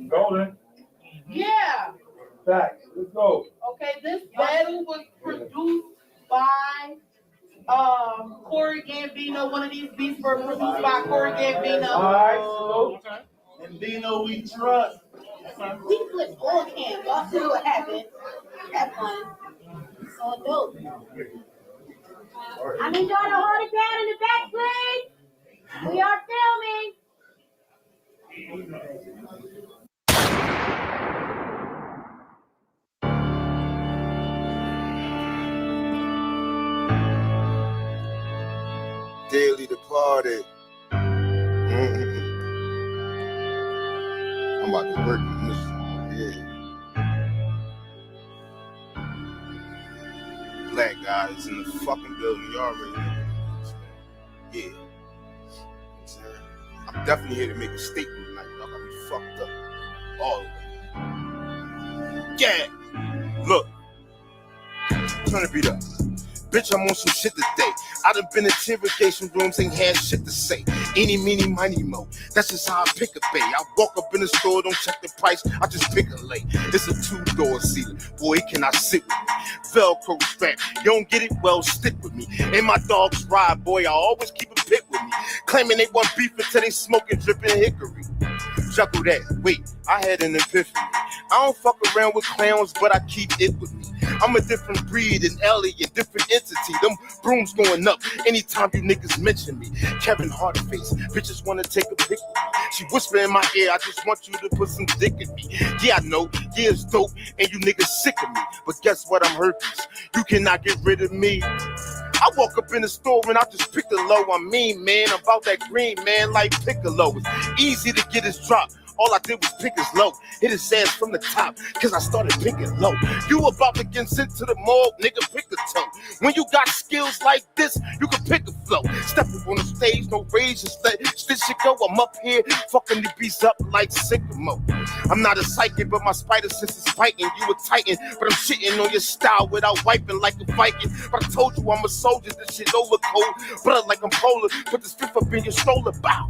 Golden. Yeah. Facts. Let's go. Okay, this battle was produced by Corey Gambino. One of these beats were produced by Corey Gambino. All right. And Dino, we trust. We flipped all cams. Y'all see what happened. That's fun. So dope. I need y'all to hold it down in the back, please. We are filming. Daily departed. I'm about to work on this. Yeah. Black guys in the fucking building. You already know this, man. Yeah. You know what I'm saying? I'm definitely here to make a statement tonight. Y'all got me fucked up. All the way. Yeah. Look. Turn the beat up. Bitch, I'm on some shit today. I done been in interrogation rooms, ain't had shit to say. Eeny, meeny, miny, mo. That's just how I pick a bay. I walk up in the store, don't check the price, I just pick a lay. It's a 2-door seater. Boy, can I sit with me? Velcro strap. You don't get it? Well, stick with me. And my dogs ride, boy, I always keep a pit with me. Claiming they want beef until they smoking, dripping hickory. Chuckle that. Wait, I had an epiphany. I don't fuck around with clowns, but I keep it with me. I'm a different breed, an alien, different entity. Them brooms going up anytime you niggas mention me. Kevin Hartface, bitches wanna take a pic with me. She whisper in my ear, I just want you to put some dick in me. Yeah, I know, yeah, it's dope, and you niggas sick of me. But guess what, I'm herpes. You cannot get rid of me. I walk up in the store and I just pick the low. I mean, man, about that green, man, like Piccolo. It's easy to get his drop. All I did was pick his low, hit his ass from the top, cause I started picking low. You about to get sent to the morgue, nigga, pick a toe. When you got skills like this, you can pick a flow. Step up on the stage, no rage, just let this shit go. I'm up here, fucking the beats up like Sycamore. I'm not a psychic, but my spider sense is fighting. You a titan, but I'm shitting on your style without wiping like a Viking. But I told you I'm a soldier, this shit over cold. Blood like I'm polar, put this fifth up in your stroller, bow.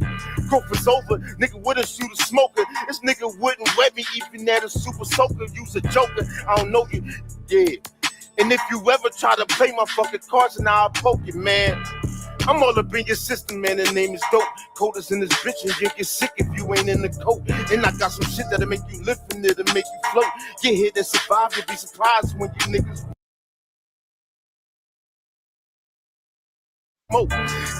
Growth is over, nigga wouldn't shoot a smoker. This nigga wouldn't wet me even at a super soaker. You's a joker, I don't know you, yeah. And if you ever try to play my fucking cards, then I'll poke you, man. I'm all up in your system, man, the name is dope. Coders in this bitch and you get sick if you ain't in the coat. And I got some shit that'll make you lift and it'll make you float. Get hit and survive, you'll be surprised when you niggas smoke.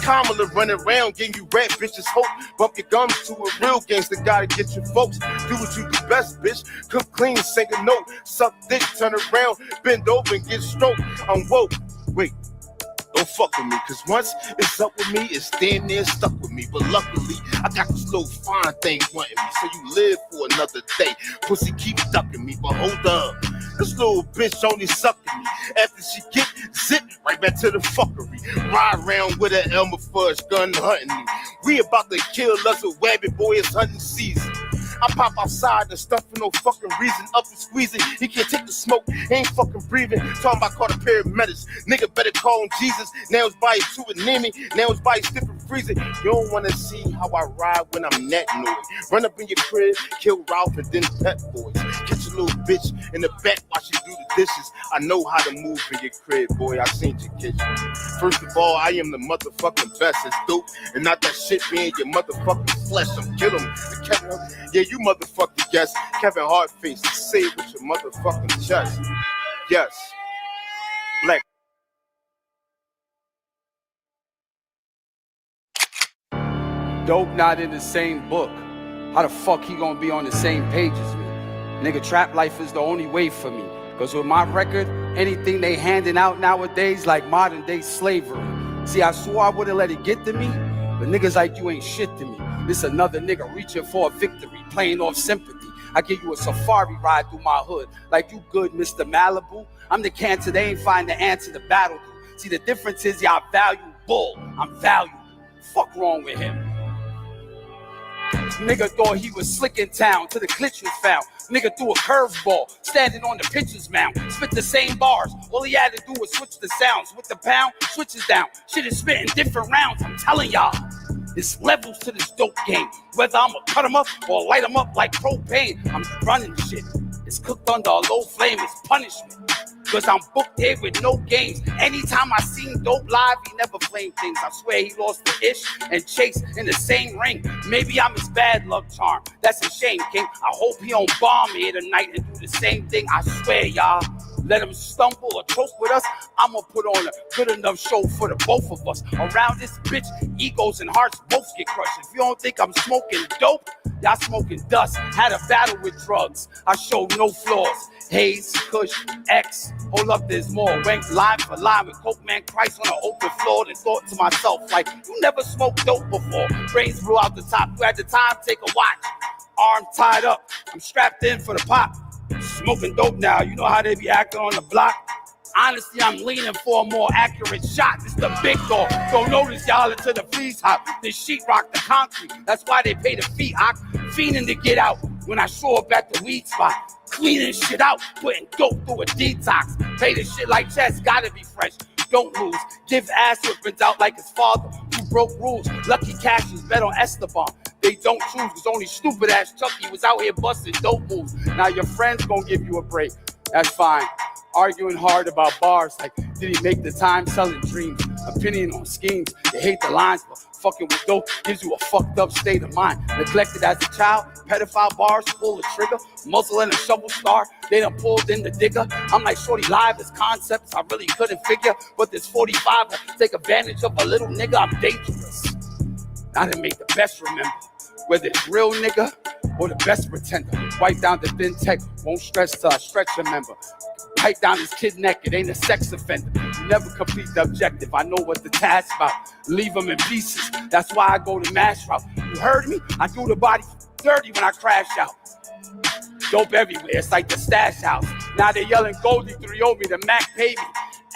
Kamala running around, getting you rat bitches hope. Bump your gums to a real gangster, gotta get your folks. Do what you do best, bitch. Cook clean, sing a note. Suck dick, turn around, bend over and get stroked. I'm woke. Wait. Don't fuck with me, cause once it's up with me, it's damn near stuck with me. But luckily, I got this little fine thing wanting me, so you live for another day. Pussy keep ducking me, but hold up. This little bitch only sucking me. After she get zipped, right back to the fuckery. Ride around with an Elmer Fudge gun hunting me. We about to kill us a rabbit, boy, it's hunting season. I pop outside and stuff for no fucking reason. Up and squeezing, he can't take the smoke, he ain't fucking breathing. Talking about call the paramedics, nigga better call him Jesus. Now his body too anemic, now his body stiff and freezing. You don't wanna see how I ride when I'm that noise. Run up in your crib, kill Ralph and then pet boys. Catch a little bitch in the back while she do the dishes. I know how to move in your crib, boy, I seen your kitchen. First of all, I am the motherfucking best, it's dope. And not that shit being your motherfucking flesh, I'm killing him. Yeah, you motherfucking guess. Kevin Hartface, say it with your motherfucking chest. Yes. Black. Dope not in the same book. How the fuck he gonna be on the same page as me? Nigga, trap life is the only way for me. Cause with my record, anything they handing out nowadays like modern day slavery. See, I swore I wouldn't let it get to me, but niggas like you ain't shit to me. This another nigga reaching for a victory, playing off sympathy. I give you a safari ride through my hood. Like you good, Mr. Malibu. I'm the cancer, they ain't find the answer to battle through. See, the difference is y'all value bull. I'm valuable. Fuck wrong with him? Nigga thought he was slick in town till the glitch was found. Nigga threw a curveball, standing on the pitcher's mound. Spit the same bars, all he had to do was switch the sounds. With the pound, switches down. Shit is spitting different rounds, I'm telling y'all. There's levels to this dope game. Whether I'ma cut them up or light them up like propane, I'm running shit. It's cooked under a low flame, it's punishment. Cause I'm booked here with no games. Anytime I seen Dope live, he never flamed things. I swear he lost to Ish and Chase in the same ring. Maybe I'm his bad luck charm. That's a shame, King. I hope he don't bomb here tonight and do the same thing. I swear, y'all. Let him stumble or choke with us. I'ma put on a good enough show for the both of us. Around this bitch, egos and hearts both get crushed. If you don't think I'm smoking dope, y'all smoking dust. Had a battle with drugs. I showed no flaws. Haze, Kush, X. Hold up, there's more. Went line for line with Coke Man Christ on an open floor. And thought to myself, like, you never smoked dope before. Brains blew out the top. You had the time, take a watch. Arm tied up. I'm strapped in for the pop. Smoking dope now, you know how they be acting on the block. Honestly, I'm leaning for a more accurate shot. It's the big dog. Don't notice y'all until the fleas hop. The sheetrock, the concrete. That's why they pay the fee. I'm fiending to get out when I show up at the weed spot. Cleaning shit out, putting dope through a detox. Play this shit like chess, gotta be fresh. Don't lose. Give ass whippings out like his father who broke rules. Lucky Cash is bet on Esteban. They don't choose, cause only stupid ass Chucky was out here busting dope moves. Now your friends gonna give you a break. That's fine. Arguing hard about bars, like did he make the time selling dreams? Opinion on schemes, they hate the lines, but fucking with dope gives you a fucked up state of mind. Neglected as a child, pedophile bars, pull the trigger, muzzle and a shovel star, they done pulled in the digger. I'm like shorty live as concepts I really couldn't figure, but this 45 will take advantage of a little nigga, I'm dangerous. I didn't make the best remember, whether it's real nigga or the best pretender. Wipe down the thin tech, won't stress till I stretch a member. Pipe down his kid neck, it ain't a sex offender. You never complete the objective, I know what the task about. Leave them in pieces, that's why I go the mass route. You heard me? I do the body dirty when I crash out. Dope everywhere, it's like the stash house. Now they yelling Goldie 3-0 me, the Mac paid me.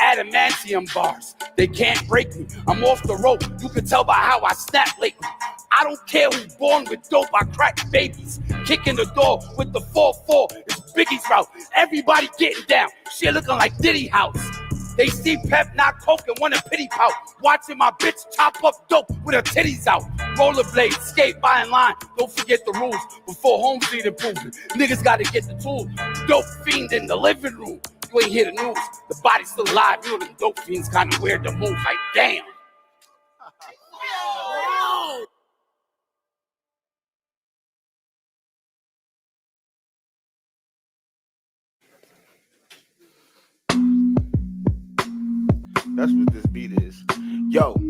Adamantium bars, they can't break me. I'm off the rope, you can tell by how I snap lately. I don't care who's born with dope, I crack babies. Kicking the door with the 4-4, it's Biggie's route. Everybody getting down, shit looking like Diddy house. They see Pep, not Coke, and want a pity pout. Watching my bitch chop up dope with her titties out. Rollerblades, skate by in line. Don't forget the rules before home feed improvement. Niggas gotta get the tools. Dope fiend in the living room. You ain't hear the news. The body's still alive. You know them dope fiends kinda weird to move. Like, damn. That's what this beat is. Yo,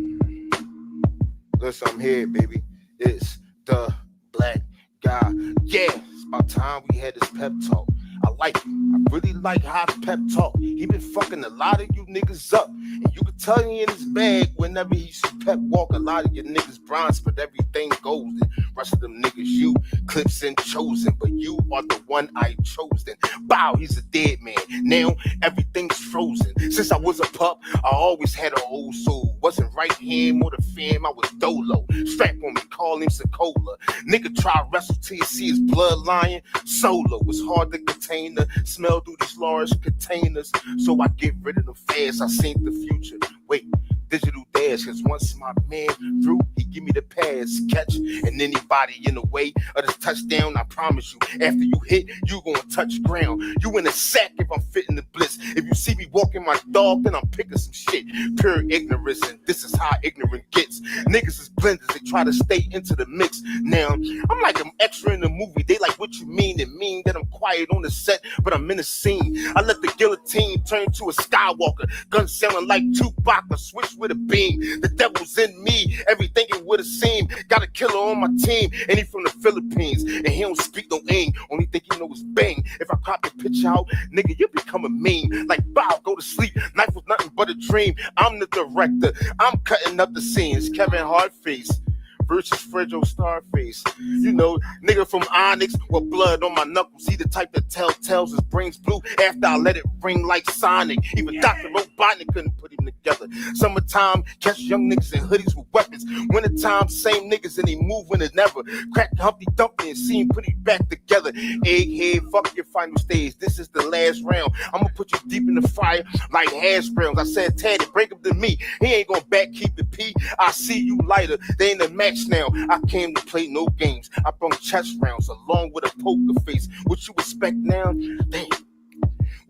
listen, I'm here, baby. It's the black guy. Yeah, it's about time we had this pep talk. I like it. I really like how pep talk. He been fucking a lot of you niggas up. And you can tell he in his bag whenever he see pep walk. A lot of your niggas bronze, but everything golden. Rest of them niggas, you clips and chosen. But you are the one I chosen. Bow, he's a dead man. Now everything's frozen. Since I was a pup, I always had an old soul. Wasn't right hand or the fam, I was dolo. Strap on me, call him Takeova. Nigga try wrestle till you see his blood lying. Solo, it's hard to contain the smell through these large containers. So I get rid of them fast, I seen the future. Wait, digital dash, cause once my man through, he give me the pass, catch, and anybody in the way of this touchdown, I promise you, after you hit, you gonna touch ground. You in a sack if I'm fitting the blitz. If you see me walking my dog, then I'm picking some shit. Pure ignorance, and this is how ignorant gets. Niggas is blenders, they try to stay into the mix. Now, I'm like an extra in the movie. They like, what you mean? It mean that I'm quiet on the set, but I'm in the scene. I let the guillotine turn to a Skywalker. Gun sounding like Tupac, a switch with a beam. The devil's in me, everything it would have seemed. Got a killer on my team, and he from the Philippines. And he don't speak no ing, only thing he know is bang. If I crop the pitch out, nigga, you become a meme. Like, bow, go to sleep. Life was nothing but a dream. I'm the director, I'm cutting up the scenes. Kevin Hartface versus Fredro Starface. You know, nigga from Onyx with blood on my knuckles. He the type that tells his brains blue after I let it ring like Sonic. Even Dr. Robotnik couldn't put him together. Summertime, catch young niggas in hoodies with weapons. Wintertime, same niggas and they move when it never. Crack Humpty Dumpty and see him put it back together. Egghead, fuck your final stage. This is the last round. I'm gonna put you deep in the fire like hash browns. I said, Taddy, break up to me. He ain't gonna back keep the P. I see you lighter. They ain't the match match now. I came to play no games. I brung chess rounds along with a poker face. What you expect now? Damn.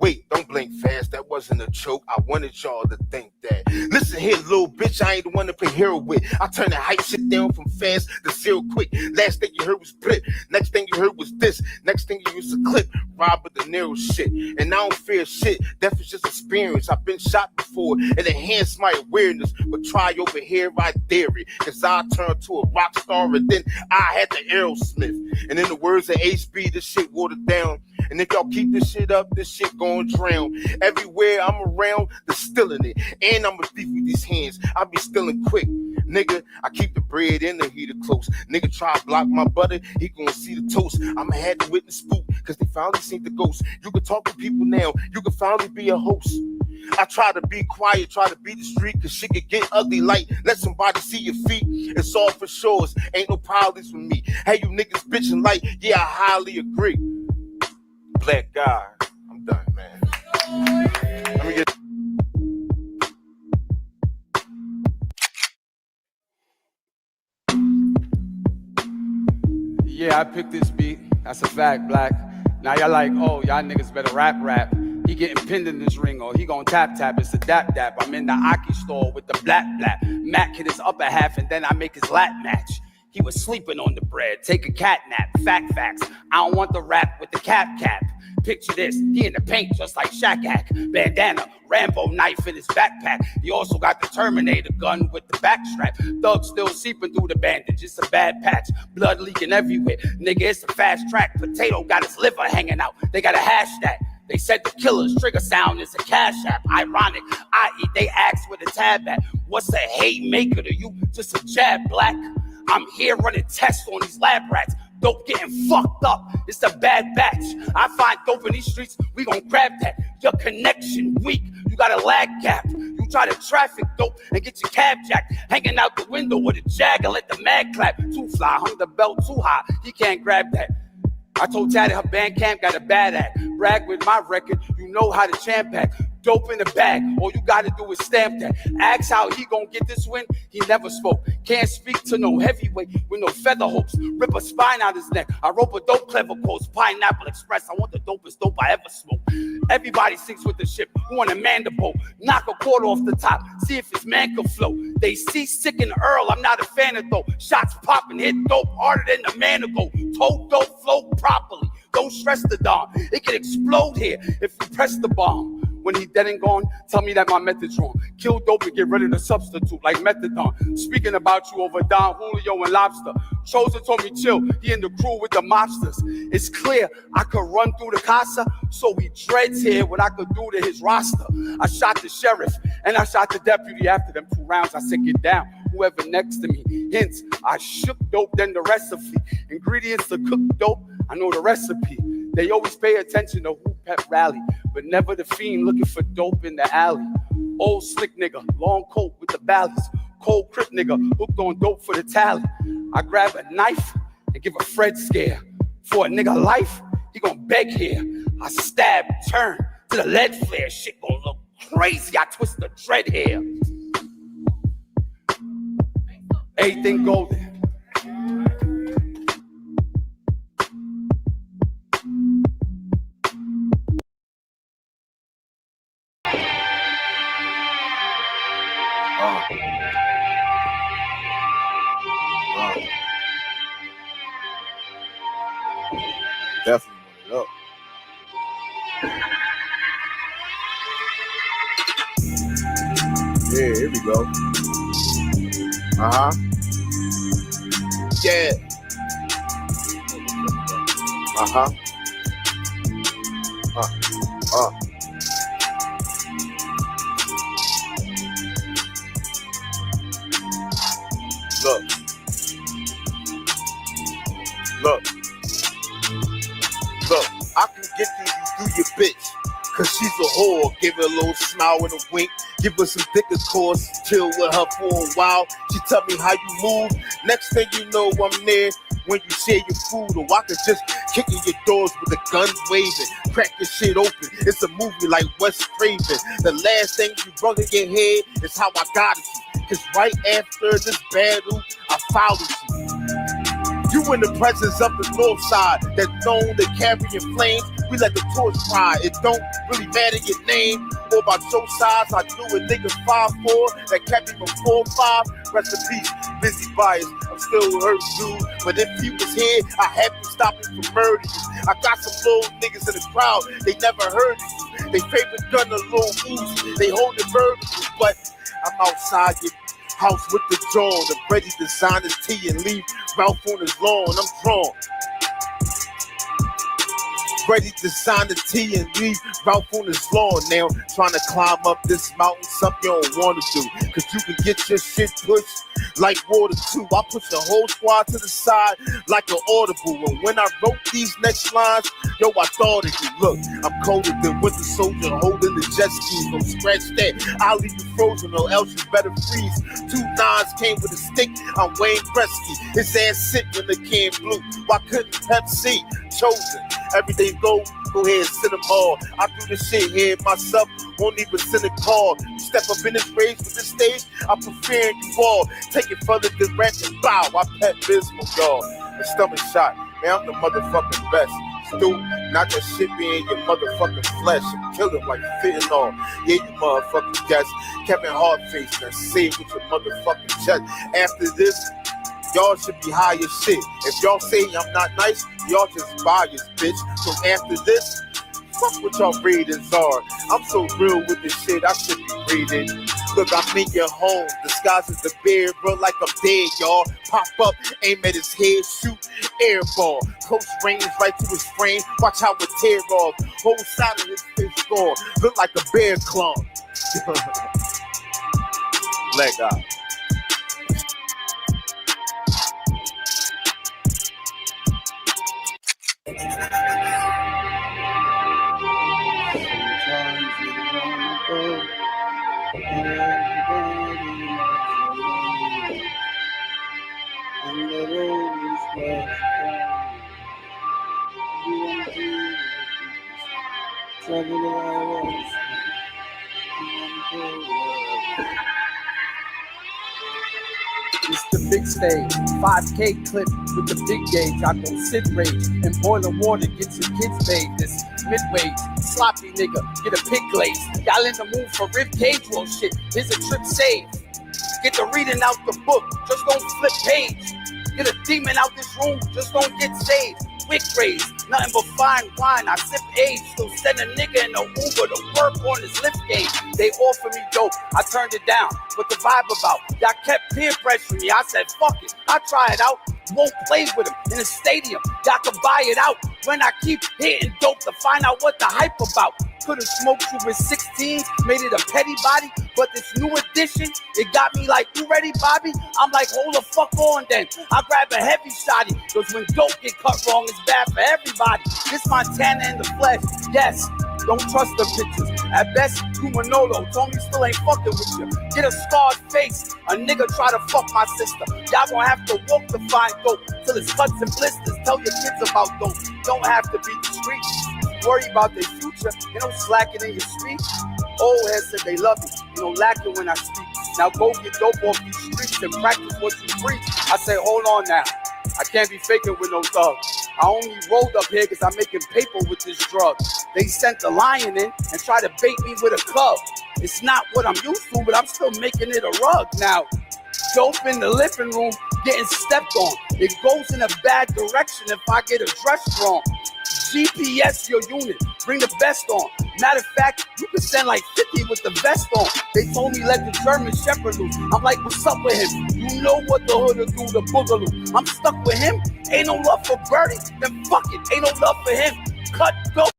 Wait, don't blink fast. That wasn't a joke. I wanted y'all to think that. Listen here, little bitch. I ain't the one to play hero with. I turn the hype shit down from fast to zero quick. Last thing you heard was blip. Next thing you heard was this. Next thing you used to clip. Robert De Niro shit. And I don't fear shit. Death is just experience. I've been shot before. It enhanced my awareness. But try over here, I dare it. Cause I turned to a rock star and then I had the Aerosmith. And in the words of HB, this shit watered down. And if y'all keep this shit up, this shit gon' drown. Everywhere I'm around, they're stealing it. And I'm a thief with these hands. I be stealing quick. Nigga, I keep the bread in the heater close. Nigga try to block my butter, he gonna see the toast. I'ma have to witness spook, cause they finally seen the ghost. You can talk to people now, you can finally be a host. I try to be quiet, try to beat the street, cause shit can get ugly like let somebody see your feet. It's all for sure, ain't no problems with me. Hey, you niggas bitching like, yeah, I highly agree. Black guy, I'm done, man. Let me get. Yeah, I picked this beat. That's a fact, Black. Now y'all like, oh, y'all niggas better rap. He getting pinned in this ring, or he gon' tap. It's a dap. I'm in the Aki store with the black. Mac hit his upper half, and then I make his lat match. He was sleeping on the bread. Take a cat nap. Facts. I don't want the rap with the cap. Picture this, he in the paint just like Shaq. Bandana, Rambo knife in his backpack. He also got the Terminator gun with the backstrap. Thug still seeping through the bandage. It's a bad patch. Blood leaking everywhere. Nigga, it's a fast track. Potato got his liver hanging out. They got a hashtag. They said the killer's trigger sound is a cash app. Ironic, i.e. they asked with a tab at. What's a haymaker to you? Just a jab, Black. I'm here running tests on these lab rats. Dope getting fucked up. It's a bad batch. I find dope in these streets. We gon' grab that. Your connection weak. You got a lag gap. You try to traffic dope and get your cab jacked. Hanging out the window with a jag and let the mag clap. Too fly, hung the belt too high. He can't grab that. I told Tatty her band camp got a bad act. Brag with my record, you know how to champ act. Dope in the bag, all you gotta do is stamp that. Ask how he gon' get this win, he never spoke. Can't speak to no heavyweight with no feather hopes. Rip a spine out his neck, I rope a dope clever quotes. Pineapple Express, I want the dopest dope I ever smoked. Everybody sinks with the ship, who want a mandible. Knock a quarter off the top, see if his man can flow. They see sick and Earl, I'm not a fan of dope. Shots popping, hit dope harder than the man to go. Told dope flow properly, don't stress the dawn. It can explode here if you press the bomb. When he dead and gone, tell me that my method's wrong. Kill dope and get rid of the substitute like methadone. Speaking about you over Don Julio and Lobster. Chosen told me chill, he in the crew with the mobsters. It's clear I could run through the casa, so he dreads here what I could do to his roster. I shot the sheriff and I shot the deputy. After them 2 rounds, I said get down, whoever next to me. Hence, I shook dope, then the recipe. Ingredients to cook dope, I know the recipe. They always pay attention to who pep rally, but never the fiend looking for dope in the alley. Old slick nigga, long coat with the valleys. Cold crip nigga, hooked on dope for the tally. I grab a knife and give a Fred scare. For a nigga life, he gon' beg here. I stab, turn to the lead flare. Shit gon' look crazy, I twist the dread hair. Everything golden. Definitely want it up. Yeah, here we go. Yeah. Look, I can get through your bitch, cause she's a whore. Give her a little smile and a wink. Give her some thicker course. Chill with her for a while. She tell me how you move. Next thing you know, I'm there when you share your food. Or I could just kick in your doors with a gun waving. Crack your shit open. It's a movie like Wes Craven. The last thing you brung in your head is how I got it. Cause right after this battle, I followed you. You in the presence of the north side that known to carry your flames. We let the torch fly. It don't really matter your name or about your size. I knew a nigga 5'4" that kept me from 4'5". Rest in peace, busy bias. I'm still hurt, dude. But if he was here, I have to stop him from murdering you. I got some little niggas in the crowd. They never heard of you. They favorite gun a little ooze. They hold the bird, but I'm outside your house with the John, the ready to sign his tea and leave Ralph on his lawn. I'm drawn. Ready to sign the tea and leave Ralph on his lawn. Now trying to climb up this mountain, something you don't want to do. Cause you can get your shit pushed like water too. I push the whole squad to the side like an audible. And when I wrote these next lines, yo, I thought of you. Look, I'm colder than Winter Soldier holding the jet ski. Don't scratch that, I'll leave you frozen or else you better freeze. 2 nines came with a stick, I'm Wayne Gretzky. His ass sick when the can blew. Why couldn't Pepsi? Chosen. Everything go ahead, send them all. I do this shit here myself, won't even send a call. You step up in this race with this stage, I prefer you all. Take it further than ratchet, bow. I pet Bismarck, y'all. A stomach shot, man, I'm the motherfucking best. Stu, not that shit be in your motherfucking flesh. Kill him like fentanyl. Yeah, you motherfucking guess. Kevin Hart face, now say it with your motherfucking chest. After this, y'all should be high as shit. If y'all say I'm not nice, y'all just biased, bitch. So after this, fuck what y'all ratings are. I'm so real with this shit, I should be rated. Look, I'm in your home, disguised as the beard, bro, like I'm dead, y'all. Pop up, aim at his head, shoot, airball. Close range right to his frame, watch how it tear off. Whole side of his face gone, look like a bear claw. Leg out. It's the big stage, 5K clip with the big gauge. I go sit rage and boiling water gets your kids bathed. This mid-wage, sloppy nigga, get a pig glaze. Y'all in the mood for rib cage? Well shit, here's a trip saved. Get the reading out the book, just don't flip page. Get a demon out this room, just don't get saved. Wick raised, nothing but fine wine, I sip age. Still send a nigga in the Uber to work on his lift gauge. They offer me dope, I turned it down. What the vibe about? Y'all kept peer pressuring me, I said fuck it, I'll try it out. Won't play with him in a stadium, y'all can buy it out. When I keep hitting dope to find out what the hype about. Could've smoked you with 16s, made it a petty body. But this new edition, it got me like, you ready, Bobby? I'm like, hold the fuck on then. I grab a heavy shotty, cause when dope get cut wrong, it's bad for everybody. This Montana in the flesh, yes. Don't trust the pictures. At best, you Manolo. Tony still ain't fucking with you. Get a scarred face. A nigga try to fuck my sister. Y'all gonna have to walk to find dope till it's cuts and blisters. Tell your kids about dope. Don't have to beat the streets. Worry about their future. You know, slacking in your speech. Old heads said they love me. You know, lacking when I speak. Now go get dope off these streets and practice what you preach. I say, hold on now. I can't be faking with no thug. I only rolled up here because I'm making paper with this drug. They sent the lion in and tried to bait me with a club. It's not what I'm used to, but I'm still making it a rug now. Dope in the living room, getting stepped on. It goes in a bad direction if I get addressed wrong. GPS your unit, bring the best on. Matter of fact, you can send like 50 with the vest on. They told me let the German Shepherd loose. I'm like, what's up with him? You know what the hood'll do, the boogaloo. I'm stuck with him. Ain't no love for Birdie, then fuck it. Ain't no love for him. Cut dope.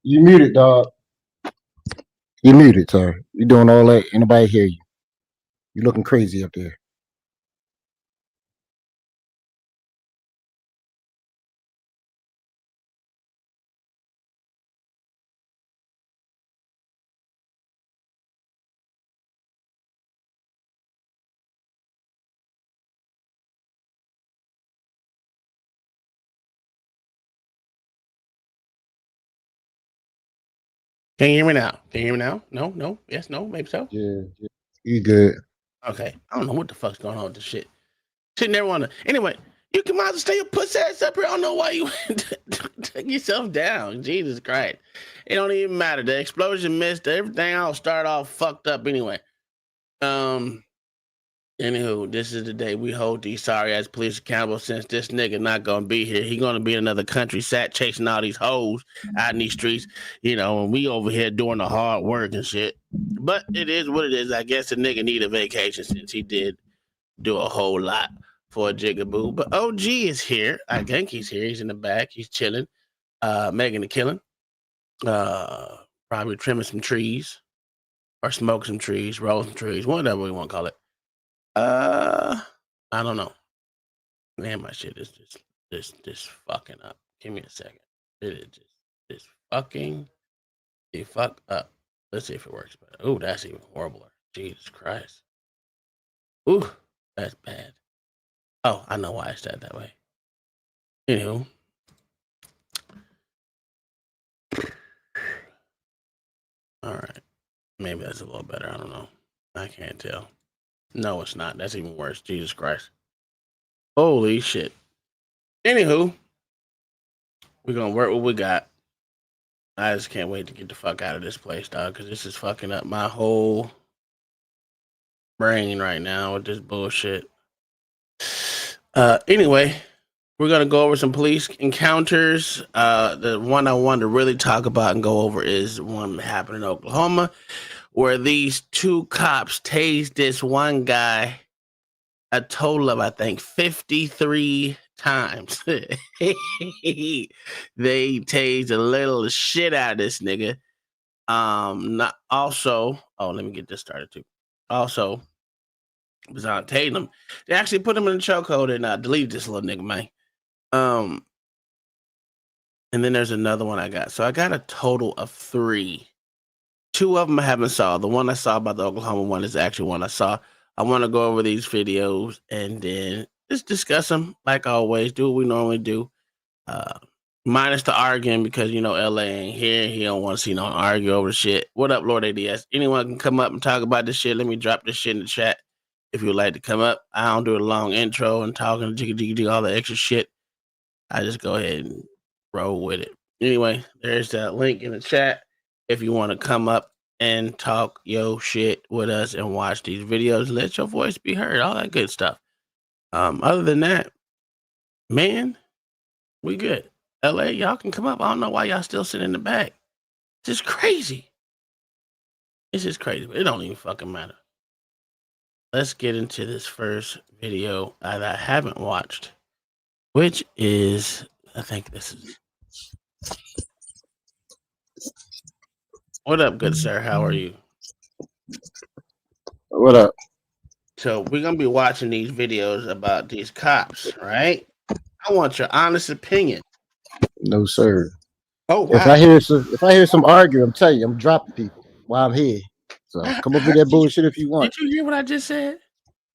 You muted, dog. You muted, sir. You doing all that? Anybody hear you? You looking crazy up there. Can you hear me now? Can you hear me now? No, no, yes, no, maybe so. Yeah. You good. Okay. I don't know what the fuck's going on with this shit. Shit never wanna. Anyway, you can might stay your pussy ass up here. I don't know why you take yourself down. Jesus Christ. It don't even matter. The explosion missed everything. I'll start off fucked up anyway. Anywho, this is the day we hold these sorry ass police accountable since this nigga not gonna be here. He gonna be in another country, sat chasing all these hoes out in these streets, and we over here doing the hard work and shit. But it is what it is. I guess the nigga need a vacation since he did do a whole lot for a jigaboo. But OG is here. I think he's here. He's in the back. He's chilling, making the killing. Probably trimming some trees or smoking some trees, rolling some trees, whatever we want to call it. I don't know. Man, my shit is just fucking up. Give me a second. It is just fucking the fuck up. Let's see if it works better. Ooh, that's even horribler. Jesus Christ. Ooh, that's bad. Oh, I know why it's that way. Anywho. All right. Maybe that's a little better. I don't know. I can't tell. No, it's not. That's even worse. Jesus Christ. Holy shit. Anywho, we're gonna work what we got. I just can't wait to get the fuck out of this place, dog, because this is fucking up my whole brain right now with this bullshit. Anyway, we're gonna go over some police encounters. The one I wanted to really talk about and go over is one that happened in Oklahoma, where these two cops tased this one guy a total of, I think, 53 times. They tased a little shit out of this nigga. Not also. Oh, let me get this started too. Also, besides tasing him, they actually put him in a chokehold and deleted this little nigga, man. And then there's another one I got. So I got a total of 3. 2 of them I haven't saw. The one I saw about the Oklahoma one is actually one I saw. I want to go over these videos and then just discuss them like always. Do what we normally do. Minus the arguing because, LA ain't here. He don't want to see no argue over shit. What up, Lord ADS? Anyone can come up and talk about this shit. Let me drop this shit in the chat if you would like to come up. I don't do a long intro and talking jiggy all the extra shit. I just go ahead and roll with it. Anyway, there's that link in the chat if you want to come up and talk yo shit with us and watch these videos, let your voice be heard, all that good stuff. Other than that, man, we good. LA, y'all can come up. I don't know why y'all still sitting in the back. It's just crazy. It's just crazy, but it don't even fucking matter. Let's get into this first video that I haven't watched, which is, I think this is. What up, good sir? How are you? What up? So we're gonna be watching these videos about these cops, right? I want your honest opinion. No, sir. Oh, wow. If I hear some arguing, I'm telling you, I'm dropping people while I'm here. So come up with that bullshit if you want. Did you hear what I just said?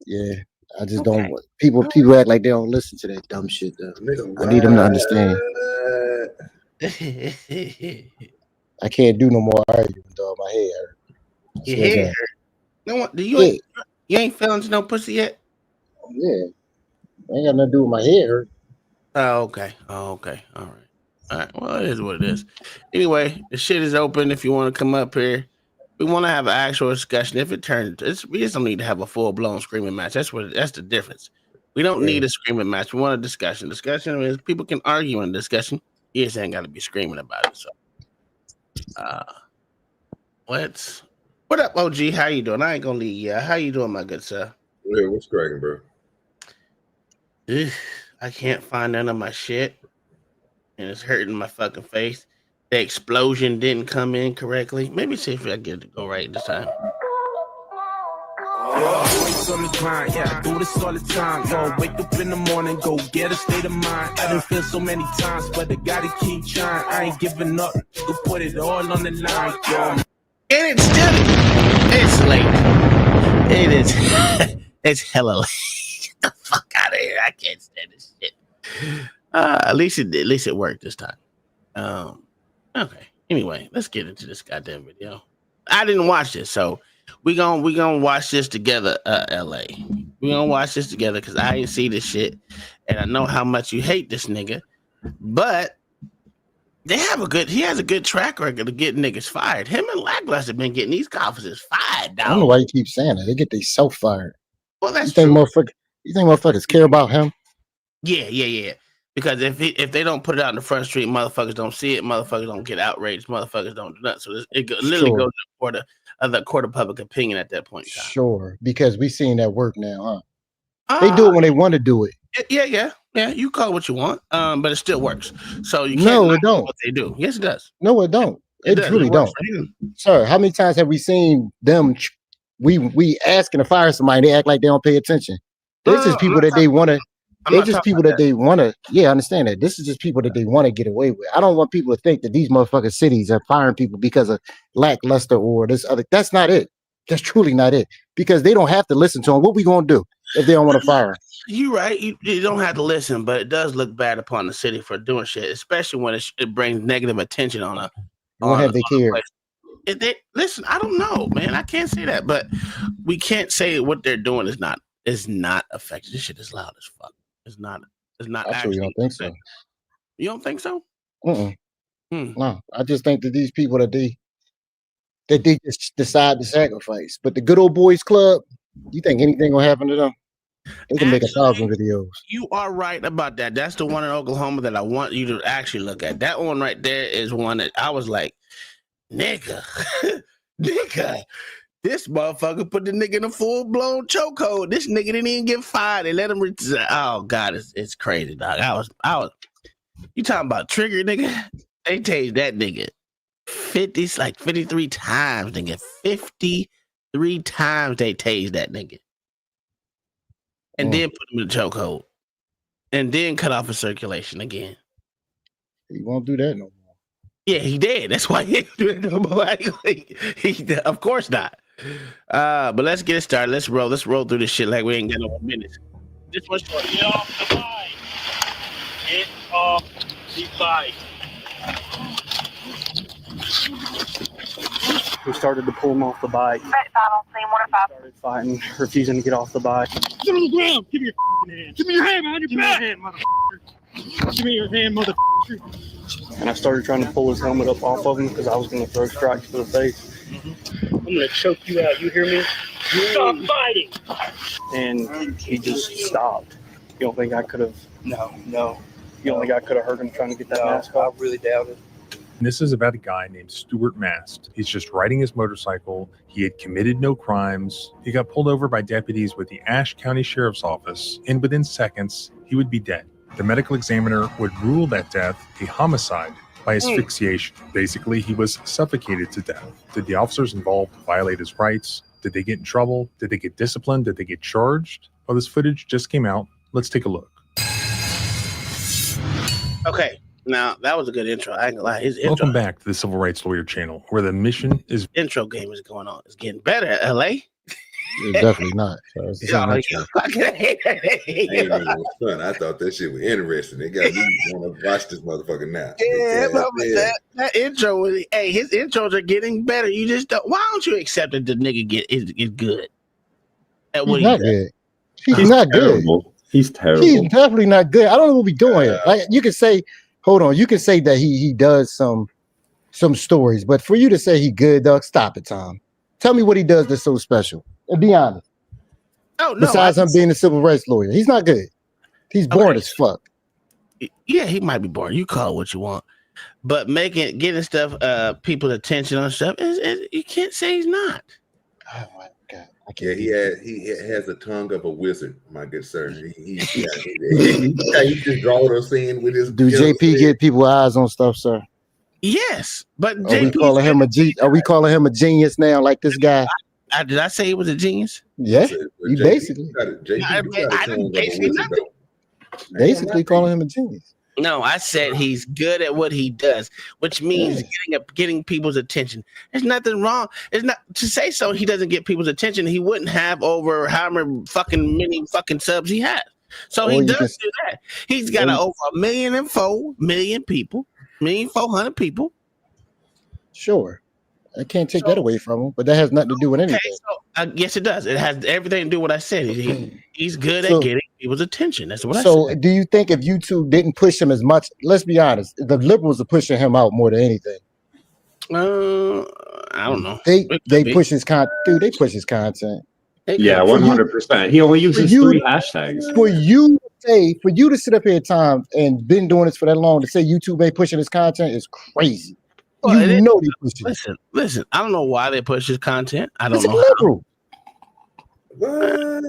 Yeah. I just don't want people act like they don't listen to that dumb shit though. I need them to understand. I can't do no more arguing, dog. My head hurt. Your head hurt. No, you ain't feeling no pussy yet? Yeah. Ain't got nothing to do with my head hurt. Oh, okay. All right. Well, it is what it is. Anyway, the shit is open if you want to come up here. We want to have an actual discussion. If it turns, we just don't need to have a full-blown screaming match. That's the difference. We don't need a screaming match. We want a discussion. Discussion is people can argue in discussion. You just ain't got to be screaming about it. So, what up, OG? How you doing? I ain't gonna leave you. How you doing, my good sir? Yeah, what's cracking, bro? I can't find none of my shit, and it's hurting my fucking face. the explosion didn't come in correctly. Maybe see if I get it to go right this time. On the grind, yeah, I do this all the time. Yo, wake up in the morning, go get a state of mind. I done feel so many times, but I gotta keep trying. I ain't giving up. You put it all on the line, yo. And it's still, it's late. It is, it's hella late. Get the fuck out of here! I can't stand this shit. At least it worked this time. Okay. Anyway, let's get into this goddamn video. I didn't watch this, so we gonna watch this together. LA, we gonna watch this together because I ain't see this shit, and I know how much you hate this nigga, but he has a good track record of getting niggas fired. Him and Lackluster been getting these officers fired. Dog. I don't know why you keep saying that. They get themselves fired. Well, that's true. You think motherfuckers care about him? Yeah. Because if they don't put it out in the front street, motherfuckers don't see it. Motherfuckers don't get outraged. Motherfuckers don't do nothing. So it literally goes to the court of public opinion at that point in time. Sure, because we seen that work now, huh? They do it when they want to do it. Yeah. You call it what you want, but it still works. So you can't. No, it don't. What they do? Yes, it does. No, it don't. It really don't. Sir, how many times have we seen them? We asking to fire somebody, they act like they don't pay attention. This is people that they want to. They're just people that they want to. Yeah, I understand that. This is just people that they want to get away with. I don't want people to think that these motherfucking cities are firing people because of Lackluster or this other. That's not it. That's truly not it. Because they don't have to listen to them. What we gonna do if they don't want to fire them? You're right. You don't have to listen, but it does look bad upon the city for doing shit, especially when it brings negative attention on a. Don't have they care. Listen, I don't know, man. I can't say that, but we can't say what they're doing is not effective. This shit is loud as fuck. It's not. Actually, you don't think so? You don't think so? No, I just think that these people that they just decide to sacrifice. But the good old boys club, you think anything will happen to them? They can make 1,000 videos. You are right about that. That's the one in Oklahoma that I want you to actually look at. That one right there is one that I was like, nigga. This motherfucker put the nigga in a full-blown chokehold. This nigga didn't even get fired. They let him oh God, it's crazy, dog. I was you talking about trigger, nigga? They tased that nigga 53 times, nigga. 53 times they tased that nigga. And then put him in a chokehold. And then cut off his circulation again. He won't do that no more. Yeah, he did. That's why he didn't do it no more. He of course not. But let's get it started. Let's roll through this shit like we ain't got no more minutes. This one's short. Get off the bike. Get off the bike. We started to pull him off the bike. Started fighting, refusing to get off the bike. Get on the ground. Give me your hand. Give me your hand behind your back. Give me your hand, motherfucker. Give me your hand, motherfucker. And I started trying to pull his helmet up off of him because I was going to throw strikes to the face. I'm going to choke you out. You hear me? Stop fighting. And he just stopped. You don't think I could have? No. You don't think I could have hurt him trying to get that mask off? I really doubt it. This is about a guy named Stuart Mast. He's just riding his motorcycle. He had committed no crimes. He got pulled over by deputies with the Ashe County Sheriff's Office, and within seconds, he would be dead. The medical examiner would rule that death a homicide by asphyxiation. Basically, he was suffocated to death. Did the officers involved violate his rights? Did they get in trouble? Did they get disciplined? Did they get charged? Well, this footage just came out. Let's take a look. Okay. Now, that was a good intro. I ain't gonna lie. His intro. Welcome back to the Civil Rights Lawyer channel, where the mission is... Intro game is going on. It's getting better at LA. It's definitely not. So it's son, I thought that shit was interesting. They got me want to watch this motherfucker now. Yeah, that intro was... Hey, his intros are getting better. You just don't... Why don't you accept that the nigga is good? At what he's not good. He's not terrible. Good. He's terrible. He's definitely not good. I don't know what we're doing here. Like, you can say... Hold on, you can say that he does some stories, but for you to say he good, dog, stop it, Tom. Tell me what he does that's so special. And be honest. Oh no! Besides him being a civil rights lawyer, he's not good. He's boring as fuck. Yeah, he might be boring. You call it what you want, but getting stuff, people's attention on stuff, you can't say he's not. Oh my God! Yeah, he has the tongue of a wizard, my good sir. He just draw those in with his. Do JP get people eyes on stuff, sir? Yes, but Are we calling him a genius now? Like this guy? Did I say he was a genius? Yeah, you basically. Basically calling him a genius. No, I said he's good at what he does, which means getting people's attention. There's nothing wrong. It's not to say so. He doesn't get people's attention. He wouldn't have over however many subs he has. So he does do that. He's got over 1,004,000 people, 1,400,000 people. Sure, I can't take that away from him, but that has nothing to do with anything. So, yes, it does. It has everything to do with what I said. He's good at getting people's attention. That's what I said. So, do you think if YouTube didn't push him as much? Let's be honest, the liberals are pushing him out more than anything. I don't know. They push his content. Dude, they push his content. Yeah, 100%. He only uses 3 hashtags. For you to sit up here, Tom, and been doing this for that long, to say YouTube ain't pushing his content is crazy. Well, they push it. Listen. I don't know why they push his content. I don't know. Liberal. What?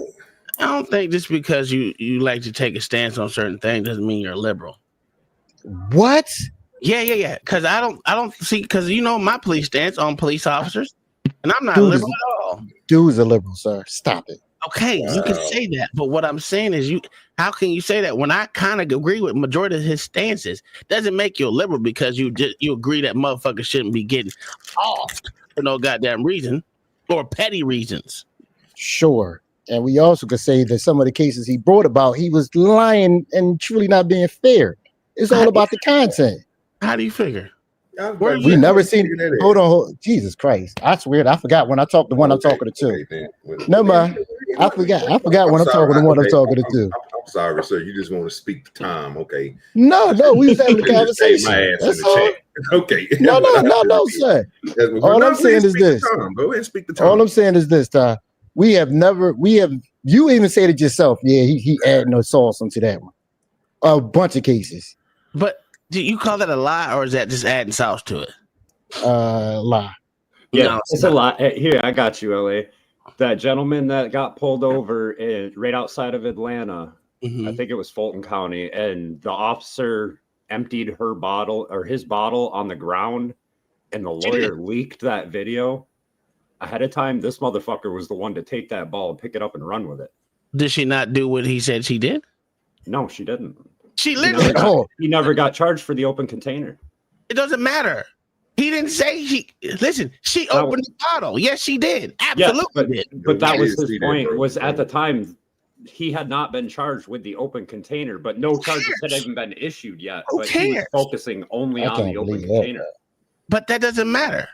I don't think just because you like to take a stance on certain things doesn't mean you're a liberal. What? Yeah. Because I don't see, because my police stance on police officers, and I'm not liberal at all. Dude's a liberal, sir. Stop it. Okay, you can say that, but what I'm saying is, how can you say that when I kind of agree with majority of his stances? Doesn't make you a liberal because you agree that motherfuckers shouldn't be getting off for no goddamn reason or petty reasons. Sure. And we also could say that some of the cases he brought about, he was lying and truly not being fair. It's all about the content. How do you figure? We never seen. Hold on, Jesus Christ! I swear, I forgot when I talked to one I'm talking to two. Never mind. I forgot when I'm talking to one I'm talking to two. I'm sorry, sir. You just want to speak to Tom, okay? No, we was having a conversation. My ass in the chat. Okay. No, sir. All I'm saying is this. Go ahead and speak to Tom. All I'm saying is this, Tom. You even said it yourself. Yeah, he added no sauce onto that one. A bunch of cases. But do you call that a lie, or is that just adding sauce to it? Lie. Yeah, no, it's a lie. Here, I got you, LA. That gentleman that got pulled over right outside of Atlanta, I think it was Fulton County, and the officer emptied his bottle on the ground, and the lawyer leaked that video ahead of time. This motherfucker was the one to take that ball and pick it up and run with it. Did she not do what he said she did? No, she didn't. She literally. He never got charged for the open container. It doesn't matter. He didn't say she opened the bottle. Yes, she did. Absolutely. Yeah, but that was his point. Was at the time he had not been charged with the open container, but no charges had even been issued yet. But he was focusing only on the open container. But that doesn't matter.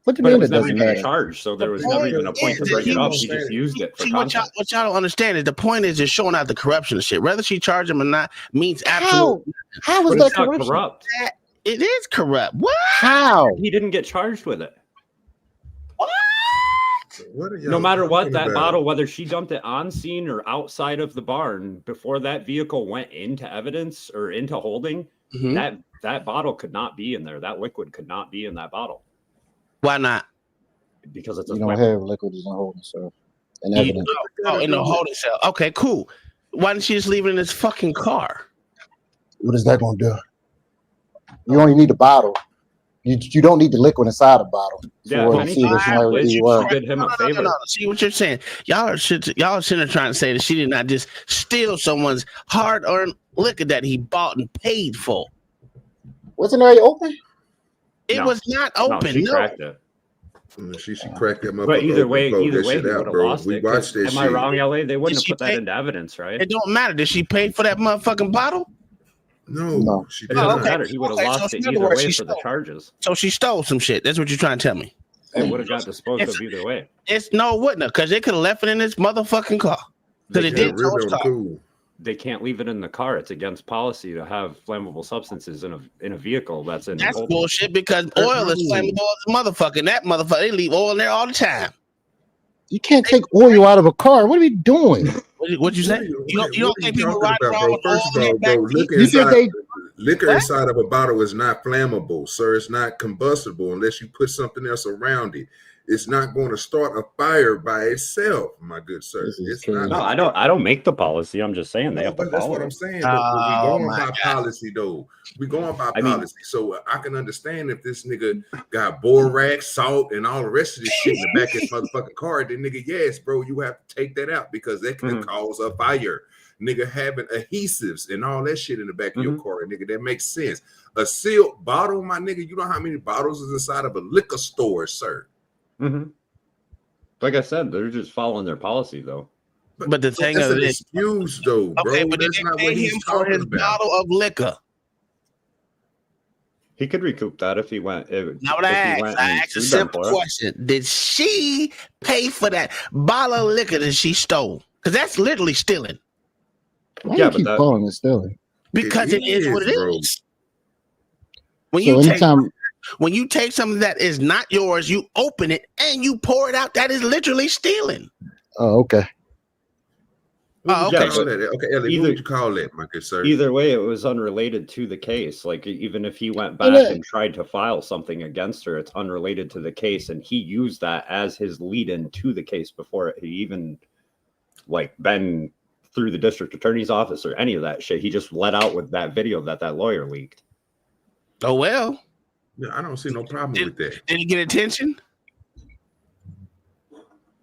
What do you mean it doesn't matter? Charged, so there was never even a point to bring it up. He just used it for content. What y'all don't understand is the point is just showing out the corruption and shit. Whether she charged him or not means absolutely. How is that corruption? Corrupt? It is corrupt. What? How? He didn't get charged with it. What no matter what, that bottle, whether she dumped it on scene or outside of the barn before that vehicle went into evidence or into holding, that bottle could not be in there. That liquid could not be in that bottle. Why not? Because it's you don't have liquid in the holding cell. In evidence. In the holding cell. Okay, cool. Why didn't she just leave it in this fucking car? What is that going to do? You only need a bottle. You don't need the liquid inside the bottle. Yeah, did him a favor. No. See what you're saying? Y'all are sitting there trying to say that she did not just steal someone's hard-earned liquor that he bought and paid for. Wasn't it already open? It was not open. She cracked it. She cracked that motherfucker. But either way, he would have lost it. We watched this. Am I wrong, LA? They wouldn't have put that into evidence, right? It don't matter. Did she pay for that motherfucking bottle? No, she didn't. It doesn't matter. He would have lost it either way for the charges. So she stole some shit. That's what you're trying to tell me. It would have got disposed of either way. It wouldn't have, because they could have left it in this motherfucking car. Because it did. They can't leave it in the car. It's against policy to have flammable substances in a vehicle that's in. That's bullshit, because oil is flammable as a motherfucker. And that motherfucker, they leave oil in there all the time. You can't take oil out of a car. What are we doing? What you say? You don't think people ride around with oil in their back? Liquor inside of a bottle is not flammable, sir. It's not combustible unless you put something else around it. It's not going to start a fire by itself, my good sir. It's not. No, I don't make the policy. I'm just saying they have to But that's follow what I'm it. saying. But we going by God. policy, though. We going by I mean- policy. So I can understand if this nigga got borax, salt, and all the rest of this shit in the back of his motherfucking car. Then nigga, yes, bro, you have to take that out because that can cause a fire. Nigga having adhesives and all that shit in the back of your car, nigga, that makes sense. A sealed bottle, my nigga, you know how many bottles is inside of a liquor store, sir? Like I said, they're just following their policy, though. But the thing That's of an it, excuse, though, bro. okay, but That's they not pay what him he's for his talking about. bottle of liquor. He could recoup that if he went. Now, what I asked a simple question: did she pay for that bottle of liquor that she stole? Because that's literally stealing. Why you keep calling it stealing? Because it is what it bro. is. When So you anytime- when you take something that is not yours, you open it and you pour it out. That is literally stealing. Oh, okay. Oh, okay. Okay, Ellie, what would you call that, my good sir? Either way, it was unrelated to the case. Like, even if he went back and tried to file something against her, it's unrelated to the case, and he used that as his lead-in to the case before he even been through the district attorney's office or any of that shit. He just let out with that video that lawyer leaked. Oh well. Yeah, I don't see no problem with that. Did he get attention?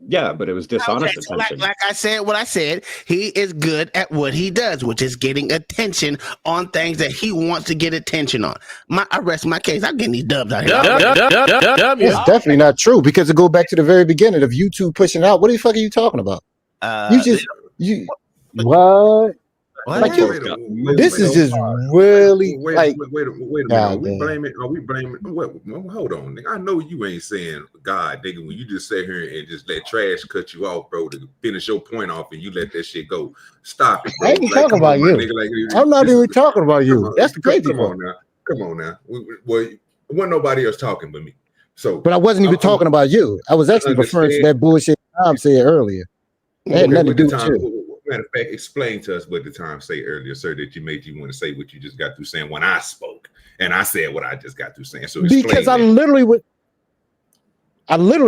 Yeah, but it was dishonest Okay, so attention. like I said, what I said, he is good at what he does, which is getting attention on things that he wants to get attention on. I rest my case. I'm getting these dubs out here. It's definitely not true because it go back to the very beginning of you two pushing out. What the fuck are you talking about? What? Like this is just really wait like. a minute. Are we blaming? Hold on, nigga. I know you ain't saying God, nigga. When you just sit here and just let trash cut you off, bro, to finish your point off, and you let that shit go. Stop it, bro. I ain't even talking about you. I'm not even talking about you. That's the crazy part. Come on now. Well, wasn't nobody else talking but me. So, but I wasn't even talking about you. I was actually referring to that bullshit Tom said earlier. It had nothing to do with you. Matter of fact, explain to us what the time say earlier, sir, that you made you want to say what you just got through saying when I spoke, and I said what I just got through saying. So because I literally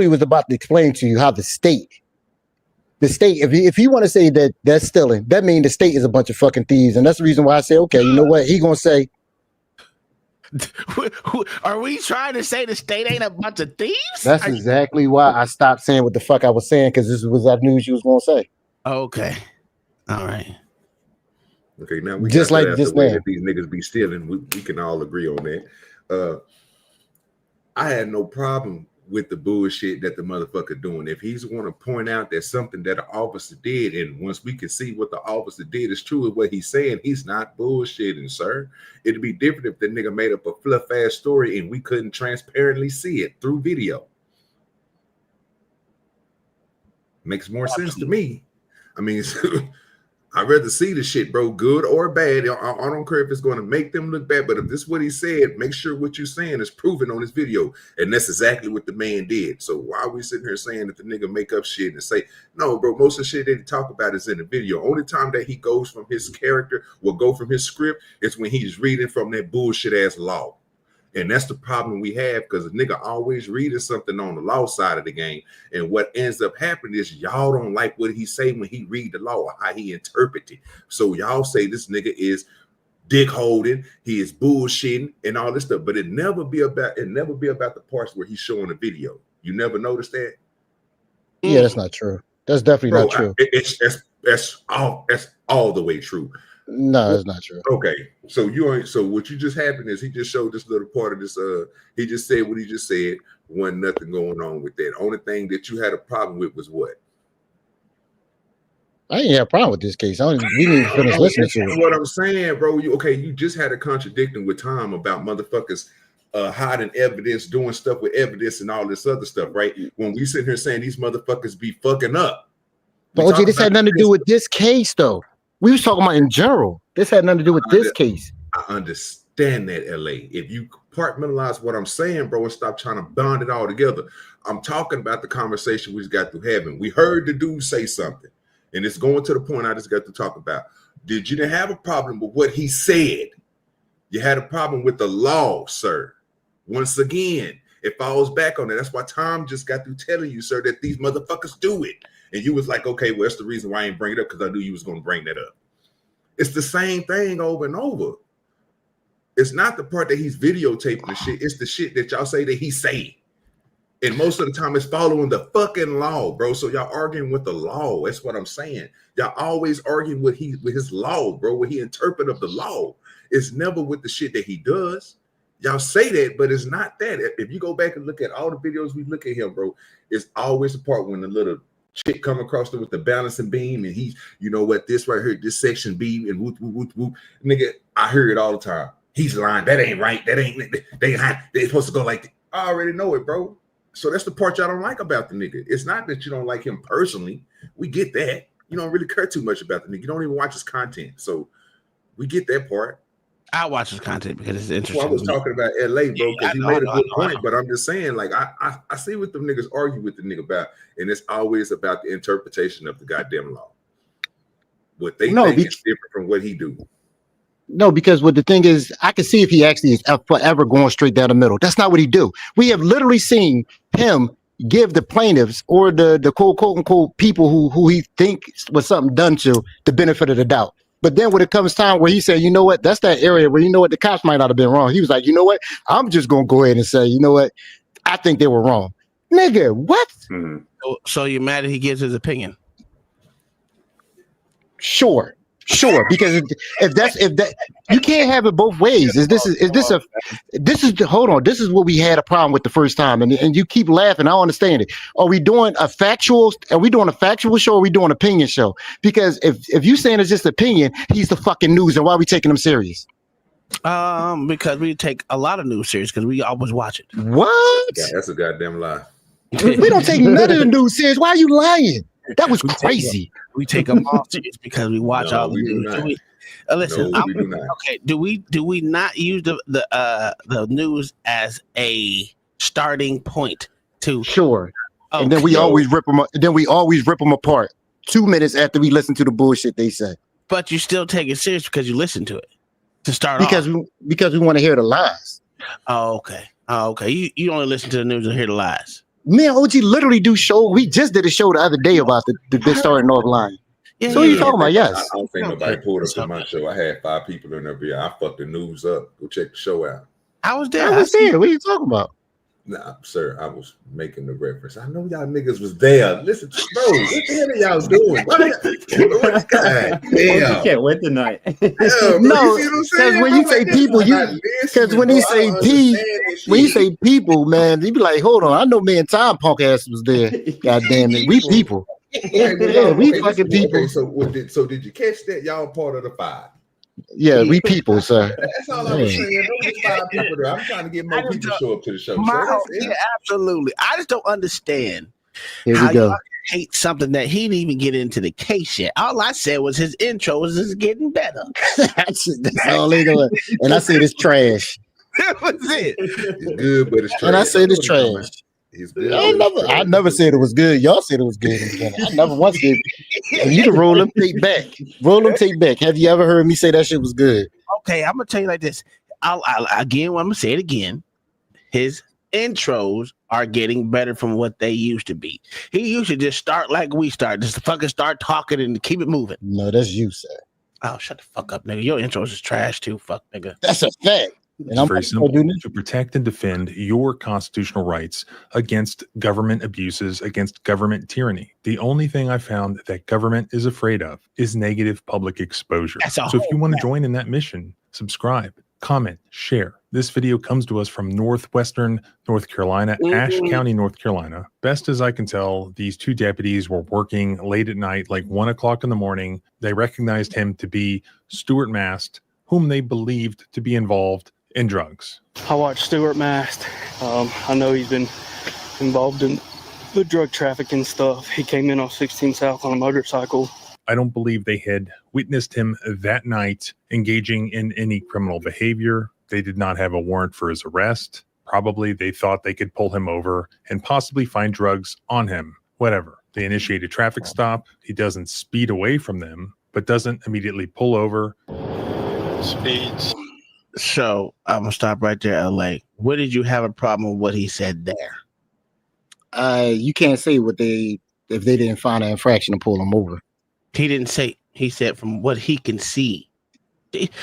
was about to explain to you how the state, if you want to say that that's stealing, that means the state is a bunch of fucking thieves, and that's the reason why I say, okay, you know what? He gonna say. Are we trying to say the state ain't a bunch of thieves? That's exactly why I stopped saying what the fuck I was saying, because this was I knew you was gonna say. Okay. All right. Okay, now we just like this way man. that these niggas be stealing. We can all agree on that. I had no problem with the bullshit that the motherfucker doing. If he's want to point out that something that an officer did, and once we can see what the officer did is true of what he's saying, he's not bullshitting, sir. It'd be different if the nigga made up a fluff ass story and we couldn't transparently see it through video. Makes more sense to me. I mean, I'd rather see the shit, bro, good or bad. I don't care if it's going to make them look bad, but if this is what he said, make sure what you're saying is proven on this video. And that's exactly what the man did. So why are we sitting here saying that the nigga make up shit and say, no, bro, most of the shit that he talk about is in the video. Only time that he goes from his character will go from his script is when he's reading from that bullshit ass law. And that's the problem we have, because a nigga always reading something on the law side of the game. And what ends up happening is y'all don't like what he say when he read the law or how he interpret it. So y'all say this nigga is dick holding, he is bullshitting and all this stuff. But it never be about the parts where he's showing a video. You never notice that? Yeah, that's not true. That's definitely not true. That's all the way true. No, it's not true. Okay, so what you just happened is he just showed this little part of this. He just said what he just said. Wasn't nothing going on with that. Only thing that you had a problem with was what? I ain't have a problem with this case. We didn't finish listening to it. What I'm saying, bro. You just had a contradicting with Tom about motherfuckers hiding evidence, doing stuff with evidence, and all this other stuff, right? When we sit here saying these motherfuckers be fucking up. But OJ, this had nothing to do with this case, though. We was talking about in general. This had nothing to do with this case. I understand that, LA. If you compartmentalize what I'm saying, bro, and stop trying to bond it all together. I'm talking about the conversation we just got through having. We heard the dude say something, and it's going to the point I just got to talk about. You didn't have a problem with what he said. You had a problem with the law, sir. Once again, It falls back on it. That's why Tom just got through telling you, sir, that these motherfuckers do it. And you was like, okay, well, that's the reason why I ain't bring it up, because I knew you was going to bring that up. It's the same thing over and over. It's not the part that he's videotaping the shit. It's the shit that y'all say that he say. And most of the time it's following the fucking law, bro. So y'all arguing with the law. That's what I'm saying. Y'all always arguing with his law, bro, what he interpret of the law. It's never with the shit that he does. Y'all say that, but it's not that. If you go back and look at all the videos we look at him, bro, it's always the part when the little chick come across there with the balancing beam and he's, you know what, this right here, this section beam and whoop, whoop, whoop, whoop. Nigga, I hear it all the time. He's lying. That ain't right. That ain't, they're supposed to go like that. I already know it, bro. So that's the part y'all don't like about the nigga. It's not that you don't like him personally. We get that. You don't really care too much about the nigga. You don't even watch his content. So we get that part. I watch his content because it's interesting. Well, I was talking about LA, bro, because he made a good point. But I'm just saying, like, I see what them niggas argue with the nigga about, and it's always about the interpretation of the goddamn law. What they think is different from what he do. No, because what the thing is, I can see if he actually is forever going straight down the middle. That's not what he do. We have literally seen him give the plaintiffs or the quote unquote people who he think was something done to the benefit of the doubt. But then when it comes time where he said, you know what, that's that area where, you know what, the cops might not have been wrong. He was like, you know what, I'm just going to go ahead and say, you know what, I think they were wrong. Nigga, what? So you're mad that he gives his opinion? Sure, because if that you can't have it both ways. This is what we had a problem with the first time, and you keep laughing. I don't understand it. Are we doing a factual show? Or are we doing an opinion show? Because if you saying it's just opinion, he's the fucking news, and why are we taking him serious? Because we take a lot of news serious because we always watch it. What? Yeah, that's a goddamn lie. We don't take none of the news serious. Why are you lying? That was crazy. We take them all serious because we watch all the news. Listen, we do not. Okay. Do we not use the news as a starting point to? Sure. And then we always rip them. Then we always rip them apart 2 minutes after we listen to the bullshit they say. But you still take it serious because you listen to it to start because we want to hear the lies. Oh, okay. You only listen to the news and hear the lies. Man, OG literally do show. We just did a show the other day about the story in North Line. So what are you talking about? Yes. I don't think nobody pulled up to my show. I had 5 people in there. I fucked the news up. Go check the show out. I was there. I was there. What are you talking about? Nah, sir, I was making the reference. I know y'all niggas was there. Listen, bro, what the hell are y'all doing? God damn. You can't win tonight. No, because when you say people, because when you say people, man, you be like, hold on, I know me and Tom punk ass was there. God damn it, we people. We fucking people. Okay, so did you catch that? Y'all part of the 5. Yeah, we people, sir. That's all I was saying. Those 5 people there. I'm trying to get more people to show up to the show. Yeah, absolutely. I just don't understand how y'all hate something that he didn't even get into the case yet. All I said was his intro was getting better. That's all they doing. And I said it's trash. That was it. It's good, but it's trash. And I said it's trash. It's good. I never said it was good. Y'all said it was good. I never once did. And you can roll them, take back. Have you ever heard me say that shit was good? Okay, I'm gonna tell you like this. I'm gonna say it again. His intros are getting better from what they used to be. He used to just start like we start, just fucking start talking and keep it moving. No, that's you, sir. Oh, shut the fuck up, nigga. Your intros is trash too. Fuck, nigga. That's a fact. It's very simple. To protect and defend your constitutional rights against government abuses, against government tyranny. The only thing I found that government is afraid of is negative public exposure. So if you want to join in that mission, subscribe, comment, share. This video comes to us from northwestern North Carolina, Ashe County, North Carolina. Best as I can tell, these 2 deputies were working late at night, like 1 o'clock in the morning. They recognized him to be Stuart Mast, whom they believed to be involved in drugs. I watched Stuart Mast. I know he's been involved in the drug trafficking stuff. He came in on 16 South on a motorcycle. I don't believe they had witnessed him that night engaging in any criminal behavior. They did not have a warrant for his arrest. Probably they thought they could pull him over and possibly find drugs on him. Whatever. They initiate a traffic stop. He doesn't speed away from them, but doesn't immediately pull over. Speeds. So I'm gonna stop right there, LA. Where did you have a problem with what he said there? You can't say what if they didn't find an infraction to pull them over. He didn't say. He said from what he can see.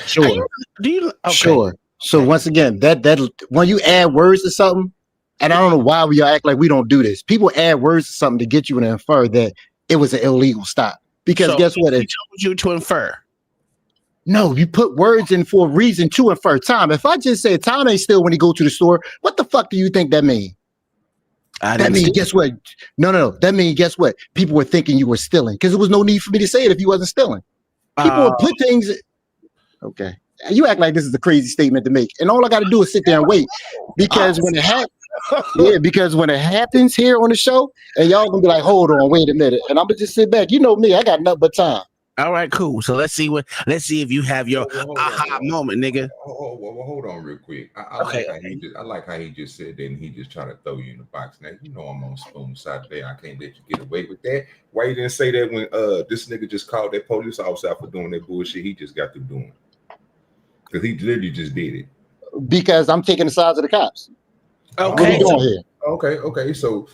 Sure. Okay. Sure. So once again, that when you add words to something, and I don't know why we act like we don't do this. People add words to something to get you to infer that it was an illegal stop. Because guess what? He told you to infer. No, you put words in for a reason to infer time. If I just say time ain't still when you go to the store, what the fuck do you think that means? That means guess what? No. That means guess what? People were thinking you were stealing because there was no need for me to say it if you wasn't stealing. People would put things. Okay, you act like this is a crazy statement to make, and all I got to do is sit there and wait because when it happens. Yeah, because when it happens here on the show, and y'all gonna be like, "Hold on, wait a minute," and I'm gonna just sit back. You know me, I got nothing but time. All right, cool. So let's see if you have your aha moment, nigga. Well, hold on real quick. I like how he just said that, and he just trying to throw you in the box. Now you know I'm on spoon side today. I can't let you get away with that. Why you didn't say that when this nigga just called that police officer out for doing that bullshit he just got through doing? Because he literally just did it. Because I'm taking the sides of the cops. Okay. What are you doing here? Okay. So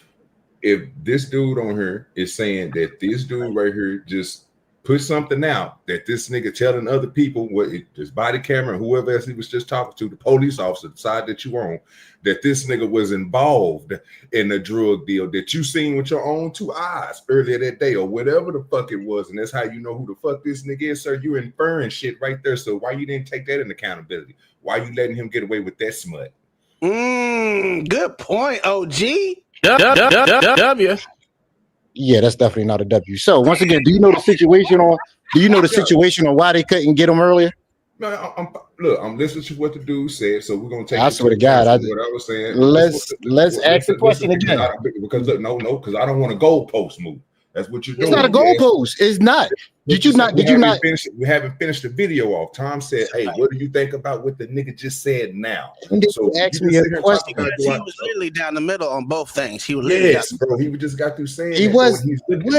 if this dude on here is saying that this dude right here just put something out that this nigga telling other people what his body camera and whoever else he was just talking to, the police officer, the side that you on, that this nigga was involved in a drug deal that you seen with your own two eyes earlier that day or whatever the fuck it was, and that's how you know who the fuck this nigga is, sir. You inferring shit right there. So why you didn't take that in accountability? Why you letting him get away with that smut? Good point, OG. W. Yeah, that's definitely not a W. So once again, do you know the situation on why they couldn't get him earlier? No, I'm listening to what the dude said, so we're gonna take. I swear to God, what I was saying. Let's ask the question again. Because because I don't want a goalpost move. That's what you're doing. It's not a goalpost. It's not. Did you not? We haven't finished the video off. Tom said, "Hey, what do you think about what the nigga just said now?" So ask me a question. He was literally down the middle on both things. He was bro. He just got through saying he was. He's looking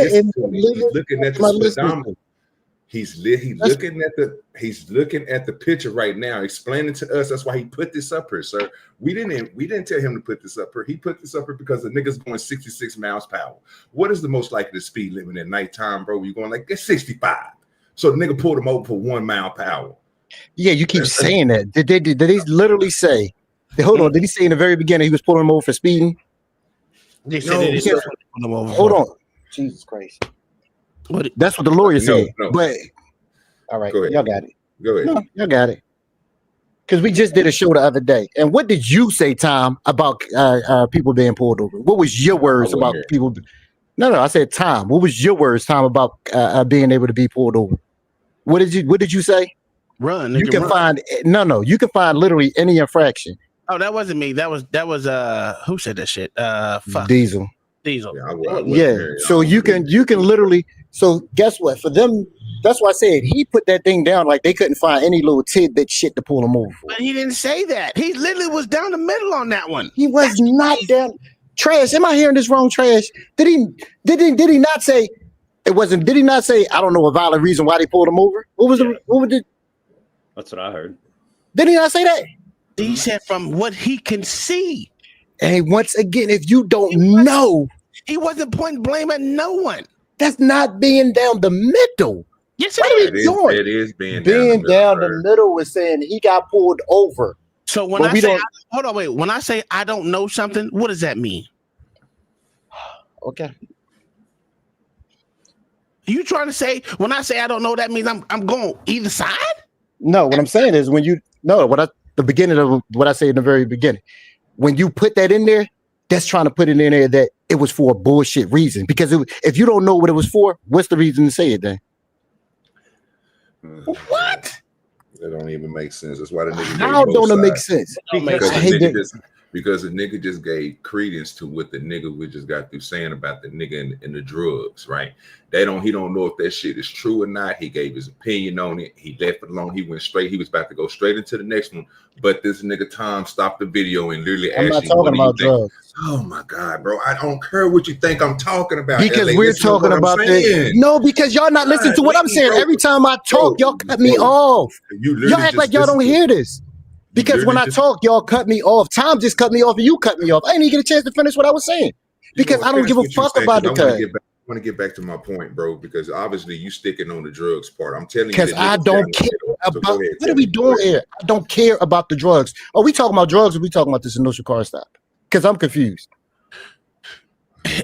at the speedometer. He's looking at the picture right now, explaining to us. That's why he put this up here, sir. We didn't tell him to put this up here. He put this up here because the nigga's going 66 miles per hour. What is the most likely speed limit at nighttime, bro? You're going like it's 65. So the nigga pulled him over for 1 mile per hour. Yeah, you keep saying that. Did they literally say? Hold on. Did he say in the very beginning he was pulling him over for speeding? Hold on. Jesus Christ. That's what the lawyer said. No. But all right, y'all got it. Go ahead. No, y'all got it. Because we just did a show the other day. And what did you say, Tom, about people being pulled over? What was your words about people? No, I said Tom. What was your words, Tom, about being able to be pulled over? What did you say? Run. You can find you can find literally any infraction. Oh, that wasn't me. That was who said that shit? Fuck. Diesel. Yeah. So you can literally. So guess what? For them, that's why I said he put that thing down like they couldn't find any little tidbit shit to pull him over for. But he didn't say that. He literally was down the middle on that one. He was not down. Trash. Am I hearing this wrong? Trash. Did he not say it wasn't? Did he not say I don't know a valid reason why they pulled him over? What was the? That's what I heard. Did he not say that? He said from what he can see. And once again, if you don't know, he wasn't pointing blame at no one. That's not being down the middle. Yes, it is being down the middle was saying he got pulled over. So when when I say I don't know something, what does that mean? Okay. You trying to say when I say I don't know, that means I'm going either side? No, what I'm saying is the beginning of what I say in the very beginning, when you put that in there, that's trying to put it in there that it was for a bullshit reason. Because if you don't know what it was for, what's the reason to say it then? What? That don't even make sense. That's why the nigga. How don't it make sense? Because the nigga just gave credence to what the nigga we just got through saying about the nigga and the drugs, right? He don't know if that shit is true or not. He gave his opinion on it. He left it alone. He went straight. He was about to go straight into the next one. But this nigga Tom stopped the video and literally asked I'm not talking about drugs. Oh my God, bro. I don't care what you think I'm talking about. Because we're talking about this. No, because y'all not listening to what I'm saying. Every time I talk, y'all cut me off. Y'all act like y'all don't hear this. Because when I talk, y'all cut me off. Tom just cut me off and you cut me off. I didn't even get a chance to finish what I was saying. Because I don't give a fuck about the cut. I want to get back to my point, bro, because obviously you sticking on the drugs part. I'm telling you. Because I don't care about what are we doing here? I don't care about the drugs. Are we talking about drugs or are we talking about this initial car stop? Because I'm confused.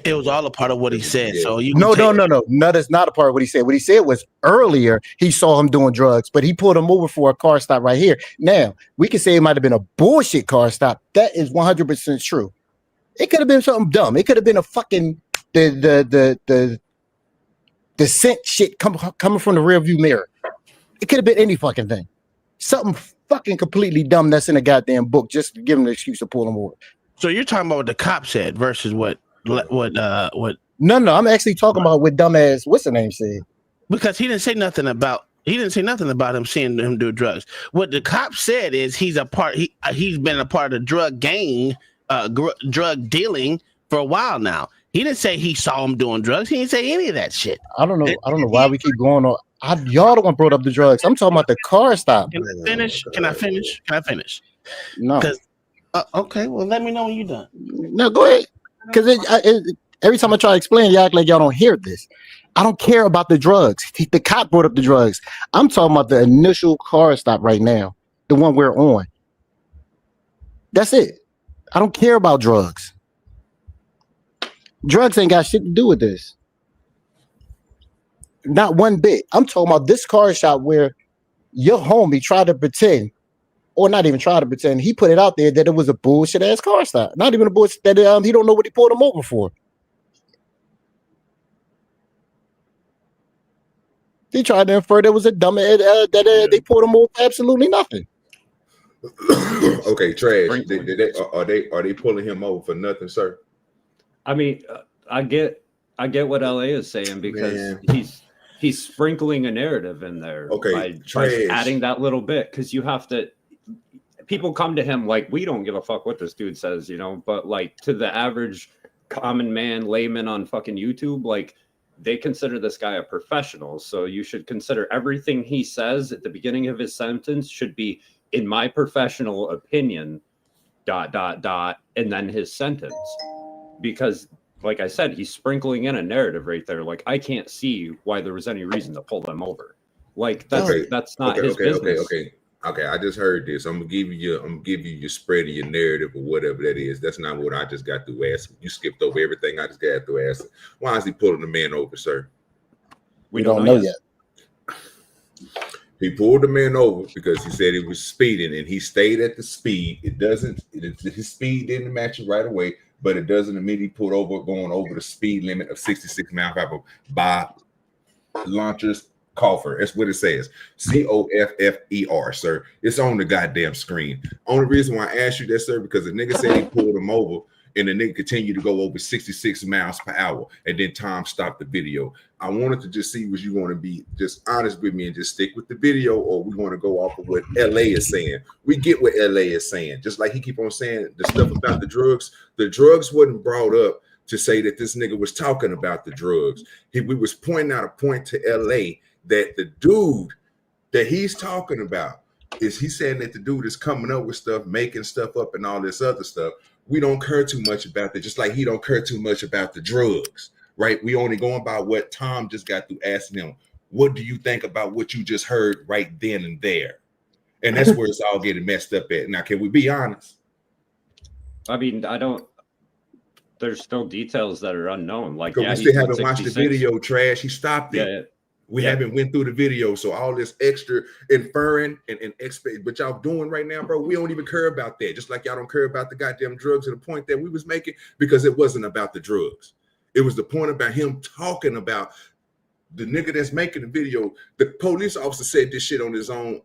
It was all a part of what he said. So you no, that's not a part of what he said. What he said was earlier he saw him doing drugs, but he pulled him over for a car stop right here. Now we can say it might have been a bullshit car stop. That is 100% true. It could have been something dumb. It could have been a fucking the scent shit coming from the rear view mirror. It could have been any fucking thing. Something fucking completely dumb that's in a goddamn book just to give him the excuse to pull him over. So you're talking about what the cop said versus what? No, I'm actually talking about what dumbass what's the name said. Because he didn't say nothing about him seeing him do drugs. What the cop said is he's been a part of the drug gang, drug dealing for a while now. He didn't say he saw him doing drugs. He didn't say any of that shit. I don't know why we keep going on. Y'all the one brought up the drugs. I'm talking about the car stop. Can I finish? No. Okay, well let me know when you're done. No, go ahead. Because every time I try to explain, you act like y'all don't hear this. I don't care about the drugs. The cop brought up the drugs. I'm talking about the initial car stop right now, the one we're on. That's it. I don't care about drugs. Drugs ain't got shit to do with this. Not one bit. I'm talking about this car shop where your homie tried to pretend, or not even try to pretend, he put it out there that it was a bullshit ass car stop. Not even a bullshit that he don't know what he pulled him over for. He tried to infer there was a dumb that they pulled him over for absolutely nothing. Okay, trash. Are they pulling him over for nothing, sir? I mean, I get what LA is saying because he's sprinkling a narrative in there by adding that little bit because you have to. People come to him like, we don't give a fuck what this dude says, but like to the average common man, layman on fucking YouTube, like they consider this guy a professional. So you should consider everything he says at the beginning of his sentence should be, in my professional opinion, ... and then his sentence. Because like I said, he's sprinkling in a narrative right there. Like, I can't see why there was any reason to pull them over. Like that's not his business. Okay, I just heard this. I'm gonna give you your spread of your narrative or whatever that is. That's not what I just got through asking. You skipped over everything I just got through asking. Why is he pulling the man over, sir? We don't know yet. He pulled the man over because he said he was speeding, and he stayed at the speed. His speed didn't match it right away, but it doesn't immediately pull over going over the speed limit of 66 miles per hour by launchers. Coffer. That's what it says. Coffer, sir. It's on the goddamn screen. Only reason why I asked you that, sir, because the nigga said he pulled him over and the nigga continued to go over 66 miles per hour. And then Tom stopped the video. I wanted to just see, was you going to be just honest with me and just stick with the video, or we want to go off of what LA is saying? We get what LA is saying. Just like he keep on saying the stuff about the drugs wasn't brought up to say that this nigga was talking about the drugs. We was pointing out a point to LA that the dude that he's talking about is he saying that the dude is coming up with stuff, making stuff up and all this other stuff. We don't care too much about that, just like he don't care too much about the drugs, right? We only going by what Tom just got through asking him. What do you think about what you just heard right then and there? And that's where it's all getting messed up at. Now, can we be honest? I mean, there's still details that are unknown. Like, we still haven't watched the video, trash. He stopped it. Yeah. We haven't went through the video, so all this extra inferring and expect, but y'all doing right now, bro, we don't even care about that. Just like y'all don't care about the goddamn drugs to the point that we was making, because it wasn't about the drugs. It was the point about him talking about the nigga that's making the video. The police officer said this shit on his own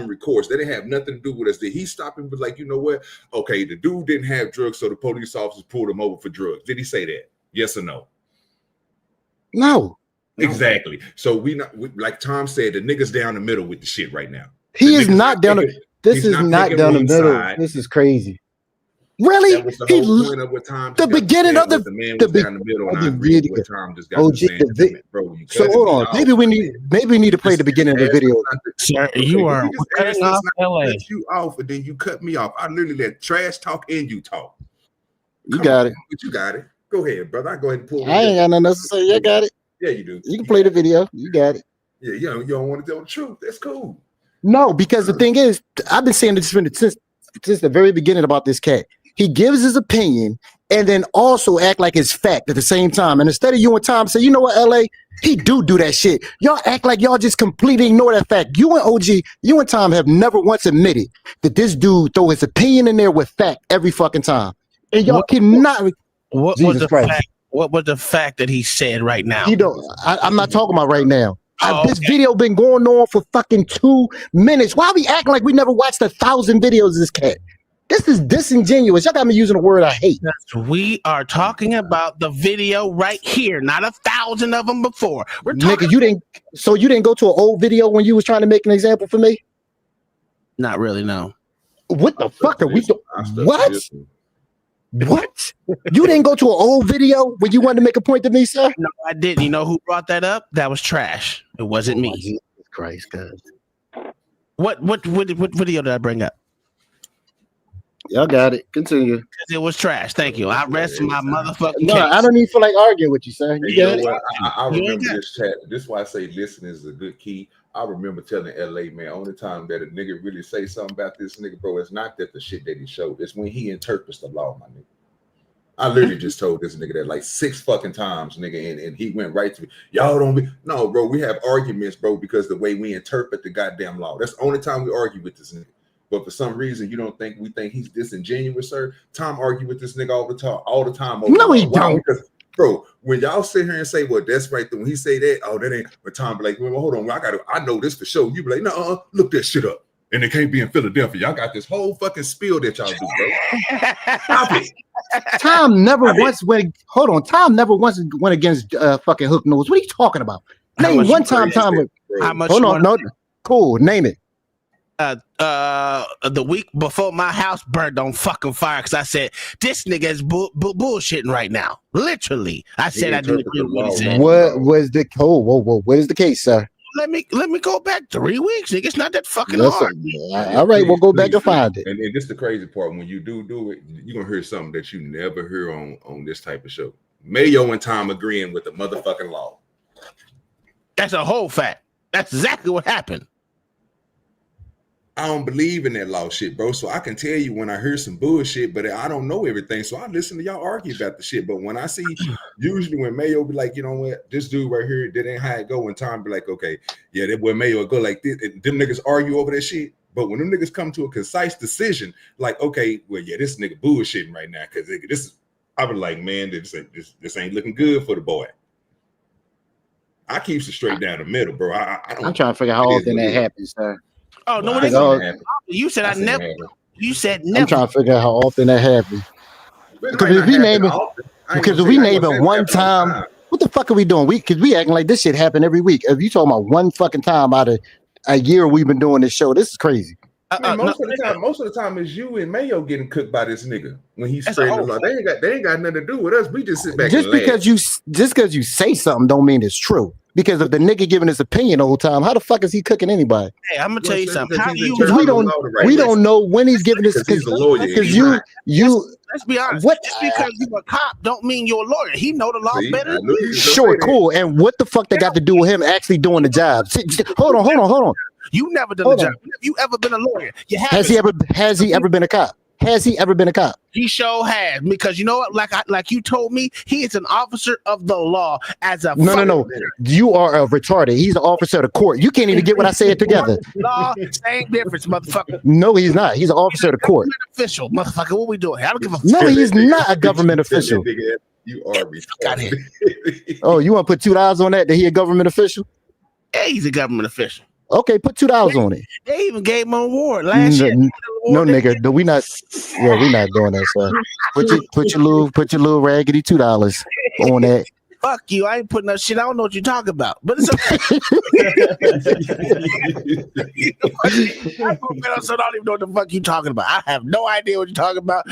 recourse. They didn't have nothing to do with us. Did he stop him? But like, you know what? Okay, the dude didn't have drugs, so the police officers pulled him over for drugs. Did he say that? Yes or no? No. Exactly. So like Tom said, the nigga's down the middle with the shit right now. He is not down the. This is not down the middle. This is crazy. Really? That was the whole point of what Tom. The beginning of the man was down the middle, and I agree with what Tom just got to say. Bro, you so hold on. Maybe we need to play the beginning of the video. Sir, you are cutting off LA. Cut you off, and then you cut me off. I literally let trash talk and you talk. You got it. But you got it. Go ahead, brother. I go ahead and pull. I ain't got nothing else to say. I got it. Yeah, you do. You can play the video. You got it. Yeah, you don't want to tell the truth. That's cool. No, because the thing is, I've been saying this since the very beginning about this cat. He gives his opinion and then also act like it's fact at the same time. And instead of you and Tom say, you know what, LA, he do that shit. Y'all act like y'all just completely ignore that fact. You and OG, you and Tom have never once admitted that this dude throw his opinion in there with fact every fucking time. And y'all cannot. What was the fact? What was the fact that he said right now? I'm not talking about right now. This video been going on for fucking 2 minutes. Why we acting like we never watched 1,000 videos of this cat? This is disingenuous. Y'all got me using a word I hate. We are talking about the video right here, not 1,000 of them before. We're talking. Nigga, you didn't go to an old video when you was trying to make an example for me? Not really, no. What the fuck are we doing? What? What? You didn't go to an old video when you wanted to make a point to me, sir? No, I didn't. You know who brought that up? That was trash. It wasn't me. Jesus Christ, guys. What video did I bring up? Y'all got it. Continue. Because it was trash. Thank you. I rest my motherfucking No, case. I don't even feel like arguing with you, sir. You got it. What? I remember this chat. This is why I say listening is a good key. I remember telling LA, man, only time that a nigga really say something about this nigga, bro, it's not that the shit that he showed. It's when he interprets the law, my nigga. I literally just told this nigga that like 6 fucking times, nigga, and he went right to me. Y'all don't be no, bro. We have arguments, bro, because the way we interpret the goddamn law. That's the only time we argue with this nigga. But for some reason, you don't think we think he's disingenuous, sir. Tom argue with this nigga all the time. No, he don't. Because, bro, when y'all sit here and say, "Well, that's right," when he say that, oh, that ain't. But Tom be like, "Well, hold on, I know this for sure." You be like, "No, look that shit up." And it can't be in Philadelphia. Y'all got this whole fucking spiel that y'all do, bro. Stop it. Tom never once went. Hold on, Tom never once went against fucking Hook Nose. What are you talking about? Name one time Tom went. How much? Hold on, no, cool. Name it. The week before my house burned on fucking fire because I said this nigga is bullshitting right now. Literally, I said I didn't agree with what he said. What was the whoa? What is the case, sir? Let me go back 3 weeks, nigga. It's not that fucking hard. All right, we'll go back and find it. And this is the crazy part. When you do it, you're gonna hear something that you never hear on this type of show. Mayo and Tom agreeing with the motherfucking law. That's a whole fact. That's exactly what happened. I don't believe in that law shit, bro. So I can tell you when I hear some bullshit, but I don't know everything. So I listen to y'all argue about the shit. But when I see, usually when Mayo be like, you know what, this dude right here, that ain't how it go. And Tom be like, okay, yeah, that boy Mayo go like this. And them niggas argue over that shit. But when them niggas come to a concise decision, like, okay, well, yeah, this nigga bullshitting right now. Cause this is, I be like, man, this ain't looking good for the boy. I keep it straight down the middle, bro. I'm trying to figure out how often that happens, sir. Oh no! You said I never. You said never. I'm trying to figure out how often that happens. Because if we name it one time, what the fuck are we doing? Because we acting like this shit happen every week. If you talking about one fucking time out of a year we've been doing this show, this is crazy. Most of the time is you and Mayo getting cooked by this nigga when he's spreading the law. They ain't got nothing to do with us. We just sit back. Just because you say something don't mean it's true. Because if the nigga giving his opinion the whole time, how the fuck is he cooking anybody? Hey, I'm gonna tell you something. Because we don't know when he's giving this. Because let's be honest. Just because you're a cop don't mean you're a lawyer. He know the law better than you. Sure, cool. And what the fuck that got to do with him actually doing the job? Hold on. You never done the job. Have you ever been a lawyer? You haven't. Has he ever been a cop? Has he ever been a cop? He sure has, because you know what? Like you told me, he is an officer of the law. As a no. You are a retarded. He's an officer of the court. You can't even get what I said together. Law, same difference, motherfucker. No, he's not. He's an officer of the court. Official, motherfucker. What we doing? I don't give a fuck. No, he's not a government official. You are retarded. Oh, you want to put $2 on that he a government official? Yeah, he's a government official. Okay, put $2 on it. They even gave him an award last year. No, nigga, we not doing that, sir. Put your little raggedy $2 on that. Fuck you. I ain't putting up shit. I don't know what you're talking about. But it's okay. So I don't even know what the fuck you talking about. I have no idea what you're talking about.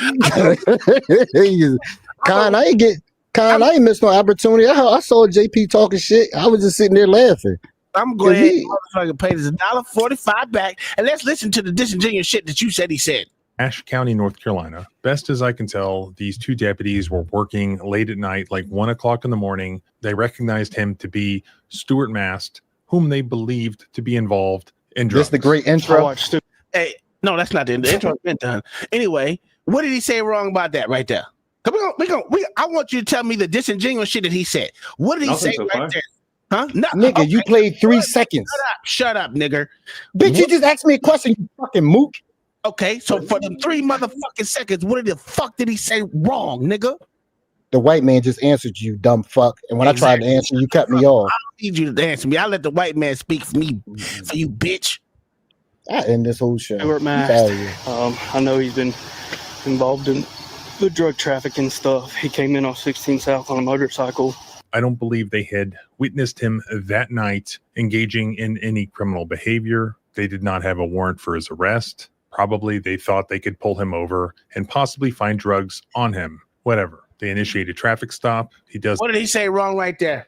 I ain't missed no opportunity. I saw JP talking shit. I was just sitting there laughing. I'm going to motherfucking pay this $1.45 back, and let's listen to the disingenuous shit that you said he said. Ashe County, North Carolina. Best as I can tell, these two deputies were working late at night, like 1 o'clock in the morning. They recognized him to be Stuart Mast, whom they believed to be involved in drugs. This the great intro. Hey, no, that's not the end. The intro's been done. Anyway, what did he say wrong about that right there? Come on, I want you to tell me the disingenuous shit that he said. What did he say right there? Huh? No, nigga, okay. You played 3 seconds. Shut up, nigger. Bitch, you just asked me a question, you fucking mook. Okay, so for the 3 motherfucking seconds, what the fuck did he say wrong, nigga? The white man just answered you, dumb fuck. And when I tried to answer, you cut me off. I don't need you to answer me. I let the white man speak for me, for you, bitch. I end this whole show. I know he's been involved in the drug trafficking stuff. He came in off 16 South on a motorcycle. I don't believe they had witnessed him that night engaging in any criminal behavior. They did not have a warrant for his arrest. Probably they thought they could pull him over and possibly find drugs on him. Whatever. They initiate a traffic stop. He does. What did he say wrong right there?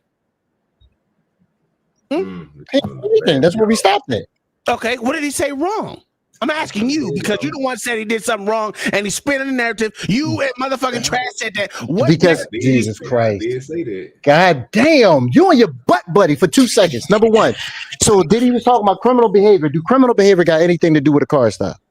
That's where we stopped it. Okay, what did he say wrong? I'm asking you because you the one said he did something wrong and he's spinning the narrative. You and motherfucking Trash said that. What because Jesus Christ. God damn, you and your butt buddy for 2 seconds. Number one. So did he was talking about criminal behavior? Do criminal behavior got anything to do with a car stop?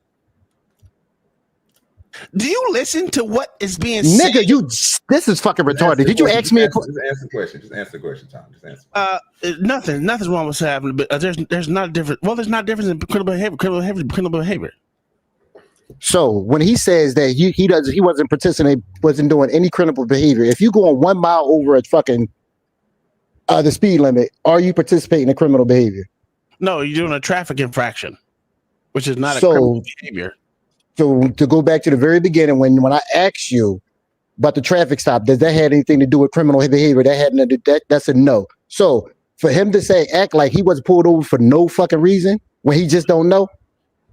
Do you listen to what is being said? Nigga, this is fucking retarded. Did you ask me a question? Just answer the question. Just answer the question, Tom. Just answer. Nothing's wrong with having, but there's not a difference. Well, there's not a difference in criminal behavior. So when he says that he wasn't doing any criminal behavior, if you go on 1 mile over a fucking the speed limit, are you participating in criminal behavior? No, you're doing a traffic infraction, which is not a criminal behavior. So to go back to the very beginning, when I asked you about the traffic stop, does that have anything to do with criminal behavior? That's a no. So for him to say act like he wasn't pulled over for no fucking reason when he just don't know,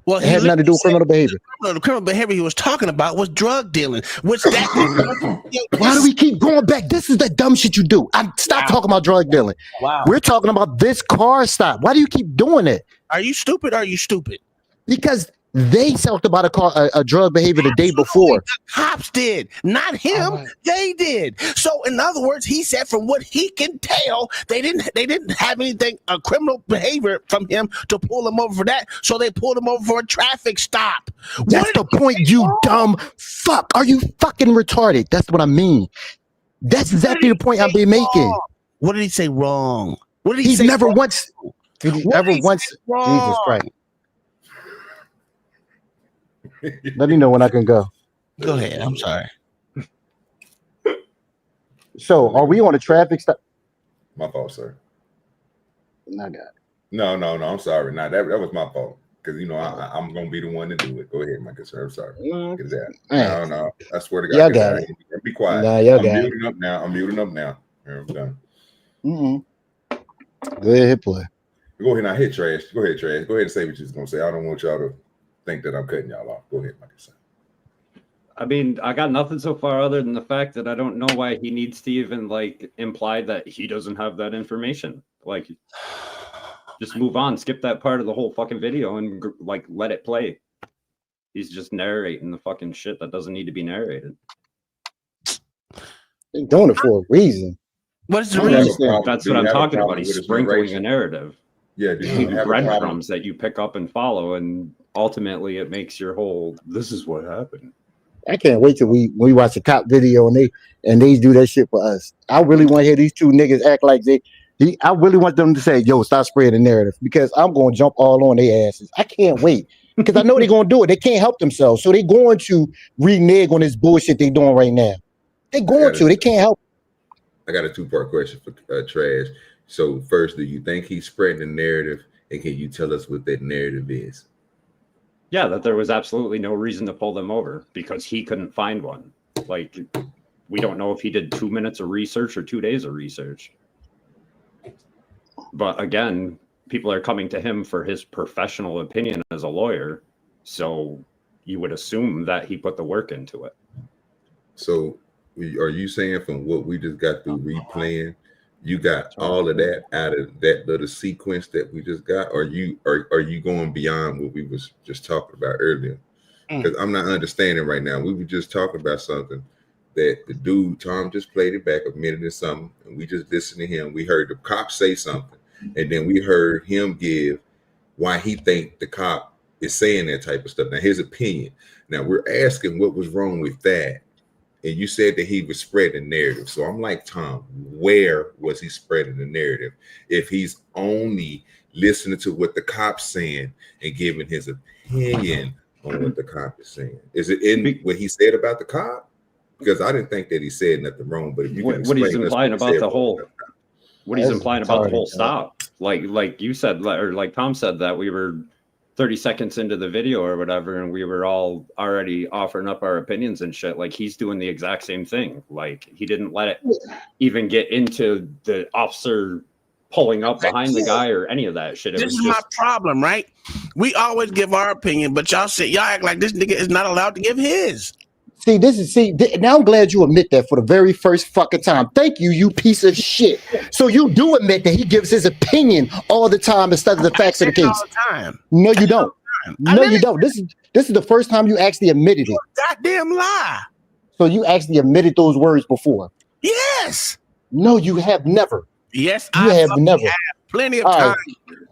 well, it had nothing to do with criminal behavior. The criminal behavior he was talking about was drug dealing, which why do we keep going back? This is the dumb shit you do. Stop talking about drug dealing. Wow. We're talking about this car stop. Why do you keep doing it? Are you stupid? Are you stupid? Because they talked about a drug behavior the day before. The cops did, not him. Right. They did. So, in other words, he said, from what he can tell, they didn't have anything criminal behavior from him to pull him over for that. So they pulled him over for a traffic stop. That's the point, you dumb fuck. Are you fucking retarded? That's what I mean. That's exactly the point I've been making. What did he say wrong? What did he He's say? Never once. Jesus Christ. Let me know when I can go. Go ahead. I'm sorry. So, are we on a traffic stop? My fault, sir. I got it. No. I'm sorry. Nah, that was my fault. Because I'm gonna be the one to do it. Go ahead, my good sir. I'm sorry. Get that. No. I swear to God. Y'all got it. Be quiet. Nah, y'all I'm got muting up now. I'm muting up now. I'm done. Go ahead, hit play. Go ahead now. Hit Trash. Go ahead, Trash. Go ahead and say what you're gonna say. I don't want y'all to think that I'm cutting y'all off. Go ahead, like I said. I mean, I got nothing so far other than the fact that I don't know why he needs to even imply that he doesn't have that information. Just move on, skip that part of the whole fucking video and let it play. He's just narrating the fucking shit that doesn't need to be narrated. They're doing it for a reason. What is the reason? That's what I'm talking about. He's sprinkling a narrative. Yeah, breadcrumbs that you pick up and follow, and ultimately it makes your whole this is what happened. I can't wait till we watch a cop video and they do that shit for us. I really want to hear these two niggas act like I really want them to say, yo, stop spreading the narrative, because I'm going to jump all on their asses. I can't wait, because I know they're going to do it. They can't help themselves. So they're going to renege on this bullshit they're doing right now. They're going to. They can't help. I got a 2-part question for Trash. So first, do you think he's spreading the narrative, and can you tell us what that narrative is? Yeah, that there was absolutely no reason to pull them over because he couldn't find one. What We don't know if he did 2 minutes of research or 2 days of research. But again, people are coming to him for his professional opinion as a lawyer. So you would assume that he put the work into it. So are you saying from what we just got through replaying, you got all of that out of that little sequence that we just got? Or are you going beyond what we was just talking about earlier? Because I'm not understanding right now. We were just talking about something that the dude, Tom, just played it back a minute or something, and we just listened to him. We heard the cop say something, and then we heard him give why he think the cop is saying that type of stuff. Now, his opinion. Now, we're asking what was wrong with that. And you said that he was spreading narrative. So I'm like, Tom, where was he spreading the narrative? If he's only listening to what the cop's saying and giving his opinion on what the cop is saying. Is it in what he said about the cop? Because I didn't think that he said nothing wrong. But if you can what he's implying about the whole, what he's implying about the whole stop, like you said, or like Tom said, that we were 30 seconds into the video or whatever, and we were all already offering up our opinions and shit. Like, he's doing the exact same thing. Like, he didn't let it even get into the officer pulling up behind the guy or any of that shit. This is my problem, right? We always give our opinion, but y'all act like this nigga is not allowed to give his. Now I'm glad you admit that for the very first fucking time. Thank you, you piece of shit. So you do admit that he gives his opinion all the time instead of the facts of the case. All the time. No, you don't. No, you don't. This is the first time you actually admitted it. Goddamn lie. So you actually admitted those words before. Yes. No, you have never. Yes, you have never. Plenty of time.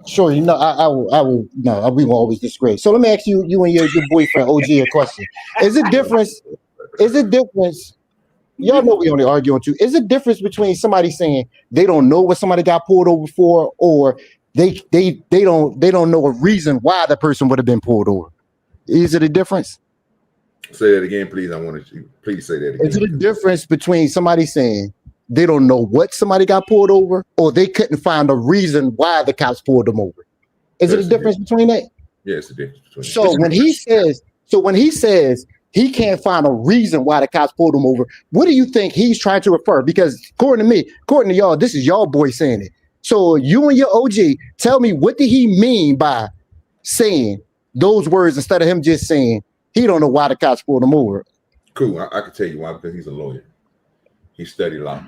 Sure, you know, I will. No, we will always disagree. So let me ask you and your boyfriend OG a question. Is it difference? Y'all know we only argue on two. Is it difference between somebody saying they don't know what somebody got pulled over for, or they don't know a reason why the person would have been pulled over? Is it a difference? Say that again, please. I want you. Please say that again. Is it a difference between somebody saying they don't know what somebody got pulled over, or they couldn't find a reason why the cops pulled them over? Is it a difference between that? Yeah, it's a difference between. So when he says he can't find a reason why the cops pulled him over, what do you think he's trying to refer? Because according to y'all, this is y'all boy saying it. So you and your OG, tell me, what did he mean by saying those words instead of him just saying he don't know why the cops pulled him over? Cool. I can tell you why, because he's a lawyer. He studied law.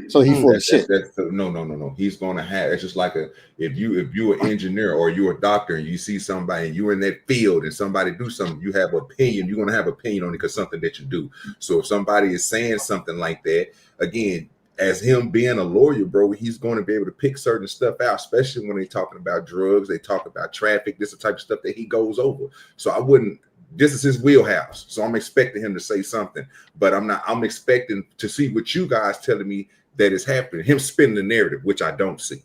So he's full of shit. No. He's gonna have. It's just like if you're an engineer or you're a doctor and you see somebody and you're in that field and somebody do something, you have an opinion. You're gonna have opinion on it because something that you do. So if somebody is saying something like that, again, as him being a lawyer, bro, he's going to be able to pick certain stuff out, especially when they're talking about drugs, they talk about traffic. This is the type of stuff that he goes over. So I wouldn't. This is his wheelhouse. So I'm expecting him to say something, but I'm expecting to see what you guys telling me that is happening. Him spinning the narrative, which I don't see.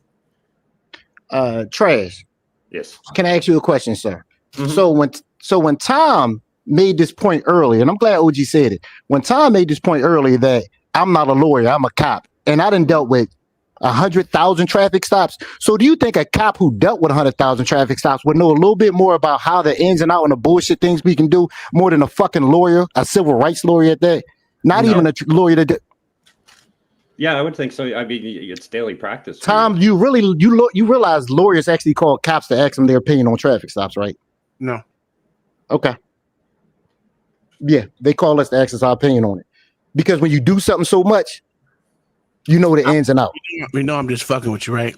Trash. Yes. Can I ask you a question, sir? Mm-hmm. So when Tom made this point earlier, and I'm glad OG said it, when Tom made this point earlier that I'm not a lawyer, I'm a cop, and I done dealt with 100,000 traffic stops. So do you think a cop who dealt with 100,000 traffic stops would know a little bit more about how the ins and out and the bullshit things we can do more than a fucking lawyer, a civil rights lawyer at that? Not even a lawyer that. Yeah, I would think so. I mean, it's daily practice. Tom, you realize lawyers actually call cops to ask them their opinion on traffic stops, right? No. Okay. Yeah, they call us to ask us our opinion on it. Because when you do something so much, you know the ins and outs. We know I'm just fucking with you, right?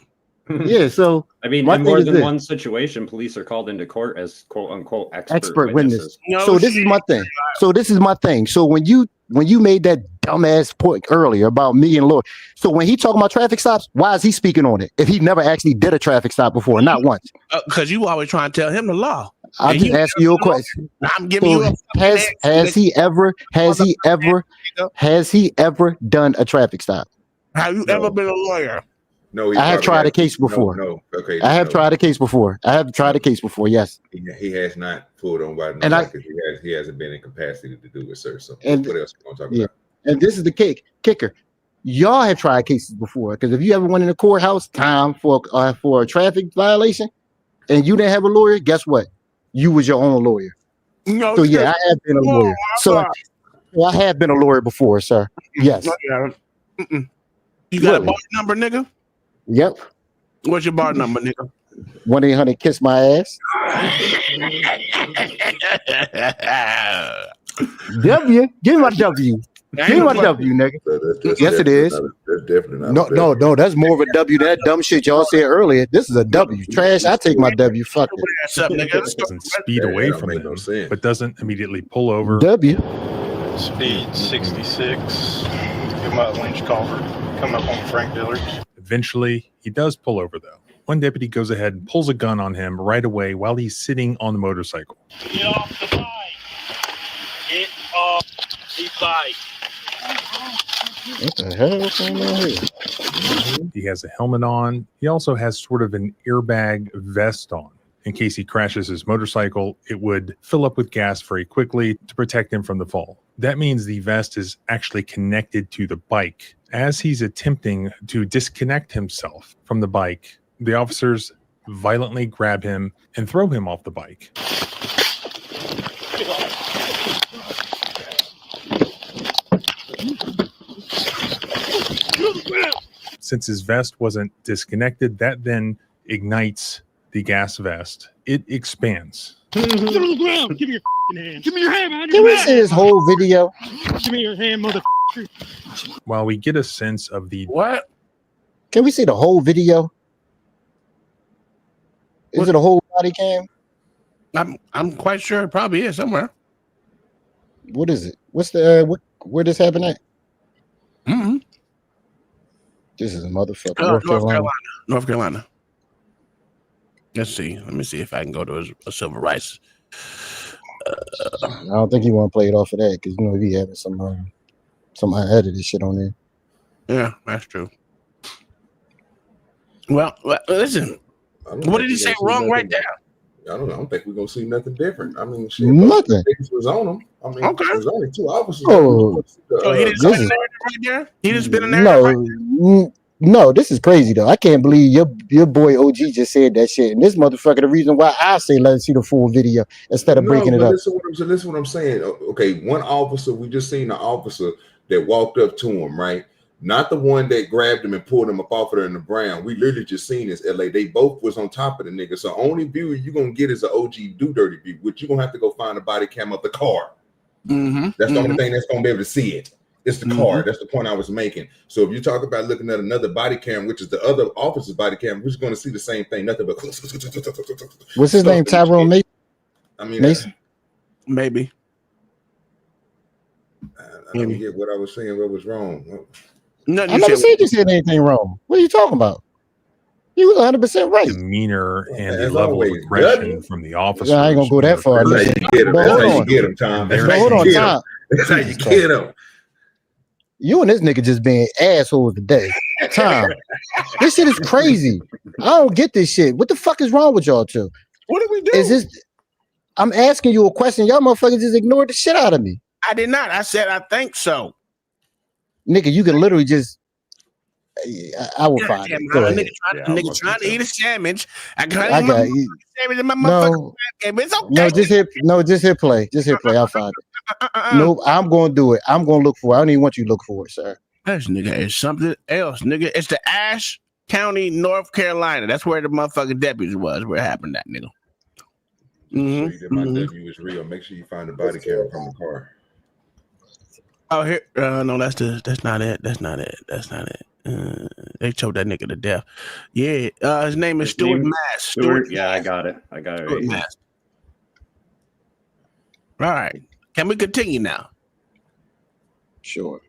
Yeah, so I mean, in more than one situation, police are called into court as quote unquote expert witnesses. So this is my thing. So when you made that dumbass point earlier about me and Lord, so when he talking about traffic stops, why is he speaking on it if he never actually did a traffic stop before, not once? Because you always trying to tell him the law. I'm just asking you a question. I'm giving you a has he ever done a traffic stop? Have you ever been a lawyer? No, I have tried a case before. No. Okay. I have tried a case before. Yes. He has not pulled on by he hasn't been in capacity to do it, sir. So what else are we gonna talk about? And this is the kicker. Y'all have tried cases before, because if you ever went in the courthouse time for a traffic violation and you didn't have a lawyer, guess what? You was your own lawyer. No, so yeah, I have been a lawyer. I have been a lawyer before, sir. Yes. You got a bar number, nigga? Yep. What's your bar number, nigga? 1-800 kiss my ass. W. Give me my W. Give me my W, nigga. Yes, it is. That's definitely not. No. That's more of a W than that dumb shit y'all said earlier. This is a W. Trash. I take my W. Fuck it. Doesn't speed away from them, but doesn't immediately pull over. W. Speed 66. Give my Lynch Culver. Coming up on Frank Dillard's. Eventually, he does pull over, though. One deputy goes ahead and pulls a gun on him right away while he's sitting on the motorcycle. Get off the bike. Get off the bike. What the hell is going on here? He has a helmet on. He also has sort of an airbag vest on. In case he crashes his motorcycle, it would fill up with gas very quickly to protect him from the fall. That means the vest is actually connected to the bike. As he's attempting to disconnect himself from the bike, the officers violently grab him and throw him off the bike. Since his vest wasn't disconnected, that then ignites the gas vest. It expands. Get on the ground. Give me your hand. Give me your hand behind Can your we back. see this whole video? Give me your hand, motherfucker. While we get a sense of the what? Can we see the whole video? Is it a whole body cam? I'm quite sure it probably is somewhere. What is it? What's the where this happened at? Mm-hmm. This is a motherfucker. North Carolina. Let's see. Let me see if I can go to a civil rights. I don't think you want to play it off of that because you know he having some edited shit on there. Yeah, that's true. Well, listen. What did he say wrong right there? I don't know. I don't think we're gonna see nothing different. I mean, shit, nothing. Was on him. I mean, okay. There's only 2 officers. Oh, so he didn't spin a narrative right there. He didn't spin a narrative right there. No, this is crazy though. I can't believe your boy OG just said that shit. And this motherfucker, the reason why I say let's see the full video instead of breaking it up. Listen what I'm saying. Okay, one officer, we just seen the officer that walked up to him, right? Not the one that grabbed him and pulled him up off of there in the ground. We literally just seen this LA. They both was on top of the nigga. So only view you're gonna get is an OG do dirty view, which you're gonna have to go find a body cam of the car. Mm-hmm. That's the only thing that's gonna be able to see it. It's the car. That's the point I was making. So if you talk about looking at another body cam, which is the other officer's body cam, we're just going to see the same thing. Nothing but. What's his name? Tyrone Mason. I mean, Mason. Maybe. I don't get what I was saying. What was wrong? I never said you said anything wrong. What are you talking about? You was 100% right. Demeanor and the level of aggression from the officers. Yeah, I ain't gonna go that far. That's how you get him. That's how you get him, Tom. Hold on, Tom. That's how you get him. You and this nigga just being assholes today. Tom, this shit is crazy. I don't get this shit. What the fuck is wrong with y'all two? What did we do? Is this? I'm asking you a question. Y'all motherfuckers just ignored the shit out of me. I did not. I said I think so. Nigga, you can literally just. I will find it. Nigga trying to eat a sandwich. I got sandwich in my motherfucking It's okay. Just hit play. Just hit play. I'll find it. Nope, I'm going to do it. I'm going to look for it. I don't even want you to look for it, sir. This nigga is something else, nigga. It's the Ashe County, North Carolina. That's where the motherfucking deputies was. Where it happened, that nigga. Show you that my nephew is real. Make sure you find the body camera from the car. Oh, here. No, that's not it. That's not it. They choked that nigga to death. Yeah. His name is Stuart Mast. Stuart. Yeah, I got it. Right. Mast. All right. Can we continue now? Sure.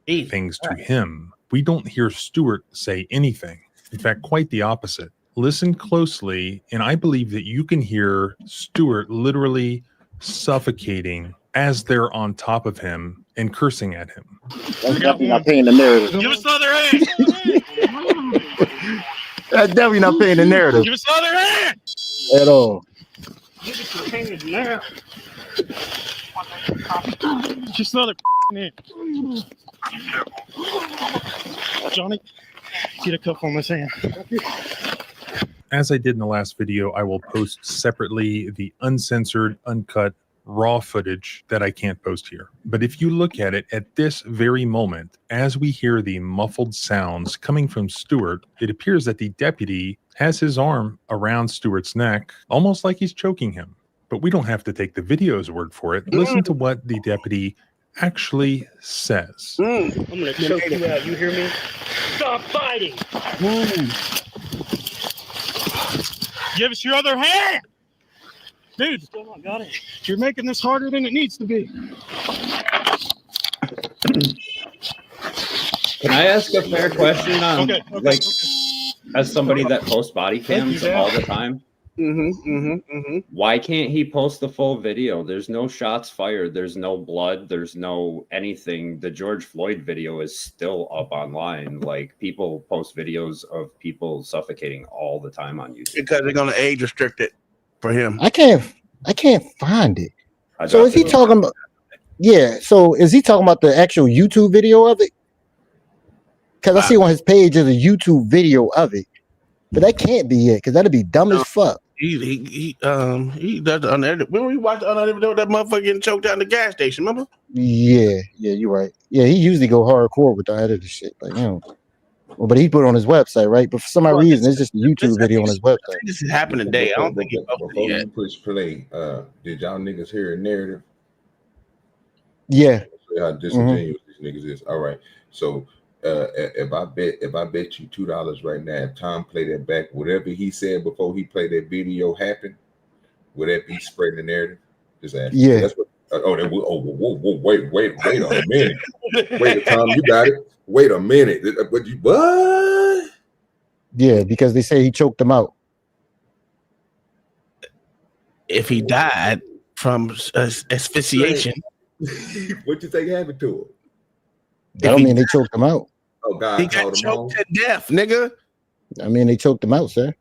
Things to him. We don't hear Stuart say anything. In fact, quite the opposite. Listen closely, and I believe that you can hear Stuart literally suffocating as they're on top of him and cursing at him. That's definitely not paying the narrative. Give us the other hand. That's definitely not paying the narrative. Give us the other hand. At all. Give us your hand now. Just another hand. Johnny, get a cup on this hand. As I did in the last video, I will post separately the uncensored, uncut raw footage that I can't post here. But if you look at it at this very moment, as we hear the muffled sounds coming from Stewart, it appears that the deputy has his arm around Stewart's neck, almost like he's choking him. But we don't have to take the video's word for it. Listen to what the deputy actually says. I'm gonna choke you out. You hear me? Stop fighting. Give us your other hand. Dude, still not got it. You're making this harder than it needs to be. Can I ask a fair question on, as somebody that posts body cams all the time? Why can't he post the full video? There's no shots fired. There's no blood. There's no anything. The George Floyd video is still up online. Like, people post videos of people suffocating all the time on YouTube. Because they're going to age restrict it for him. I can't find it. So is he talking about? Yeah. So is he talking about the actual YouTube video of it? Because I see on his page is a YouTube video of it, but that can't be it. Because that'd be dumb as fuck. He does the unedited. Remember we watched the unedited video, that motherfucker getting choked out in the gas station? Remember? Yeah, you're right. Yeah, he usually go hardcore with the edited shit, like, you know. Well, but he put it on his website, right? But for some reason, it's just a YouTube video on his website. I think this is happening today. I don't think he posted it yet. Push play. Did y'all niggas hear a narrative? Yeah. How disingenuous these niggas is. All right. So if I bet you $2 right now, if Tom play that back, whatever he said before he played that video happened, would that be spreading the narrative? Just ask. Yeah. That's what. Wait a minute. Wait, Tom, you got it. Wait a minute. What? Yeah, because they say he choked him out. If he died from asphyxiation, what you think happened to him? That don't mean they choked him out. Oh, God, he got choked to death, nigga. I mean, they choked him out, sir.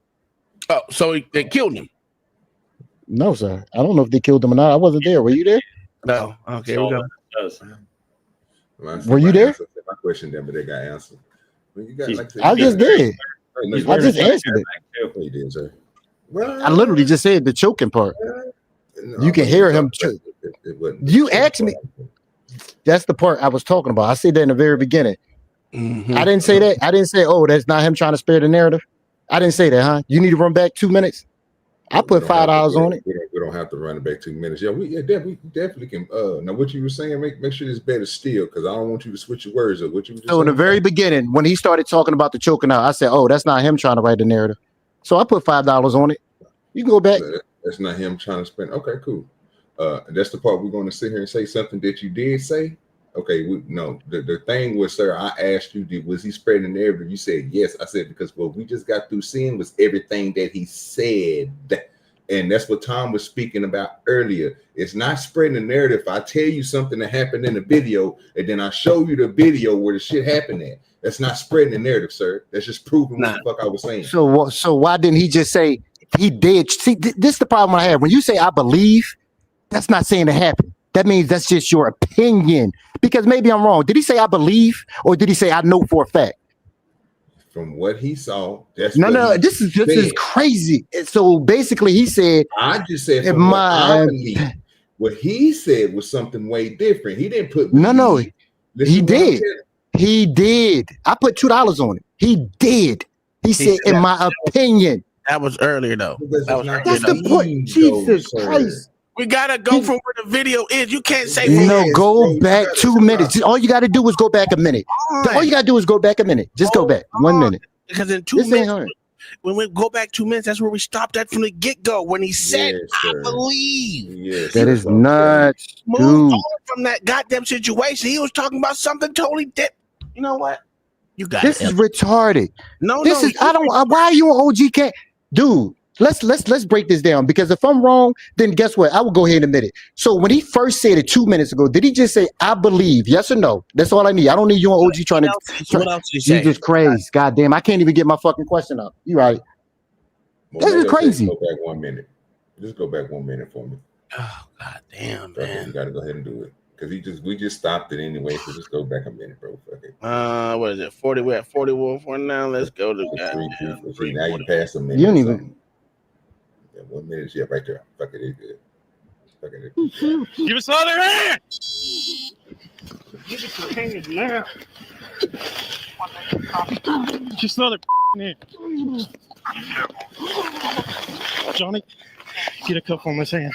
Oh, so they killed him? No, sir. I don't know if they killed him or not. I wasn't there. Were you there? No. Okay, we go. Were you there? My question then, but they got answered. I just did. I just answered it. You did, sir. I literally just said the choking part. You can hear him choke. You asked me. That's the part I was talking about. I said that in the very beginning. I didn't say that. I didn't say, oh, that's not him trying to spare the narrative. I didn't say that, huh? You need to run back 2 minutes. I put $5 on it. We don't have to run it back 2 minutes. Yeah, we definitely can. Now, what you were saying, make sure this bet is still, because I don't want you to switch your words up. What you were just so in the very beginning, when he started talking about the choking out, I said, oh, that's not him trying to write the narrative. So I put $5 on it. You can go back. That's not him trying to spend. Okay, cool. That's the part we're going to sit here and say something that you did say. Okay, no. The thing was, sir, I asked you, was he spreading the narrative? You said yes. I said, because what we just got through seeing was everything that he said. And that's what Tom was speaking about earlier. It's not spreading the narrative. If I tell you something that happened in the video, and then I show you the video where the shit happened at, that's not spreading the narrative, sir. That's just proving what the fuck I was saying. So why didn't he just say he did? See, this is the problem I have. When you say I believe, that's not saying it happened. That means that's just your opinion. Because maybe I'm wrong. Did he say I believe, or did he say I know for a fact? From what he saw, that's no. This is crazy. So basically, he said, "I just said from what I believe." What he said was something way different. He didn't put no. He did. He did. I put $2 on it. He did. He said, "In my opinion." That was earlier, though. That's the point. Jesus Christ. We gotta go from where the video is. You can't say go back 2 minutes. All you gotta do is go back a minute. All you gotta do is go back a minute. Just go back 1 minute. Because in 2 minutes, when we go back 2 minutes, that's where we stopped at from the get-go. When he said, "I believe." Yes, that is nuts. Moved on from that goddamn situation. He was talking about something totally different. You know what? You got this is retarded. This is I don't. Why are you on OGK, dude? Let's break this down, because if I'm wrong, then guess what? I will go ahead and admit it. So when he first said it 2 minutes ago, did he just say I believe? Yes or no? That's all I need. I don't need you on OG trying to. What else did he say? You just crazy. God damn, I can't even get my fucking question up. You right? This is crazy. Go back 1 minute. Just go back 1 minute for me. Oh God damn, man! You gotta go ahead and do it, because we just stopped it anyway. So just go back a minute, bro. Fuck it. What is it? 40. We're at 41 for now. Let's go to 3. Now you passed a minute. You don't even. 1 minute, yeah, right there. Fuck it, it's good. Give us all their hand. Give us your hand now. Just another hand. Johnny, get a cup on this hand.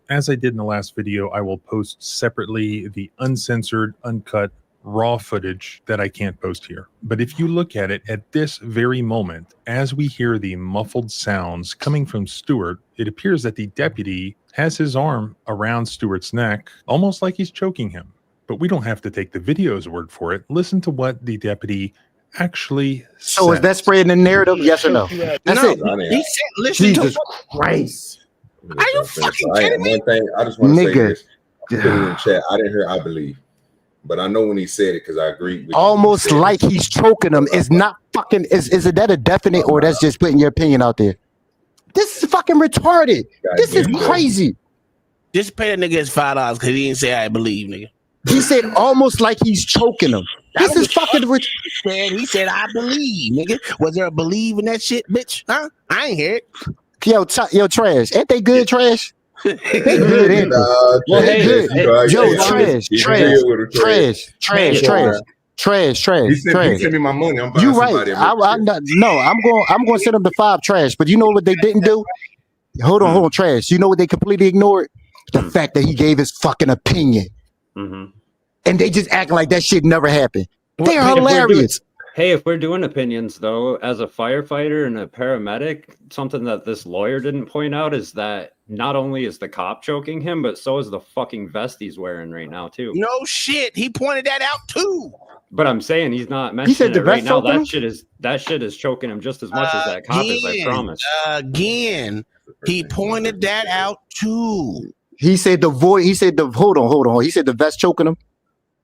As I did in the last video, I will post separately the uncensored, uncut, raw footage that I can't post here. But if you look at it at this very moment, as we hear the muffled sounds coming from Stewart, it appears that the deputy has his arm around Stewart's neck, almost like he's choking him. But we don't have to take the video's word for it. Listen to what the deputy actually So is that spreading the narrative? Yes or no? That's it. He said, listen Jesus to Christ. Are you fucking kidding me? One thing I just want to say Nigga. this. Put it in the chat. I didn't hear I believe, but I know when he said it because I agree with Almost like he's choking him. It's not fucking, is it that a definite or that's just putting your opinion out there? This is fucking retarded. This is crazy. Just pay that nigga his $5 because he didn't say I believe, nigga. He said almost like he's choking him. This is fucking He said I believe, nigga. Was there a believe in that shit, bitch? Huh? I ain't hear it. Yo, trash. Ain't they good, trash? They good, ain't they? Well, They good. Yo, trash. He sent me my money. I'm buying You right. somebody a I'm going to send them to 5 trash. But you know what they didn't do? Hold on, trash. You know what they completely ignored? The fact that he gave his fucking opinion. And they just acting like that shit never happened. They're hilarious. If we're doing opinions, though, as a firefighter and a paramedic, something that this lawyer didn't point out is that not only is the cop choking him, but so is the fucking vest he's wearing right now, too. No shit. He pointed that out, too. But I'm saying he's not mentioning it right now. That shit is choking him just as much as that cop is, I promise. Again, he pointed that out, too. He said hold on. He said the vest choking him?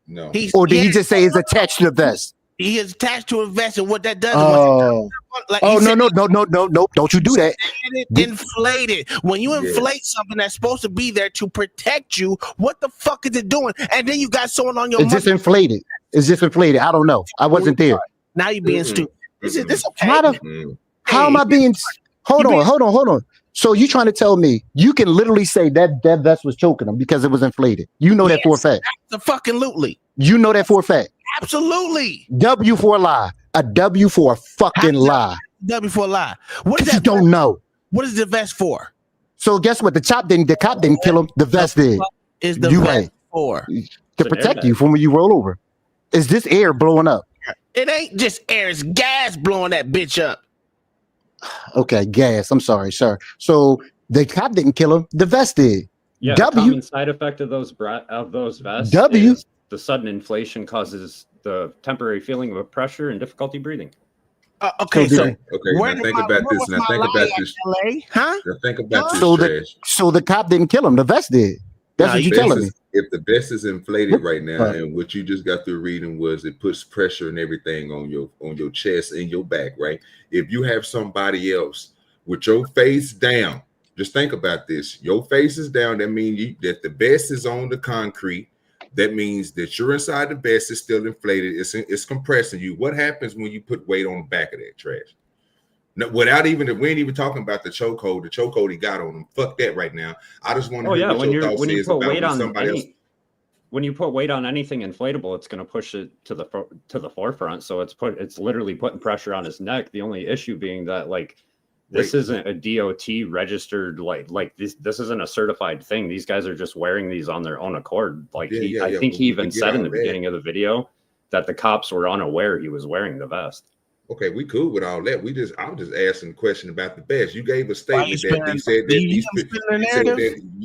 No. Or did he just say it's attached to the vest? He is attached to a vest, and what that does no. Don't you do that. Inflated. When you inflate something that's supposed to be there to protect you, what the fuck is it doing? And then you got someone on your It's just inflated. I don't know. I wasn't there. Now you're being stupid. This okay. How am I being hold on. So you trying to tell me you can literally say that vest was choking him because it was inflated? You know that for a fact. Absolutely. You know that for a fact. Absolutely. W for a lie. A W for a fucking lie. W for a lie. What is that? You don't know. What is the vest for? So guess what? The cop didn't kill him. The vest did. Is the vest for? To protect you from when you roll over. Is this air blowing up? It ain't just air. It's gas blowing that bitch up. Okay, gas. I'm sorry, sir. So the cop didn't kill him. The vest did. Yeah, the common side effect of those vests is the sudden inflation causes the temporary feeling of pressure and difficulty breathing. Okay, now think about this. Now think about this. Huh? Now think about this. So the cop didn't kill him. The vest did. That's what you're telling me. If the vest is inflated right now, and what you just got through reading was it puts pressure and everything on your chest and your back, right? If you have somebody else with your face down, just think about this. Your face is down. That means that the vest is on the concrete. That means that you're inside the vest is still inflated. It's compressing you. What happens when you put weight on the back of that trash? No, we ain't even talking about the chokehold. The chokehold he got on him. Fuck that right now. I just want to hear what your thoughts is about when somebody else. When you put weight on anything inflatable, it's going to push it to the forefront. So it's literally putting pressure on his neck. The only issue being that this isn't a DOT registered like this isn't a certified thing. These guys are just wearing these on their own accord. I think he even said in the beginning of the video that the cops were unaware he was wearing the vest. Okay, we cool with all that. I was just asking a question about the vest. You gave a statement that you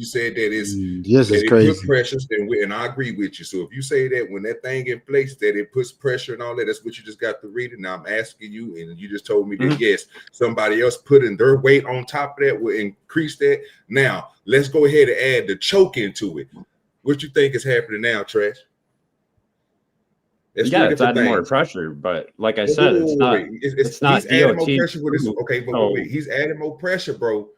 said that it crazy. Put pressures, and I agree with you. So if you say that when that thing inflates, that it puts pressure and all that, that's what you just got to read it. Now I'm asking you, and you just told me that yes, somebody else putting their weight on top of that will increase that. Now let's go ahead and add the choke into it. What you think is happening now, Trash? It's adding more pressure, but like I said, it's not he's DOT. Adding more pressure with this. Okay, but wait, he's adding more pressure, bro.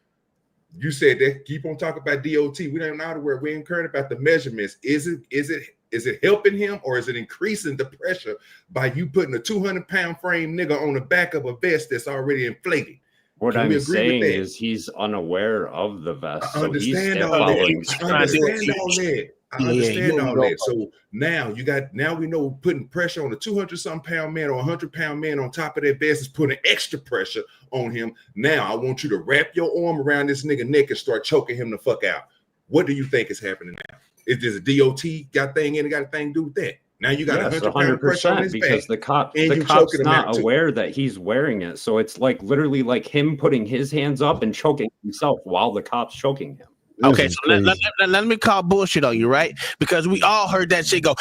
You said that. Keep on talking about DOT. We don't know where we ain't caring about the measurements. Is it helping him or is it increasing the pressure by you putting a 200-pound frame nigga on the back of a vest that's already inflated? What Can we I'm agree saying with that? is he's unaware of the vest, I so he's understand still all following. that. I understand all that. I understand all that. So now we know putting pressure on a 200-something pound man or 100-pound man on top of that vest is putting extra pressure on him. Now I want you to wrap your arm around this nigga neck and start choking him the fuck out. What do you think is happening now? Is this a DOT got thing in it? Got a thing to do with that? Now you got 100-pound pressure on his because back, the cop's not aware that he's wearing it. So it's like literally like him putting his hands up and choking himself while the cop's choking him. Okay, so let me call bullshit on you, right? Because we all heard that shit go,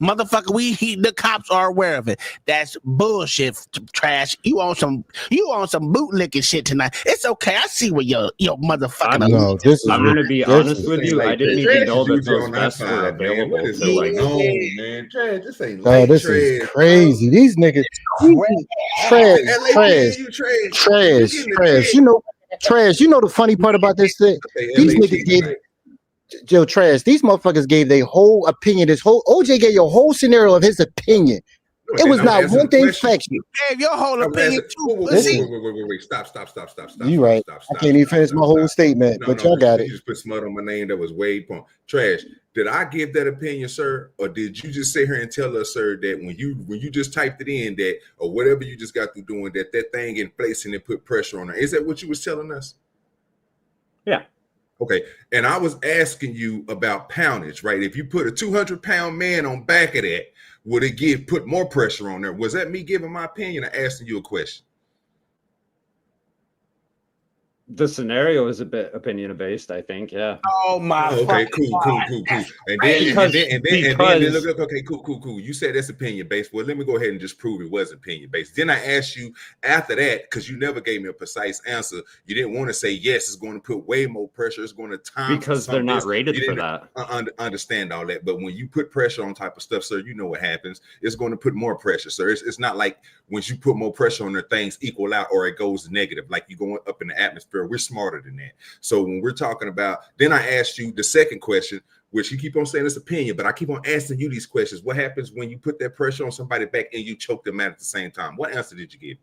motherfucker. The cops are aware of it. That's bullshit, trash. You on some bootlicking shit tonight. It's okay. I see what your motherfucking. I'm gonna be honest with you. I didn't even know that those vests were available. What is to going like, on, man? Trash, this ain't Oh, like this trash, is crazy. These niggas, trash. You know the funny part about this thing? These niggas gave Joe trash. These motherfuckers gave their whole opinion. OJ gave your whole scenario of his opinion. It was not one thing factual. You gave your whole opinion too. Wait. Stop. You right. I can't even finish my whole statement, but y'all got it. You just put smut on my name that was way point. Trash. Did I give that opinion, sir? Or did you just sit here and tell us, sir, that when you just typed it in that or whatever you just got through doing that thing inflates and put pressure on her? Is that what you was telling us? Yeah. Okay. And I was asking you about poundage, right? If you put a 200-pound man on back of that, would it put more pressure on there? Was that me giving my opinion or asking you a question? The scenario is a bit opinion based, I think. Yeah. Oh my. Okay. Cool. And then look. Okay. Cool. You said that's opinion based. Well, let me go ahead and just prove it was opinion based. Then I asked you after that because you never gave me a precise answer. You didn't want to say yes. It's going to put way more pressure. It's going to time because they're not rated for that. Understand all that, but when you put pressure on type of stuff, sir, you know what happens. It's going to put more pressure, sir. It's not like once you put more pressure on there, things equal out or it goes negative. Like you're going up in the atmosphere. We're smarter than that. So when we're talking about, then I asked you the second question, which you keep on saying it's opinion, but I keep on asking you these questions. What happens when you put that pressure on somebody back and you choke them out at the same time? What answer did you give?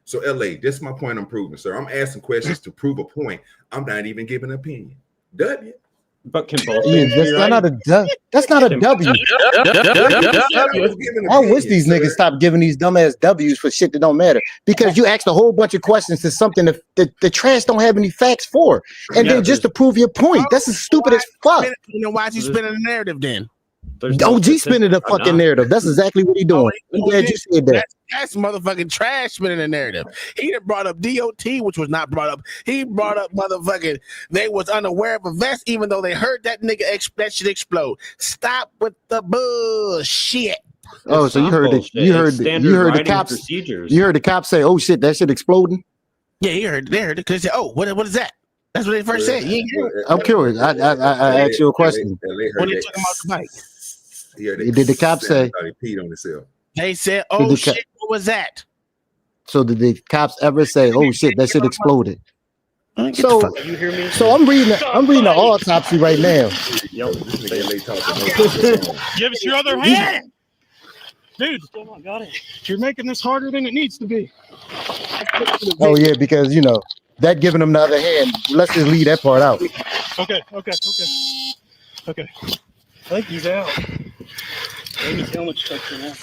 So LA, this is my point I'm proving, sir. I'm asking questions to prove a point. I'm not even giving an opinion. W. But can both that's not a W. I wish these niggas stop giving these dumbass W's for shit that don't matter. Because you asked a whole bunch of questions to something that the trash don't have any facts for. And then just to prove your point. That's as stupid as fuck. You know, why is he spinning the narrative then? OG spinning the fucking narrative. That's exactly what he doing. I'm glad you said that. That's motherfucking trash spinning the narrative. He done brought up DOT, which was not brought up. He brought up motherfucking they was unaware of a vest, even though they heard that nigga that shit explode. Stop with the bullshit. Oh, so you heard it. You heard the cops. Procedures. You heard the cops say, "Oh shit, that shit exploding." Yeah, they heard it because they said, "Oh, what is that?" That's what they first said. I'm curious. I asked you a question. When they took him off the bike. Did the cops say? He peed on himself. They said, "Oh shit, what was that?" So did the cops ever say, "Oh shit, that shit exploded"? So, you hear me? so I'm reading the autopsy right now. Give us your other hand, dude. Got it. You're making this harder than it needs to be. Oh yeah, because you know that giving them the other hand. Let's just leave that part out. Okay. I think he's out. Maybe his helmet's touching out.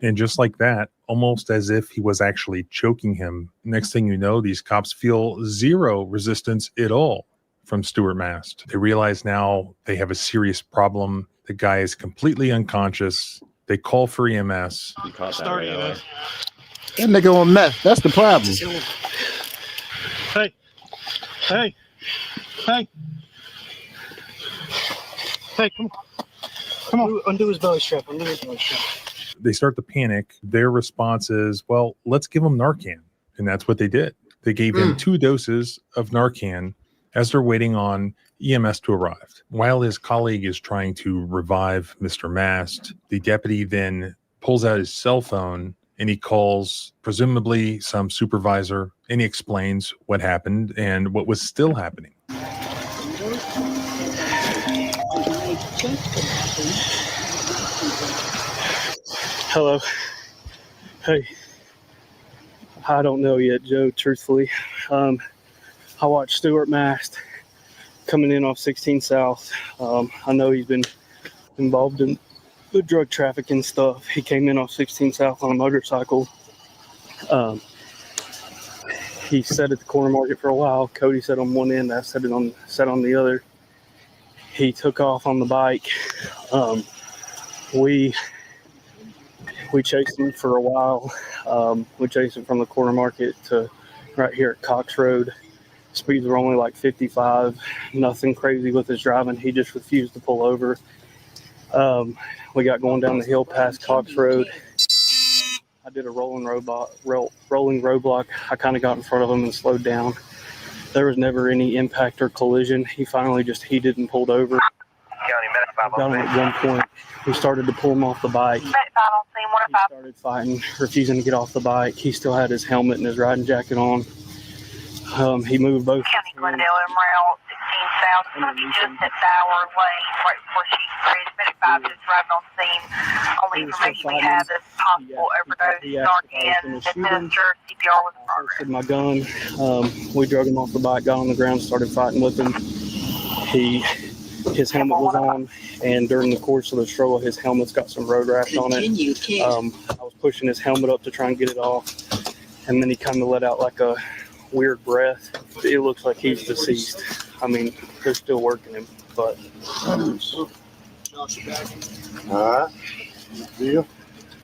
And just like that, almost as if he was actually choking him, next thing you know, these cops feel zero resistance at all from Stuart Mast. They realize now they have a serious problem. The guy is completely unconscious. They call for EMS. That nigga on meth. That's the problem. Hey, come on. Undo his belly strap. They start to panic. Their response is, well, let's give him Narcan. And that's what they did. They gave him 2 doses of Narcan as they're waiting on EMS to arrive. While his colleague is trying to revive Mr. Mast, the deputy then pulls out his cell phone and he calls presumably some supervisor and he explains what happened and what was still happening. Hello. Hey. I don't know yet, Joe, truthfully. I watched Stuart Mast coming in off 16 South. I know he's been involved in the drug trafficking stuff. He came in off 16 South on a motorcycle. He sat at the corner market for a while. Cody sat on one end. I sat on the other. He took off on the bike. We chased him for a while. We chased him from the corner market to right here at Cox Road. Speeds were only like 55. Nothing crazy with his driving. He just refused to pull over. We got going down the hill past Cox Road. I did a rolling roadblock. I kind of got in front of him and slowed down. There was never any impact or collision. He finally just heated and pulled over. Got him at one point. We started to pull him off the bike. He started fighting, refusing to get off the bike. He still had his helmet and his riding jacket on. He moved both. County Glendale Emerald, 16 South, just at Bower Lane, right before she bridge. Medic 5 just arrived on scene. Only information we have is possible overdose, Narcan, administered, CPR was in progress. My gun. We drug him off the bike, got on the ground, started fighting with him. His helmet was on, and during the course of the struggle, his helmet's got some road rash on it. I was pushing his helmet up to try and get it off, and then he kind of let out like a weird breath. It looks like he's deceased. I mean, they're still working him, but.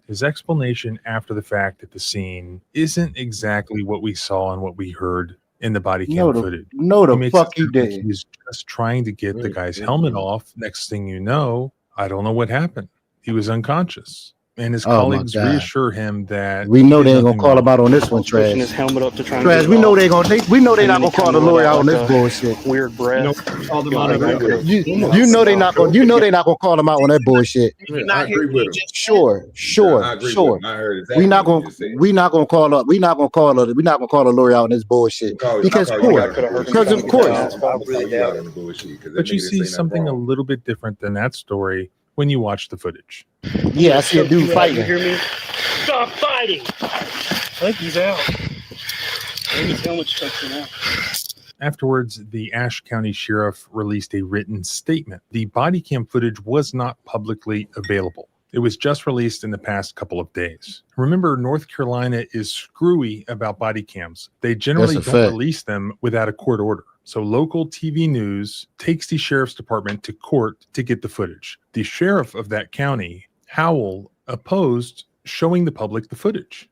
His explanation after the fact at the scene isn't exactly what we saw and what we heard in the body cam footage. No, the fuck he did. He was just trying to get the guy's helmet off. Next thing you know, I don't know what happened. He was unconscious. And his colleagues reassure him that we know they ain't gonna call him out on this one, Trash. His helmet up to try Trash, we know they're not gonna call the lawyer out on this bullshit. Weird breath. You know they're not gonna call him out on that bullshit. I agree with him. Sure. We're not gonna call the lawyer out on this bullshit because of course. But you see something a little bit different than that story when you watch the footage. Yeah, I see a dude fighting. You hear me? Stop fighting! I think he's out. Maybe his helmet's touching out. Afterwards, the Ashe County Sheriff released a written statement. The body cam footage was not publicly available. It was just released in the past couple of days. Remember, North Carolina is screwy about body cams. They generally don't release them without a court order. So local TV news takes the sheriff's department to court to get the footage. The sheriff of that county, Howell, opposed showing the public the footage.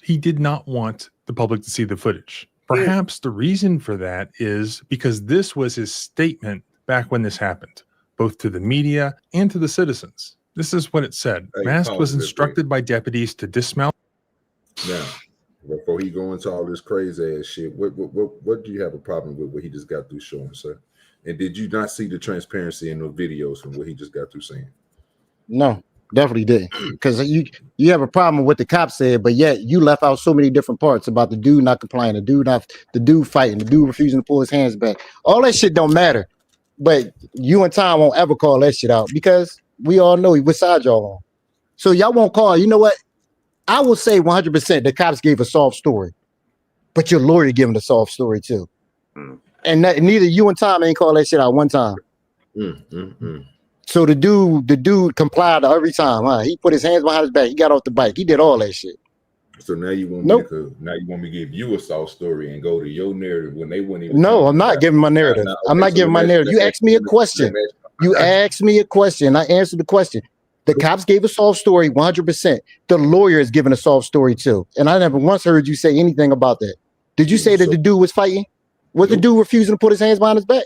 He did not want the public to see the footage. Perhaps the reason for that is because this was his statement back when this happened, both to the media and to the citizens. This is what it said. Mast was instructed by deputies to dismount. Now, before he go into all this crazy ass shit, what do you have a problem with what he just got through showing, sir? And did you not see the transparency in the videos from what he just got through saying? No, definitely didn't. Because you have a problem with what the cop said, but yet you left out so many different parts about the dude not complying, the dude fighting, the dude refusing to pull his hands back. All that shit don't matter. But you and Tom won't ever call that shit out because we all know which side y'all on. So y'all won't call. You know what? I will say 100% the cops gave a soft story, but your lawyer giving a soft story too. And neither you and Tom ain't call that shit out one time. So the dude complied every time. Huh? He put his hands behind his back. He got off the bike. He did all that shit. So now you want me to give you a soft story and go to your narrative when they wouldn't even. No, I'm not giving my narrative. I'm not giving my narrative. You asked me a question. You asked me a question. I answered the question. The cops gave a soft story 100%. The lawyer is giving a soft story too. And I never once heard you say anything about that. Did you say that the dude was fighting? Was the dude refusing to put his hands behind his back?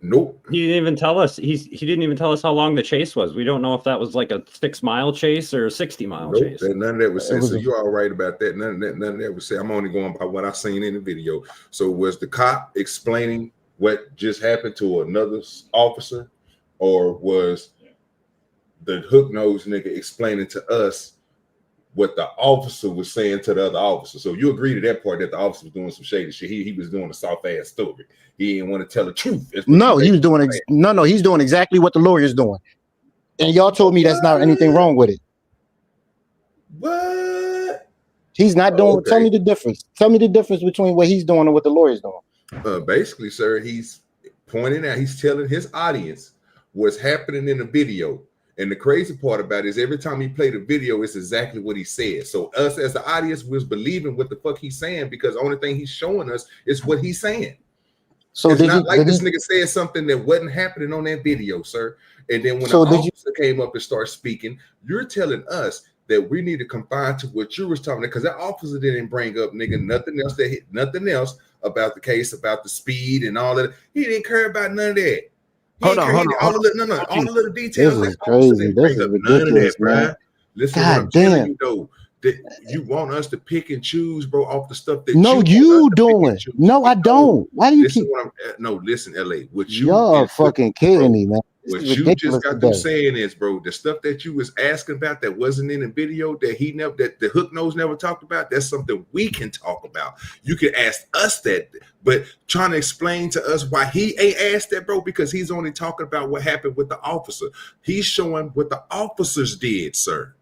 Nope. He didn't even tell us. He didn't even tell us how long the chase was. We don't know if that was like a 6-mile chase or a 60-mile chase. None of that was said. So you're all right about that. None of that was said. I'm only going by what I seen in the video. So was the cop explaining what just happened to another officer, or was the hook nose nigga explaining to us what the officer was saying to the other officer? So you agree to that part that the officer was doing some shady shit. He was doing a soft ass story. He didn't want to tell the truth. No, he was doing he's doing exactly what the lawyer's doing. And y'all told me that's not anything wrong with it. What? He's not doing. Okay. Tell me the difference. Tell me the difference between what he's doing and what the lawyer's doing. Basically, sir, he's pointing out. He's telling his audience what's happening in the video. And the crazy part about it is every time he played a video, it's exactly what he said. So us as the audience was believing what the fuck he's saying because the only thing he's showing us is what he's saying. So it's not like this nigga said something that wasn't happening on that video, sir. And then when the officer came up and started speaking, you're telling us that we need to confine to what you was talking about because that officer didn't bring up nothing else about the case, about the speed and all that. He didn't care about none of that. Hold on. All the little details. This is crazy. This is ridiculous, man. Listen, what I'm telling you though, that you want us to pick and choose, bro, off the stuff that you doing. No, I don't. Why do you keep? Listen, LA. You're fucking kidding me, man. What you just got them saying is, bro, the stuff that you was asking about that wasn't in the video that the hook nose never talked about. That's something we can talk about. You can ask us that, but trying to explain to us why he ain't asked that, bro, because he's only talking about what happened with the officer. He's showing what the officers did, sir.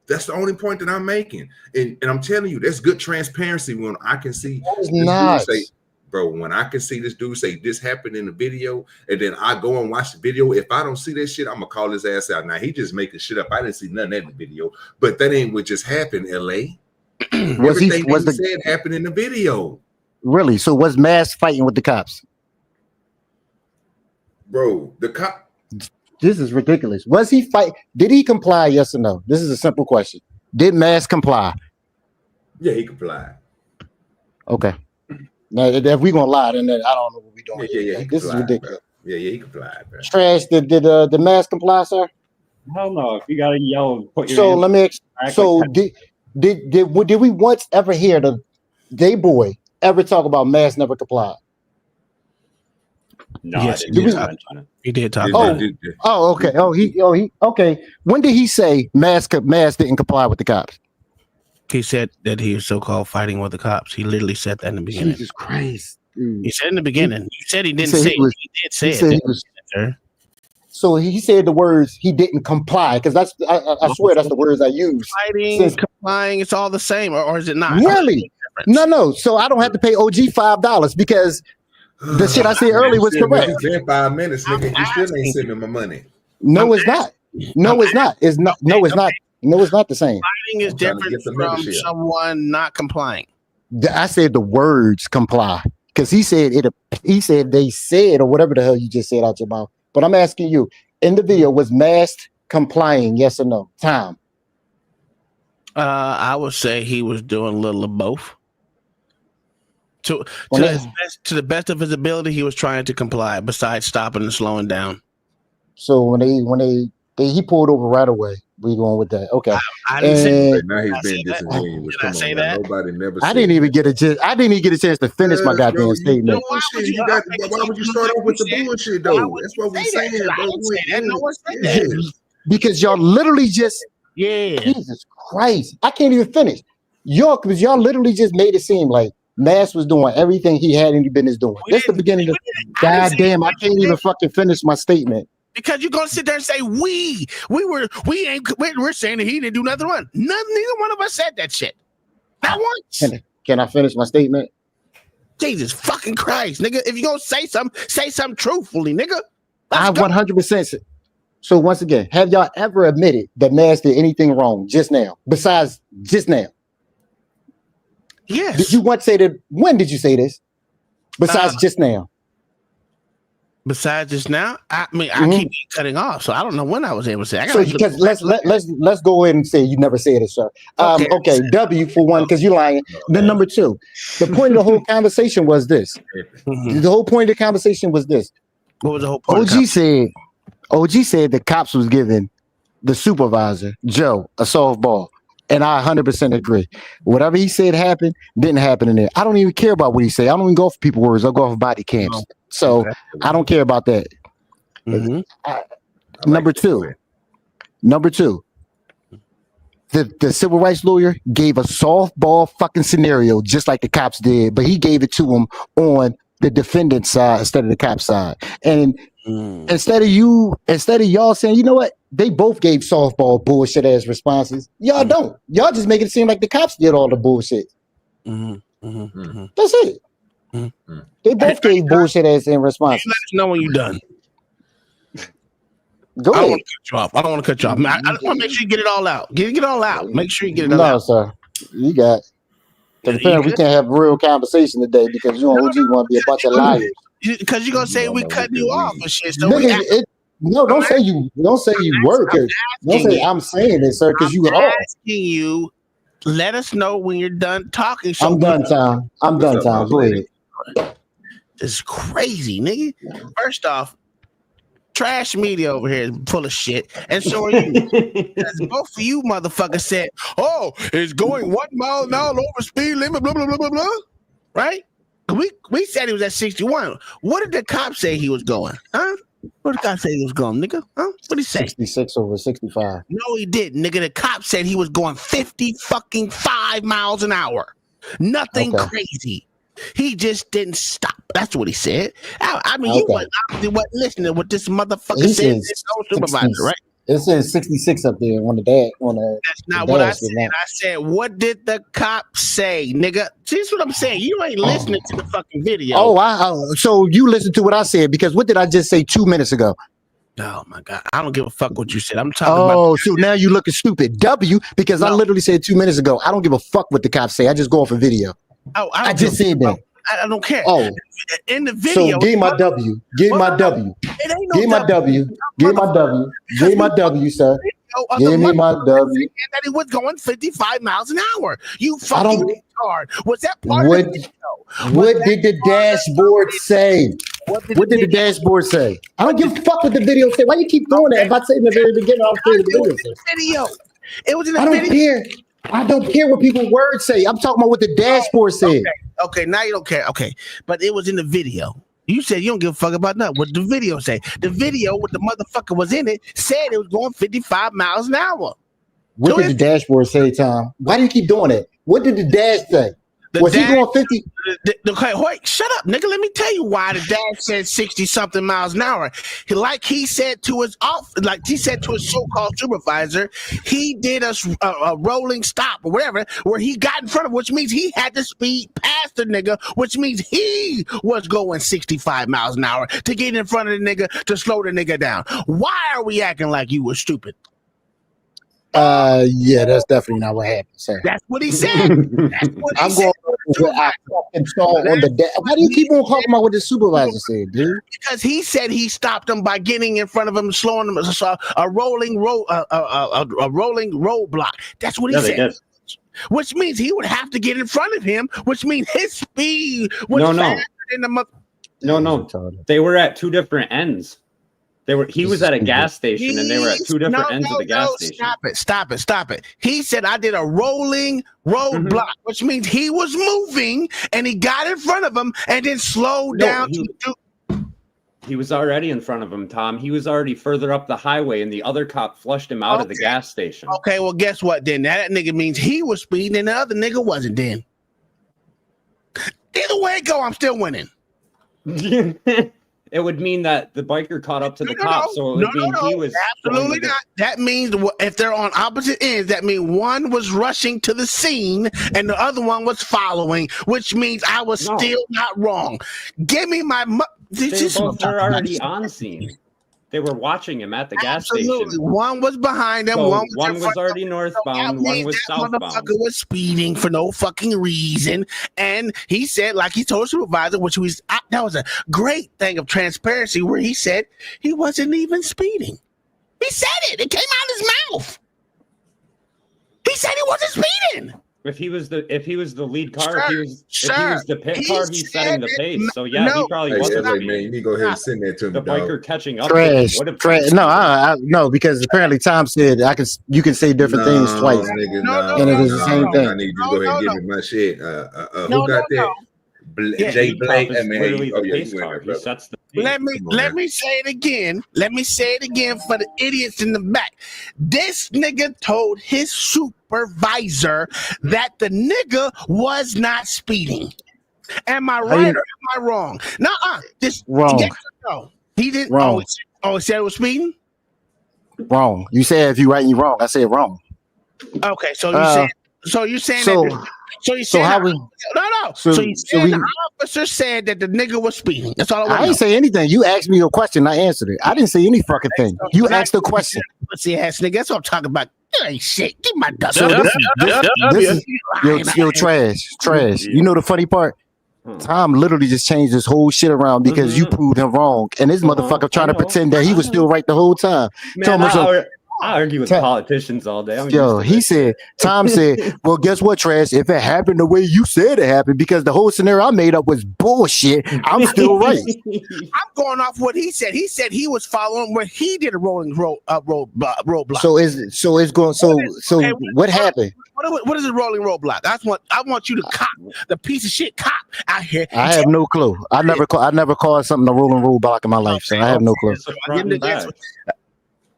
That's the only point that I'm making, and I'm telling you, that's good transparency when I can see. Bro, when I can see this dude say this happened in the video, and then I go and watch the video, if I don't see that shit, I'm gonna call his ass out. Now he just making shit up. I didn't see nothing in the video, but that ain't what just happened, LA. Everything he said happened in the video. Really? So was Mass fighting with the cops? Bro, the cop. This is ridiculous. Was he fight? Did he comply? Yes or no? This is a simple question. Did Mass comply? Yeah, he complied. Okay. Now, if we're gonna lie, then I don't know what we're doing. Yeah, this is ridiculous. Bro. Yeah, he complied, bro. Trash. Did the Mask comply, sir? Hell no. If you gotta yell, put your. So let me. So did we once ever hear the Day Boy ever talk about Mask never complied? No, yes, he did talk. Oh, okay. He okay. When did he say Mask didn't comply with the cops? He said that he was so-called fighting with the cops. He literally said that in the beginning. Jesus Christ. Dude. He said in the beginning. He said he didn't say it. He did say it. So he said the words he didn't comply because that's I swear that's the words I use. Fighting, complying, it's all the same, or is it not? Really? No. So I don't have to pay OG $5 because the shit I said earlier was correct. It's been 5 minutes, nigga. You still ain't sending me my money. No, it's not. No, it's not. It's not. No, it's not. No, it's not the same. Fighting is different from someone not complying. I said the words comply because he said it. He said they said or whatever the hell you just said out your mouth. But I'm asking you, in the video, was Masked complying? Yes or no? Tom. I would say he was doing a little of both. To the best of his ability, he was trying to comply. Besides stopping and slowing down. So when he pulled over right away. We going with that? Okay. I didn't say that. Now he's being disingenuous. Did I say that? Nobody never. I didn't even get a chance to finish my goddamn statement. Why would you start off with the bullshit though? That's what we're saying, bro. No one said that. Because y'all literally just Jesus Christ, I can't even finish. Y'all literally just made it seem like Mass was doing everything he had any business doing. That's the beginning of. Goddamn, I can't even fucking finish my statement. Because you're gonna sit there and say we're saying that he didn't do nothing wrong. Neither one of us said that shit. Not once. Can I finish my statement? Jesus fucking Christ, nigga! If you're gonna say something truthfully, nigga. I 100%. So once again, have y'all ever admitted that Mass did anything wrong just now? Besides just now? Yes. Did you once say that? When did you say this? Besides just now. Besides just now, I mean, I keep cutting off, so I don't know when I was able to say. So because let's go ahead and say you never said it, sir. Okay, W for one, because you're lying. Then number two, the point of the whole conversation was this. The whole point of the conversation was this. What was the whole point? OG said the cops was giving the supervisor Joe a softball, and I 100% agree. Whatever he said happened didn't happen in there. I don't even care about what he said. I don't even go for people words. I go for body cams. So I don't care about that. Number two, the civil rights lawyer gave a softball fucking scenario just like the cops did, but he gave it to him on the defendant's side instead of the cop's side. And instead of y'all saying, you know what, They both gave softball bullshit ass responses. Y'all don't. Y'all just make it seem like the cops did all the bullshit. That's it. They both gave bullshit ass in responses. Let us know when you're done. Go I don't ahead. want to cut you off. I don't want to cut you off. I want to make sure you get it all out. Get it all out. Make sure you get it all No, out. sir. You got. Because apparently we can't have a real conversation today because you and OG want to be a bunch of liars. Because you're gonna say we cutting you off and shit. So Nigga, don't say you were. Don't say I'm saying it, sir, because you are. Asking you, let us know when you're done talking. So I'm done, Tom. I'm done, Tom. Go ahead. This is crazy, nigga. First off, trash media over here is full of shit, and so are you. Because both of you motherfuckers said, "Oh, it's going 1 mile an hour over speed limit." Blah blah blah blah blah. Right? We said he was at 61. What did the cop say he was going? Huh? What did the cop say he was going, nigga? Huh? What did he say? 66 over 65. No, he didn't, nigga. The cop said he was going 5 miles an hour. Nothing crazy. He just didn't stop. That's what he said. I mean, you wasn't listening to what this motherfucker said. This old supervisor, right? It says 66 up there on the dad. That's not what I said. I said, what did the cop say, nigga? See, that's what I'm saying. You ain't listening to the fucking video. Oh, so you listened to what I said because what did I just say 2 minutes ago? Oh my God, I don't give a fuck what you said. I'm talking about. Oh, so now you looking stupid. W, because I literally said 2 minutes ago. I don't give a fuck what the cops say. I just go off a video. Oh, I just said that. I don't care. Oh, in the video. So give my W. Give my W. Give my W. Give my W. Give my W, sir. Give me my W. That he was going 55 miles an hour. You fucking retard. Was that part of the video? What did the dashboard say? What did the dashboard say? I don't give a fuck what the video said. Why you keep doing that? If I say in the very beginning, I'll say the video. It was in the video. I don't video. care. I don't care what people's words say. I'm talking about what the dashboard said. Okay, now you don't care. Okay, but it was in the video. You said you don't give a fuck about nothing. What the video say? The video with the motherfucker was in it said it was going 55 miles an hour. What did the dashboard say, Tom? Why do you keep doing it? What did the dash say? Was he going 50? Okay, wait, shut up, nigga. Let me tell you why the dad said 60-something miles an hour. He said to his so-called supervisor, he did a rolling stop or whatever, where he got in front of, which means he had to speed past the nigga, which means he was going 65 miles an hour to get in front of the nigga to slow the nigga down. Why are we acting like you were stupid? Yeah, that's definitely not what happened, sir. That's what he said. That's what he said. On the why do you keep on talking about what the supervisor said, dude? Because he said he stopped him by getting in front of him, slowing him, a rolling roadblock. That's what he said. Which means he would have to get in front of him, which means his speed was faster than the No. They were at two different ends. He was at a gas station and they were at two different ends of the gas station. Stop it. He said I did a rolling roadblock, which means he was moving and he got in front of him and then slowed down. He was already in front of him, Tom. He was already further up the highway and the other cop flushed him out of the gas station. Okay, well, guess what then? That nigga means he was speeding and the other nigga wasn't then. Either way it go, I'm still winning. It would mean that the biker caught up to the cop, so it would mean he was absolutely not. That means if they're on opposite ends, that means one was rushing to the scene and the other one was following, which means I was still not wrong. Give me my. They both were already on scene. They were watching him at the gas station. One was behind them. So one was already northbound. One was southbound. Motherfucker was speeding for no fucking reason, and he said, like he told the supervisor, which was that was a great thing of transparency, where he said he wasn't even speeding. He said it. It came out of his mouth. He said he wasn't speeding. If he was the lead car, if he was the pit car, he's setting the pace. So yeah, he probably wasn't. Man, you need to go ahead and send that to him. The biker catching up. Trash. No, because apparently Tom said you can say different things twice, and it is the same thing. I need you to go ahead and give me my shit. Who got that? Jay Blake. Let me say it again. Let me say it again for the idiots in the back. This nigga told his supervisor that the nigga was not speeding. Am I right or am I wrong? Wrong. No. He didn't. Wrong. Oh, he said it was speeding? Wrong. You said if you right, you wrong. I said wrong. Okay, so you saying that. So you So said how we? no. So you said the officer said that the nigga was speeding. That's all I want. I didn't say anything. You asked me a question. I answered it. I didn't say any fucking thing. You asked a question. Pussy ass nigga. That's what I'm talking about. That ain't shit. Give my dust. So this is trash. You know the funny part? Tom literally just changed his whole shit around because you proved him wrong, and this motherfucker trying to pretend that he was still right the whole time. Man, I argue with politicians all day. Tom said, well, guess what, Trash? If it happened the way you said it happened, because the whole scenario I made up was bullshit, I'm still right. I'm going off what he said. He said he was following where he did a roadblock. What happened? What is a rolling roadblock? I want you to cop the piece of shit cop out here. I have no clue. I never called something a rolling roadblock in my life, so I have no clue.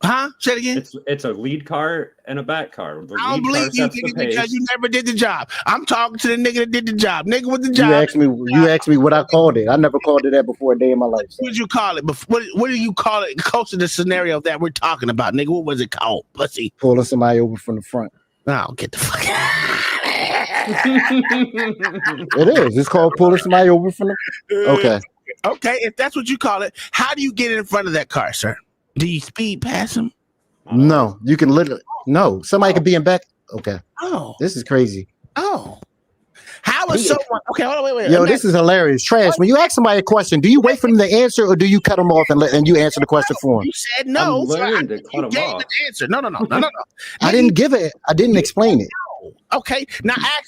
Huh? Say it again. It's a lead car and a back car. I don't believe you because you never did the job. I'm talking to the nigga that did the job. Nigga with the job. You asked me what I called it. I never called it that before a day in my life. So. What did you call it? What do you call it? Close to the scenario that we're talking about, nigga. What was it called? Pussy. Pulling somebody over from the front. Oh, get the fuck out. It is. It's called pulling somebody over from the. Okay. Okay. If that's what you call it, how do you get in front of that car, sir? Do you speed past him? No, you can literally. No, somebody could be in back. Okay. Oh, this is crazy. Oh, how is someone? Okay, hold on, wait. Yo, this is hilarious. Trash. When you ask somebody a question, do you wait for them to answer, or do you cut them off and you answer the question for them? You said no. I'm learning to cut them off. An answer. No. I didn't give it. I didn't explain it. Okay, now I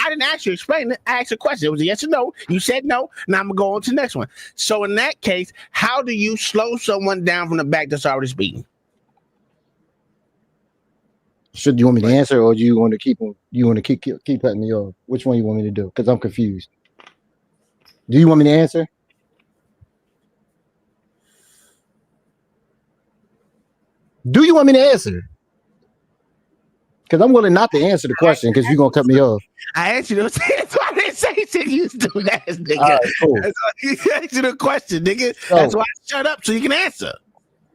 didn't ask you to explain it. I asked a question. It was a yes or no. You said no. Now I'm gonna go on to the next one. So in that case, how do you slow someone down from the back that's already speeding? Should you want me to answer, or do you want to keep them? You want to keep cutting me off? Which one you want me to do? Because I'm confused. Do you want me to answer? Do you want me to answer? Because I'm willing not to answer the question because you're going to cut me off. I asked you to say that's why I didn't say shit you do that, nigga. All right, cool. That's why you asked you the question, nigga. That's why I shut up so you can answer.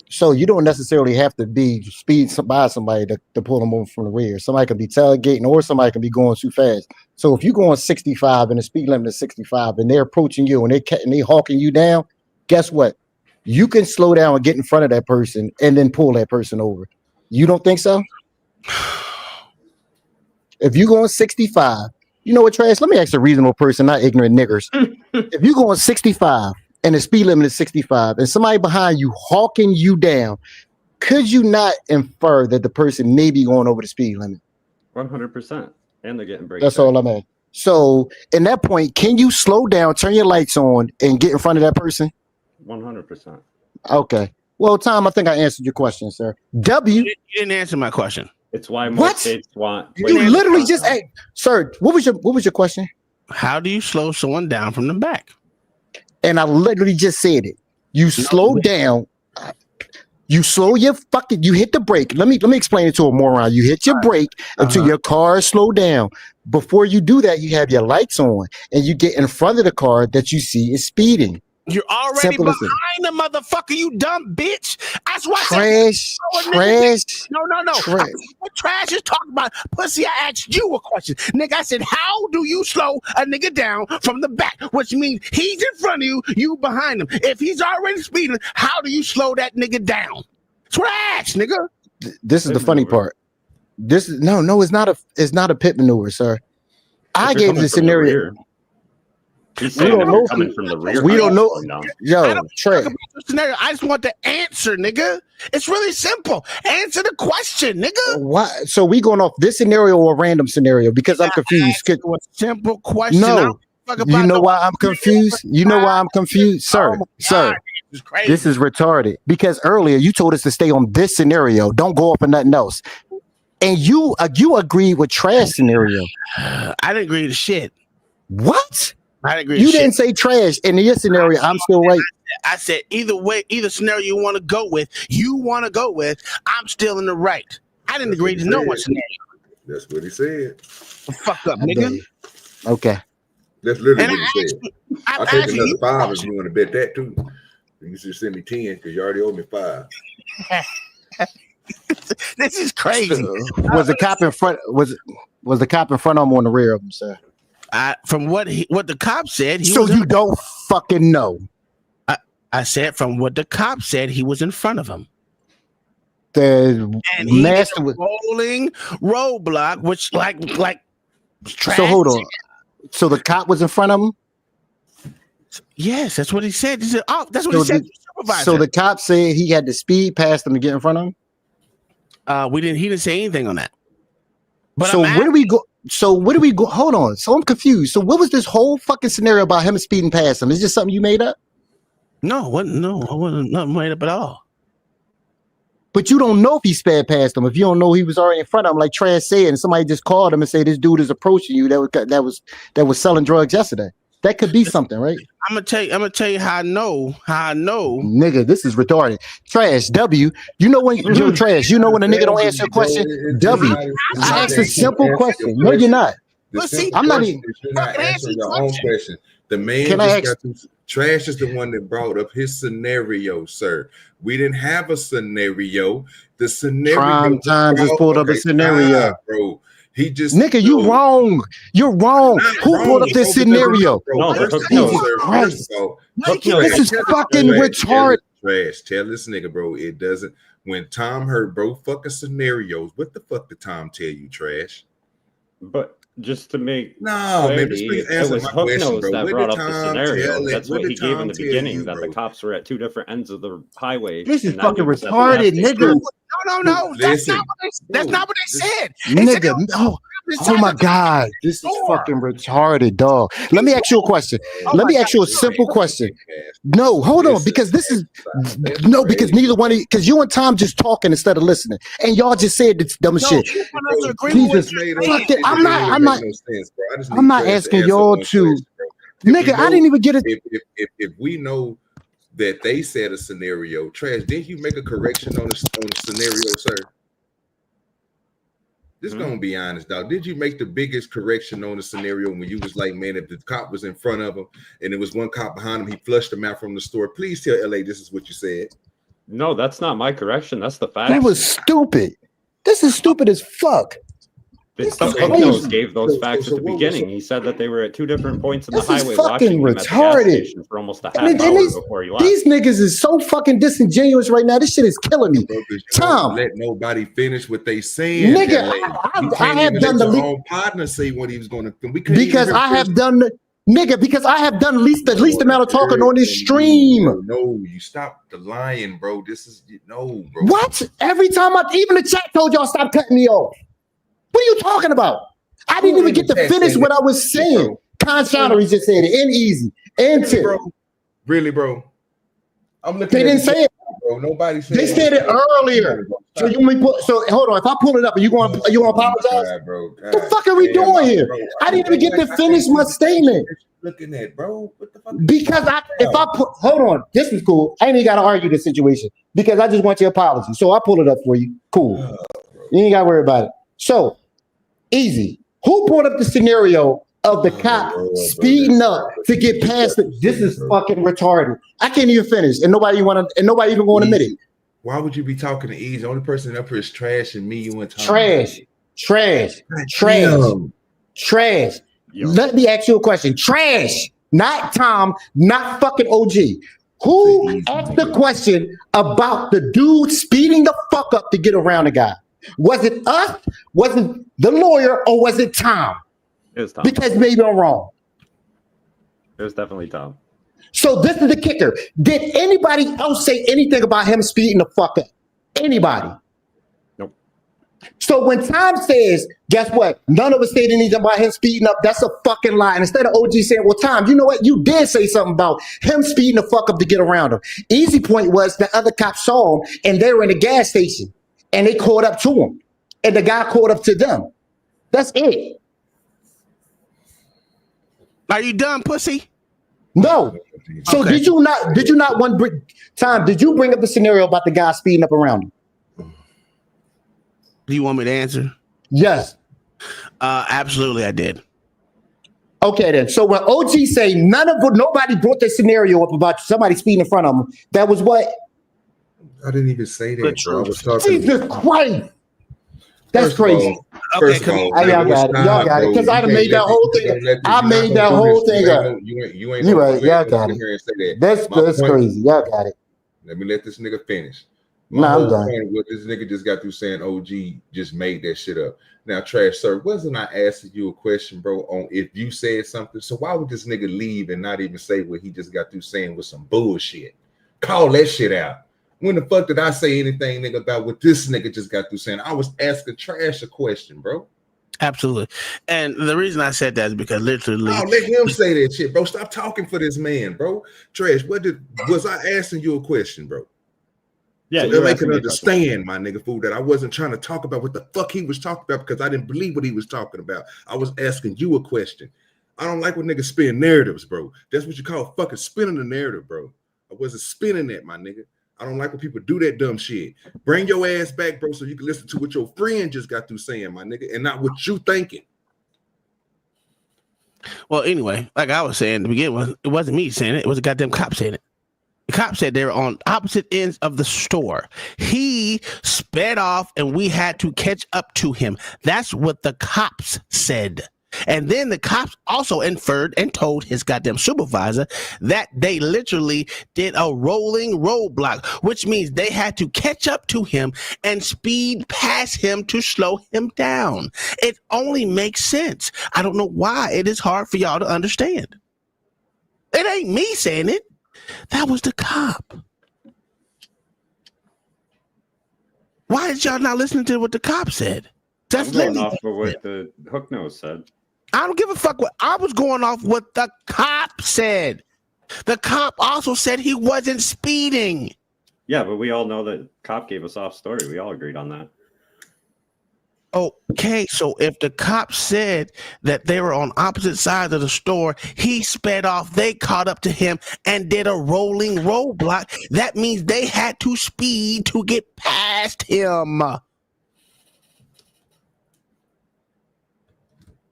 So you don't necessarily have to be speed by somebody to pull them over from the rear. Somebody can be tailgating or somebody can be going too fast. So if you're going 65 and the speed limit is 65 and they're approaching you and they hawking you down, guess what? You can slow down and get in front of that person and then pull that person over. You don't think so? If you're going 65, you know what, Trash? Let me ask a reasonable person, not ignorant niggers. If you're going 65 and the speed limit is 65 and somebody behind you hawking you down, could you not infer that the person may be going over the speed limit? 100%. And they're getting breaks. That's all I'm at. So in that point, can you slow down, turn your lights on, and get in front of that person? 100%. Okay. Well, Tom, I think I answered your question, sir. W. You didn't answer my question. It's why most states want. You literally just, hey, sir. What was your question? How do you slow someone down from the back? And I literally just said it. You slow down. You slow your fucking. You hit the brake. Let me explain it to a moron. You hit your brake until your car slow down. Before you do that, you have your lights on and you get in front of the car that you see is speeding. You're already behind the motherfucker, you dumb bitch. That's why trash. No. Trash. What Trash is talking about? Pussy, I asked you a question. Nigga, I said, how do you slow a nigga down from the back? Which means he's in front of you, you behind him. If he's already speeding, how do you slow that nigga down? Trash, nigga. This is the funny part. This is it's not a pit maneuver, sir. I gave the scenario. We don't know coming from the rear. We don't know. Yo, Trey. Scenario. I just want the answer, nigga. It's really simple. Answer the question, nigga. Why? So we going off this scenario or a random scenario? Because I'm confused. A simple question. No. You know why I'm confused? You know why I'm confused, sir? Sir, this is retarded. Because earlier you told us to stay on this scenario. Don't go off of nothing else. And you agreed with Trash scenario. I didn't agree to shit. What? I agree. You didn't say Trash in your scenario. I'm still right. I said either way, either scenario you want to go with, I'm still in the right. I didn't agree to no one scenario. That's what he said. Fuck up, nigga. Okay. That's literally what he said. I'll take another 5 if you want to bet that too. You should send me 10 because you already owe me 5. This is crazy. Was the cop in front? Was the cop in front of him or on the rear of him, sir? From what the cop said, so you don't fucking know. I said from what the cop said, he was in front of him. The master was rolling roadblock, which like. So hold on. So the cop was in front of him. Yes, that's what he said. He said, "Oh, that's what he said." So the cop said he had to speed past him to get in front of him. He didn't say anything on that. But so where do we go? So where do we go? Hold on. So I'm confused. So what was this whole fucking scenario about him speeding past him? Is this something you made up? No, I wasn't not made up at all. But you don't know if he sped past him. If you don't know he was already in front of him, like Trash said, and somebody just called him and said this dude is approaching you. That was selling drugs yesterday. That could be something, right? I'm gonna tell you how I know. Nigga, this is retarded. Trash, W. You know when you're trash. You know when a nigga don't answer a question. W. I asked a simple question. No, you're not. I'm not even. You're not answering your own question. The man Trash is the one that brought up his scenario, sir. We didn't have a scenario. The scenario. Prime Time just pulled up a scenario, bro. He just nigga, you wrong. You're wrong. Who pulled up this scenario? This is fucking retarded. Trash. Tell this nigga, bro. It doesn't. When Tom heard bro fucking scenarios, what the fuck did Tom tell you, Trash? But just to make clarity, it was Hooknose that brought up the scenario. That's what he gave in the beginning, that the cops were at two different ends of the highway. This is fucking retarded, nigga. No. That's not what they said. Nigga, oh my God. This is fucking retarded, dog. Let me ask you a question. Let me ask you a simple question. No, hold on, because this is because neither one of you, because you and Tom just talking instead of listening. And y'all just said this dumb shit. Jesus, I'm not asking y'all to. Nigga, I didn't even get it. If we know that they said a scenario, Trash, didn't you make a correction on the scenario, sir? Just gonna be honest, dog. Did you make the biggest correction on the scenario when you was like, man, if the cop was in front of him and there was one cop behind him, he flushed him out from the store? Please tell LA this is what you said. No, that's not my correction. That's the fact. That was stupid. This is stupid as fuck. Hooknose gave those facts at the beginning. He said that they were at two different points in the highway. Fucking retarded. For almost a half hour before he left. These niggas is so fucking disingenuous right now. This shit is killing me. Tom, let nobody finish what they saying. Nigga, I have done the whole partner say what he was going to. Because I have done the least amount of talking on this stream. No, you stop the lying, bro. This is bro. What? Every time even the chat told y'all stop cutting me off. What are you talking about? I didn't even get to finish what I was saying. Conchonnery just said it. And easy. And tip. Really, bro. I'm looking. They didn't say it. Bro. Nobody said they said it earlier. So hold on. If I pull it up, you want to apologize? Bro. What the fuck are we doing here? Bro. I didn't even get to finish my statement. Looking at, bro. What the fuck? Because hold on. This is cool. I ain't even got to argue the situation because I just want your apology. So I pull it up for you. Cool. You ain't got to worry about it. So. Easy. Who brought up the scenario of the cop speeding up to get past it? This is fucking retarded. I can't even finish, and nobody even want to admit it. Why would you be talking to Easy? The only person up here is Trash and me. You and Tom. Trash. Let me ask you a question. Trash, not Tom, not fucking OG. Who asked the question about the dude speeding the fuck up to get around the guy? Was it us? Was it the lawyer? Or was it Tom? It was Tom. Because maybe I'm wrong. It was definitely Tom. So this is the kicker. Did anybody else say anything about him speeding the fuck up? Anybody? Nope. So when Tom says, guess what? None of us said anything about him speeding up. That's a fucking lie. And instead of OG saying, well, Tom, you know what? You did say something about him speeding the fuck up to get around him. Easy point was the other cops saw him and they were in the gas station. And they caught up to him. And the guy caught up to them. That's it. Are you done, pussy? No. So okay. Did you not Tom, did you bring up the scenario about the guy speeding up around him? Do you want me to answer? Yes. Absolutely I did. Okay then. So when OG say nobody brought this scenario up about somebody speeding in front of him, that was what? I didn't even say that, bro. I was talking. Jesus Christ. That's crazy. First of all, y'all got it. Y'all got it. Because I'd have made that whole thing. I made that whole thing up. You right. Y'all got it. That's crazy. Y'all got it. Let me let this nigga finish. I'm done. Point what this nigga just got through saying OG just made that shit up. Now, Trash Sir, wasn't I asking you a question, bro, on if you said something? So why would this nigga leave and not even say what he just got through saying was some bullshit? Call that shit out. When the fuck did I say anything, nigga, about what this nigga just got through saying? I was asking Trash a question, bro. Absolutely. And the reason I said that is because literally. Oh, let him say that shit, bro. Stop talking for this man, bro. Trash, was I asking you a question, bro? Yeah, so they can understand, my nigga, fool, that I wasn't trying to talk about what the fuck he was talking about because I didn't believe what he was talking about. I was asking you a question. I don't like when niggas spin narratives, bro. That's what you call fucking spinning the narrative, bro. I wasn't spinning that, my nigga. I don't like when people do that dumb shit. Bring your ass back, bro, so you can listen to what your friend just got through saying, my nigga, and not what you thinking. Well, anyway, like I was saying to begin with, it wasn't me saying it. It was a goddamn cop saying it. The cop said they were on opposite ends of the store. He sped off and we had to catch up to him. That's what the cops said. And then the cops also inferred and told his goddamn supervisor that they literally did a rolling roadblock, which means they had to catch up to him and speed past him to slow him down. It only makes sense. I don't know why it is hard for y'all to understand. It ain't me saying it. That was the cop. Why did y'all not listen to what the cop said? That's going off of what the hook nose said. I don't give a fuck what I was going off what the cop said. The cop also said he wasn't speeding. Yeah, but we all know that cop gave us off story. We all agreed on that. Okay, so if the cop said that they were on opposite sides of the store, he sped off, they caught up to him and did a rolling roadblock. That means they had to speed to get past him.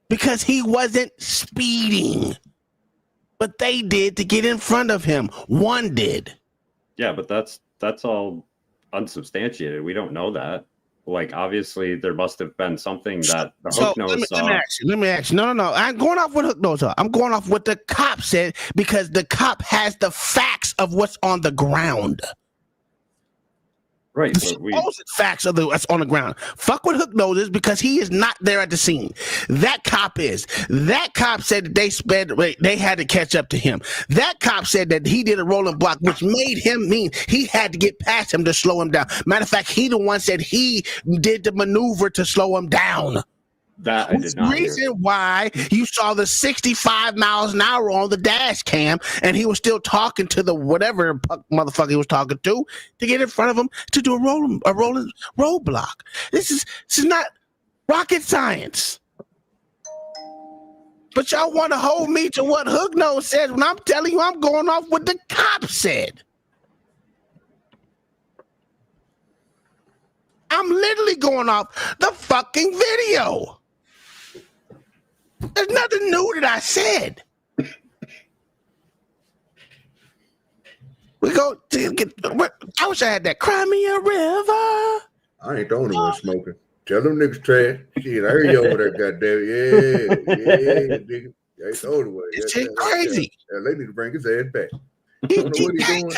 Because he wasn't speeding. But they did to get in front of him. One did. Yeah, but that's all unsubstantiated. We don't know that. Like, obviously, there must have been something that the hook nose saw. Let me ask you. No. I'm going off what hook nose saw. I'm going off what the cop said because the cop has the facts of what's on the ground. Right. The supposed facts of what's on the ground. Fuck what hook nose is because he is not there at the scene. That cop is. That cop said that they had to catch up to him. That cop said that he did a rolling block, which made him mean he had to get past him to slow him down. Matter of fact, he the one said he did the maneuver to slow him down. That I did not hear. Reason why you saw the 65 miles an hour on the dash cam and he was still talking to the whatever motherfucker he was talking to get in front of him to do a rolling roadblock. This is not rocket science. But y'all want to hold me to what Hook Nose says when I'm telling you I'm going off what the cop said. I'm literally going off the fucking video. There's nothing new that I said. We go to get. I wish I had that. Cry me a river. I ain't the only one smoking. Tell them niggas trash. Shit, I heard you over there, goddamn. Yeah, nigga. I ain't the only one. It's crazy. Yeah, they need to bring his ass back. I don't know what he's doing.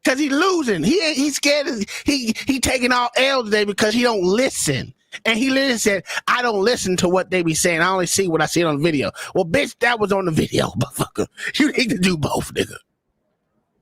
Because he's losing. He's scared. He taking all L today because he don't listen. And he literally said, I don't listen to what they be saying. I only see what I see on the video. Well, bitch, that was on the video, motherfucker. You need to do both, nigga.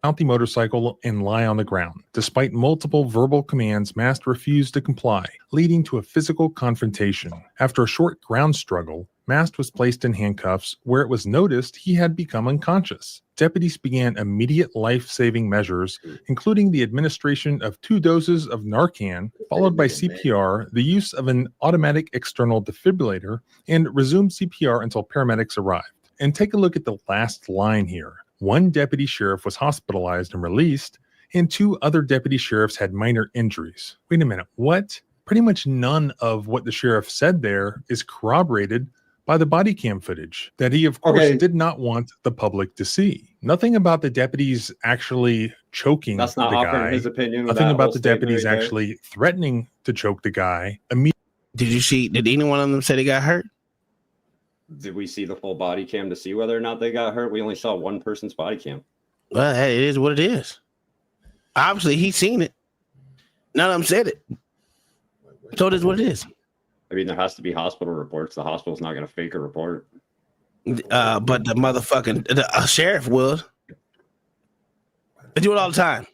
Mount the motorcycle and lie on the ground. Despite multiple verbal commands, Mast refused to comply, leading to a physical confrontation. After a short ground struggle, Mast was placed in handcuffs where it was noticed he had become unconscious. Deputies began immediate life-saving measures, including the administration of 2 doses of Narcan, followed by CPR, the use of an automatic external defibrillator, and resumed CPR until paramedics arrived. And take a look at the last line here. 1 deputy sheriff was hospitalized and released, and 2 other deputy sheriffs had minor injuries. Wait a minute, what? Pretty much none of what the sheriff said there is corroborated by the body cam footage that he, of course, did not want the public to see. Nothing about the deputies actually choking That's not the offering guy. his opinion. Nothing about the deputies actually threatening to choke the guy. Did anyone of them say they got hurt? Did we see the full body cam to see whether or not they got hurt? We only saw one person's body cam. Well, hey, it is what it is. Obviously, he's seen it. None of them said it. So it is what it is. I mean, there has to be hospital reports. The hospital's not going to fake a report. But the motherfucking sheriff will. They do it all the time.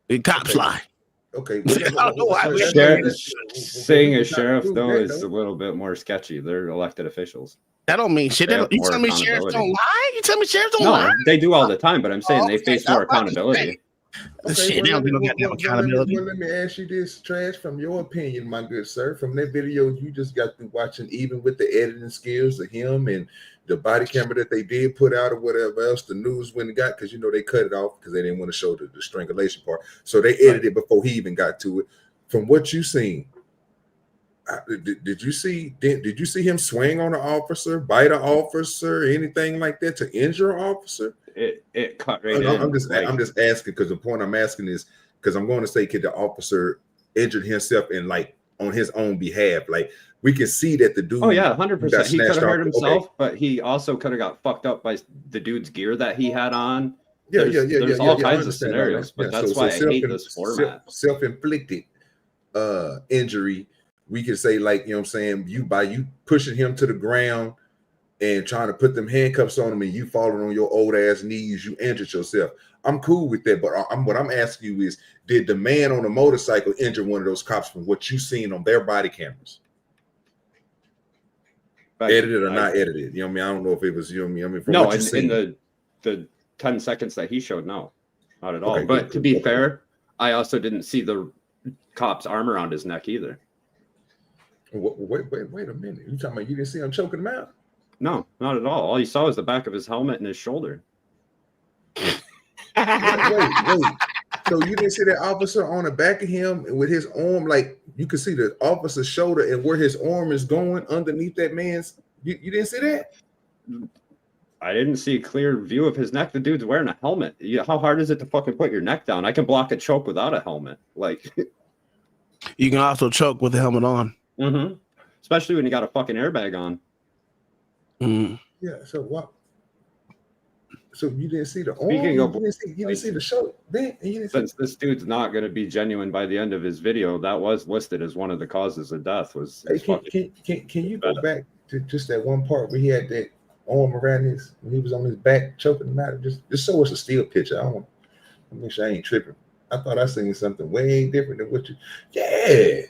The cops lie. Okay. Saying a sheriff, though, is a little bit more sketchy. They're elected officials. That don't mean shit. You tell me sheriffs don't lie? You tell me sheriffs don't lie? No, they do all the time, but I'm saying they face more accountability. Okay, let me ask you this, Trash, from your opinion, my good sir, from that video you just got through watching, even with the editing skills of him and the body camera that they did put out or whatever else, the news when it got, because they cut it off because they didn't want to show the strangulation part. So they edited it before he even got to it. From what you seen, did you see him swing on an officer, bite an officer, anything like that to injure an officer? It cut right in. I'm just asking because the point I'm asking is because I'm going to say, could the officer injured himself in on his own behalf? Like we can see that the dude. Oh yeah, 100%. He could have hurt himself, but he also could have got fucked up by the dude's gear that he had on. There's all kinds of scenarios, but that's why I hate this format. Self-inflicted injury. We could say by you pushing him to the ground and trying to put them handcuffs on him and you falling on your old ass knees, you injured yourself. I'm cool with that, but what I'm asking you is, did the man on the motorcycle injure one of those cops from what you seen on their body cameras? Edited or not edited? I don't know if it was, from what you seen. In the 10 seconds that he showed, no, not at all. Okay, but to be fair, I also didn't see the cop's arm around his neck either. Wait a minute. You talking about you didn't see him choking him out? No, not at all. All you saw was the back of his helmet and his shoulder. Wait. So you didn't see that officer on the back of him with his arm, like you could see the officer's shoulder and where his arm is going underneath that man's. You didn't see that? I didn't see a clear view of his neck. The dude's wearing a helmet. How hard is it to fucking put your neck down? I can block a choke without a helmet. Like you can also choke with the helmet on. Mm-hmm. Especially when you got a fucking airbag on. Mm. Yeah. So what? So you didn't see the arm? You didn't see the shoulder. Since this dude's not going to be genuine by the end of his video, that was listed as one of the causes of death. Can you go back to just that one part where he had that arm around when he was on his back choking him out? Just show us a still picture. I want to make sure I ain't tripping. I thought I seen something way different than what you. Yeah.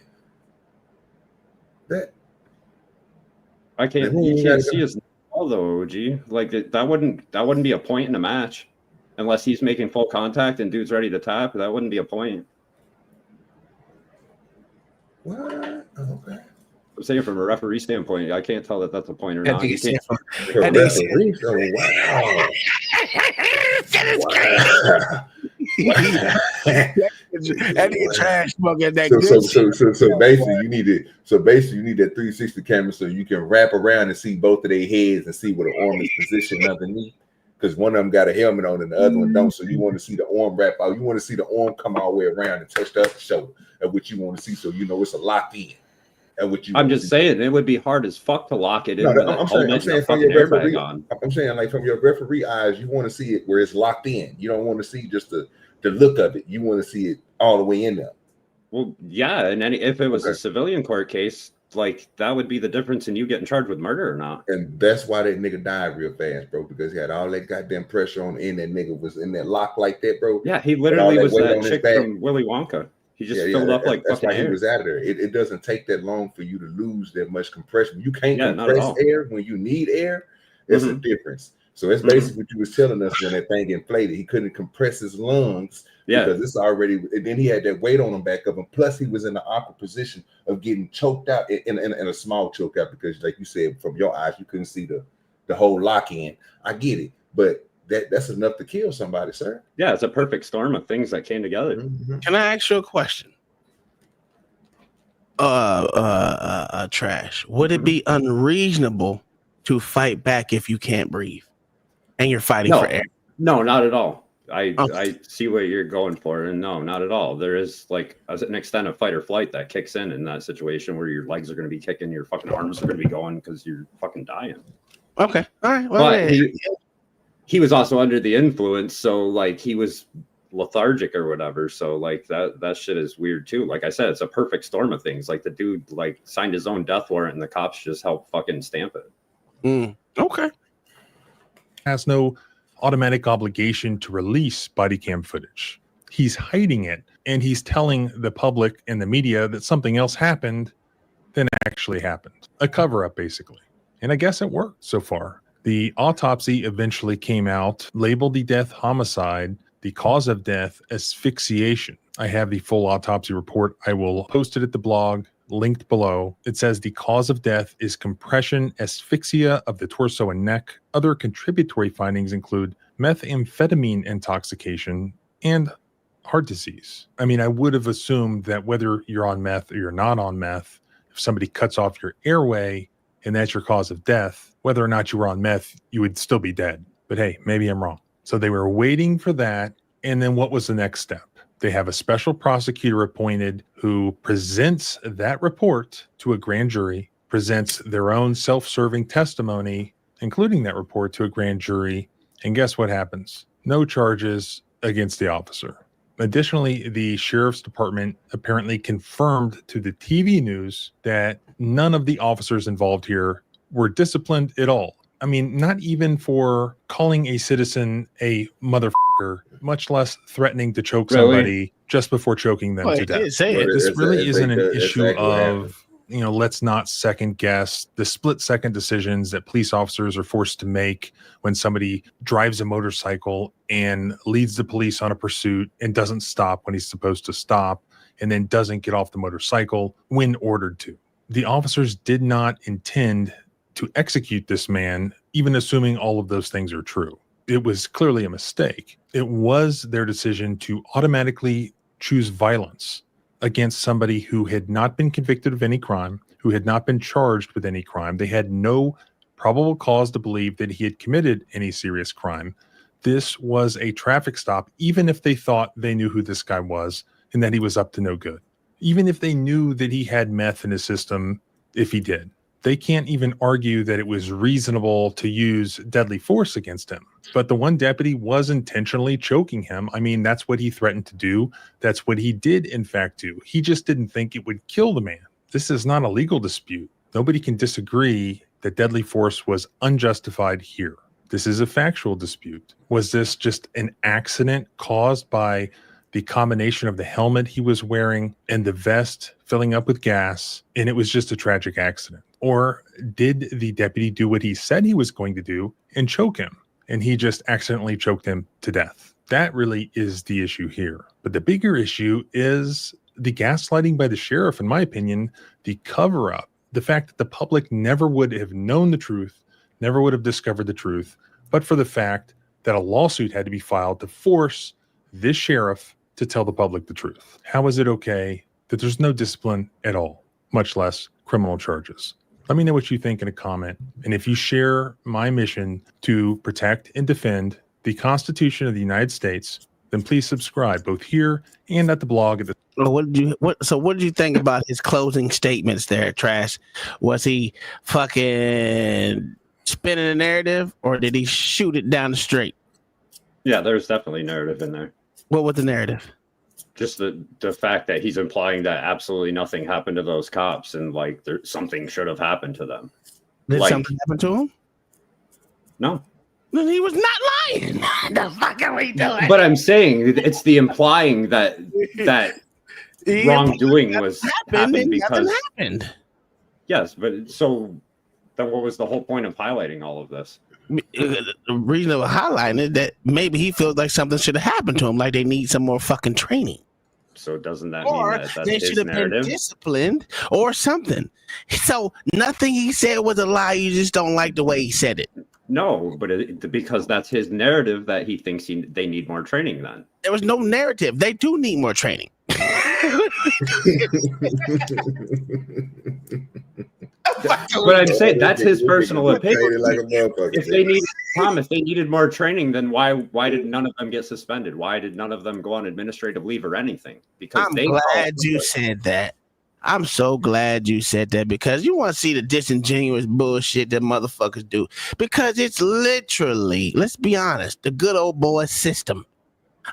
You can't see his all though, OG. Like that wouldn't be a point in a match unless he's making full contact and dude's ready to tap. That wouldn't be a point. What? Okay. I'm saying from a referee standpoint, I can't tell that that's a point or not. So basically you need that 360 camera so you can wrap around and see both of their heads and see where the arm is positioned underneath. Because one of them got a helmet on and the other one don't. So you want to see the arm wrap out. You want to see the arm come all the way around and touch the other shoulder. That's what you want to see. So it's a locked in. I'm just saying it would be hard as fuck to lock it in. I'm saying from your referee, I'm saying like from your referee eyes, you want to see it where it's locked in. You don't want to see just the look of it. You want to see it all the way in there. Well, yeah, and if it was a civilian court case, like that would be the difference in you getting charged with murder or not. And that's why that nigga died real fast, bro, because he had all that goddamn pressure on, and that nigga was in that lock like that, bro. Yeah, he literally was that chick from Willy Wonka. He just filled up like that's fucking why air. He was out of there. It doesn't take that long for you to lose that much compression. You can't compress air when you need air. There's a difference. So that's basically what you was telling us when that thing inflated. He couldn't compress his lungs because it's already. And then he had that weight on him back up, and plus he was in the awkward position of getting choked out in a small choke out because, like you said, from your eyes you couldn't see the whole lock in. I get it, but that's enough to kill somebody, sir. Yeah, it's a perfect storm of things that came together. Can I ask you a question? Trash, would it be unreasonable to fight back if you can't breathe and you're fighting for air? No, not at all. I see what you're going for, and no, not at all. There is like an extent of fight or flight that kicks in that situation where your legs are going to be kicking, your fucking arms are going to be going because you're fucking dying. Okay, all right. Well, but he was also under the influence, so like he was lethargic or whatever. So like that shit is weird too. Like I said, it's a perfect storm of things. Like the dude like signed his own death warrant, and the cops just helped fucking stamp it. Okay. Has no automatic obligation to release body cam footage. He's hiding it, and he's telling the public and the media that something else happened than actually happened. A cover-up, basically. And I guess it worked so far. The autopsy eventually came out, labeled the death homicide, the cause of death asphyxiation. I have the full autopsy report. I will post it at the blog, linked below. It says the cause of death is compression asphyxia of the torso and neck. Other contributory findings include methamphetamine intoxication and heart disease. I mean, I would have assumed that whether you're on meth or you're not on meth, if somebody cuts off your airway and that's your cause of death, whether or not you were on meth, you would still be dead. But hey, maybe I'm wrong. So they were waiting for that. And then what was the next step? They have a special prosecutor appointed who presents that report to a grand jury, presents their own self-serving testimony, including that report to a grand jury. And guess what happens? No charges against the officer. Additionally, the sheriff's department apparently confirmed to the TV news that none of the officers involved here were disciplined at all. I mean, not even for calling a citizen a motherfucker, much less threatening to choke somebody just before choking them to death. This really isn't an issue of, let's not second guess the split second decisions that police officers are forced to make when somebody drives a motorcycle and leads the police on a pursuit and doesn't stop when he's supposed to stop and then doesn't get off the motorcycle when ordered to. The officers did not intend to execute this man, even assuming all of those things are true. It was clearly a mistake. It was their decision to automatically choose violence against somebody who had not been convicted of any crime, who had not been charged with any crime. They had no probable cause to believe that he had committed any serious crime. This was a traffic stop, even if they thought they knew who this guy was and that he was up to no good. Even if they knew that he had meth in his system, if he did. They can't even argue that it was reasonable to use deadly force against him. But the one deputy was intentionally choking him. I mean, that's what he threatened to do. That's what he did, in fact, do. He just didn't think it would kill the man. This is not a legal dispute. Nobody can disagree that deadly force was unjustified here. This is a factual dispute. Was this just an accident caused by the combination of the helmet he was wearing and the vest filling up with gas, and it was just a tragic accident? Or did the deputy do what he said he was going to do and choke him, and he just accidentally choked him to death? That really is the issue here. But the bigger issue is the gaslighting by the sheriff, in my opinion, the cover-up, the fact that the public never would have known the truth, never would have discovered the truth, but for the fact that a lawsuit had to be filed to force this sheriff to tell the public the truth. How is it okay that there's no discipline at all, much less criminal charges? Let me know what you think in a comment. And if you share my mission to protect and defend the Constitution of the United States, then please subscribe both here and at the blog. What did you think about his closing statements there, Trash? Was he fucking spinning a narrative, or did he shoot it down the street? Yeah, there's definitely narrative in there. What was the narrative? Just the fact that he's implying that absolutely nothing happened to those cops, and like something should have happened to them. Did something happen to him? No. Then he was not lying. The fuck are we doing? But I'm saying it's the implying that wrongdoing was happened because happened. Yes, but so then what was the whole point of highlighting all of this? The reason of highlighting it that maybe he feels like something should have happened to him, like they need some more fucking training. So doesn't that or mean that that's they his should have narrative? been disciplined or something? So nothing he said was a lie. You just don't like the way he said it. No, but because that's his narrative that he thinks they need more training. Then there was no narrative. They do need more training. But I'm saying that's his personal opinion. Like a motherfucker. If they needed if they needed more training, then why did none of them get suspended? Why did none of them go on administrative leave or anything? Because I'm glad you said that. I'm so glad you said that because you want to see the disingenuous bullshit that motherfuckers do. Because it's literally, let's be honest, the good old boy system.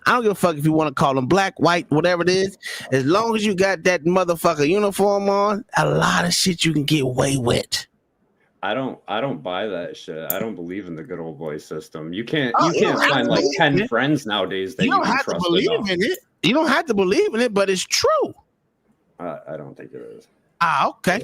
I don't give a fuck if you want to call them black, white, whatever it is. As long as you got that motherfucker uniform on, a lot of shit you can get away with. I don't buy that shit. I don't believe in the good old boy system. You can't find like 10 friends nowadays that you don't have to believe in it. You don't have to believe in it, but it's true. I don't think it is. Okay.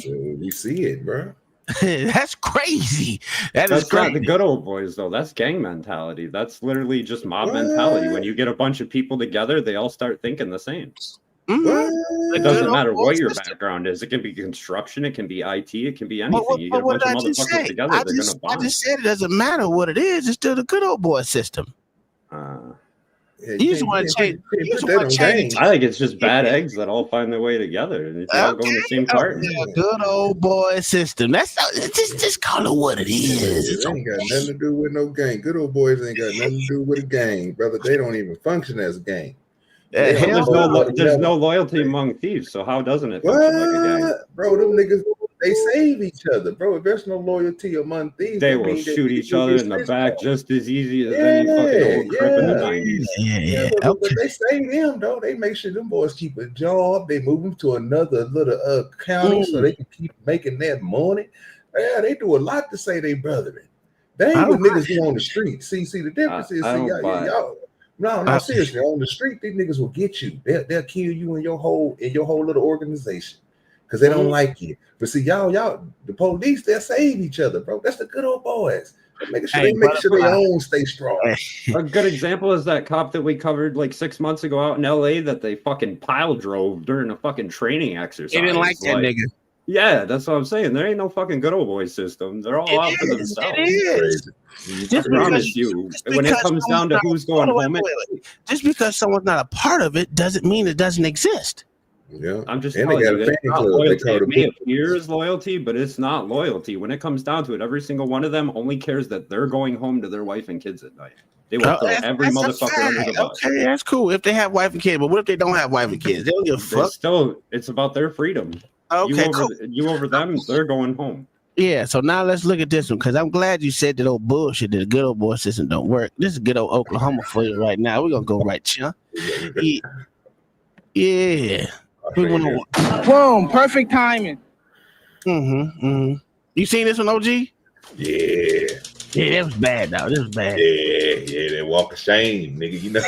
You see it, bro. That's crazy. That's crazy. Not the good old boys, though. That's gang mentality. That's literally just mob mentality. When you get a bunch of people together, they all start thinking the same. It doesn't matter what your background is. It can be construction. It can be IT. It can be anything. You get a bunch of motherfuckers together, they're going to bond. I just said it doesn't matter what it is. It's still the good old boy system. You just want to change. I think it's just bad eggs that all find their way together, and they all go in the same carton. Good old boy system. That's just call it what it is. It ain't got nothing to do with no gang. Good old boys ain't got nothing to do with a gang, brother. They don't even function as a gang. There's no loyalty among thieves, so how doesn't it function like a gang? Bro, them niggas, they save each other, bro. If there's no loyalty among thieves, they will shoot each other in the back just as easy as any fucking old crip in the 90s. But they save them, though. They make sure them boys keep a job. They move them to another little county so they can keep making that money. Yeah, they do a lot to say they brethren. They ain't what niggas do on the street. See, the difference is, y'all. No, seriously. On the street, these niggas will get you. They'll kill you in your whole little organization because they don't like you. But see, y'all, the police, they'll save each other, bro. That's the good old boys. They make sure their own stay strong. A good example is that cop that we covered like 6 months ago out in LA that they fucking pile drove during a fucking training exercise. They didn't like that nigga. Yeah, that's what I'm saying. There ain't no fucking good old boy system. They're all out for themselves. I promise you. When it comes down to who's going home, just because someone's not a part of it doesn't mean it doesn't exist. Yeah, I'm just telling you, it's not loyalty. It may appear as loyalty, but it's not loyalty. When it comes down to it, every single one of them only cares that they're going home to their wife and kids at night. They will throw every motherfucker under the bus. Okay, that's cool if they have wife and kids. But what if they don't have wife and kids? They don't give a fuck. Still, it's about their freedom. Okay, you over them, they're going home. Yeah, so now let's look at this one because I'm glad you said that old bullshit that the good old boy system don't work. This is good old Oklahoma for you right now. We're gonna go right, chunk. Yeah. Boom, perfect timing. You seen this one, OG? Yeah. Yeah, that was bad, though. This was bad. Yeah, that walk of shame, nigga. You know.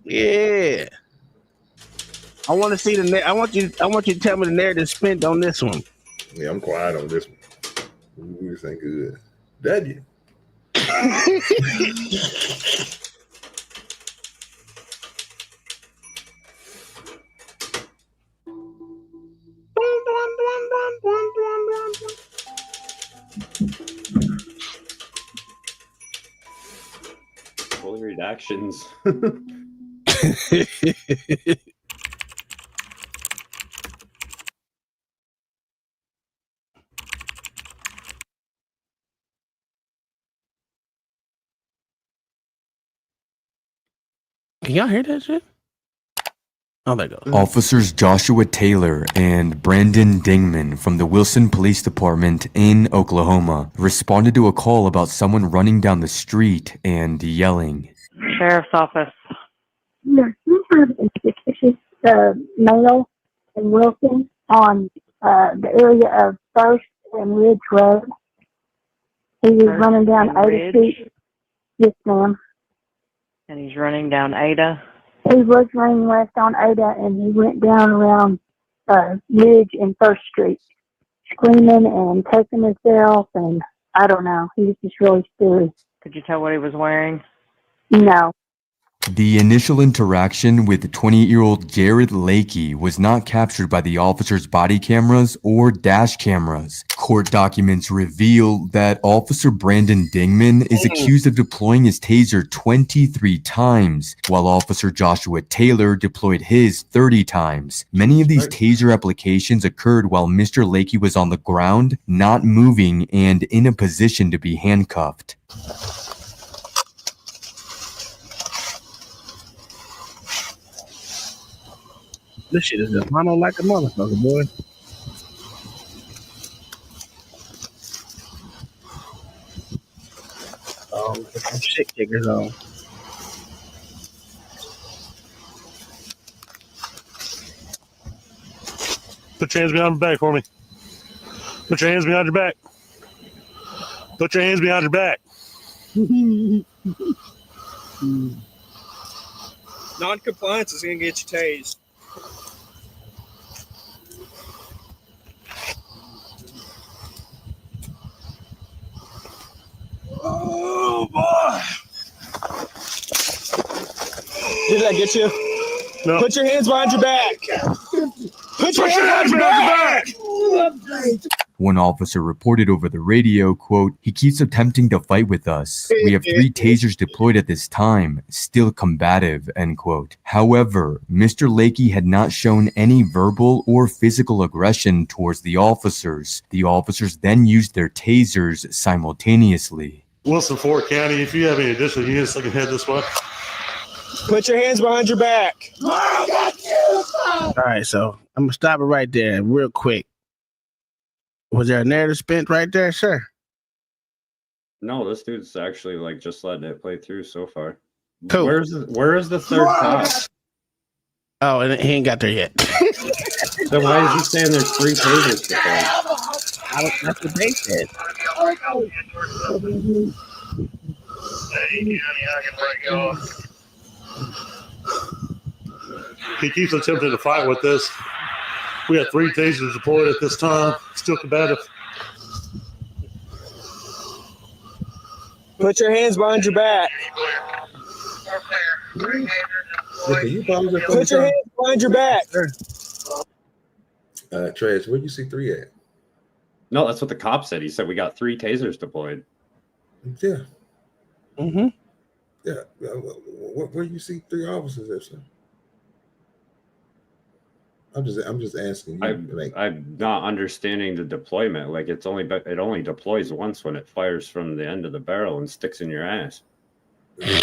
Yeah. I want to see I want you to tell me the narrative spent on this one. Yeah, I'm quiet on this one. This ain't good. W. Fully redactions. Can y'all hear that shit? Oh, there goes. Officers Joshua Taylor and Brandon Dingman from the Wilson Police Department in Oklahoma responded to a call about someone running down the street and yelling. Sheriff's Office. Yes, we have a suspicious male in Wilson on the area of First and Ridge Road. He was running down Ada Street. Yes, ma'am. And he's running down Ada? He was running west on Ada, and he went down around Ridge and First Street, screaming and taking himself, and I don't know. He was just really scary. Could you tell what he was wearing? No. The initial interaction with 28-year-old Jared Lakey was not captured by the officer's body cameras or dash cameras. Court documents reveal that Officer Brandon Dingman is accused of deploying his taser 23 times, while Officer Joshua Taylor deployed his 30 times. Many of these taser applications occurred while Mr. Lakey was on the ground, not moving, and in a position to be handcuffed. This shit is a mono like a motherfucker, boy. Oh, get some shit kickers on. Put your hands behind your back for me. Put your hands behind your back. Put your hands behind your back. Non-compliance is gonna get you tased. Oh boy! Did that get you? No. Put your hands behind your back. Put your hands behind your back. One officer reported over the radio, quote, "He keeps attempting to fight with us. We have 3 tasers deployed at this time, still combative," end quote. However, Mr. Lakey had not shown any verbal or physical aggression towards the officers. The officers then used their tasers simultaneously. Wilson, Fort County, if you have any additional units that can head this way. Put your hands behind your back. All right, so I'm gonna stop it right there, real quick. Was there a narrative spent right there, sir? No, this dude's actually like just letting it play through so far. Cool. Where is the third cop? Oh, and he ain't got there yet. Then why is he saying there's 3 tasers to play? That's what they said. He keeps attempting to fight with us. We have 3 tasers deployed at this time, still combative. Put your hands behind your back. Put your hands behind your back. Trash, where you see 3 at? No, that's what the cop said. He said we got 3 tasers deployed. Yeah. Mm-hmm. Yeah. Where you see 3 officers at, sir? I'm just asking you. I'm not understanding the deployment. Like it only deploys once when it fires from the end of the barrel and sticks in your ass.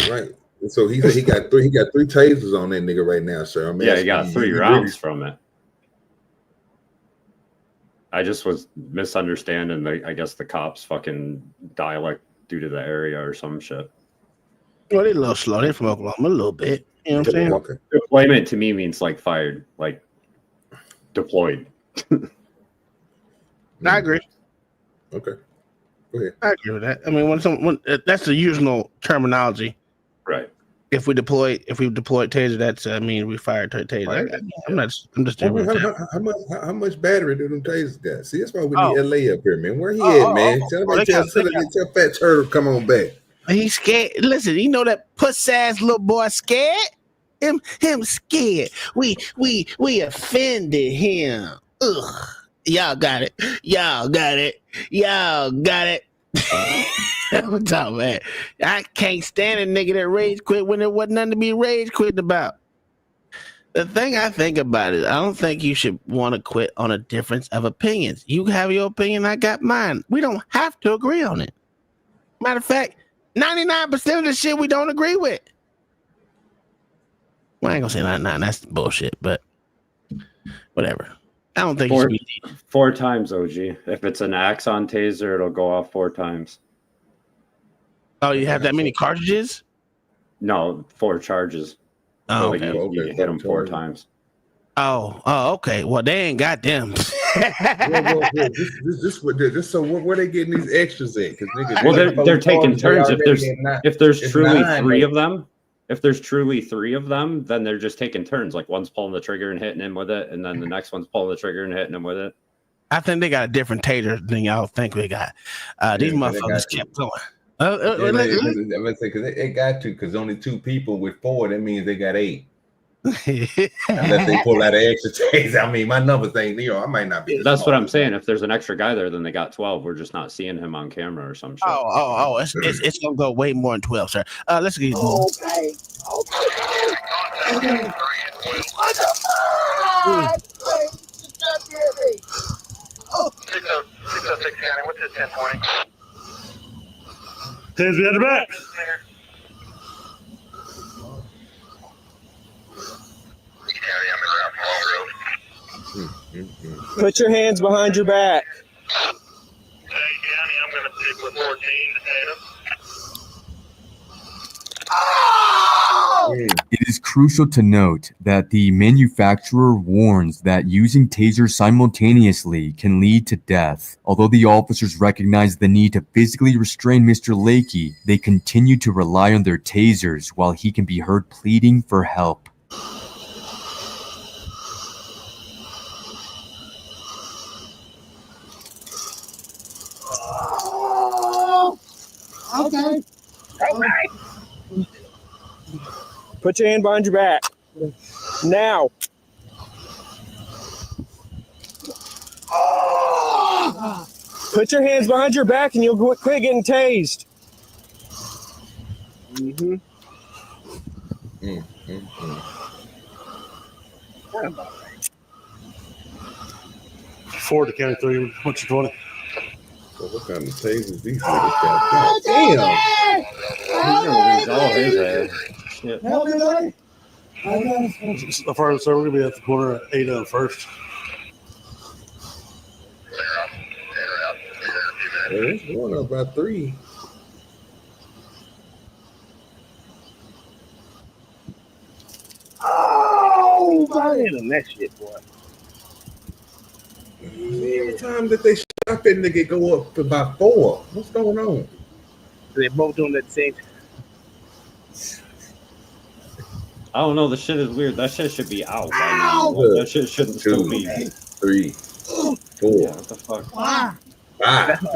Right. So he got 3 tasers on that nigga right now, sir. Yeah, he got 3 rounds from it. I just was misunderstanding I guess the cops' fucking dialect due to the area or some shit. Well, they're a little slow. They're from Oklahoma a little bit. You know what I'm saying? Okay. Deployment to me means like fired, like deployed. I agree. Okay. Go ahead. I agree with that. I mean, when that's the usual terminology. Right. If we deploy taser, that's we fired taser. Right. I'm just doing how much battery do them tasers got? See, that's why we need LA up here, man. Where he at, man? Tell Fat Turtle come on back. He's scared. Listen, you know that puss ass little boy scared. Him scared. We offended him. Ugh. Y'all got it. I'm talking, man. I can't stand a nigga that rage quit when there wasn't nothing to be rage quitting about. The thing I think about it, I don't think you should want to quit on a difference of opinions. You have your opinion, I got mine. We don't have to agree on it. Matter of fact, 99% of the shit we don't agree with. Well, I ain't gonna say 99, that's bullshit, but whatever. I don't think 4 times, OG. If it's an Axon taser, it'll go off 4 times. Oh, you have that many cartridges? No, 4 charges. Oh, okay. You hit them 4 times. Oh, okay. Well, they ain't got them. This so where they getting these extras at? Well, they're taking turns. If there's truly 3 of them. If there's truly 3 of them, then they're just taking turns. Like one's pulling the trigger and hitting him with it, and then the next one's pulling the trigger and hitting him with it. I think they got a different taser than y'all think we got. These motherfuckers kept going. I'm gonna say because they got to, because only 2 people with 4, that means they got 8. Unless they pull out an extra taser. I mean, my numbers ain't, I might not be. That's what I'm saying. If there's an extra guy there, then they got 12. We're just not seeing him on camera or some shit. It's gonna go way more than 12, sir. Let's get Okay. Oh. 606 County, what's this 1020? Hands behind the back. Put your hands behind your back. I'm going to stick with 14 It is crucial to note that the manufacturer warns that using tasers simultaneously can lead to death. Although the officers recognize the need to physically restrain Mr. Lakey, they continue to rely on their tasers while he can be heard pleading for help. Okay. Put your hand behind your back. Now. Put your hands behind your back and you'll quit getting tased. Forward to County 3, what's your 20? So what kind of tasers these niggas got? Damn. He's gonna lose all his head. Shit. Help me, buddy. The first, sir, we're going to be at the corner at 8 on first. It's going up by 3. Oh, buddy. That shit, boy. Every time that they shot that nigga go up to about 4. What's going on? They're both doing that same. I don't know. The shit is weird. That shit should be out by now. That shit shouldn't still be. 3, 4. Yeah, what the fuck? 5.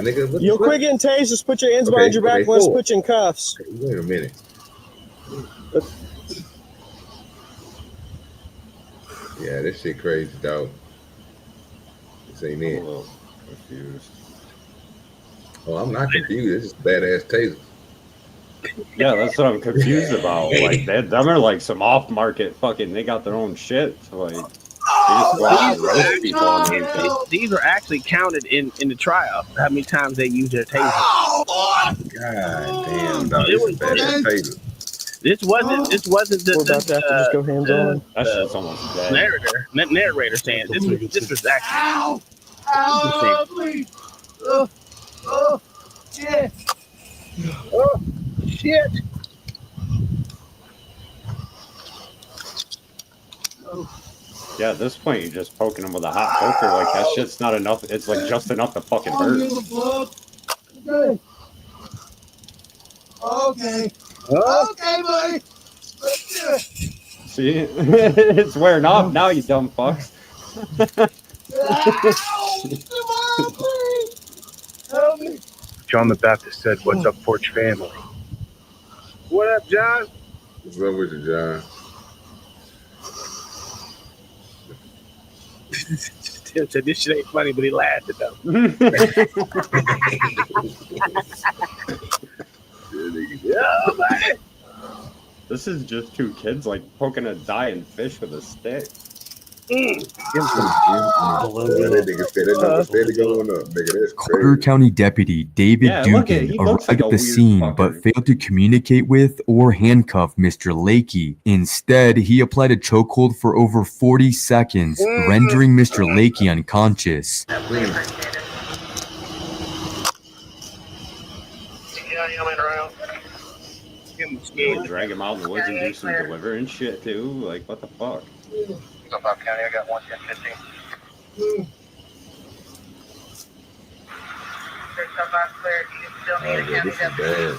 Nigga, You'll quit getting tased. Just put your hands behind your back and let's put you in cuffs. Okay, wait a minute. Yeah, this shit crazy, dog. This ain't it. Confused. Oh, I'm not confused. This is badass taser. Yeah, that's what I'm confused about. Like, them are like some off-market fucking. They got their own shit. So, like, they just go out and roast people and everything. These are actually counted in the trial. How many times they use their taser? God damn, dog. This is badass taser. This wasn't the just go hands on. That shit's almost dead. narrator saying this was actually. Oh, please. Oh, shit. Oh, shit. Yeah, at this point, you're just poking them with a hot poker. Like, that shit's not enough. It's like just enough to fucking hurt. Okay. Okay. Okay, buddy. Let's do it. See? It's wearing off now, you dumb fucks. Come on, please. Help me. John the Baptist said, "What's up, Porch family?" What up, John? What's up with you, John? Tim said this shit ain't funny, but he laughed at them. Yeah, buddy. This is just 2 kids like poking a dying fish with a stick. Carter County Deputy David Dugan arrived at the scene but failed to communicate with or handcuff Mr. Lakey. Instead, he applied a chokehold for over 40 seconds, rendering Mr. Lakey unconscious. Drag him out in the woods and do some delivering shit too. Like, what the fuck? South County, I got 110-15. Oh, yeah, this is bad.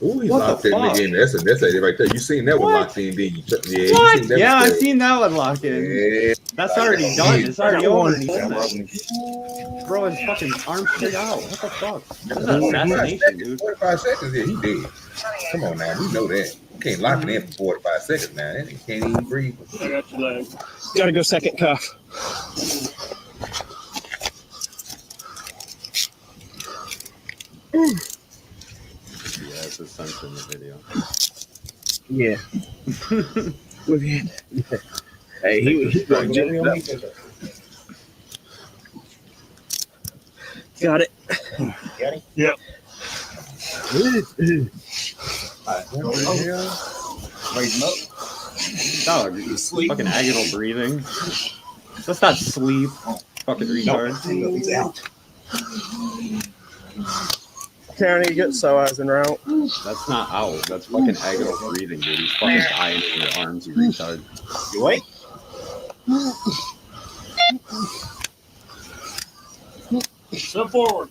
Ooh, he What locked the that fuck? nigga in. That's it right there. You seen that one locked in, didn't you? Yeah, you What? seen that Yeah, one. I've seen that one locked in. Yeah. That's already done. It's already over. And he said Yeah, that. Bro, his fucking arm straight out. What the fuck? This is 45 assassination, seconds, dude. 45 seconds, yeah, he dead. Come on now, we know that. You can't lock it in for 45 seconds now. That nigga can't even breathe. I got your leg. Gotta go second cuff. Yeah, it's a sense in the video. Yeah. Look at that. Hey, he going to got it. Got it? Yep. Dog, fucking agonal breathing. That's not sleep. Fucking retard. He's out. County, get psoas and route. That's not out. That's fucking agonal breathing, dude. He's fucking dying in your arms, you retard. You wait. Step forward.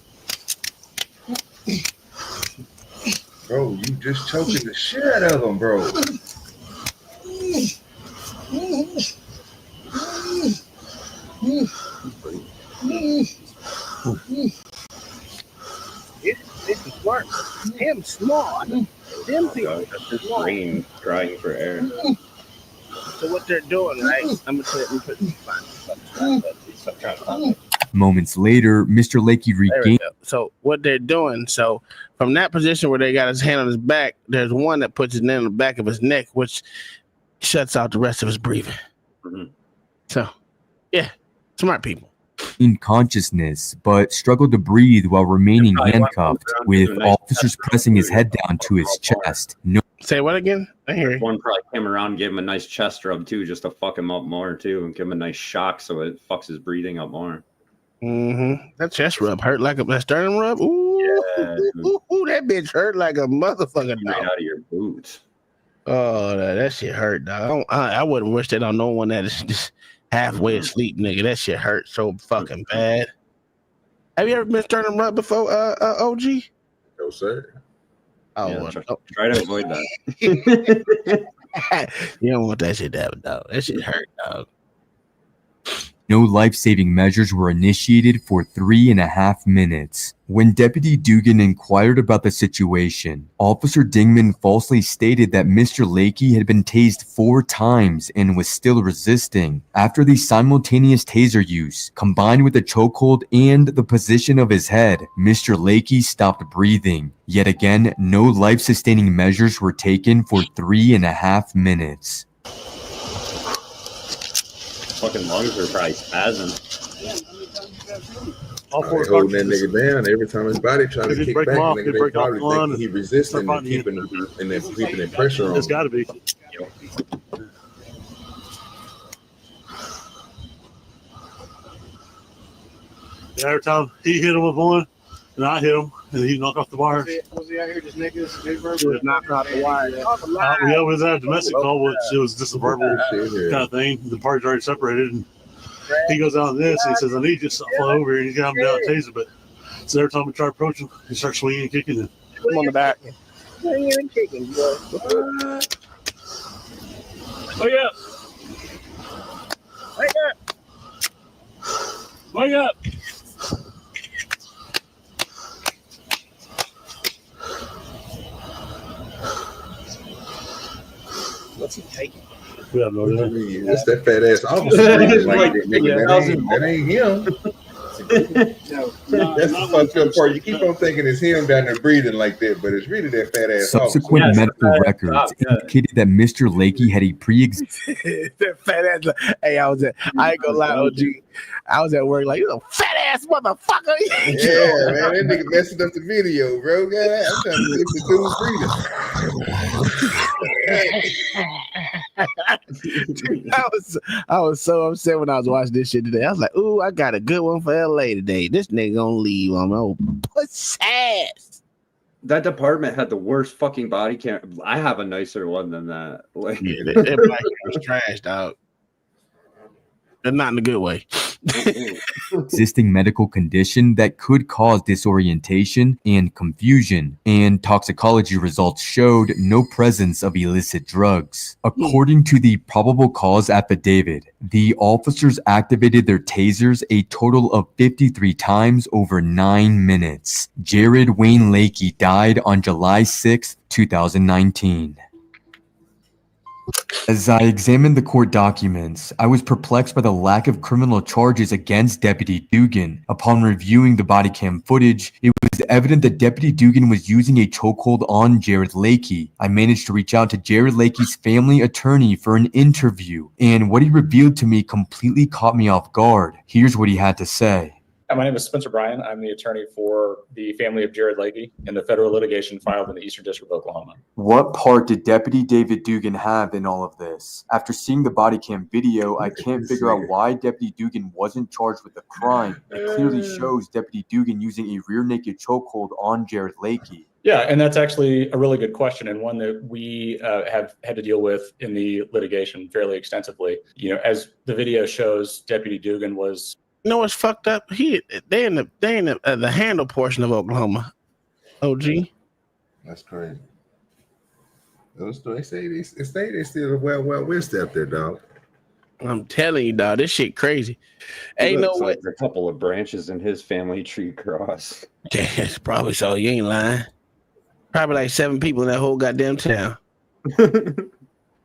Bro, you just choking the shit out of him, bro. This is smart. Him smart. Them people. That's his brain crying for air. So what they're doing, right? I'm gonna put Moments later, Mr. Lakey regained. So what they're doing, so from that position where they got his hand on his back, there's one that puts his hand on the back of his neck, which shuts out the rest of his breathing. Mm-hmm. So, yeah, smart people. In consciousness, but struggled to breathe while remaining handcuffed, with officers pressing his head down to his chest. No. Say what again? I hear you. One probably came around, gave him a nice chest rub too, just to fuck him up more too, and give him a nice shock so it fucks his breathing up more. Mm-hmm. That chest rub hurt like that sternum rub. Ooh, Yeah, ooh, that bitch hurt like a motherfucker. Right out of your boots. Oh, that shit hurt, dog. I wouldn't wish that on no one that is just halfway asleep, nigga. That shit hurt so fucking bad. Have you ever been sternum rub before, OG? No, sir. Oh, Yeah, well, try to avoid that. You don't want that shit to happen, dog. That shit hurt, dog. No life-saving measures were initiated for 3.5 minutes. When Deputy Dugan inquired about the situation, Officer Dingman falsely stated that Mr. Lakey had been tased 4 times and was still resisting. After the simultaneous taser use, combined with the chokehold and the position of his head, Mr. Lakey stopped breathing. Yet again, no life-sustaining measures were taken for 3.5 minutes. Fucking lungs are probably spazzing. They holding that nigga down every time his body trying to kick back. Nigga, they probably think he resisting and keeping the pressure on. It's got to be. Yeah, every time he hit him with one, and I hit him, and he knocked off the wire. Was he out here just making this knocked off the wire? Yeah, we was at a domestic call, which it was just a verbal kind of thing. The parties already separated, and he goes out on this, and he says, "I need you to fly over here," and he got him down a taser. But so every time we try to approach him, he starts swinging and kicking. And I'm on the back. oh yeah, wake up, wake up. What's he taking? We have no idea. It's that fat ass officer breathing like that, nigga. That ain't him. That's the fucked up part. You keep on thinking it's him down there breathing like that, but it's really that fat ass Subsequent officer. medical records indicated that Mr. Lakey had a pre-existing. That fat ass. Hey, I ain't gonna lie, OG. I was at work like, you a fat ass motherfucker. Yeah, man, that nigga messing up the video, bro. God, I'm trying to see if the dude's breathing. I was so upset when I was watching this shit today. I was like, ooh, I got a good one for LA today. This nigga gonna leave on my old puss ass. That department had the worst fucking body cam. I have a nicer one than that. Like, that black was trash, dog. and not in a good way. Existing medical condition that could cause disorientation and confusion, and toxicology results showed no presence of illicit drugs. According to the probable cause affidavit, the officers activated their tasers a total of 53 times over 9 minutes. Jared Wayne Lakey died on July 6, 2019. As I examined the court documents, I was perplexed by the lack of criminal charges against Deputy Dugan. Upon reviewing the body cam footage, it was evident that Deputy Dugan was using a chokehold on Jared Lakey. I managed to reach out to Jared Lakey's family attorney for an interview, and what he revealed to me completely caught me off guard. Here's what he had to say. My name is Spencer Bryan. I'm the attorney for the family of Jared Lakey in the federal litigation filed in the Eastern District of Oklahoma. What part did Deputy David Dugan have in all of this? After seeing the body cam video, I can't figure out why Deputy Dugan wasn't charged with the crime. It clearly shows Deputy Dugan using a rear naked chokehold on Jared Lakey. Yeah, and that's actually a really good question, and one that we have had to deal with in the litigation fairly extensively. You know, as the video shows, Deputy Dugan was. You know what's fucked up? They in the handle portion of Oklahoma. OG. That's crazy. They say they still well west out there, dog. I'm telling you, dog, this shit crazy. Ain't no way. Like a couple of branches in his family tree cross. Yeah, it's probably so. You ain't lying. Probably like 7 people in that whole goddamn town.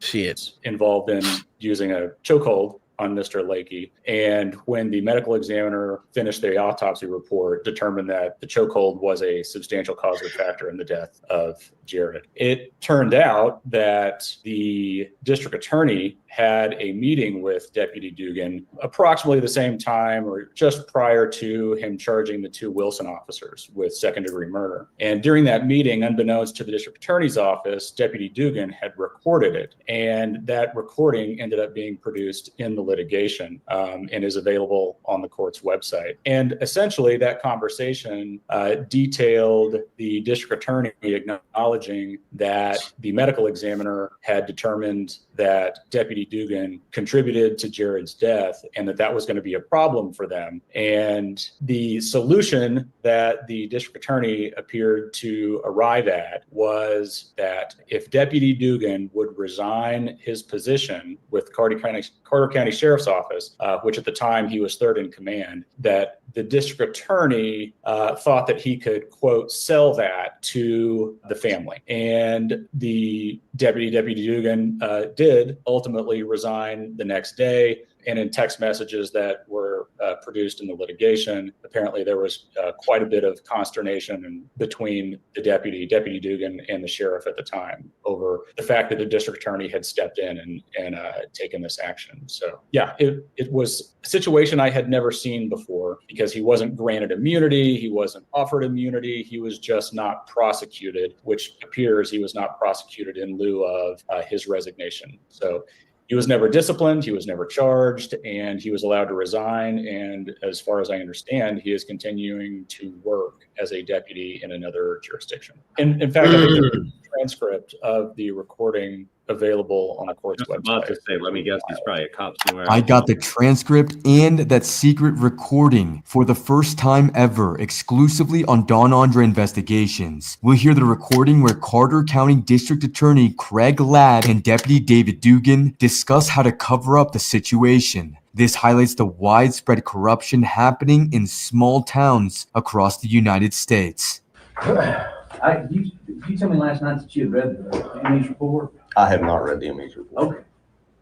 Shit. Involved in using a chokehold on Mr. Lakey. And when the medical examiner finished the autopsy report, determined that the chokehold was a substantial causative factor in the death of Jared. It turned out that the district attorney had a meeting with Deputy Dugan approximately the same time or just prior to him charging the 2 Wilson officers with second-degree murder. And during that meeting, unbeknownst to the district attorney's office, Deputy Dugan had recorded it. And that recording ended up being produced in the litigation and is available on the court's website. And essentially, that conversation detailed the district attorney acknowledging that the medical examiner had determined that Deputy Dugan contributed to Jared's death and that was going to be a problem for them. And the solution that the district attorney appeared to arrive at was that if Deputy Dugan would resign his position with Carter County Sheriff's Office, which at the time he was 3rd in command, that the district attorney thought that he could, quote, sell that to the family. And the Deputy Dugan did ultimately resign the next day. And in text messages that were produced in the litigation, apparently there was quite a bit of consternation between the Deputy Dugan, and the sheriff at the time over the fact that the district attorney had stepped in and taken this action. So, yeah, it was a situation I had never seen before because he wasn't granted immunity. He wasn't offered immunity. He was just not prosecuted, which appears he was not prosecuted in lieu of his resignation. So he was never disciplined, he was never charged, and he was allowed to resign. And as far as I understand, he is continuing to work as a deputy in another jurisdiction. In fact, I think there's a transcript of the recording available on the court's website. About to say, let me guess, he's probably a cop somewhere. I got the transcript and that secret recording for the first time ever, exclusively on Don Andre Investigations. We'll hear the recording where Carter County District Attorney Craig Ladd and Deputy David Dugan discuss how to cover up the situation. This highlights the widespread corruption happening in small towns across the United States. You told me last night that you had read the ME's report. I have not read the ME's report. Okay.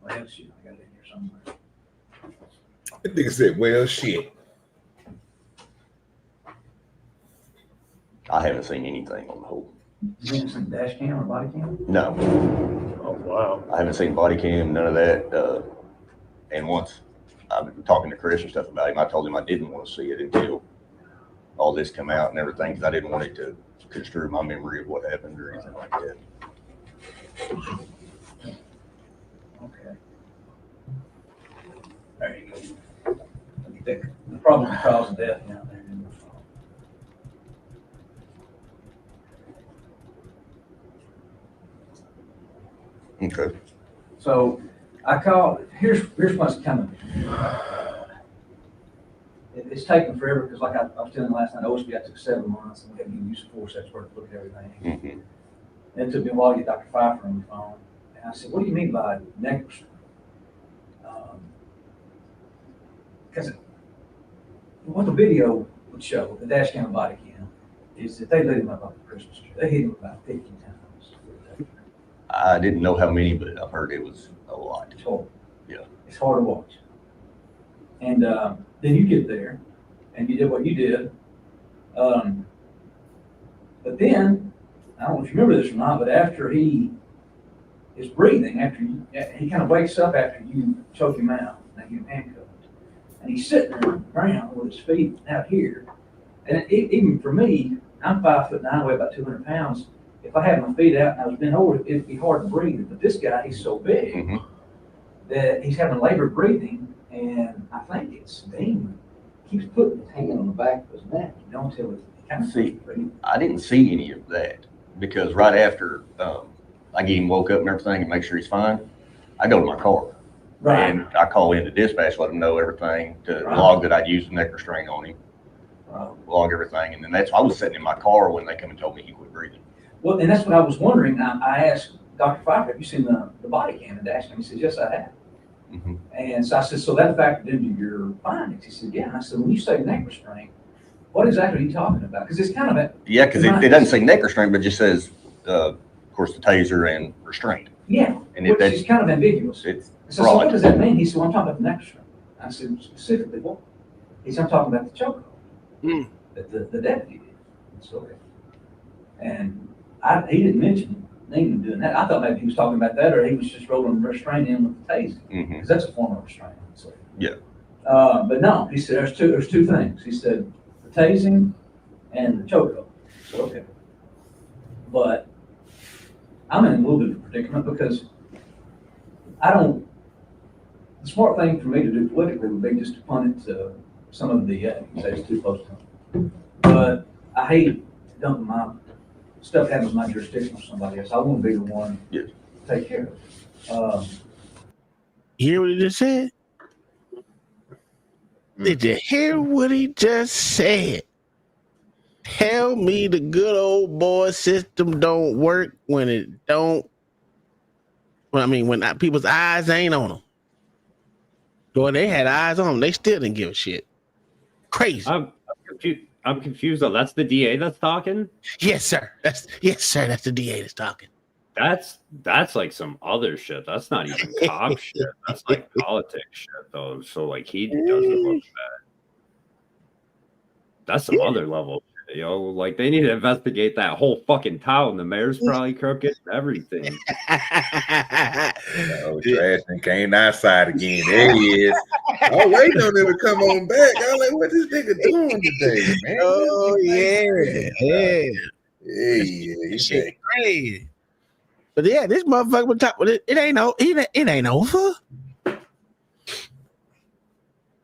Well, shit, I got it in here somewhere. That nigga said, well, shit. I haven't seen anything on the whole. You haven't seen dash cam or body cam? No. Oh, wow. I haven't seen body cam, none of that. And once I've been talking to Chris and stuff about him, I told him I didn't want to see it until all this come out and everything, because I didn't want it to construe my memory of what happened or anything like that. Okay. There you go. The problem with cause of death down there. Okay. So I call. Here's what's coming. It's taken forever because, like I was telling you last night, OSB I took 7 months and we had to use 4 sets worth to look at everything. Mm-hmm. And it took me a while to get Dr. Pfeiffer on the phone. And I said, "What do you mean by neck restraint?" Because what the video would show, the dash cam body cam, is that they lit him up like a Christmas tree. They hit him about 50 times. I didn't know how many, but I've heard it was a lot. It's horrible. Yeah. It's hard to watch. And then you get there, and you did what you did. But then, I don't know if you remember this or not, but after he is breathing, he kind of wakes up after you choke him out, and you handcuffed. And he's sitting there on the ground with his feet out here. And even for me, I'm 5'9", weigh about 200 pounds. If I had my feet out and I was bent over, it'd be hard to breathe. But this guy, he's so big that he's having labored breathing, and I think it's Damon. He keeps putting his hand on the back of his neck. You don't tell it. Kind of See, I didn't see any of that because right after I get him woke up and everything and make sure he's fine, I go to my car. Right. And I call into dispatch, let them know everything, to log that I'd used the neck restraint on him, log everything. And then I was sitting in my car when they come and told me he quit breathing. Well, and that's what I was wondering. I asked Dr. Pfeiffer, have you seen the body cam and dash cam? He said, yes, I have. Mm-hmm. And so I said, so that factored into your findings? He said, yeah. And I said, when you say neck restraint, what exactly are you talking about? Because it's kind of Yeah, because it doesn't say neck restraint, but it just says, of course, the taser and restraint. Yeah, and which is kind of ambiguous. It's so what does that mean? He said, well, I'm talking about the neck restraint. I said, specifically what? He said, I'm talking about the chokehold that the deputy did. So, okay. And he didn't mention Neiman doing that. I thought maybe he was talking about that, or he was just rolling restraint in with the taser, because that's a form of restraint. So. Yeah. But no, he said there's two things. He said the tasing and the chokehold. So okay. But I'm in a little bit of a predicament because the smart thing for me to do politically would be just to punt it to some of the DA, say it's too close to him. But I hate dumping my stuff having my jurisdiction on somebody else. I want to be the one to take care of it. You hear what he just said? Did you hear what he just said? Tell me the good old boy system don't work when it don't. When people's eyes ain't on them. Boy, they had eyes on them. They still didn't give a shit. Crazy. I'm confused though. That's the DA that's talking? Yes, sir. That's the DA that's talking. That's like some other shit. That's not even cop shit. That's like politics shit though. So like he doesn't look bad. That's some other level shit, yo. Like they need to investigate that whole fucking town. The mayor's probably crooked, everything. Oh, trash and came outside again. There he is. Oh, waiting on him to come on back. I'm like, what this nigga doing today, man? Oh yeah. He's crazy. But yeah, this motherfucker was talking. It ain't over.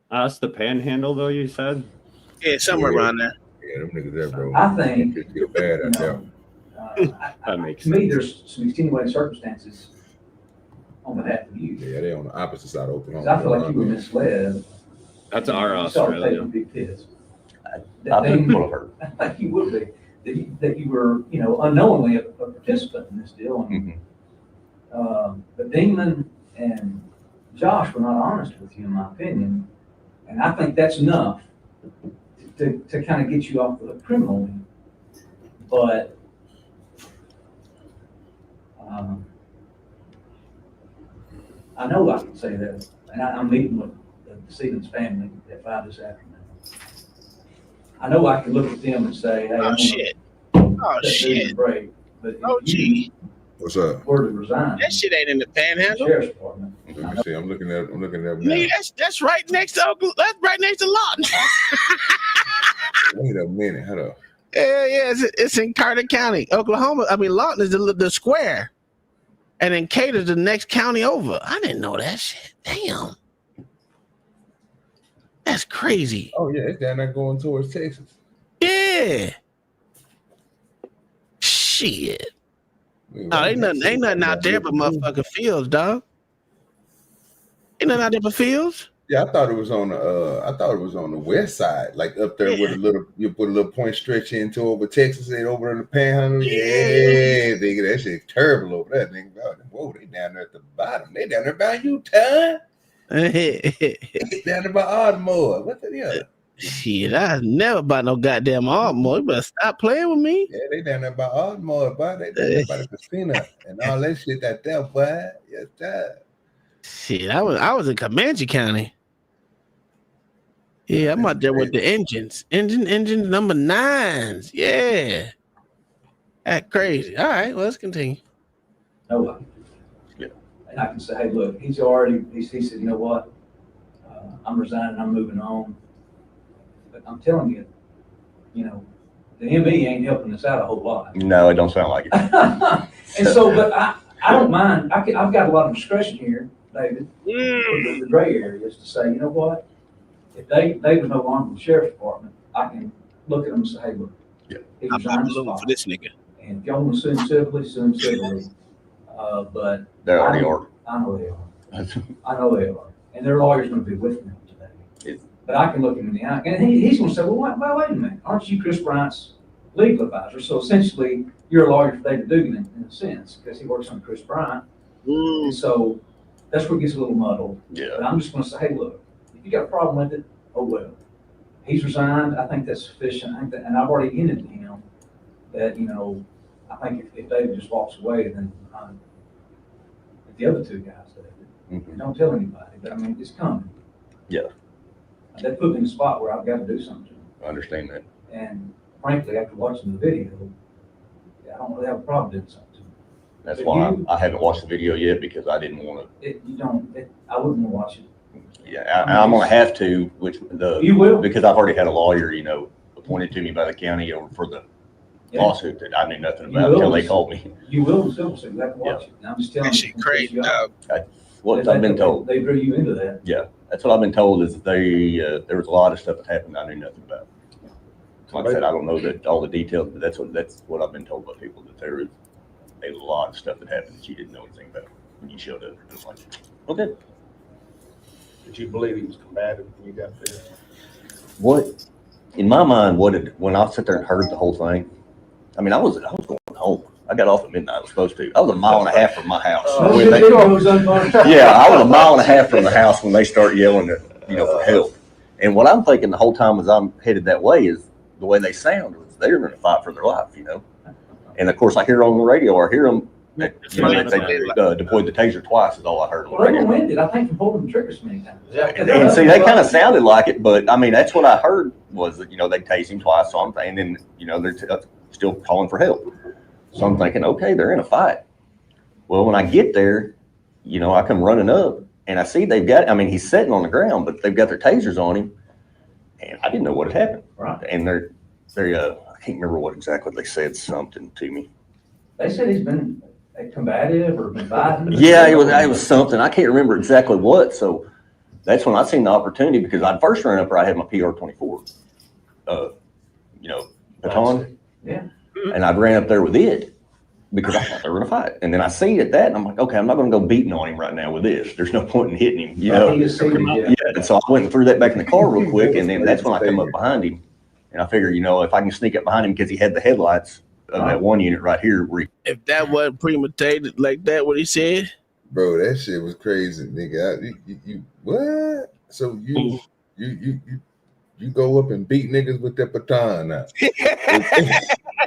That's the panhandle, though. You said. Yeah, somewhere around there. Yeah, them niggas there, bro. I think they feel bad out there. That makes to me, there's some extenuating circumstances on behalf of you. Yeah, they're on the opposite side of Oklahoma. I feel like you were misled. That's our You started Australia. taking big hits. I've been full of her. Like you would be. That you were, unknowingly a participant in this deal. But Demon and Josh were not honest with you, in my opinion. And I think that's enough to kind of get you off the criminal end. But I know I can say that. And I'm meeting with the decedent's family at 5 this afternoon. I know I can look at them and say, hey, shit. Break, but gee. What's up? Were to resign. That shit ain't in the panhandle. Sheriff's Department. Let me see. I'm looking at now. Nigga, that's right next to Lawton. Wait a minute. Hold up. Yeah, it's in Carter County, Oklahoma. I mean, Lawton is the square, and then Cater's the next county over. I didn't know that shit. Damn, that's crazy. Oh yeah, it's down there going towards Texas. Yeah. Shit. No, ain't nothing out there but motherfucking fields, dog. Ain't nothing out there but fields. Yeah, I thought it was on the west side, like up there with you put a little point stretch into over Texas and over in the Panhandle. Yeah, nigga, that shit terrible over there, nigga. Whoa, they down there at the bottom. They down there by Utah. Down there by Ardmore. What the hell? Shit, I never bought no goddamn Ardmore. You better stop playing with me. Yeah, they down there by Ardmore, boy. They down there by the casino and all that shit out there, boy. Yes, sir. Shit, I was in Comanche County. Yeah, I'm out there with the engines. Engine number 9s. Yeah. That's crazy. All right, well, let's continue. Nobody. Yeah. And I can say, hey, look, he said, you know what? I'm resigning, I'm moving on. But I'm telling you, the ME ain't helping us out a whole lot. No, it don't sound like it. And so, but I don't mind. I've got a lot of discretion here, David, the gray areas to say, you know what? If they were no longer in the sheriff's department, I can look at them and say, hey, look, he resigned his spot. For this nigga. And if y'all want to sue him civilly, sue him civilly. But they already are. I know they are. I know they are. And their lawyer's going to be with them today. But I can look him in the eye. And he's going to say, well, wait a minute. Aren't you Chris Bryant's legal advisor? So essentially, you're a lawyer for David Dugan in a sense, because he works on Chris Bryant. And so that's where it gets a little muddled. Yeah. But I'm just going to say, hey, look, if you got a problem with it, oh well. He's resigned. I think that's sufficient. And I've already hinted to him that, I think if David just walks away, then if the other two guys, David, don't tell anybody. But I mean, it's coming. Yeah. They put me in a spot where I've got to do something to them. I understand that. And frankly, after watching the video, I don't really have a problem doing something to them. That's why I haven't watched the video yet, because I didn't want to. I wouldn't want to watch it. Yeah, I'm going to have to, you will, because I've already had a lawyer, appointed to me by the county for the lawsuit that I knew nothing about until they called me. You will, so you have to watch it. And I'm just telling you. Shit crazy, dog. What I've been told. They drew you into that. Yeah, that's what I've been told, is that there was a lot of stuff that happened I knew nothing about. Like I said, I don't know all the details, but that's what I've been told by people, that there is a lot of stuff that happened that you didn't know anything about when you showed up. It's like, okay. Did you believe he was combative when you got there? What, in my mind, when I sat there and heard the whole thing, I mean, I was going home. I got off at midnight. I was supposed to. I was a mile and a half from my house. Yeah, I was a mile and a half from the house when they start yelling, for help. And what I'm thinking the whole time as I'm headed that way is the way they sound was they're going to fight for their life, And of course, I hear on the radio, or hear them. They deployed the taser twice. Is all I heard. Well, they were winded. I think from pulling the trigger so many times. And see, they kind of sounded like it, but I mean, that's what I heard was that they tased him twice. So I'm thinking, they're still calling for help. So I'm thinking, okay, they're in a fight. Well, when I get there, I come running up and I see he's sitting on the ground, but they've got their tasers on him, and I didn't know what had happened. Right. And I can't remember what exactly they said, something to me. They said he's been combative or been fighting. Yeah, it was something. I can't remember exactly what. So that's when I seen the opportunity, because I'd first run up where I had my PR-24, baton. Yeah. And I ran up there with it because I thought they were going to fight. And then I see it that, and I'm like, okay, I'm not going to go beating on him right now with this. There's no point in hitting him, Yeah. And so I went and threw that back in the car real quick, and then that's when I come up behind him. And I figure, if I can sneak up behind him, because he had the headlights of that one unit right here. If that wasn't premeditated like that, what he said? Bro, that shit was crazy, nigga. You what? So you go up and beat niggas with that baton now?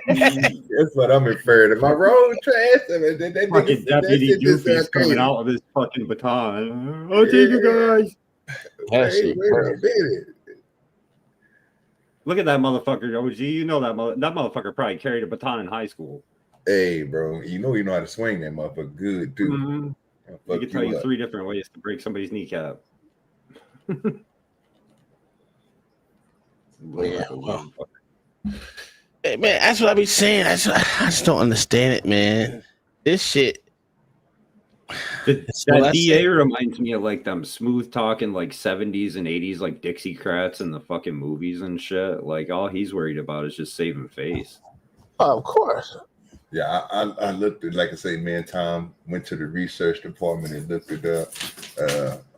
That's what I'm inferring. Am I wrong, Trash? I mean, that fucking deputy Goofy's coming out with his fucking baton. I'll take you guys. Hey, wait a minute. Look at that motherfucker, OG. That motherfucker probably carried a baton in high school. Hey, bro, you know how to swing that motherfucker good too. Mm-hmm. He can tell you 3 different ways to break somebody's kneecap. Yeah, well. Hey, man, that's what I be saying. I just don't understand it, man. This shit. That DA reminds me of like them smooth talking like 70s and 80s like Dixiecrats in the fucking movies and shit. Like all he's worried about is just saving face. Oh, of course. Yeah, I looked at, like I say, man, Tom went to the research department and looked it up.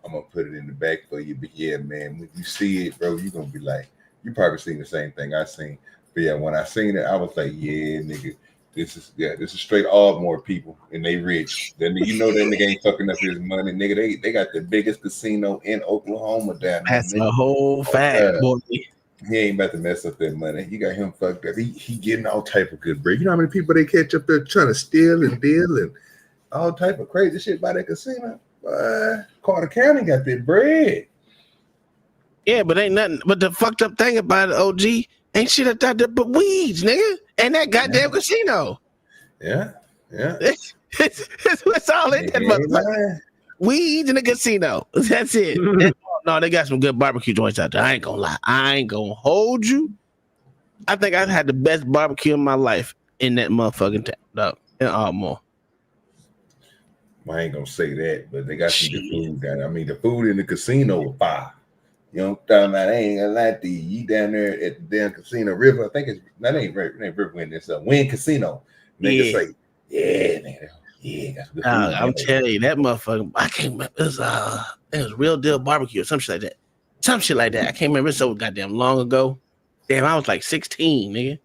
I'm gonna put it in the back for you. But yeah, man, when you see it, bro, you're gonna be like, you probably seen the same thing I seen. But yeah, when I seen it, I was like, yeah, nigga, this is straight Ardmore people, and they rich. Then you know that nigga ain't fucking up his money, nigga. They got the biggest casino in Oklahoma down there. That's a whole fact, boy. He ain't about to mess up that money. You got him fucked up. He getting all type of good break. You know how many people they catch up there trying to steal and deal and all type of crazy shit by that casino? Carter County got that bread. Yeah, but ain't nothing. But the fucked up thing about it, OG, ain't shit out there but weeds, nigga. And that goddamn casino. Yeah. It's all in that motherfucker. Weeds in the casino. That's it. No, they got some good barbecue joints out there. I ain't gonna lie. I ain't gonna hold you. I think I've had the best barbecue in my life in that motherfucking town, dog, in Ardmore. I ain't gonna say that, but they got some good food down there. I mean, the food in the casino was fire. You know what I'm talking about? I ain't gonna lie to you. You down there at the damn casino River. I think that ain't Riverwind. It's a Wynn Casino. Niggas say, yeah, nigga. Yeah, that's good food. I'm telling you, that motherfucker, I can't remember. It was real deal barbecue or some shit like that. Some shit like that. I can't remember. It's so goddamn long ago. Damn, I was like 16, nigga.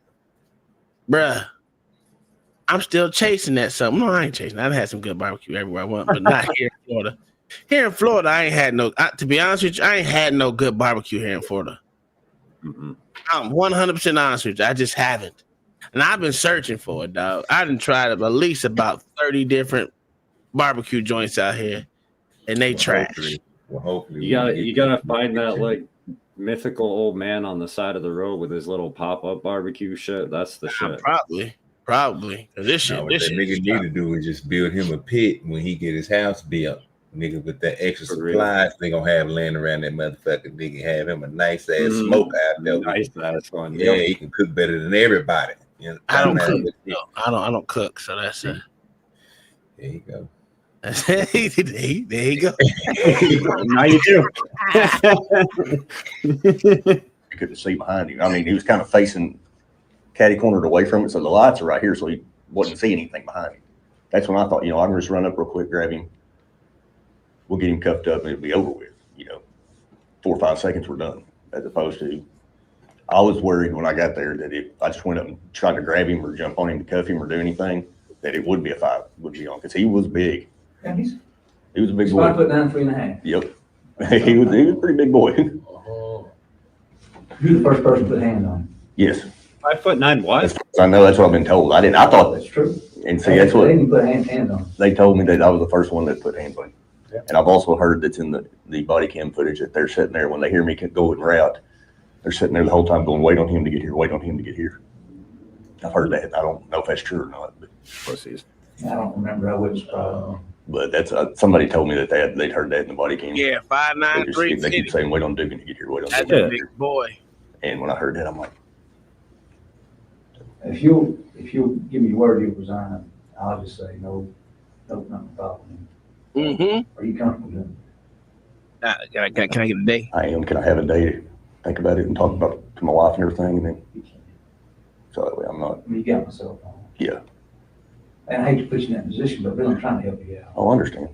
Bruh. I'm still chasing that something. No, I ain't chasing. I've had some good barbecue everywhere I went, but not here in Florida. Here in Florida, I ain't had no, to be honest with you, I ain't had no good barbecue here in Florida. Mm-hmm. I'm 100% honest with you. I just haven't. And I've been searching for it, dog. I done tried at least about 30 different barbecue joints out here, and they trash. Hopefully you gotta find that like mythical old man on the side of the road with his little pop-up barbecue shit. That's the shit. Probably. This shit. What that nigga need to do is just build him a pit when he get his house built. Nigga, with that extra supplies they gonna have laying around that motherfucker. Nigga, have him a nice ass smoke out there. Nice ass one. Yeah, he can cook better than everybody. You know, I don't cook. No, I don't cook. So that's it. There you go. There you go. Now you do. You couldn't see behind him. I mean, he was kind of facing catty cornered away from it, so the lights are right here, so he wouldn't see anything behind him. That's when I thought, I can just run up real quick, grab him. We'll get him cuffed up and it'll be over with. 4 or 5 seconds, we're done. As opposed to, I was worried when I got there that if I just went up and tried to grab him or jump on him to cuff him or do anything, that it would be a fight, would be on, because he was big. Yeah, he was a big boy. 5 foot 9, 3.5. Yep. he was a pretty big boy. You're the first person to put hands on him. Yes. 5'9" what? I know, that's what I've been told. I thought that's true. And see, that's what they didn't put hands on him. They told me that I was the first one that put hands on him. Yeah. And I've also heard that's in the body cam footage that they're sitting there when they hear me go and route. They're sitting there the whole time going, wait on him to get here, wait on him to get here. I've heard that. I don't know if that's true or not, but I don't remember. I was but that's somebody told me that they'd heard that in the body cam. Yeah, 5'9", 350. They keep saying, wait on Dugan to get here, wait on Dugan to get here. Boy. And when I heard that, I'm like, if you'll give me your word you'll resign, I'll just say no, nothing about him. Mm-hmm. Are you comfortable doing it? Can I get a day? I am. Can I have a day to think about it and talk about it to my wife and everything? And then, so that way I'm not. You got myself on. Yeah. And I hate to put you in that position, but really I'm trying to help you out. I understand.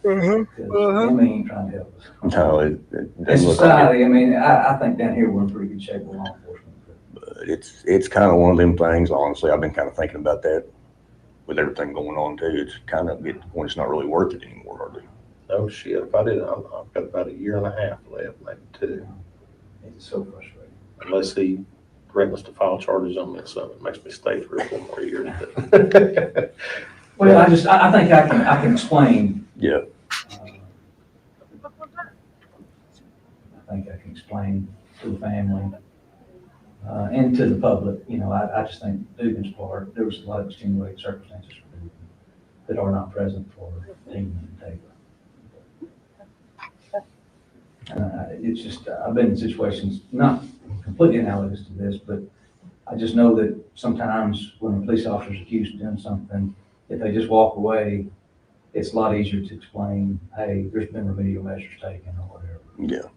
Them ain't trying to help us. No, it in society, I think down here we're in pretty good shape with law enforcement. But it's kind of one of them things, honestly. I've been kind of thinking about that with everything going on too. It's kind of getting to the point it's not really worth it anymore, hardly. No shit. If I did, I've got about 1.5 years left, maybe 2. It's so frustrating. Unless he threatens to file charges on me or something, it makes me stay 3 or 4 more years. Well, I think I can explain. Yeah. I think I can explain to the family and to the public. I just think Dugan's part, there was a lot of extenuating circumstances for Dugan that are not present for Tina and Takeova. It's just, I've been in situations not completely analogous to this, but I just know that sometimes when a police officer is accused of doing something, if they just walk away, it's a lot easier to explain, hey, there's been remedial measures taken or whatever. Yeah.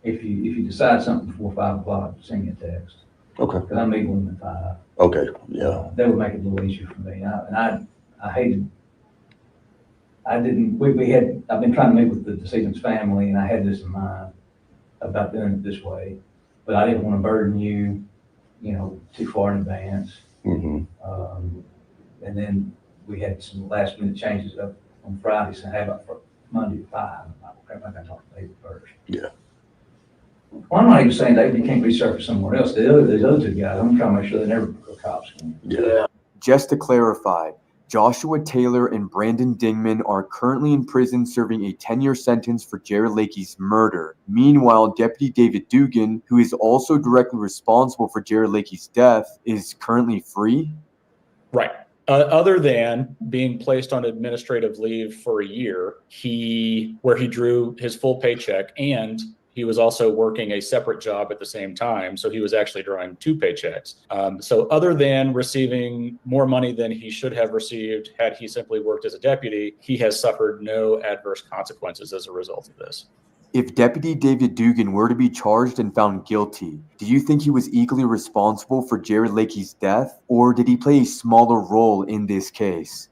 If you decide something before 5 o'clock, send me a text. Okay. Because I'm meeting with them at 5. Okay. Yeah. That would make it a little easier for me. And I hated I've been trying to meet with the decedent's family, and I had this in mind about doing it this way, but I didn't want to burden you, too far in advance. Mm-hmm. And then we had some last minute changes up on Friday, so how about for Monday at 5? I got to talk to David first. Yeah. Well, I'm not even saying David, you can't resurface somewhere else. These other two guys, I'm trying to make sure they never go cops. Yeah. Just to clarify, Joshua Taylor and Brandon Dingman are currently in prison serving a 10-year sentence for Jared Lakey's murder. Meanwhile, Deputy David Dugan, who is also directly responsible for Jared Lakey's death, is currently free? Right. Other than being placed on administrative leave for a year, where he drew his full paycheck, and he was also working a separate job at the same time. So he was actually drawing 2 paychecks. So other than receiving more money than he should have received had he simply worked as a deputy, he has suffered no adverse consequences as a result of this. If Deputy David Dugan were to be charged and found guilty, do you think he was equally responsible for Jared Lakey's death, or did he play a smaller role in this case?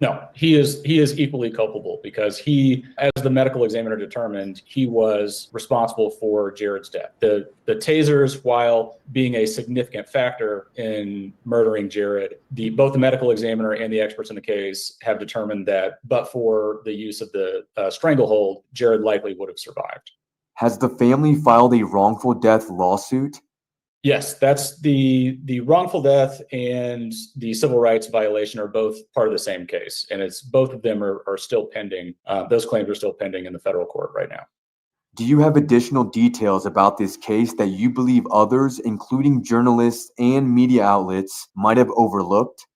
No, he is equally culpable because he, as the medical examiner determined, he was responsible for Jared's death. The tasers, while being a significant factor in murdering Jared, both the medical examiner and the experts in the case have determined that, but for the use of the stranglehold, Jared likely would have survived. Has the family filed a wrongful death lawsuit? Yes, that's the wrongful death and the civil rights violation are both part of the same case. And it's both of them are still pending. Those claims are still pending in the federal court right now. Do you have additional details about this case that you believe others, including journalists and media outlets, might have overlooked?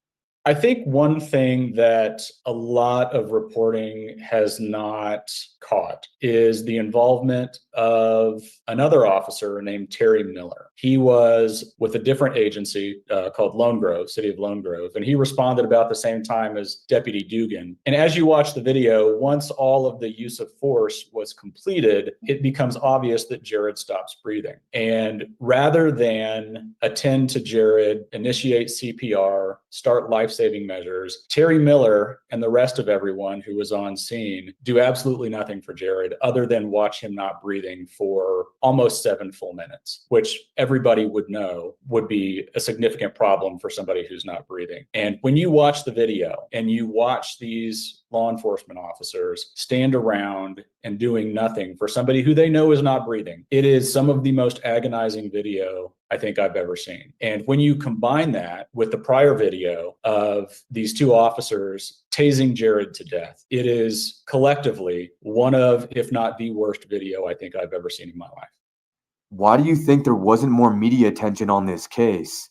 I think one thing that a lot of reporting has not caught is the involvement of another officer named Terry Miller. He was with a different agency called Lone Grove, City of Lone Grove, and he responded about the same time as Deputy Dugan. And as you watch the video, once all of the use of force was completed, it becomes obvious that Jared stops breathing. And rather than attend to Jared, initiate CPR, start life-saving measures, Terry Miller and the rest of everyone who was on scene do absolutely nothing for Jared other than watch him not breathing for almost 7 full minutes, which everybody would know would be a significant problem for somebody who's not breathing. And when you watch the video and you watch these law enforcement officers stand around and doing nothing for somebody who they know is not breathing, it is some of the most agonizing video I think I've ever seen. And when you combine that with the prior video of these 2 officers tasing Jared to death, it is collectively one of, if not the worst video I think I've ever seen in my life. Why do you think there wasn't more media attention on this case?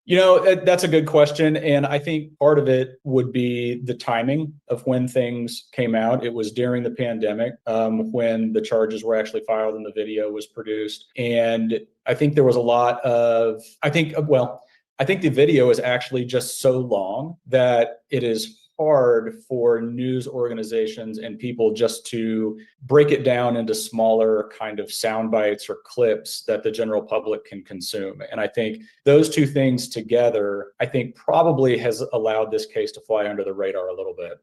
That's a good question. And I think part of it would be the timing of when things came out. It was during the pandemic when the charges were actually filed and the video was produced. And I think there was a lot of, I think the video is actually just so long that it is hard for news organizations and people just to break it down into smaller kind of sound bites or clips that the general public can consume. And I think those 2 things together, I think probably has allowed this case to fly under the radar a little bit.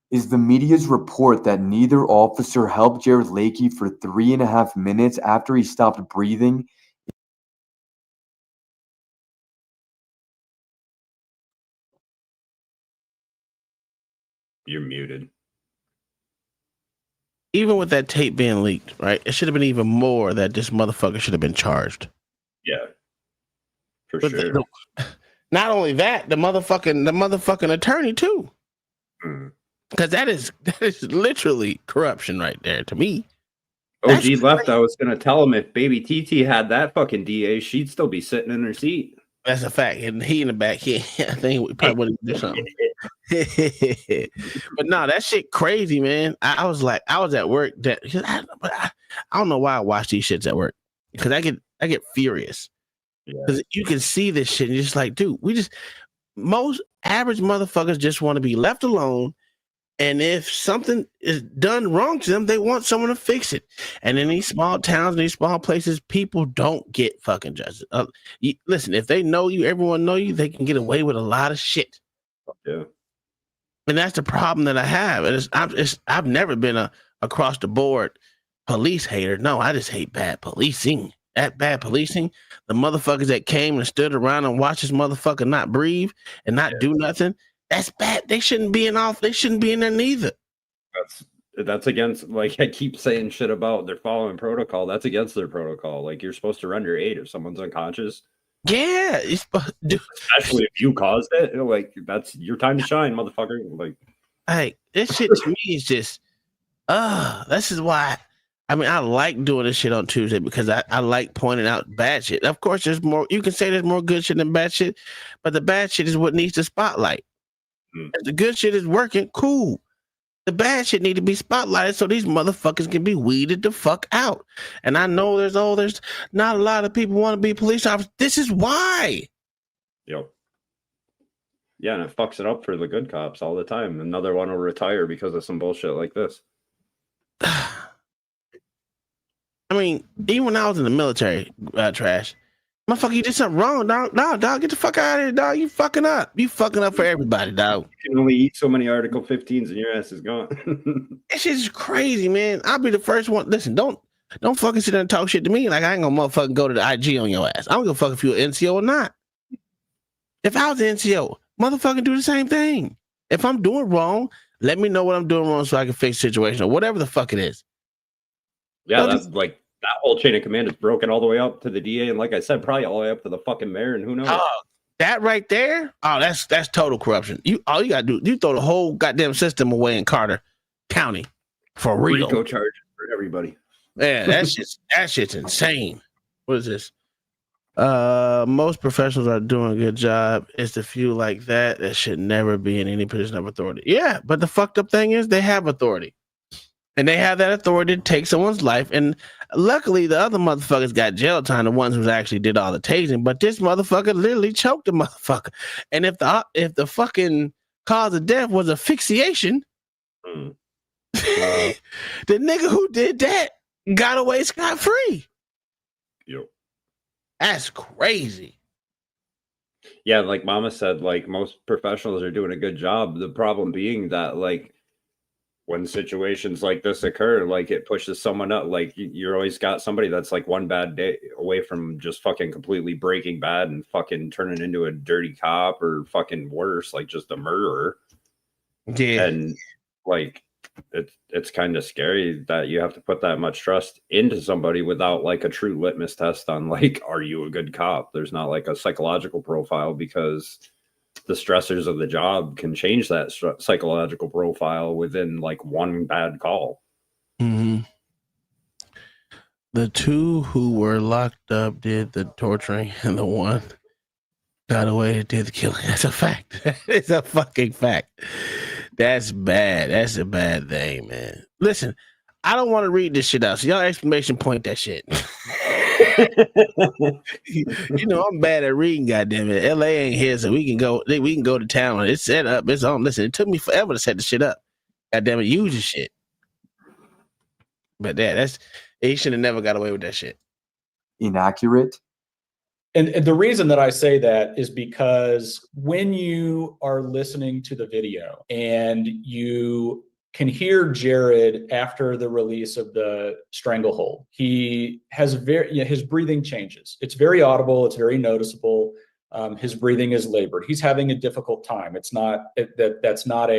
Is the media's report that neither officer helped Jared Lakey for 3.5 minutes after he stopped breathing? You're muted. Even with that tape being leaked, right? It should have been even more that this motherfucker should have been charged. Yeah, for but sure. Not only that, the motherfucking attorney too, because that is literally corruption right there to me. OG left. I was gonna tell him if Baby TT had that fucking DA, she'd still be sitting in her seat. That's a fact. And he in the back here, I think we probably would do something. But no, that shit crazy, man. I was at work. I don't know why I watch these shits at work because I get furious because you can see this shit and you're just like, dude, most average motherfuckers just want to be left alone. And if something is done wrong to them, they want someone to fix it. And in these small towns, these small places, people don't get fucking justice. Listen, if they know you, everyone know you, they can get away with a lot of shit. Yeah. And that's the problem that I have. And I've never been a across the board police hater. No, I just hate bad policing. That bad policing, the motherfuckers that came and stood around and watched this motherfucker not breathe and not do nothing, that's bad. They shouldn't be they shouldn't be in there neither. That's against, like, I keep saying shit about they're following protocol. That's against their protocol. Like, you're supposed to render aid if someone's unconscious. Yeah, especially if you caused it. Like, that's your time to shine, motherfucker. Like, hey, this shit to me is just, this is why. I mean, I like doing this shit on Tuesday because I like pointing out bad shit. Of course, there's more. You can say there's more good shit than bad shit, but the bad shit is what needs the spotlight. If the good shit is working, cool. The bad shit need to be spotlighted so these motherfuckers can be weeded the fuck out. And I know there's not a lot of people want to be police officers. This is why. Yep. Yeah, and it fucks it up for the good cops all the time. Another one will retire because of some bullshit like this. I mean, even when I was in the military, trash, motherfucker, you did something wrong, dog. No, dog, get the fuck out of here, dog. You fucking up. You fucking up for everybody, dog. You can only eat so many Article 15s and your ass is gone. That shit's crazy, man. I'll be the first one. Listen, don't fucking sit there and talk shit to me like I ain't gonna motherfucking go to the IG on your ass. I don't give a fuck if you're an NCO or not. If I was an NCO, motherfucking do the same thing. If I'm doing wrong, let me know what I'm doing wrong so I can fix the situation or whatever the fuck it is. Yeah, that's like that whole chain of command is broken all the way up to the DA, and like I said, probably all the way up to the fucking mayor, and who knows? That right there, that's total corruption. All you gotta do, you throw the whole goddamn system away in Carter County for real. RICO charges for everybody. Yeah, that shit's insane. What is this? Most professionals are doing a good job. It's the few like that should never be in any position of authority. Yeah, but the fucked up thing is they have authority. And they have that authority to take someone's life. And luckily, the other motherfuckers got jail time, the ones who actually did all the tasing. But this motherfucker literally choked the motherfucker. And if the fucking cause of death was asphyxiation, the nigga who did that got away scot-free. Yep. That's crazy. Yeah, like Mama said, like most professionals are doing a good job. The problem being that, like, when situations like this occur, like it pushes someone up. Like you're always got somebody that's like one bad day away from just fucking completely breaking bad and fucking turning into a dirty cop or fucking worse, like just a murderer. Yeah. And like it's kind of scary that you have to put that much trust into somebody without like a true litmus test on like, are you a good cop? There's not like a psychological profile because the stressors of the job can change that psychological profile within like one bad call. Mm-hmm. The two who were locked up did the torturing, and the one got away and did the killing. That's a fact. It's a fucking fact. That's bad. That's a bad thing, man. Listen, I don't want to read this shit out, so y'all exclamation point that shit. You know I'm bad at reading, goddammit. LA ain't here, so we can go to town. It's set up, it's on. Listen, it took me forever to set the shit up. Goddammit, use the shit. But he should have never got away with that shit. Inaccurate. And the reason that I say that is because when you are listening to the video and you can hear Jared after the release of the stranglehold, he has his breathing changes. It's very audible. It's very noticeable. His breathing is labored. He's having a difficult time. It's not that's not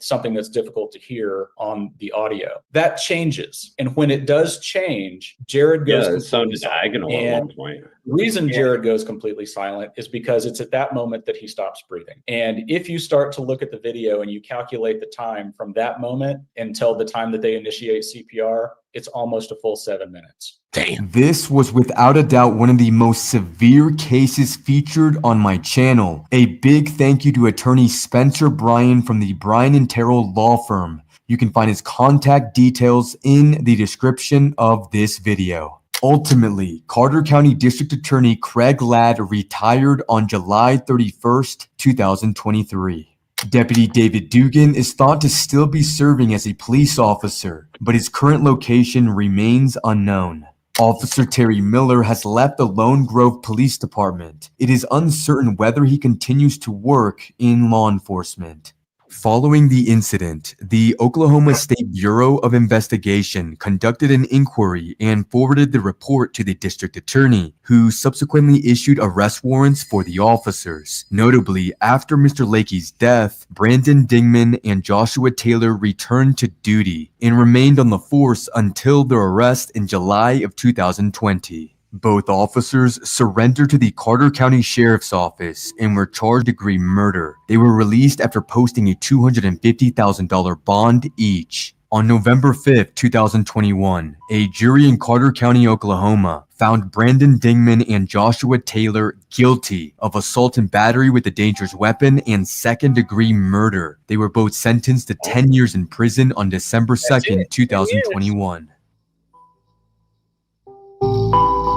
something that's difficult to hear on the audio. That changes, and when it does change, Jared goes. Yeah, it sounded diagonal at one point. The reason Jared goes completely silent is because it's at that moment that he stops breathing. And if you start to look at the video and you calculate the time from that moment until the time that they initiate CPR, it's almost a full 7 minutes. Damn. This was without a doubt one of the most severe cases featured on my channel. A big thank you to attorney Spencer Bryan from the Bryan and Terrell law firm. You can find his contact details in the description of this video. Ultimately, Carter County District Attorney Craig Ladd retired on July 31st, 2023. Deputy David Dugan is thought to still be serving as a police officer, but his current location remains unknown. Officer Terry Miller has left the Lone Grove Police Department. It is uncertain whether he continues to work in law enforcement. Following the incident, the Oklahoma State Bureau of Investigation conducted an inquiry and forwarded the report to the district attorney, who subsequently issued arrest warrants for the officers. Notably, after Mr. Lakey's death, Brandon Dingman and Joshua Taylor returned to duty and remained on the force until their arrest in July of 2020. Both officers surrendered to the Carter County Sheriff's Office and were charged with degree murder. They were released after posting a $250,000 bond each. On November 5, 2021, a jury in Carter County, Oklahoma, found Brandon Dingman and Joshua Taylor guilty of assault and battery with a dangerous weapon and second-degree murder. They were both sentenced to 10 years in prison on December 2nd, 2021.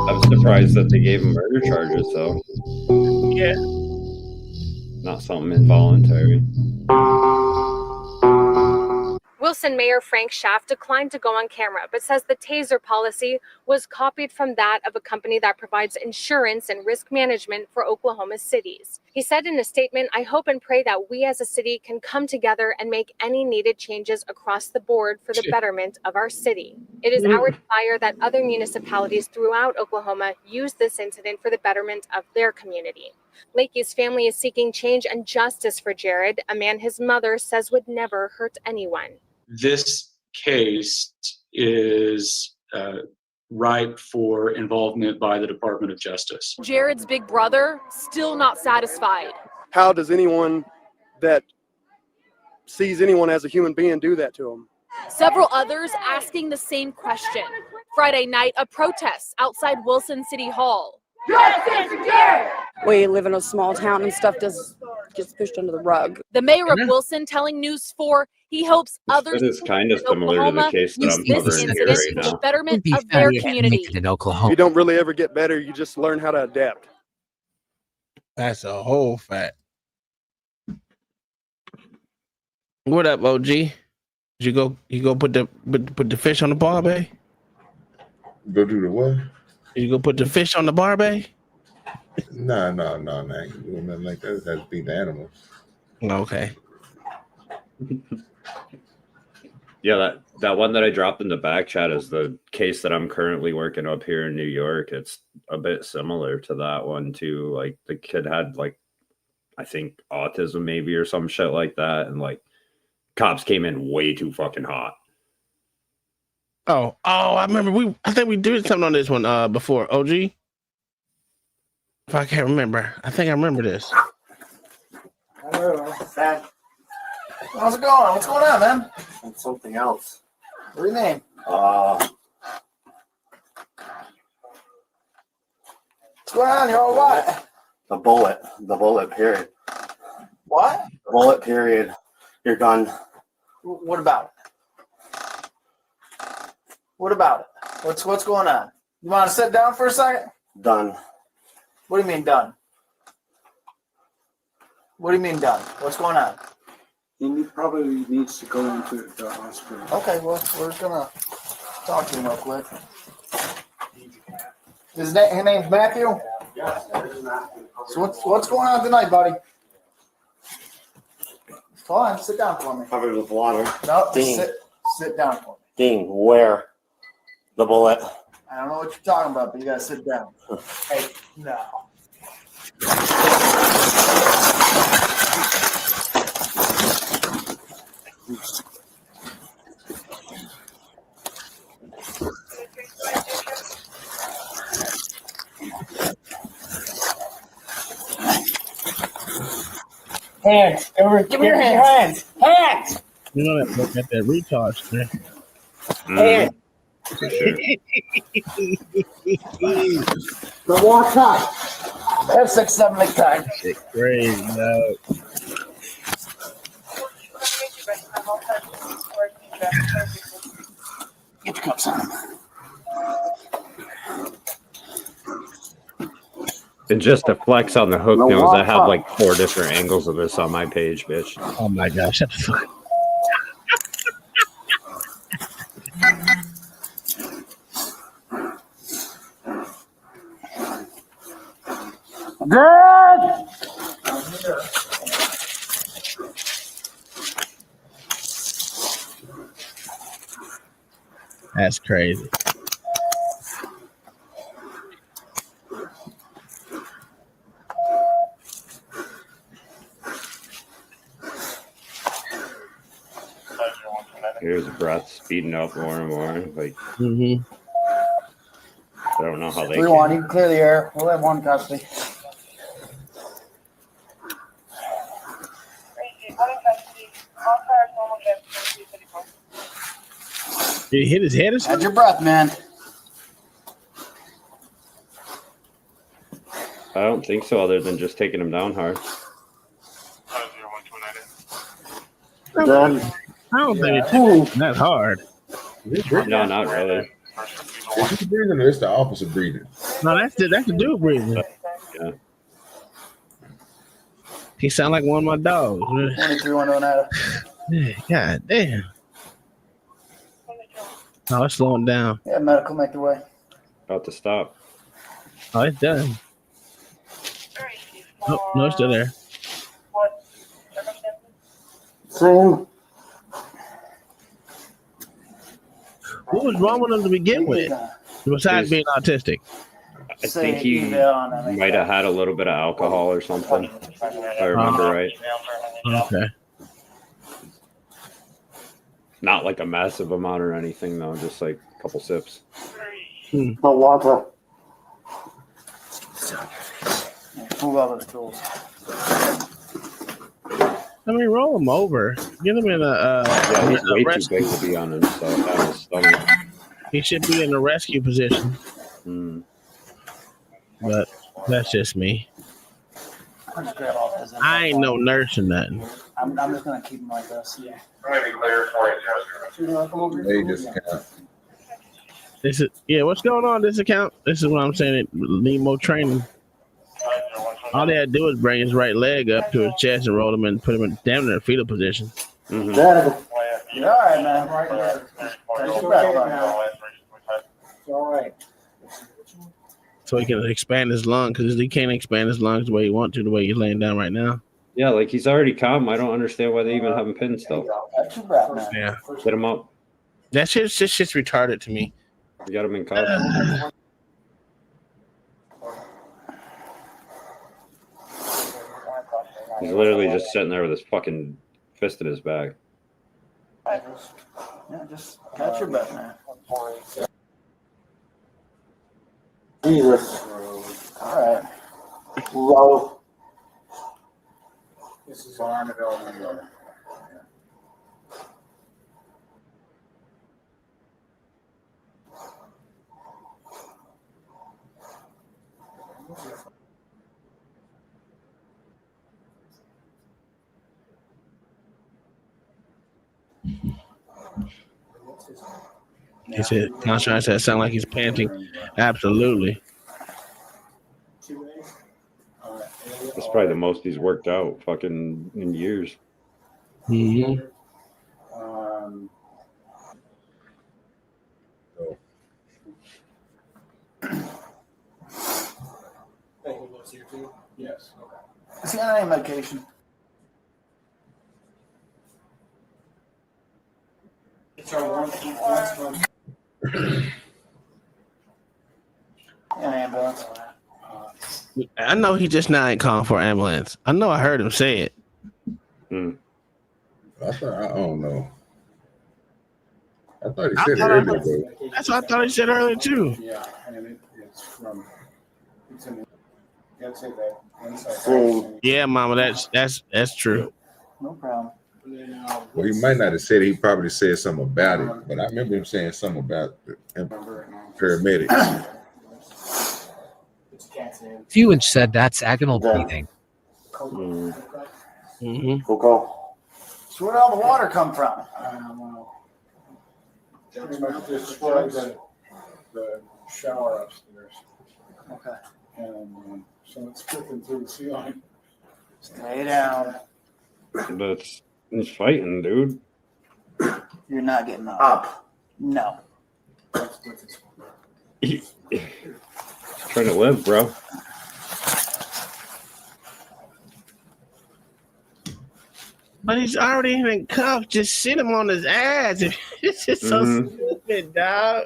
I'm surprised that they gave him murder charges, though. Yeah. Not something involuntary. Wilson Mayor Frank Schaff declined to go on camera, but says the taser policy was copied from that of a company that provides insurance and risk management for Oklahoma cities. He said in a statement, "I hope and pray that we as a city can come together and make any needed changes across the board for the betterment of our city. It is our desire that other municipalities throughout Oklahoma use this incident for the betterment of their community." Lakey's family is seeking change and justice for Jared, a man his mother says would never hurt anyone. This case is ripe for involvement by the Department of Justice. Jared's big brother still not satisfied. How does anyone that sees anyone as a human being do that to him? Several others asking the same question. Friday night, a protest outside Wilson City Hall. Justice for Jared! We live in a small town and stuff gets pushed under the rug. The mayor of Wilson telling News 4 he hopes others That is kind of similar to the case that I'm covering here right for the now. betterment of their community. If you don't really ever get better, you just learn how to adapt. That's a whole fact. What up, OG? Did you go put the fish on the barbie? Go do the what? Did you go put the fish on the barbie? No, man. Doing nothing like that. It has to be the animals. Okay. Yeah, that one that I dropped in the back chat is the case that I'm currently working up here in New York. It's a bit similar to that one too. Like the kid had I think autism maybe or some shit like that, and cops came in way too fucking hot. Oh, I remember I think we did something on this one before. OG? If I can't remember. I think I remember this. Hello, how's it going? What's going on, man? And something else. What's your name? What's going on? You're all what? The bullet period. What? The bullet period. Your gun. What about it? What about it? What's going on? You want to sit down for a second? Done. What do you mean done? What do you mean done? What's going on? He probably needs to go into the hospital. Okay, well, we're gonna talk to him real quick. His name's Matthew? Yes, it is Matthew. So what's going on tonight, buddy? Come on, sit down for me. Covered with water. No, sit down for me. Dean, where? The bullet. I don't know what you're talking about, but you gotta sit down. Hey, no. Hands. Give me your hands. Hands. You know that recharge thing. Hands. For sure. Now walk up. Have 6, 7 next time. Crazy, no. Get your cups on. And just to flex on the hook nose, I have 4 different angles of this on my page, bitch. Oh my gosh, shut the fuck. Good. That's crazy. Here's breath speeding up more and more. Like, Mm-hmm. I don't know how they. 3-1, you can clear the air. We'll have one custody. Did he hit his head or something? Hold your breath, man. I don't think so, other than just taking him down hard. I don't think it's that hard. No, not really. Is he breathing or is the officer breathing? No, that's the dude breathing. Yeah. He sound like one of my dogs. 23-1 Oneida. Yeah, God damn. Oh, it's slowing down. Yeah, medical, make the way. About to stop. Oh, it's done. Oh, no, it's still there. Same. What was wrong with him to begin with? Besides being autistic? I think he might have had a little bit of alcohol or something, if I remember right. Okay. Not like a massive amount or anything, though, just like a couple sips. The water. Move out of the tools. I mean, roll him over. Get him in Yeah, he's way rescue. too big to be on his stomach. He should be in a rescue position. Mm. But that's just me. I'm just grab off his I ain't no nurse or nothing. I'm just gonna keep him like this. Yeah. They just can't. This is what's going on this account? This is what I'm saying. It need more training. All they had to do is bring his right leg up to his chest and roll him and put him in damn near fetal position. Mm-hmm. You're all right, man. Catch your breath, bud. It's all right. So he can expand his lung because he can't expand his lungs the way he wants to, the way he's laying down right now. Yeah, like he's already calm. I don't understand why they even have him pinned still. Catch your breath, man. Yeah. Get him up. That shit's retarded to me. You got him in cuffs. He's literally just sitting there with his fucking fist in his back. Yeah, just catch your breath, man. Jesus. All right. Low. This is arm development. He said, Constantine said, sound like he's panting. Absolutely. That's probably the most he's worked out fucking in years. Mm-hmm. Yes. Okay. Is he on any medication? It's our ambulance. I know he just now ain't calling for an ambulance. I know I heard him say it. Mm. I don't know. I thought he said it earlier, though. That's what I thought he said earlier, too. Yeah, and it's from. It's in. You gotta say that. Oh, yeah, Mama, that's true. No problem. Well, he might not have said it. He probably said something about it, but I remember him saying something about the paramedics. Fewage said that's agonal breathing. Mm-hmm. Go. So where'd all the water come from? The shower upstairs. Okay. And so it's dripping through the ceiling. Stay down. But he's fighting, dude. You're not getting up. No. He's trying to live, bro. But he's already in cuffs. Just sit him on his ass. It's just so. stupid, dog.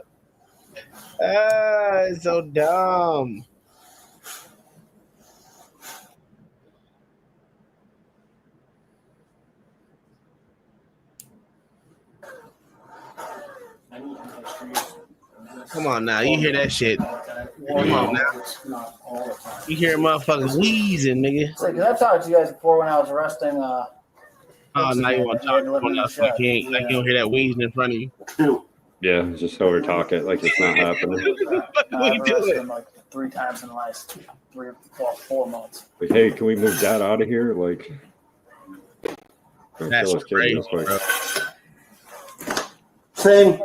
It's so dumb. Come on now, you hear that shit? Come on now. You hear motherfuckers wheezing, nigga. It's like, 'cause I've talked to you guys before when I was arresting. Oh, now you want to talk to us like you don't hear that wheezing in front of you. Yeah, just so we're talking like it's not happening. I've arrested him like 3 times in the last 3 or 4 months. Like, hey, can we move that out of here? Like, that's crazy, bro. Same.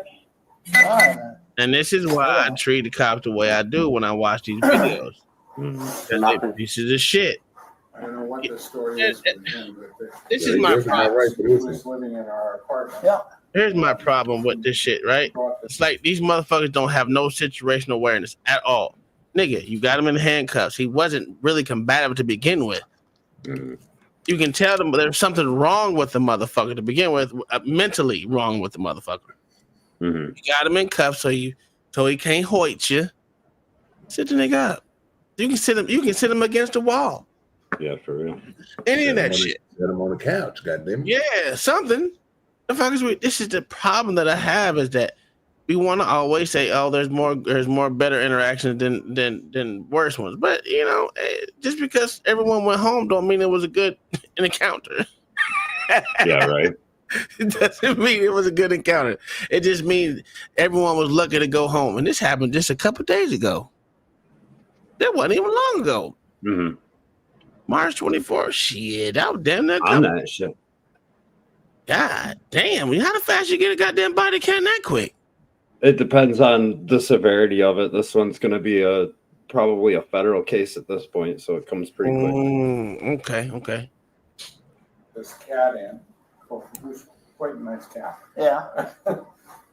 And this is why I treat the cops the way I do when I watch these videos. They're pieces of shit. I don't know what the story is with him, but This is my problem. he was living in our apartment. Yeah. Here's my problem with this shit, right? It's like these motherfuckers don't have no situational awareness at all. Nigga, you got him in handcuffs. He wasn't really combative to begin with. You can tell them there's something wrong with the motherfucker to begin with, mentally wrong with the motherfucker. You got him in cuffs so he can't hoit you. Sit the nigga up. You can sit him against the wall. Yeah, for real. Any of that shit. Set him on the couch, goddamn. Yeah, something. The fuck is this is the problem that I have is that we want to always say, oh, there's more better interactions than worse ones. But you know, just because everyone went home don't mean it was a good encounter. Yeah, right. It doesn't mean it was a good encounter. It just means everyone was lucky to go home. And this happened just a couple days ago. That wasn't even long ago. March 24th. Shit, that was damn near on that shit. God damn. How fast you get a goddamn body cam that quick? It depends on the severity of it. This one's going to be probably a federal case at this point, so it comes pretty quick. Okay. This cat in. Who's quite a nice cat. Yeah.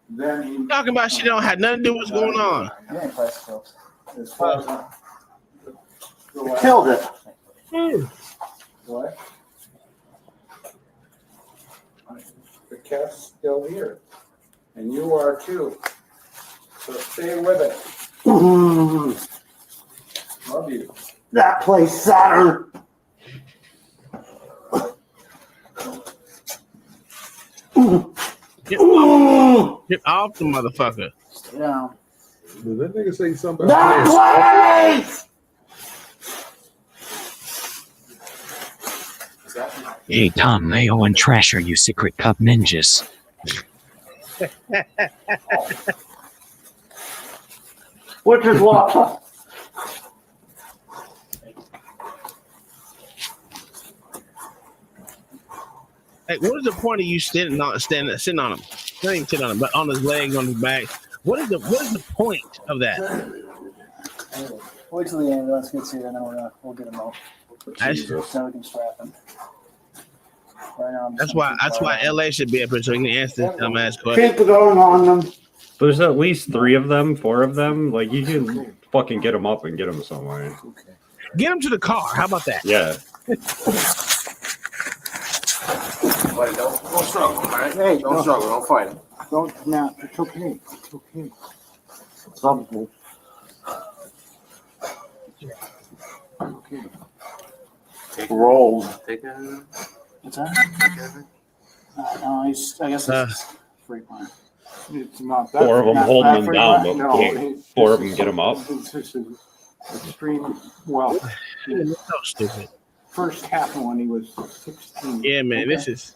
Then he talking about shit don't have nothing to do with what's going on. You ain't plastic folks. As far as You killed it. What? The cat's still here, and you are too. So stay with it. Love you. That plays Saturn. Get off the motherfucker. Yeah. Did that nigga say something That about place! Hey, Tom, Mayo, and Trash, are you secret cop ninjas? Which is what? Hey, what is the point of you sitting on him? Not even sit on him, but on his legs, on his back. What is the point of that? Wait till the ambulance gets here, and then we'll get him out. Then we can strap him. Right now, That's why LA should be up here so he can answer this dumbass question. Keep going on them. There's at least 3 of them, 4 of them. Like, you can fucking get them up and get them somewhere. Get him to the car. How about that? Yeah. Buddy, don't struggle, all right? Hey, don't struggle. Don't fight him. Don't snap. It's okay. It's okay. Something. Okay. Rolled. Take a. What's that? No, I guess it's free plan. It's not 4 of them holding them down, but No, can't 4 of them get them up. This is extreme. Well, so stupid. First happened when he was 16. Yeah, man, this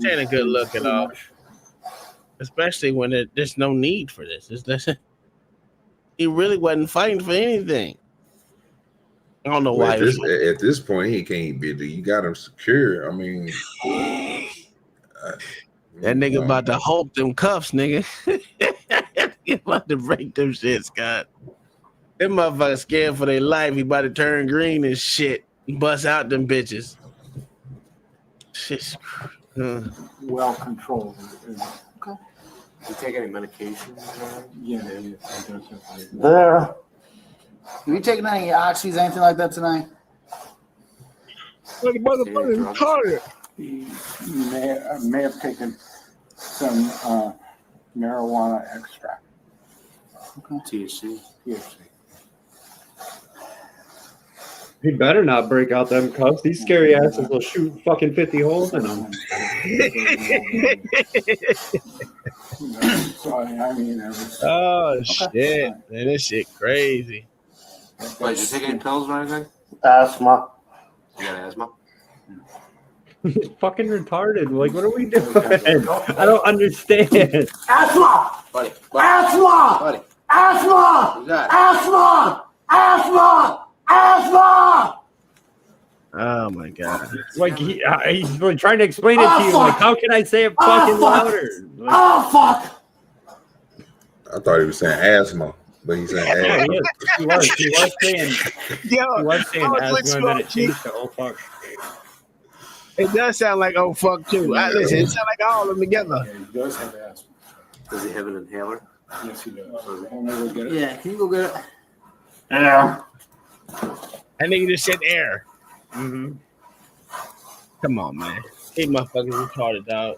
ain't a good look at all. Especially when there's no need for this. He really wasn't fighting for anything. I don't know why. At this point, he can't be. You got him secure. I mean, that nigga about to hold them cuffs, nigga. He about to break them shit, Scott. Them motherfuckers scared for their life. He about to turn green and shit. Bust out them bitches. Shit. Well controlled. Okay. Do you take any medication? Yeah, he does. There. Have you taken any oxys, anything like that tonight? The motherfucker's tired. He may have taken some marijuana extract. THC. THC. He better not break out them cuffs. These scary asses will shoot fucking 50 holes in them. Oh shit, man, this shit crazy. Wait, did you take any pills or anything? Asthma. You got asthma? He's fucking retarded. Like, what are we doing? I don't understand. Asthma. Buddy. Asthma. Buddy. Asthma. Who's that? Asthma. Asthma. Asthma. Oh my god. Like, he's like trying to explain it to you. Like, how can I say it fucking louder? Like, Oh fuck. I thought he was saying asthma, but he said yeah, asthma. he was saying asthma, and then it changed to oh fuck. It does sound like oh fuck too. Listen, it sounds like all of them together. Yeah, he does have asthma. Does he have an inhaler? Yes, he does. Can you go get it? Yeah, can you go get it? Yeah. That nigga just said air. Mm-hmm. Come on, man. These motherfuckers retarded, dog.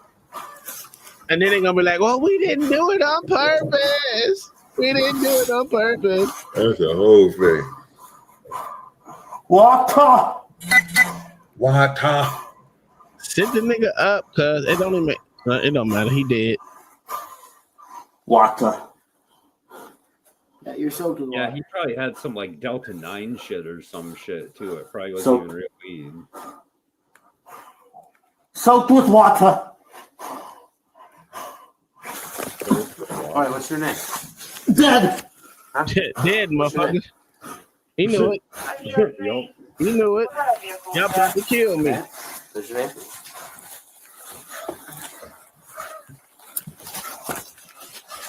And then they're gonna be like, well, we didn't do it on purpose. We didn't do it on purpose. That's the whole thing. Water. Water. Sit the nigga up, cuz it don't even it don't matter. He dead. Water. Yeah, you're so too Yeah, he probably had some like Delta 9 shit or some shit too. It probably wasn't So- even real weed. Soaked with water. All right, what's your name? Dead. Huh? Dead, motherfucker. He knew it. Yup. He knew it. Y'all about to kill me. What's your name?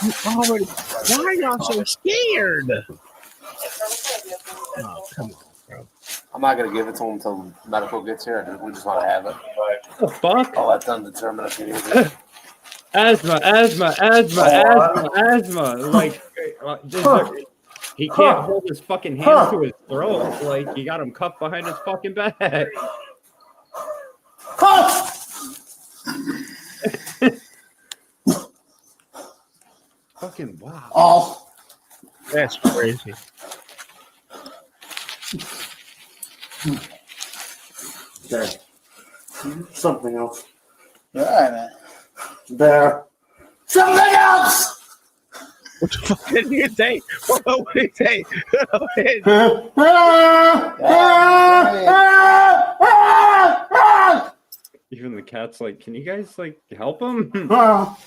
You already. Why are y'all so scared? Oh, come on, bro. I'm not gonna give it to him until medical gets here. We just want to have it. The fuck? I'll let them determine if you need it. Asthma. Like, he can't hold his fucking hands to his throat. Like, you got him cuffed behind his fucking back. Fucking wow. Oh. That's crazy. Okay. Something else. All right, man. There. Something else. What the fuck did you say? What did he say? Even the cat's like, can you guys like help him? Like,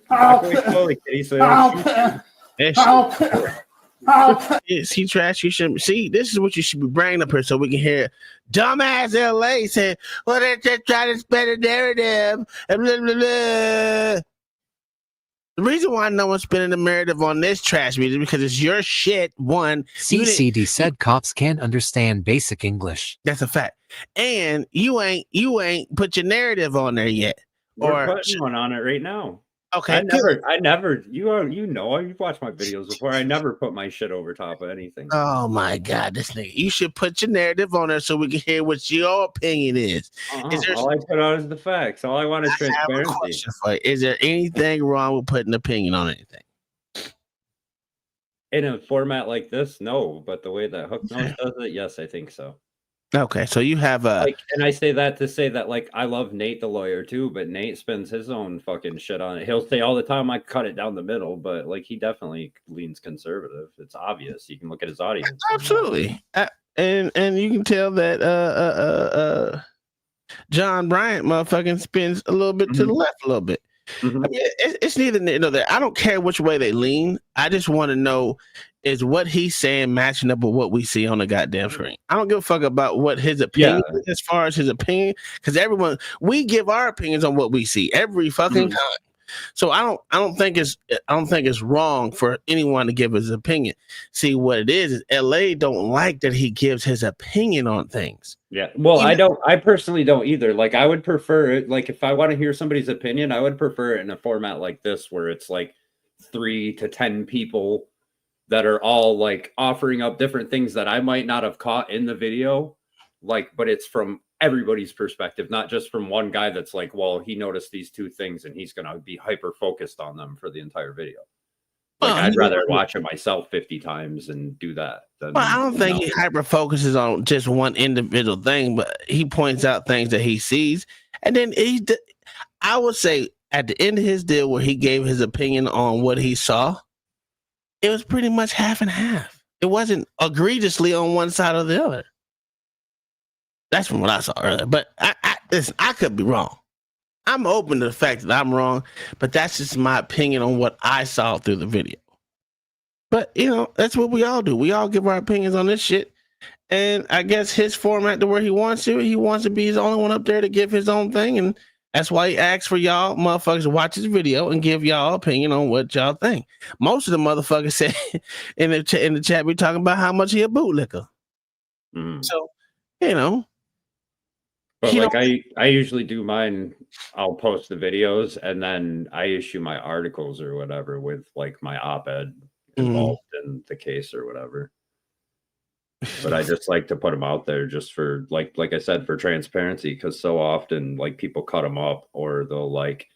back away slowly, kitty, so they don't shoot you. Yes, he trash. You shouldn't see. This is what you should be bringing up here, so we can hear dumbass LA say, "Well, they're just trying to spread a narrative." And blah, blah, blah. The reason why no one's spinning the narrative on this trash music is because it's your shit. One, CCD said cops can't understand basic English. that's a fact, and you ain't put your narrative on there yet. We're putting one on it right now. Okay, I never. You've watched my videos before. I never put my shit over top of anything. Oh my god, this nigga! You should put your narrative on there so we can hear what your opinion is. Is there? All I put out is the facts. All I want is transparency. Is there anything wrong with putting an opinion on anything? In a format like this, no. But the way that Hook Nose does it, yes, I think so. Okay, so you have a and I say that to say that like I love Nate the lawyer too, but Nate spends his own fucking shit on it. He'll say all the time I cut it down the middle, but like he definitely leans conservative. It's obvious. You can look at his audience. absolutely, and you can tell that John Bryant motherfucking spins a little bit to the left a little bit. I mean, it's neither nor there. I don't care which way they lean. I just want to know is what he's saying matching up with what we see on the goddamn screen. I don't give a fuck about what his opinion is as far as his opinion, because we give our opinions on what we see every fucking time. So I don't think it's wrong for anyone to give his opinion. See, what it is LA don't like that he gives his opinion on things. Yeah. Well, I personally don't either. Like I would prefer it, like if I want to hear somebody's opinion, I would prefer it in a format like this where it's like 3 to 10 people that are all like offering up different things that I might not have caught in the video. Like, but it's from everybody's perspective, not just from one guy that's like, well, he noticed these two things and he's going to be hyper focused on them for the entire video. Like, I'd rather watch it myself 50 times and do that. Than, I don't think he hyper focuses on just one individual thing, but he points out things that he sees. And then I would say at the end of his deal where he gave his opinion on what he saw, it was pretty much half and half. It wasn't egregiously on one side or the other. That's from what I saw earlier. But listen, I could be wrong. I'm open to the fact that I'm wrong, but that's just my opinion on what I saw through the video. But, you know, that's what we all do. We all give our opinions on this shit. And I guess his format to where he wants to be his only one up there to give his own thing. And that's why he asks for y'all motherfuckers to watch his video and give y'all opinion on what y'all think. Most of the motherfuckers said in the chat, we talking about how much he a bootlicker. So, you know. But like I usually do mine, I'll post the videos and then I issue my articles or whatever with like my op-ed involved in the case or whatever. But I just like to put them out there just for like I said, for transparency, because so often like people cut them up or they'll like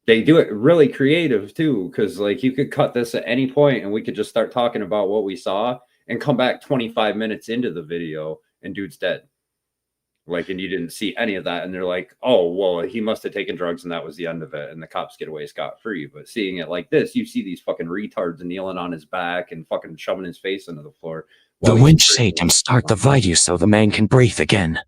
they do it really creative too, because like you could cut this at any point and we could just start talking about what we saw and come back 25 minutes into the video and dude's dead. Like, and you didn't see any of that. And they're like, oh, well, he must have taken drugs and that was the end of it. And the cops get away scot-free. But seeing it like this, you see these fucking retards kneeling on his back and fucking shoving his face into the floor. The winch Satan start to bite you so the man can breathe again.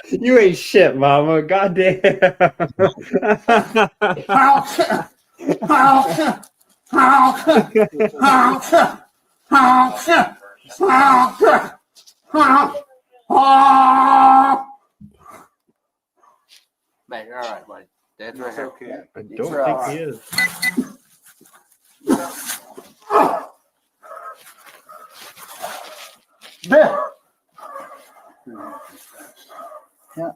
You ain't shit, mama. Goddamn. Man, you're all right, buddy. Dad's right here. Okay. I don't think he is. Bill. Yeah.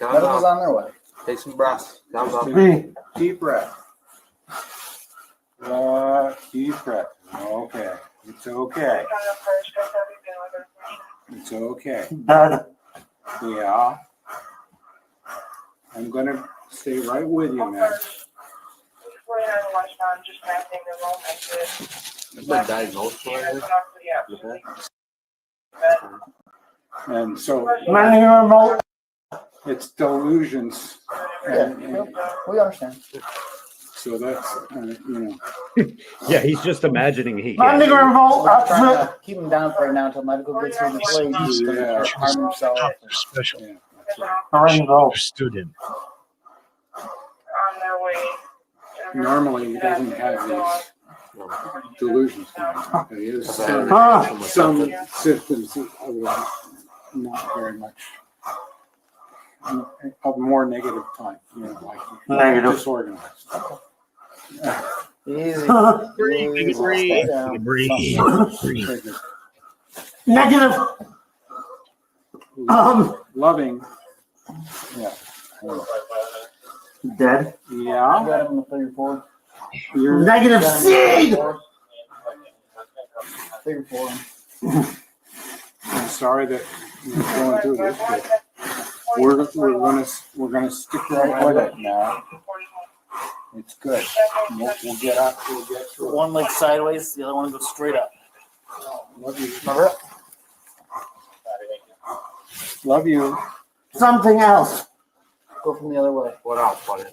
Medical's on their way. Take some breaths. Deep breath. Deep breath. Okay. It's okay. It's okay. Yeah. I'm going to stay right with you, man. You've been diagnosed for it? And so Remote. it's delusions. And We understand. so that's, you know. Yeah, he's just imagining he I'm can. trying to keep him down for right now until medical gets here before he harm himself. Special. Yeah. Student. Normally he doesn't have these delusions. He has some symptoms of not very much, of more negative type, you know, like Negative. disorganized. Easy. Breathe. Negative. Loving. Yeah. Dead. Yeah. You got him on the figure four. You're Negative seed. Figure four. I'm sorry that you're going through this, but we're gonna stick right with it now. It's good. We'll get up. We'll get through it. One leg sideways, the other one goes straight up. Love you. Remember it? Love you. Something else. Go from the other way. What else, buddy?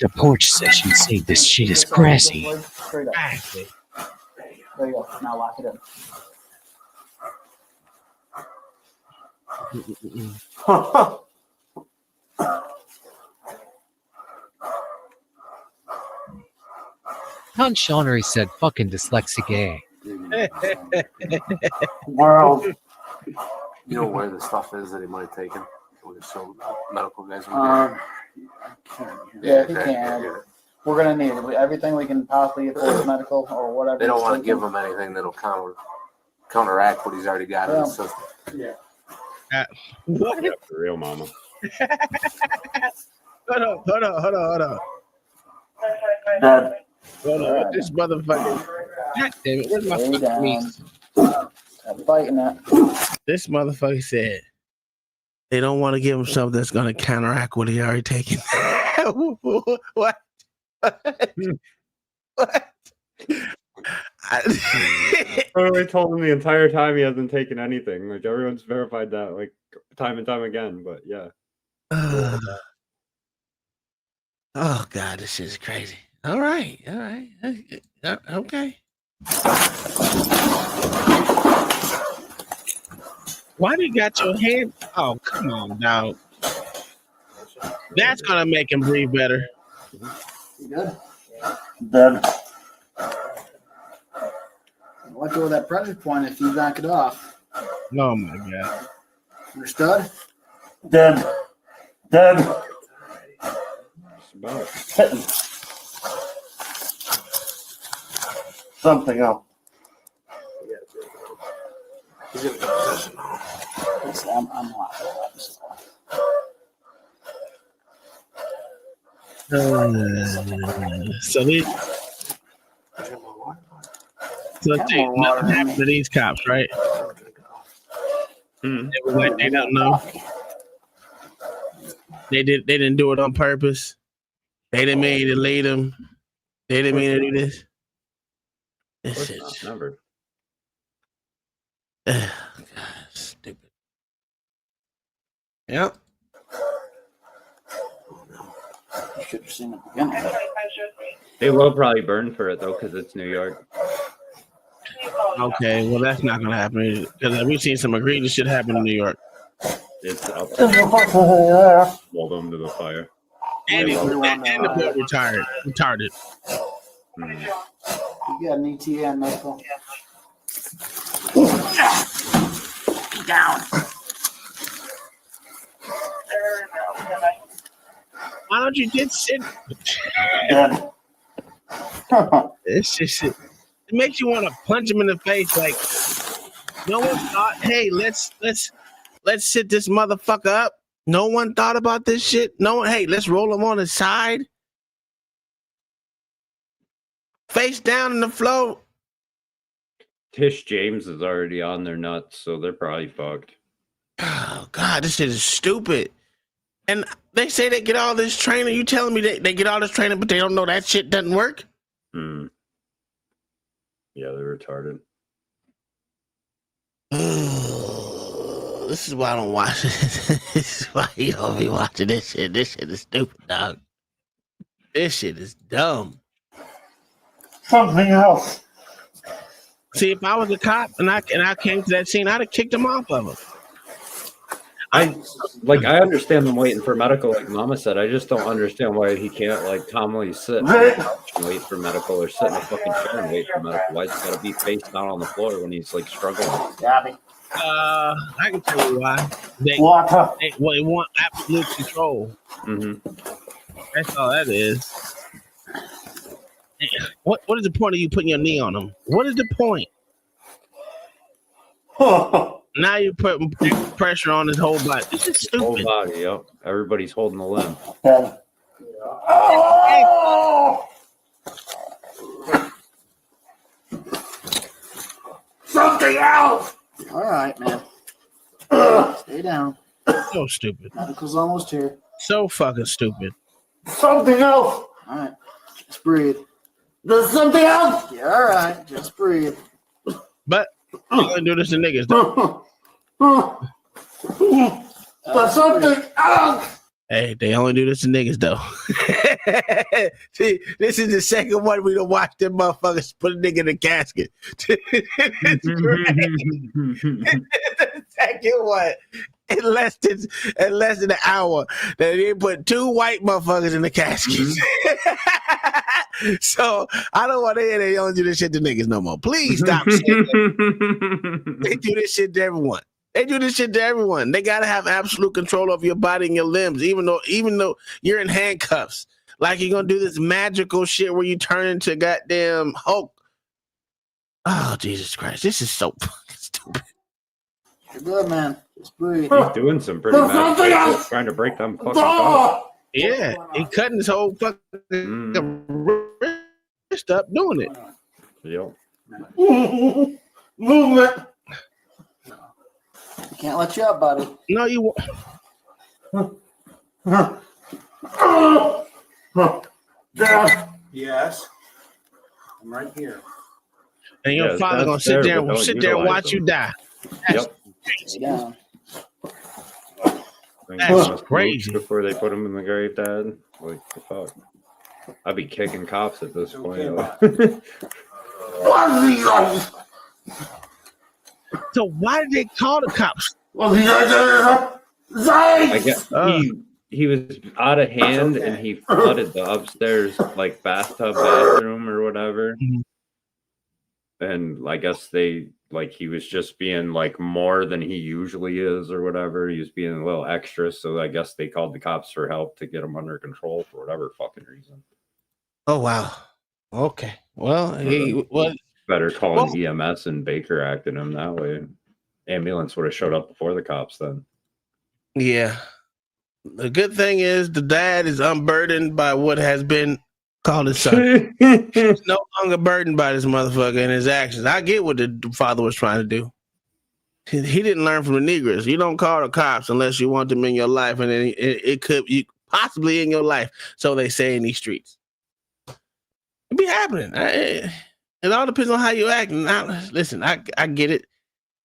The porch session say this shit is crazy. Straight up. There you go. Now lock it in. Count Shawnery said fucking dyslexic A. World. You know where the stuff is that he might have taken? With some medical guys. Yeah, he can. We're gonna need everything we can possibly afford, medical or whatever. They don't want to give him anything that'll counteract what he's already got in his system. Yeah. Yeah, for real, mama. Hold on. Dead. Hold on. This motherfucker. God damn it. Where's my fucking meat? I'm fighting that. This motherfucker said they don't want to give him something that's going to counteract what he already taken. What? What? I told him the entire time he hasn't taken anything. Like everyone's verified that like time and time again. But yeah. Oh God, this shit is crazy. All right. Okay. Why do you got your hand? Oh, come on, dog. That's gonna make him breathe better. You good? Done. Let go of that pressure point if you back it off. Oh my God. Understood? Done. Something else. I'm hot. So nothing happened to these cops, right? They were like, they don't know. They didn't do it on purpose. They didn't mean to lead them. They didn't mean to do this. This is never. God, stupid. Yep. You should have seen it beginning. They will probably burn for it though, because it's New York. Okay, well that's not gonna happen because we've seen some egregious shit happen in New York. It's up. Hold them to the fire. And the boy retarded. You got an ETN, Nickel. Down. Why don't you just sit? It's just it makes you want to punch him in the face. Like no one thought, hey, let's sit this motherfucker up. No one thought about this shit. No one, hey, let's roll him on his side. Face down in the floor. Tish James is already on their nuts, so they're probably fucked. Oh God, this shit is stupid. And they say they get all this training. You telling me they get all this training, but they don't know that shit doesn't work? Yeah, they're retarded. This is why I don't watch it. This is why you don't be watching this shit. This shit is stupid, dog. This shit is dumb. Something else. See, if I was a cop and I came to that scene, I'd have kicked him off of him. I understand them waiting for medical, like Mama said. I just don't understand why he can't like calmly sit on the couch and wait for medical, or sit in a fucking chair and wait for medical. Why he's got to be face down on the floor when he's like struggling? Gabby. I can tell you why. They want absolute control. That's all that is. What is the point of you putting your knee on him? What is the point? Now you're putting pressure on his whole body. This is stupid. Whole body, yep. Everybody's holding the limb. Something else! All right, man. Stay down. So stupid. Medical's almost here. So fucking stupid. Something else. All right. Just breathe. There's something else. Yeah, all right. Just breathe. But you only do this to niggas, though. There's something else. Hey, they only do this to niggas, though. See, this is the second one we don't watch them motherfuckers put a nigga in a casket. It's great. The second one. In less than an hour, that they put two white motherfuckers in the caskets. So I don't want to hear they only do this shit to niggas no more. Please stop saying that. They do this shit to everyone. They do this shit to everyone. They gotta have absolute control over your body and your limbs, even though you're in handcuffs. Like you're gonna do this magical shit where you turn into goddamn Hulk. Oh Jesus Christ! This is so fucking stupid. You're good, man. Just breathe. He's doing some pretty magic shit, trying to break them fucking cuffs. Yeah, he cutting his whole fucking wrist up doing it. Yep. Movement. Can't let you up, buddy. No, you won't. Yes. I'm right here. And your father gonna sit there and watch you die. Yep. Down. That's crazy. Before they put him in the grave, Dad. Like, the fuck? I'd be kicking cops at this point. So why did they call the cops? I guess he was out of hand and he flooded the upstairs like bathtub bathroom or whatever. And I guess he was just being like more than he usually is or whatever. He was being a little extra, so I guess they called the cops for help to get him under control for whatever fucking reason. Oh wow. Okay. Well, Better calling EMS and Baker acting him that way. Ambulance would have showed up before the cops then. Yeah. The good thing is the dad is unburdened by what has been called his son. He's no longer burdened by this motherfucker and his actions. I get what the father was trying to do. He didn't learn from the Negroes. You don't call the cops unless you want them in your life, and then it could you possibly in your life. So they say in these streets. It be happening. It all depends on how you act. Now, listen, I get it.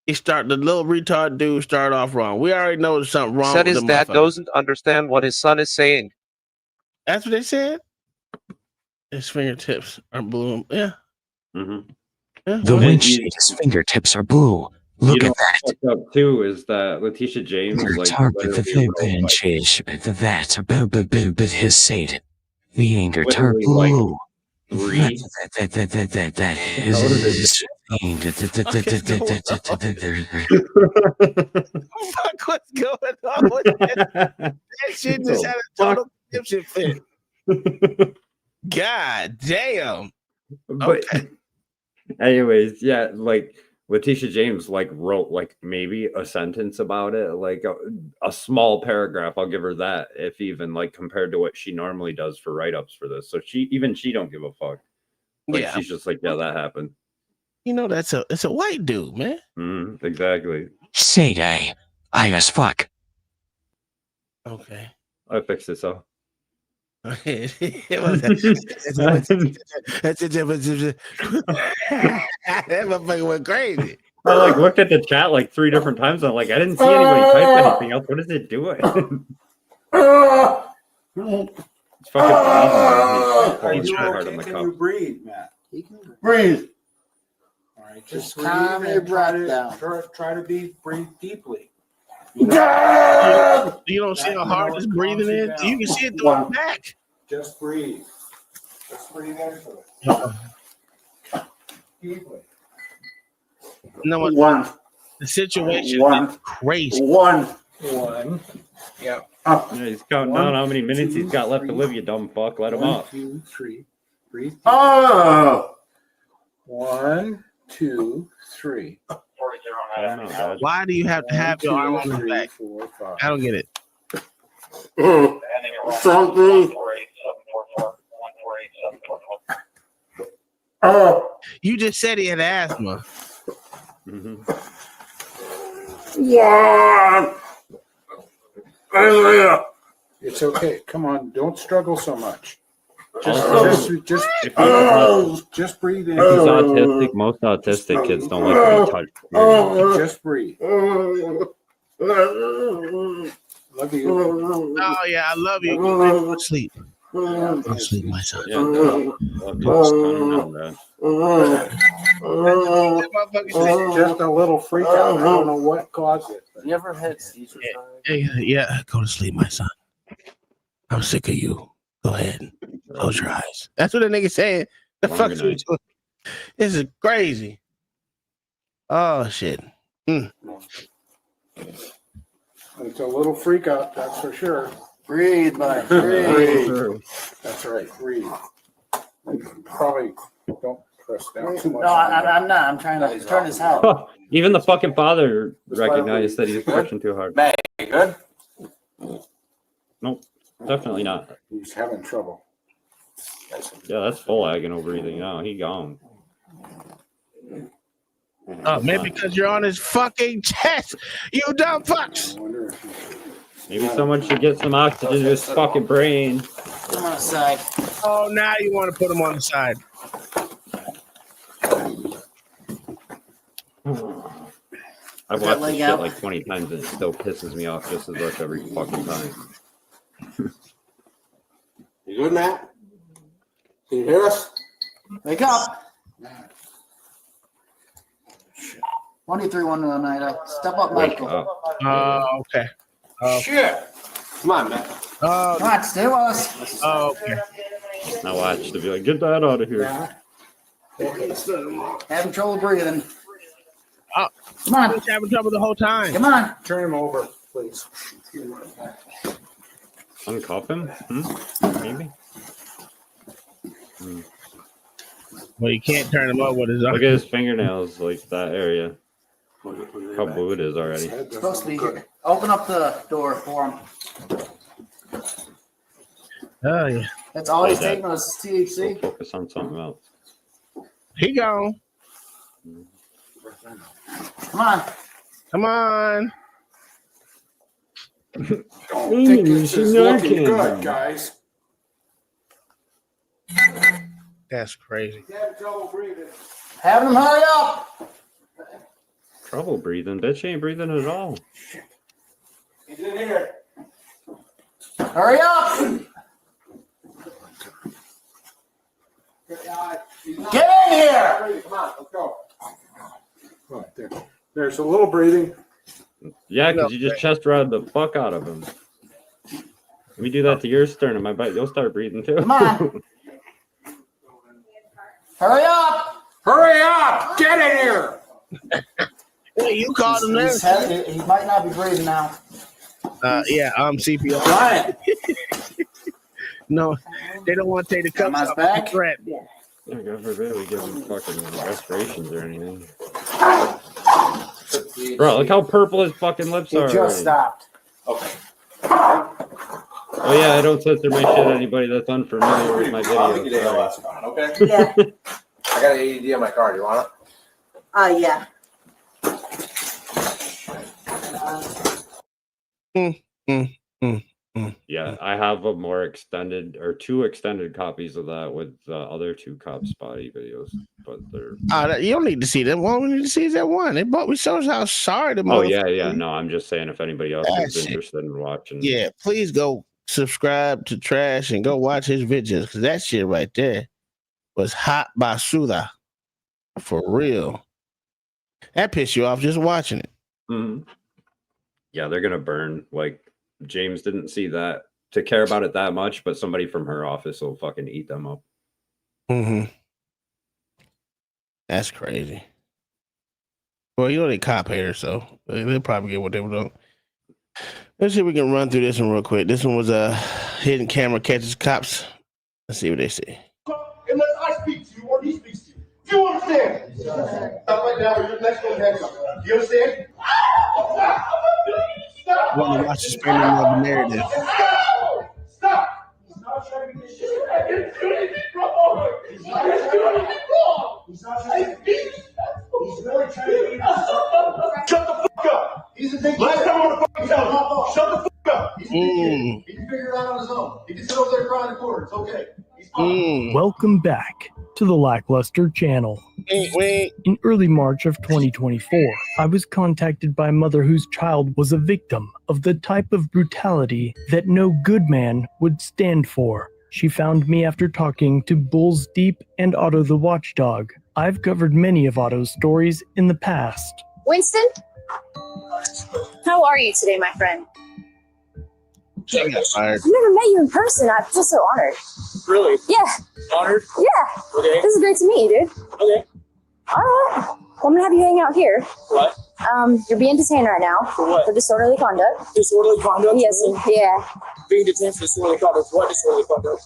The little retard dude started off wrong. We already know there's something wrong. Said his dad doesn't understand what his son is saying. That's what they said. His fingertips are blue. Yeah. Mm-hmm. The windshield's fingertips are blue. Look at that. What's up too is that Letitia James is like but his said the anger turned blue. That is Fuck, what's going on with that? That shit just had a total dipshit fit. God damn. But anyways, yeah, like Letitia James like wrote like maybe a sentence about it, like a small paragraph. I'll give her that, if even, like compared to what she normally does for write-ups for this. So she don't give a fuck. Like, yeah, she's just like, yeah, that happened. You know, it's a white dude, man. Exactly. Say they, I as fuck. Okay. I fixed this up. That motherfucker went crazy. I like looked at the chat like 3 different times. I'm like, I didn't see anybody type anything else. What is it doing? It's fucking He's hard on the Can cup. you breathe, Matt? He can Breathe. All right, just calm breathe your and try breath down. try to breathe deeply. You don't see how hard this breathing is? You can see it through the back. Just breathe. Just breathe into it. Deeply. No, One. The situation is crazy. One. Yeah. Yeah, he's counting down how many minutes he's got left to live, you dumb fuck. Let him off. 1, 2, 3. Breathe. Oh! 1, 2, 3. Why do you have to have your arm on his back? 4, 5. I don't get it. Something. You just said he had asthma. Yeah. It's okay. Come on, don't struggle so much. Just breathe in. If he's autistic, most autistic kids don't like to be touched. Just breathe. Love you. Oh yeah, I love you. Go to sleep. Go to sleep, my son. Yeah, love you. Just calm down, Dad. It's just a little freak out. I don't know what caused it. You ever had seizures? Yeah, go to sleep, my son. I'm sick of you. Go ahead. Close your eyes. That's what the nigga saying. The fuck is we doing? This is crazy. Oh shit. It's a little freak out, that's for sure. Breathe, Mike. Breathe. That's right. Breathe. Probably don't press down too much. No, I'm not. I'm trying to turn his head. Even the fucking father recognized that he's pushing too hard. Man, you good? Nope, definitely not. He's having trouble. Yeah, that's full agony breathing now. He gone. Oh, maybe because you're on his fucking chest. You dumb fucks. Maybe someone should get some oxygen to his fucking brain. Put him on the side. Oh, now you want to put him on the side. I've watched this shit like 20 times and it still pisses me off just as much every fucking time. You good, Matt? Can you hear us? Wake up. 131 step up, Wake Michael. up. Oh, okay. Shit. Come on, Matt. Oh, Come on, stay with us. oh, okay. Now watch to be like, get that out of here. Having trouble breathing. Oh, come on. He's having trouble the whole time. Come on. Turn him over, please. Uncuff him? Maybe? Well, you can't turn him over with his Look at his fingernails, like that area. How blue it is already. It's supposed to be here. Open up the door for him. Oh, yeah. That's all he's Like that. taking was THC. Focus on something else. He gone. Come on. Come on. Don't think this is looking good, guys. That's crazy. Having him hurry up. Trouble breathing. Bitch ain't breathing at all. He's in here. Hurry up. Get in here. Come on, let's go. Right there. There's a little breathing. Yeah, because you just chest routed the fuck out of him. Let me do that to your sternum. I bet you'll start breathing too. Come on. Hurry up. Hurry up. Get in here. Hey, you called him there. He might not be breathing now. Yeah, CPR. Right. No, they don't want to take the cups my off. back? Threat. Yeah, God forbid we give him fucking respirations or anything. Bro, look how purple his fucking lips He are. just already. stopped. Okay. Oh yeah, I don't censor my shit to anybody that's unfamiliar with my videos. Sorry. Okay. Yeah. I got an AED on my card. You want it? Yeah. Yeah, I have a more extended or two extended copies of that with the other two cops body videos, but they're. You don't need to see them. All we need to see is that one. We showed us how sorry the Oh yeah. No, I'm just saying if anybody else That is shit. interested in watching. Yeah, please go subscribe to Trash and go watch his videos because that shit right there was hot basura for real. That pissed you off just watching it. Mhm. Yeah, they're gonna burn. Like James didn't see that to care about it that much, but somebody from her office will fucking eat them up. Mm-hmm. That's crazy. Well, you know they cop haters, so they'll probably get what they want. Let's see if we can run through this one real quick. This one was a hidden camera catches cops. Let's see what they say. Unless I speak to you or he speaks to you. Do you understand? Stop right now or your next one has something. Do you understand? I want to watch the spending of the narrative. Stop! He's not trying to get shit. I didn't do anything wrong. He's not trying to do anything wrong. He's not trying to do anything. He's really trying to get Shut the fuck up. He's a big last time I want to fucking tell you. Shut the fuck up. He's a big kid. He can figure it out on his own. He can sit over there crying in the corner. It's okay. He's fine. Welcome back to the Lackluster channel. In early March of 2024, I was contacted by a mother whose child was a victim of the type of brutality that no good man would stand for. She found me after talking to Bulls Deep and Otto the Watchdog. I've covered many of Otto's stories in the past. Winston, how are you today, my friend? She got fired. I've never met you in person. I feel so honored. Really? Yeah. Honored? Yeah. Okay. This is great to meet you, dude. Okay. All right. Well, I'm gonna have you hang out here. What? You're being detained right now. For what? For disorderly conduct. Disorderly conduct? Yes. Really? Yeah. Being detained for disorderly conduct. What disorderly conduct?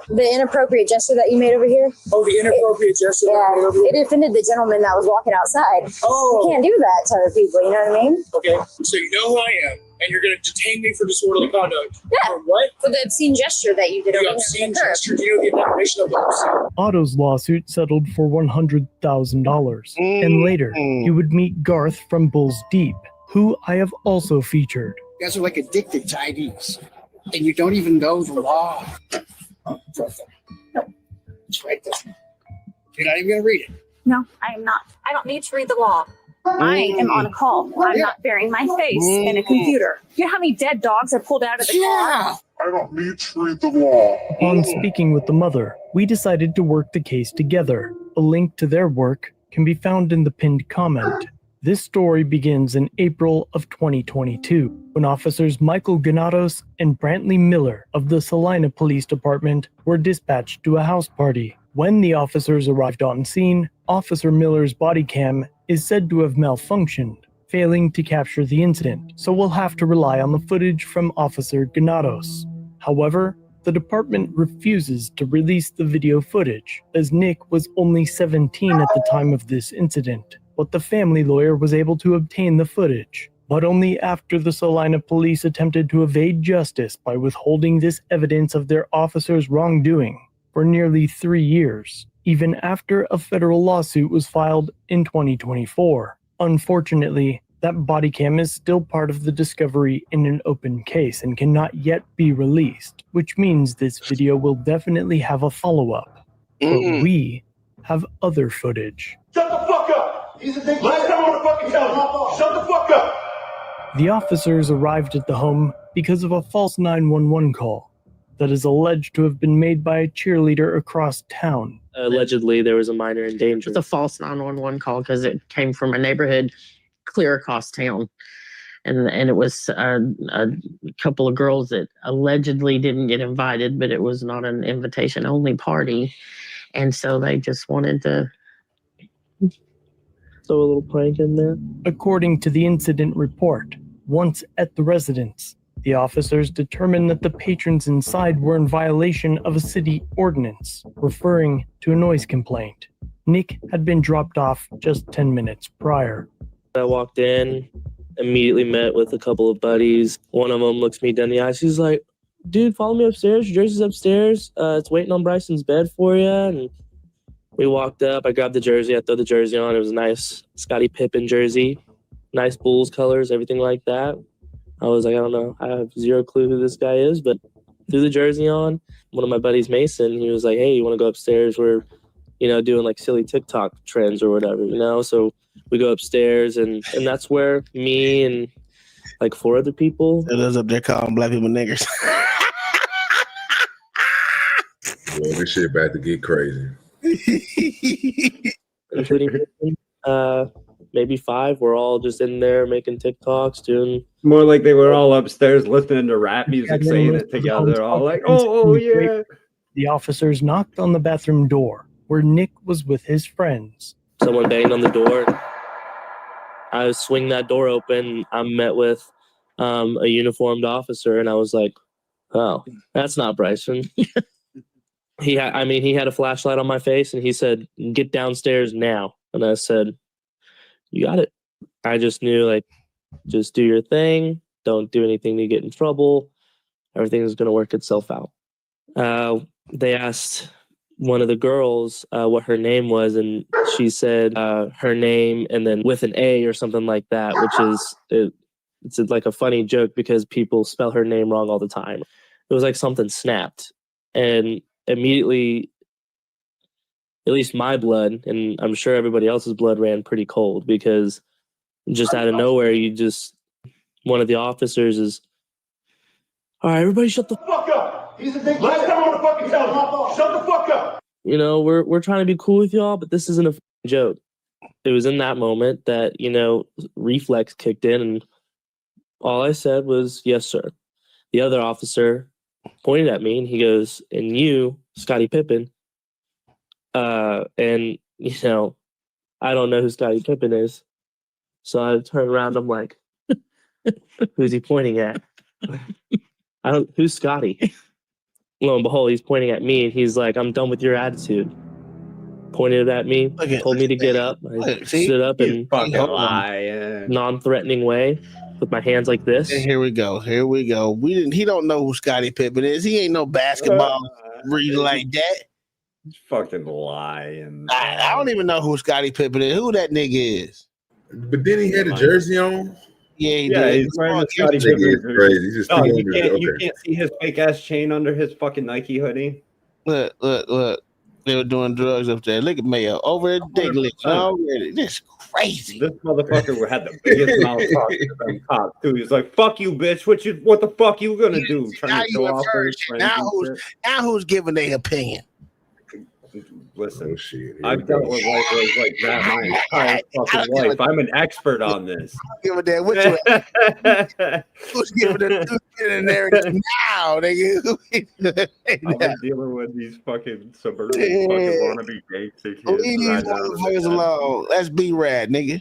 The inappropriate gesture that you made over here. Oh, the inappropriate gesture that you made over here? It offended the gentleman that was walking outside. Oh. You can't do that to other people, you know what I mean? Okay, so you know who I am, and you're going to detain me for disorderly conduct. Yeah. For what? For the obscene gesture that you did over The here. obscene gesture. Do you know the definition of obscene? Otto's lawsuit settled for $100,000. And later, he would meet Garth from Bulls Deep, who I have also featured. You guys are like addicted to IDs, and you don't even know the law. It's right there. You're not even going to read it. No, I am not. I don't need to read the law. I am on a call. I'm not burying my face in a computer. You know how many dead dogs are pulled out of the car? I don't need to read the law. Upon speaking with the mother, we decided to work the case together. A link to their work can be found in the pinned comment. This story begins in April of 2022, when officers Michael Ganados and Brantley Miller of the Salina Police Department were dispatched to a house party. When the officers arrived on scene, Officer Miller's body cam is said to have malfunctioned, failing to capture the incident, so we'll have to rely on the footage from Officer Ganados. However, the department refuses to release the video footage, as Nick was only 17 at the time of this incident. But the family lawyer was able to obtain the footage, but only after the Salina police attempted to evade justice by withholding this evidence of their officers' wrongdoing for nearly 3 years, even after a federal lawsuit was filed in 2024. Unfortunately, that body cam is still part of the discovery in an open case and cannot yet be released, which means this video will definitely have a follow-up. But we have other footage. Shut the fuck up! Last time on the fucking telephone. Shut the fuck up! The officers arrived at the home because of a false 911 call that is alleged to have been made by a cheerleader across town. Allegedly, there was a minor in danger. It's a false 911 call because it came from a neighborhood clear across town. And it was a couple of girls that allegedly didn't get invited, but it was not an invitation-only party. And so they just wanted to throw a little prank in there. According to the incident report, once at the residence, the officers determined that the patrons inside were in violation of a city ordinance, referring to a noise complaint. Nick had been dropped off just 10 minutes prior. I walked in, immediately met with a couple of buddies. One of them looks me down the eyes. He's like, dude, follow me upstairs. Your jersey's upstairs. It's waiting on Bryson's bed for you. And we walked up. I grabbed the jersey. I threw the jersey on. It was a nice Scottie Pippen jersey. Nice Bulls colors, everything like that. I was like, I don't know. I have zero clue who this guy is, but threw the jersey on. One of my buddies, Mason, he was like, hey, you want to go upstairs? We're, doing like silly TikTok trends or whatever, So we go upstairs, and that's where me and like 4 other people. Those up there calling black people niggers. Well, this shit about to get crazy. Including maybe 5. We're all just in there making TikToks, doing. More like they were all upstairs listening to rap music, saying it together, all like, oh yeah. The officers knocked on the bathroom door, where Nick was with his friends. Someone banged on the door. I swing that door open. I'm met with a uniformed officer, and I was like, oh, that's not Bryson. He had a flashlight on my face, and he said, get downstairs now. And I said, you got it. I just knew, like, just do your thing. Don't do anything to get in trouble. Everything is going to work itself out. They asked one of the girls what her name was, and she said her name and then with an A or something like that, which is it's like a funny joke because people spell her name wrong all the time. It was like something snapped, and immediately, at least my blood, and I'm sure everybody else's blood ran pretty cold because just out of nowhere, one of the officers is, all right, everybody shut the fuck up. Last time on the fucking telephone. Shut the fuck up. We're trying to be cool with y'all, but this isn't a joke. It was in that moment that, reflex kicked in, and all I said was, yes, sir. The other officer pointed at me, and he goes, and you, Scottie Pippen, and, I don't know who Scottie Pippen is. So I turn around, I'm like, who's he pointing at? Who's Scotty? lo and behold, he's pointing at me and he's like, "I'm done with your attitude." Pointed at me, told me to get up. I stood up in non-threatening way with my hands like this. And here we go. He don't know who Scottie Pippen is. He ain't no basketball reader like that. He's fucking lying. I don't even know who Scottie Pippen is. Who that nigga is? But then he had a jersey on. Yeah, he Yeah, did. he's wearing the Scottie This nigga Pippen is crazy. He's just you can't see his fake ass chain under his fucking Nike hoodie. Look. They were doing drugs up there. Look at Mayo over at Diglett already. This crazy. This motherfucker had the biggest mouth talk to them cops too. He's like, "Fuck you, bitch! What the fuck you gonna do?" Trying to show off his friends. Now who's giving their opinion? Listen, I've dealt with lightweights like that my entire fucking life. I'm an expert on this. Give a damn which one. Who's giving the in there now, nigga? I've been dealing with these fucking suburban fucking wannabe gangster kids. Leave these motherfuckers alone. That's B-Rad, nigga.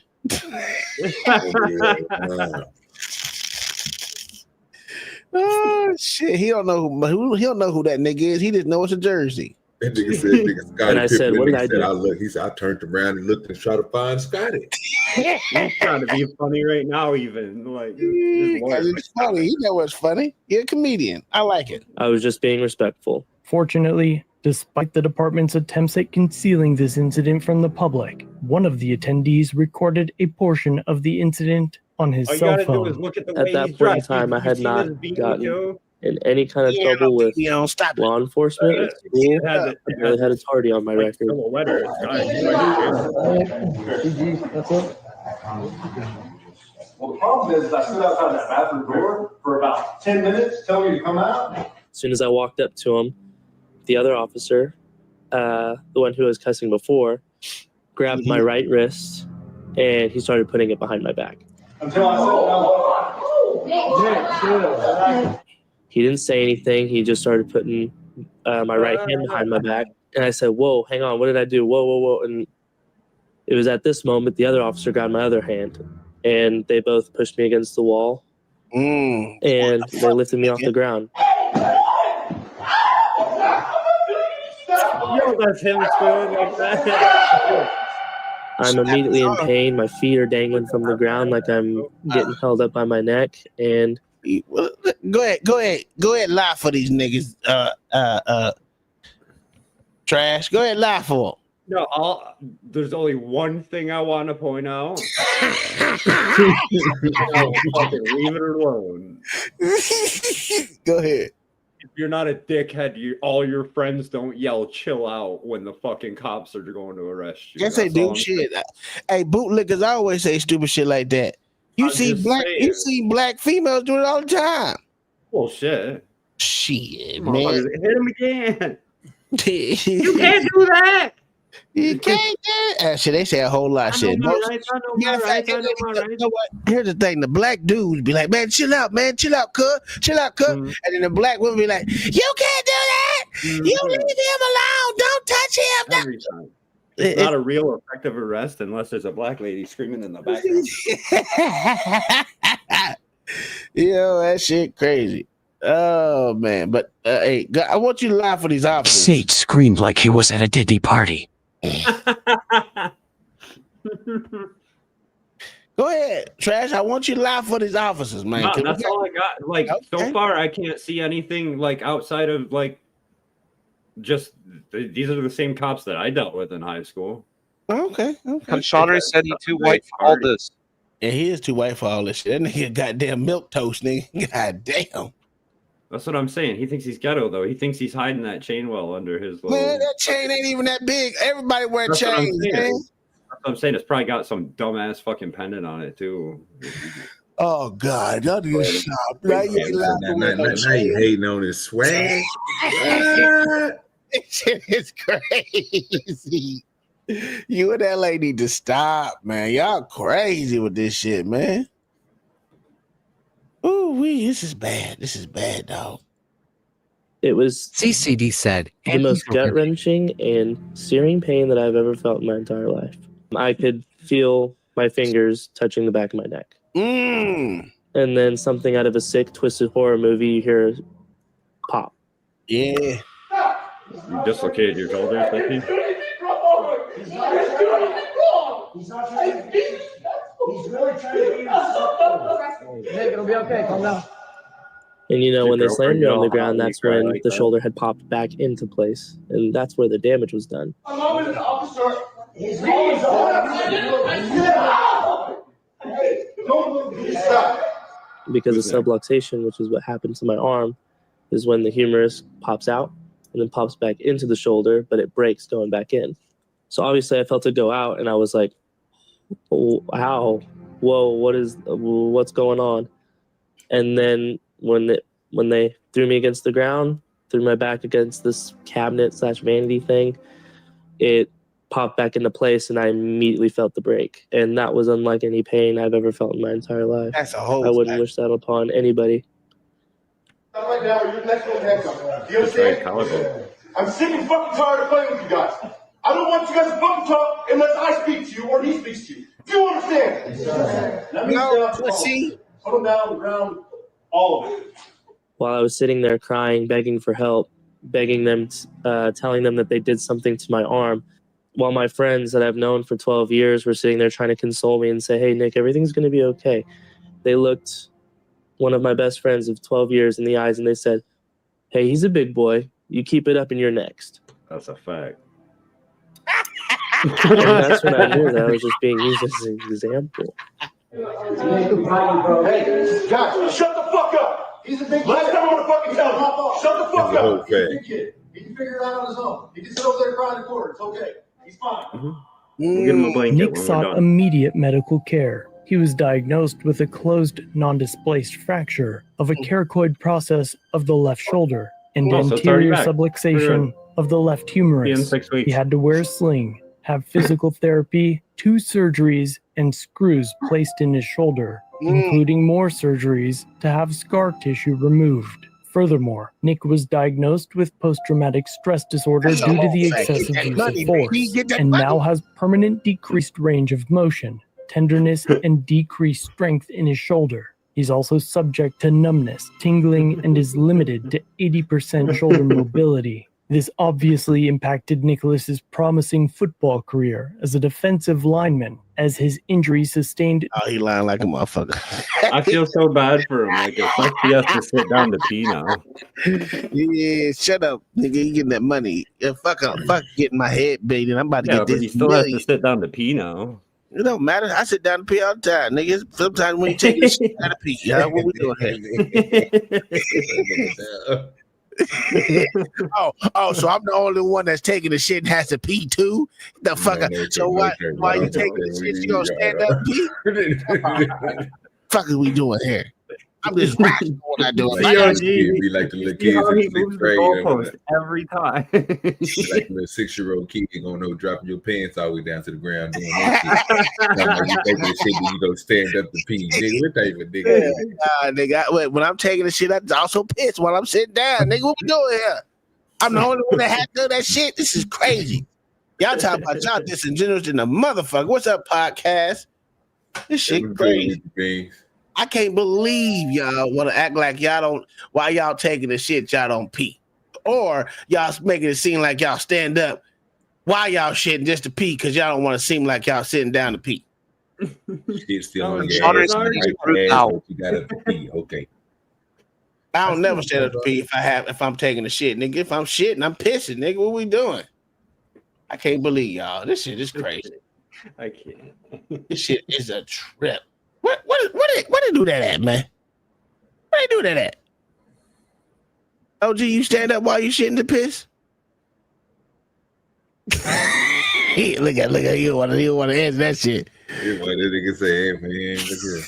Oh shit! He don't know who that nigga is. He just know it's a jersey. That nigga said, Scottie And I said, Pippen. what did Nigga I said, do? He said, I turned around and looked and tried to find Scottie. He's trying to be funny right now, even like It's funny. You know what's funny? You're a comedian. I like it. I was just being respectful. Fortunately, despite the department's attempts at concealing this incident from the public, one of the attendees recorded a portion of the incident on his cell phone. At that point in time, I had not gotten in any kind of trouble with law enforcement at school. I really had a tardy on my record. Well, the problem is I stood outside that bathroom door for about 10 minutes telling you to come out. As soon as I walked up to him, the other officer, the one who was cussing before, grabbed my right wrist and he started putting it behind my back. Until I said, He didn't say anything. He just started putting my right hand behind my back. And I said, "Whoa, hang on. What did I do? Whoa, whoa, whoa." And it was at this moment the other officer grabbed my other hand. And they both pushed me against the wall. And they lifted me off the ground. Yo, that's him squealing like that. I'm immediately in pain. My feet are dangling from the ground like I'm getting held up by my neck. And Go ahead, lie for these niggas. Trash. Go ahead, lie for them. No, there's only one thing I want to point out. Fucking leave it alone. Go ahead. If you're not a dickhead, all your friends don't yell "chill out" when the fucking cops are going to arrest you. Yes, they do shit. Hey, bootlickers always say stupid shit like that. You see black females do it all the time. Bullshit. Shit, man. Hit him again. You can't do that. You can't do it. Shit, they say a whole lot of shit. Here's the thing: the black dudes be like, "Man, chill out, cuz, and then the black women be like, "You can't do that. You leave him alone. Don't touch him." Every time. It's not a real effective arrest unless there's a black lady screaming in the background. Yo, that shit crazy. Oh man, but hey, I want you to lie for these officers. Sage screamed like he was at a Diddy party. Go ahead, Trash. I want you to lie for these officers, man. No, that's all I got. Like so far, I can't see anything like outside of like just these are the same cops that I dealt with in high school. Okay. Conshauner said he too white for all this. Yeah, he is too white for all this shit. That nigga goddamn milk toast, nigga. God damn. That's what I'm saying. He thinks he's ghetto though. He thinks he's hiding that chain well under his little... Man, that chain ain't even that big. Everybody wear chains, man. That's what I'm saying. It's probably got some dumbass fucking pendant on it too. Oh God, y'all need to stop. Now you hating on his swag. This shit is crazy. You and LA need to stop, man. Y'all crazy with this shit, man. Ooh, this is bad. This is bad, dog. It was CCD said the most gut-wrenching and searing pain that I've ever felt in my entire life. I could feel my fingers touching the back of my neck. And then something out of a sick, twisted horror movie, you hear pop. Yeah. You dislocated your shoulders, did you? He's not doing anything wrong. He's not trying to be. He's really trying to be himself. Nick, it'll be okay. Calm down. And you know, Your when they girlfriend slammed me get on all the hot ground, when you that's cry when like the that? shoulder had popped back into place, and that's where the damage was done. I'm always an officer. His name is on. Hey, don't move. Stop. Because of subluxation, which is what happened to my arm, is when the humerus pops out and then pops back into the shoulder, but it breaks going back in. So obviously I felt it go out, and I was like, oh, "Ow, whoa, what's going on?" And then when they threw me against the ground, threw my back against this cabinet/vanity thing, it popped back into place, and I immediately felt the break. And that was unlike any pain I've ever felt in my entire life. That's a whole. I wouldn't wish that upon anybody. Right now, you're next one handcuffed. You understand? I'm sick and fucking tired of playing with you guys. I don't want you guys to fucking talk unless I speak to you or he speaks to you. Do you understand? Let me put them down on the ground, all of it. While I was sitting there crying, begging for help, begging them, telling them that they did something to my arm, while my friends that I've known for 12 years were sitting there trying to console me and say, "Hey, Nick, everything's going to be okay." They looked one of my best friends of 12 years in the eyes and they said, "Hey, he's a big boy. You keep it up and you're next." That's a fact. And that's when I knew that I was just being used as an example. Hey, guys, shut the fuck up. He's a big kid. Last time I want to fucking tell you. Shut the fuck up. He's a big kid. He can figure it out on his own. He can sit over there crying in the corner. It's okay. He's fine. We'll give him a blanket Nick when we're sought done. immediate medical care. He was diagnosed with a closed, non-displaced fracture of a caracoid process of the left shoulder and Oh, so it's already anterior back. subluxation of the left See you in humerus. 6 weeks. He had to wear a sling, have physical therapy, 2 surgeries, and screws placed in his shoulder, including more surgeries to have scar tissue removed. Furthermore, Nick was diagnosed with post-traumatic stress disorder That's a due to whole the fact. excessive Get that use money, of baby. force, Get that and money. now has permanent decreased range of motion, tenderness, and decreased strength in his shoulder. He's also subject to numbness, tingling, and is limited to 80% shoulder mobility. This obviously impacted Nicholas's promising football career as a defensive lineman, as his injury sustained. Oh, he lying like a motherfucker. I feel so bad for him. Like, it's like he has to sit down to pee now. Yeah, shut up, nigga. You getting that money? Yeah, fuck getting my head beat, and I'm about to Yeah, get but this. he still has to sit down to pee now. It don't matter. I sit down to pee all the time, nigga. Sometimes when you take your shit out of pee, what we doing here? So I'm the only one that's taking the shit and has to pee too? The fuck? So why you taking the shit? You gonna stand up and pee? Fuck is we doing here? I'm just rational when I do it. Be like the little kids how in he sixth moves the grade. goalpost every time. Like the little 6-year-old kid, you gonna know dropping your pants all the way down to the ground doing that shit. You taking the shit, then you go stand up to pee. Nigga, what type of nigga? Nigga, when I'm taking the shit, I also piss while I'm sitting down. Nigga, what we doing here? I'm the only one that had to do that shit. This is crazy. Y'all talking about y'all disingenuous in the motherfucker. What's up, podcast? This shit crazy. I can't believe y'all want to act like y'all don't. While y'all taking the shit, y'all don't pee, or y'all making it seem like y'all stand up while y'all shitting just to pee because y'all don't want to seem like y'all sitting down to pee. Shit still on your Shoulders ass. out. You gotta pee. Okay. I don't never stand up to pee if I'm taking a shit, nigga. If I'm shitting, I'm pissing, nigga. What we doing? I can't believe y'all. This shit is crazy. I can't. This shit is a trip. What they do that at, man? Where they do that at? OG, you stand up while you shitting the piss? look at you want to answer that shit. Here's what that nigga say, hey, man. Look here.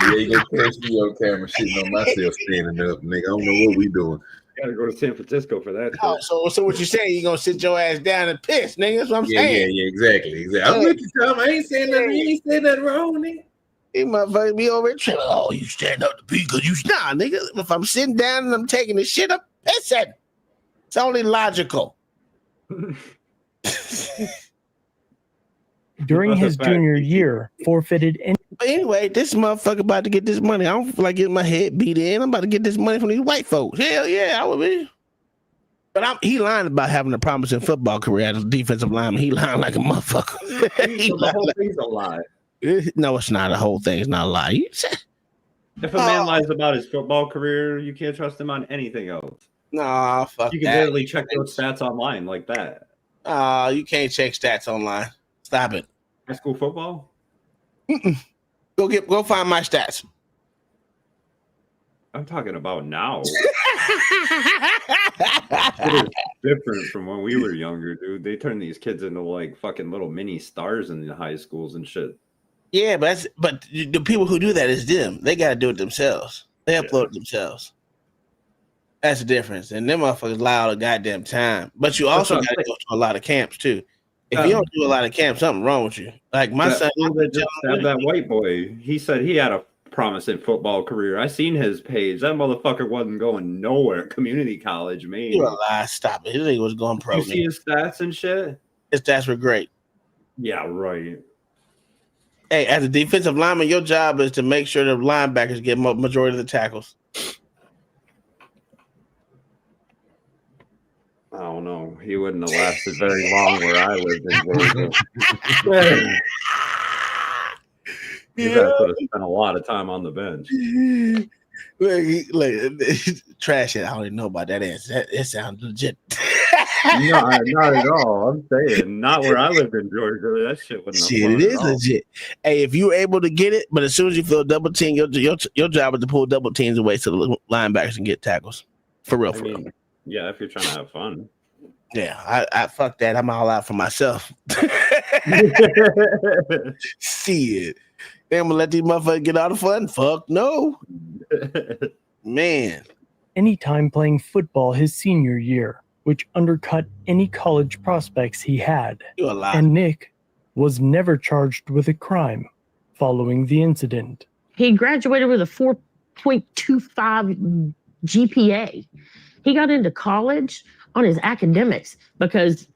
Yeah, you gonna catch me on camera shitting on myself standing up, nigga. I don't know what we doing. Gotta go to San Francisco for that. Oh, so what you saying? You gonna sit your ass down and piss, nigga? That's what I'm saying. Yeah, exactly. I'm with you, Tom. I ain't saying nothing. You ain't saying nothing wrong, nigga. He motherfucker be over here. Oh, you stand up to pee because you nah, nigga. If I'm sitting down and I'm taking the shit up, pissing. It's only logical. During his junior year, forfeited. But anyway, this motherfucker about to get this money. I don't feel like getting my head beat in. I'm about to get this money from these white folks. Hell yeah, I would be. But he lying about having a promising football career as a defensive lineman. He lying like a motherfucker. The whole thing's a lie. No, it's not. The whole thing is not a lie. If a man lies about his football career, you can't trust him on anything else. Nah, fuck You can that. literally check those stats online like that. You can't check stats online. Stop it. High school football? Go find my stats. I'm talking about now. It is different from when we were younger, dude. They turn these kids into like fucking little mini stars in the high schools and shit. Yeah, but the people who do that is them. They got to do it themselves. They upload it themselves. That's the difference. And them motherfuckers lie all the goddamn time. But you also got to go to a lot of camps too. If you don't do a lot of camps, something wrong with you. Like my son, that white boy. He said he had a promising football career. I seen his page. That motherfucker wasn't going nowhere at community college, man. You a lie. Stop it. His nigga was going pro. You see his stats and shit? His stats were great. Yeah, right. Hey, as a defensive lineman, your job is to make sure the linebackers get majority of the tackles. I don't know. He wouldn't have lasted very long where I lived in Georgia. You guys would have spent a lot of time on the bench. Look, trash it. I don't even know about that answer. It sounds legit. No, not at all. I'm saying, not where I lived in Georgia. That shit wouldn't have Shit, it is legit. Hey, if you're able to get it, but as soon as you feel double team, your job is to pull double teams away so the linebackers can get tackles. For real, real. Yeah, if you're trying to have fun. Yeah, I fuck that. I'm all out for myself. See it. Then I'm gonna let these motherfuckers get all the fun. Fuck no. Man. Anytime playing football his senior year, which undercut any college prospects he had. You a lie. And Nick was never charged with a crime following the incident. He graduated with a 4.25 GPA. He got into college on his academics because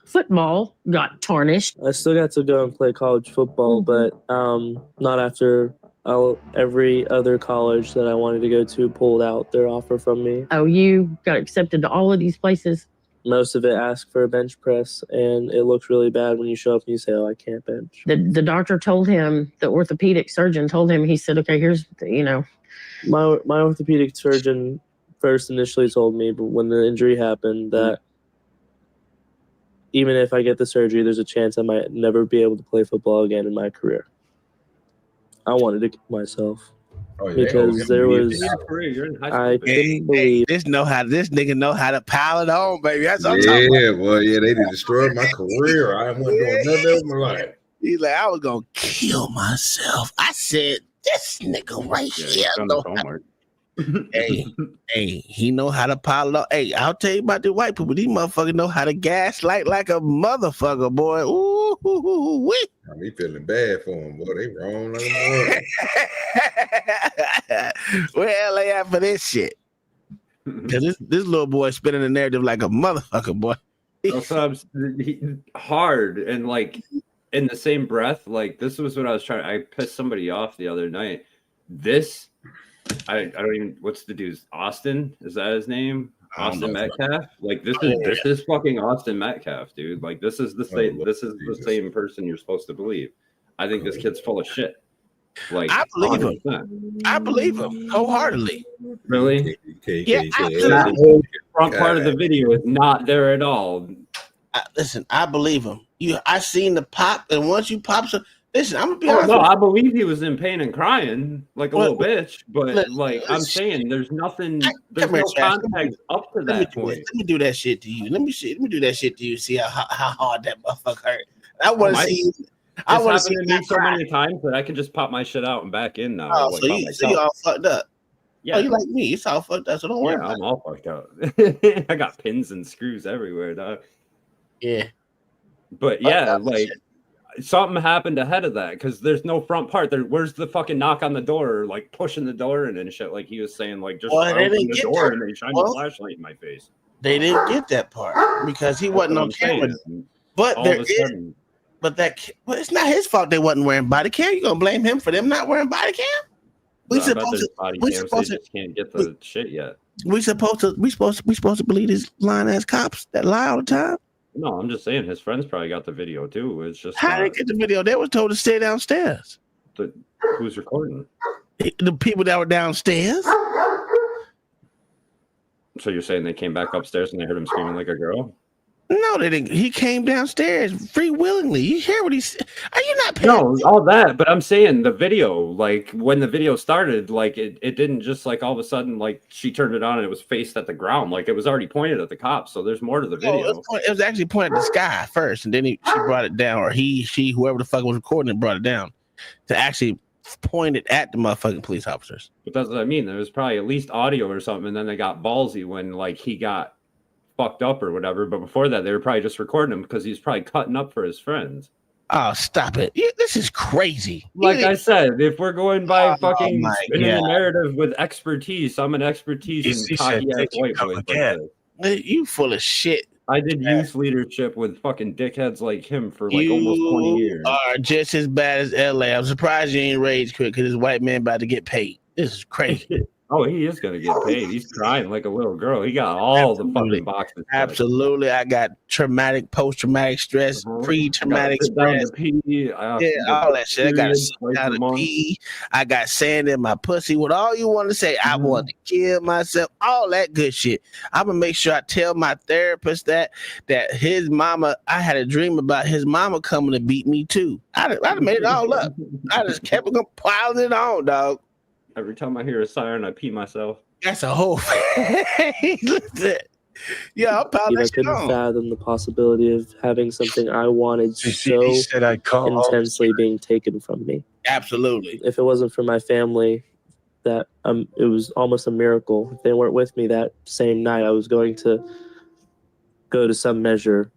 football got tarnished. I still got to go and play college football, but not after every other college that I wanted to go to pulled out their offer from me. Oh, you got accepted to all of these places? Most of it asked for a bench press, and it looks really bad when you show up and you say, oh, I can't bench. The doctor told him, the orthopedic surgeon told him, he said, okay, here's, My orthopedic surgeon first initially told me, but when the injury happened, that even if I get the surgery, there's a chance I might never be able to play football again in my career. I wanted to kill myself because there was. I couldn't believe this nigga know how to pile it on, baby. That's what I'm talking about. Yeah, well, yeah, they destroyed my career. I wasn't doing nothing else in my life. He's like, I was gonna kill myself. I said, this nigga right here. Hey, he know how to pile it up. Hey, I'll tell you about the white people. These motherfuckers know how to gaslight like a motherfucker, boy. Ooh, wee. I be feeling bad for them, boy. They wrong like a mother. Where LA at for this shit? Because this little boy spinning the narrative like a motherfucker, boy. Hard and like in the same breath, like this was what I was trying. I pissed somebody off the other night. I don't even. What's the dude's Austin? Is that his name? Austin Metcalf. Like this is fucking Austin Metcalf, dude. Like this is the same. This is the same person you're supposed to believe. I think this kid's full of shit. Like I believe him. I believe him wholeheartedly. Really? Yeah. That whole front part of the video is not there at all. Listen, I believe him. I seen the pop, and once you pop some. Listen, I'm gonna be honest. No, I believe he was in pain and crying like a little bitch, but I'm saying there's nothing, there's no context up to that point. Let me do that shit to you. Let me do that shit to you. See how hard that motherfucker hurt. I want to see. I want to see me so many times that I can just pop my shit out and back in now. Oh, so you all fucked up. Yeah, you like me. It's all fucked up. So don't worry. Yeah, I'm all fucked up. I got pins and screws everywhere, dog. Yeah, but yeah, like. Something happened ahead of that because there's no front part there. Where's the fucking knock on the door, like pushing the door in and shit? Like he was saying, like just open the door and they shine the flashlight in my face. They didn't get that part because he wasn't on camera. But there is, but it's not his fault they wasn't wearing body cam. You gonna blame him for them not wearing body cam? We So I bet supposed there's to. body We cams. supposed They to. just can't get the shit yet. We supposed to believe these lying ass cops that lie all the time. No, I'm just saying his friends probably got the video too. It's just How they get the video? They was told to stay downstairs. who's recording. The people that were downstairs. So you're saying they came back upstairs and they heard him screaming like a girl? No, they didn't. He came downstairs free willingly. You hear what he said? Are you not paying? No, all that, but I'm saying the video, like when the video started, like it didn't just like all of a sudden like she turned it on and it was faced at the ground, like it was already pointed at the cops. So there's more to the video. It was actually pointed at the sky first, and then she brought it down, or she, whoever the fuck was recording it, brought it down to actually point it at the motherfucking police officers. But that's what I mean. There was probably at least audio or something, and then they got ballsy when like he got fucked up or whatever. But before that, they were probably just recording him because he's probably cutting up for his friends. Oh, stop it! This is crazy. Like I said, if we're going by fucking spinning the narrative with expertise, I'm an expertise in cocky ass white boys like this. You full of shit. I did youth leadership with fucking dickheads like him for like almost 20 years. You are just as bad as LA. I'm surprised you ain't rage quit because this white man about to get paid. This is crazy. Oh, he is gonna get paid. He's crying like a little girl. He got all the fucking boxes. Absolutely. I got traumatic, post-traumatic stress, pre-traumatic stress. All that shit. I got to sit down to pee. I got sand in my pussy. What all you want to say? I want to kill myself. All that good shit. I'm gonna make sure I tell my therapist that his mama. I had a dream about his mama coming to beat me too. I made it all up. I just kept piling it on, dog. Every time I hear a siren, I pee myself. That's a whole yeah, I'm piling I couldn't fathom the possibility of having something I wanted so intensely being taken from me. Absolutely. If it wasn't for my family, that it was almost a miracle. If they weren't with me that same night, I was going to go to some measure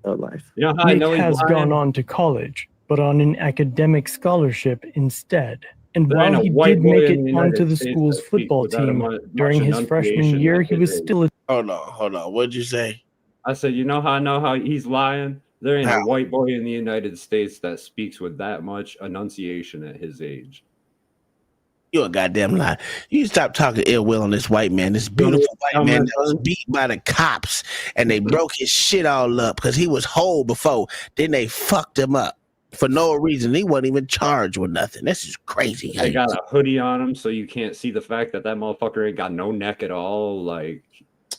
of life. You know how Nick has gone on to college, but on an academic scholarship instead. And while he did make it onto the school's football team during his freshman year, he was still. Hold on. What'd you say? I said, you know how he's lying? There ain't a white boy in the United States that speaks with that much enunciation at his age. You're a goddamn lie. You stop talking ill will on this white man, this beautiful white man that was beat by the cops, and they broke his shit all up because he was whole before. Then they fucked him up for no reason. He wasn't even charged with nothing. This is crazy. They got a hoodie on him so you can't see the fact that motherfucker ain't got no neck at all. Like,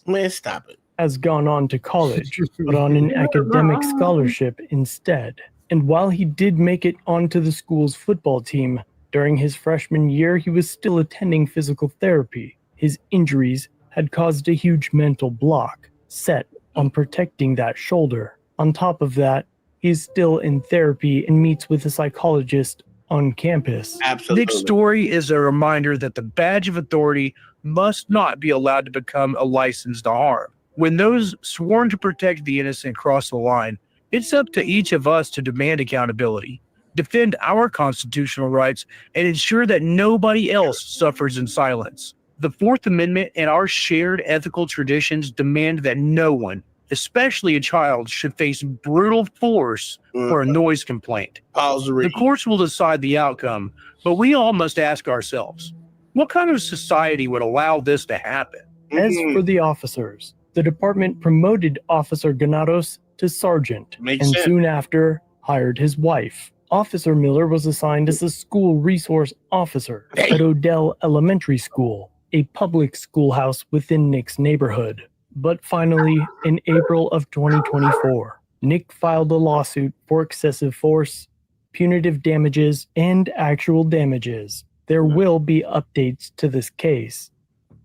man, stop it. Has gone on to college, but on an academic scholarship instead. And while he did make it onto the school's football team, during his freshman year, he was still attending physical therapy. His injuries had caused a huge mental block set on protecting that shoulder. On top of that, he's still in therapy and meets with a psychologist on campus. Absolutely. Nick's story is a reminder that the badge of authority must not be allowed to become a license to harm. When those sworn to protect the innocent cross the line, it's up to each of us to demand accountability, defend our constitutional rights, and ensure that nobody else suffers in silence. The Fourth Amendment and our shared ethical traditions demand that no one, especially a child, should face brutal force for a noise complaint. The courts will decide the outcome, but we all must ask ourselves, what kind of society would allow this to happen? As for the officers, the department promoted Officer Ganados to sergeant and soon after hired his wife. Officer Miller was assigned as a school resource officer at Odell Elementary School, a public schoolhouse within Nick's neighborhood. But finally, in April of 2024, Nick filed a lawsuit for excessive force, punitive damages, and actual damages. There will be updates to this case.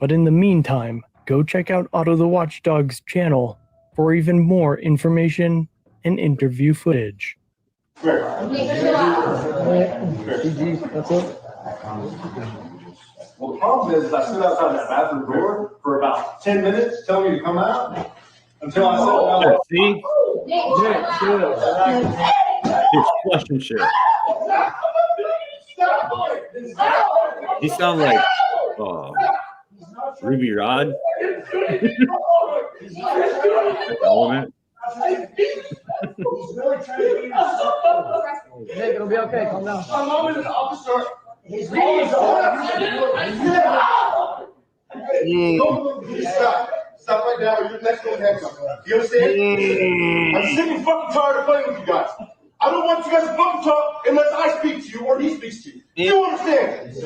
But in the meantime, go check out Otto the Watchdog's channel for even more information and interview footage. Well, the problem is I stood outside that bathroom door for about 10 minutes telling you to come out until I said no. See? He's flushing shit. He sounds like Ruby Rod. Element. Nick, it'll be okay. Calm down. I'm always an officer. His name is Stop right now, or your next one handcuffed. You understand? I'm sick and fucking tired of playing with you guys. I don't want you guys to fucking talk unless I speak to you or he speaks to you. You understand?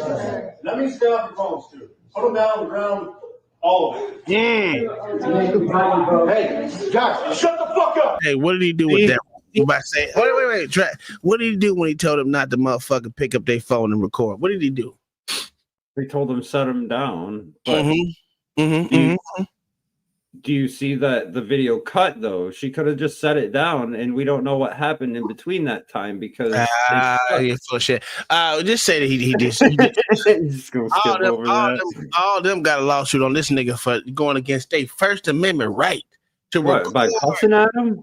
That means stay off your phones too. Put them down on the ground, all of it. Hey, guys, shut the fuck up. Hey, what did he do with that? You about to say, wait. What did he do when he told him not to motherfucking pick up their phone and record? What did he do? They told him set him down. But do you see that the video cut though? She could have just set it down, and we don't know what happened in between that time because you're full of shit. Just say that he just all them got a lawsuit on this nigga for going against their First Amendment right to record. By cussing at him.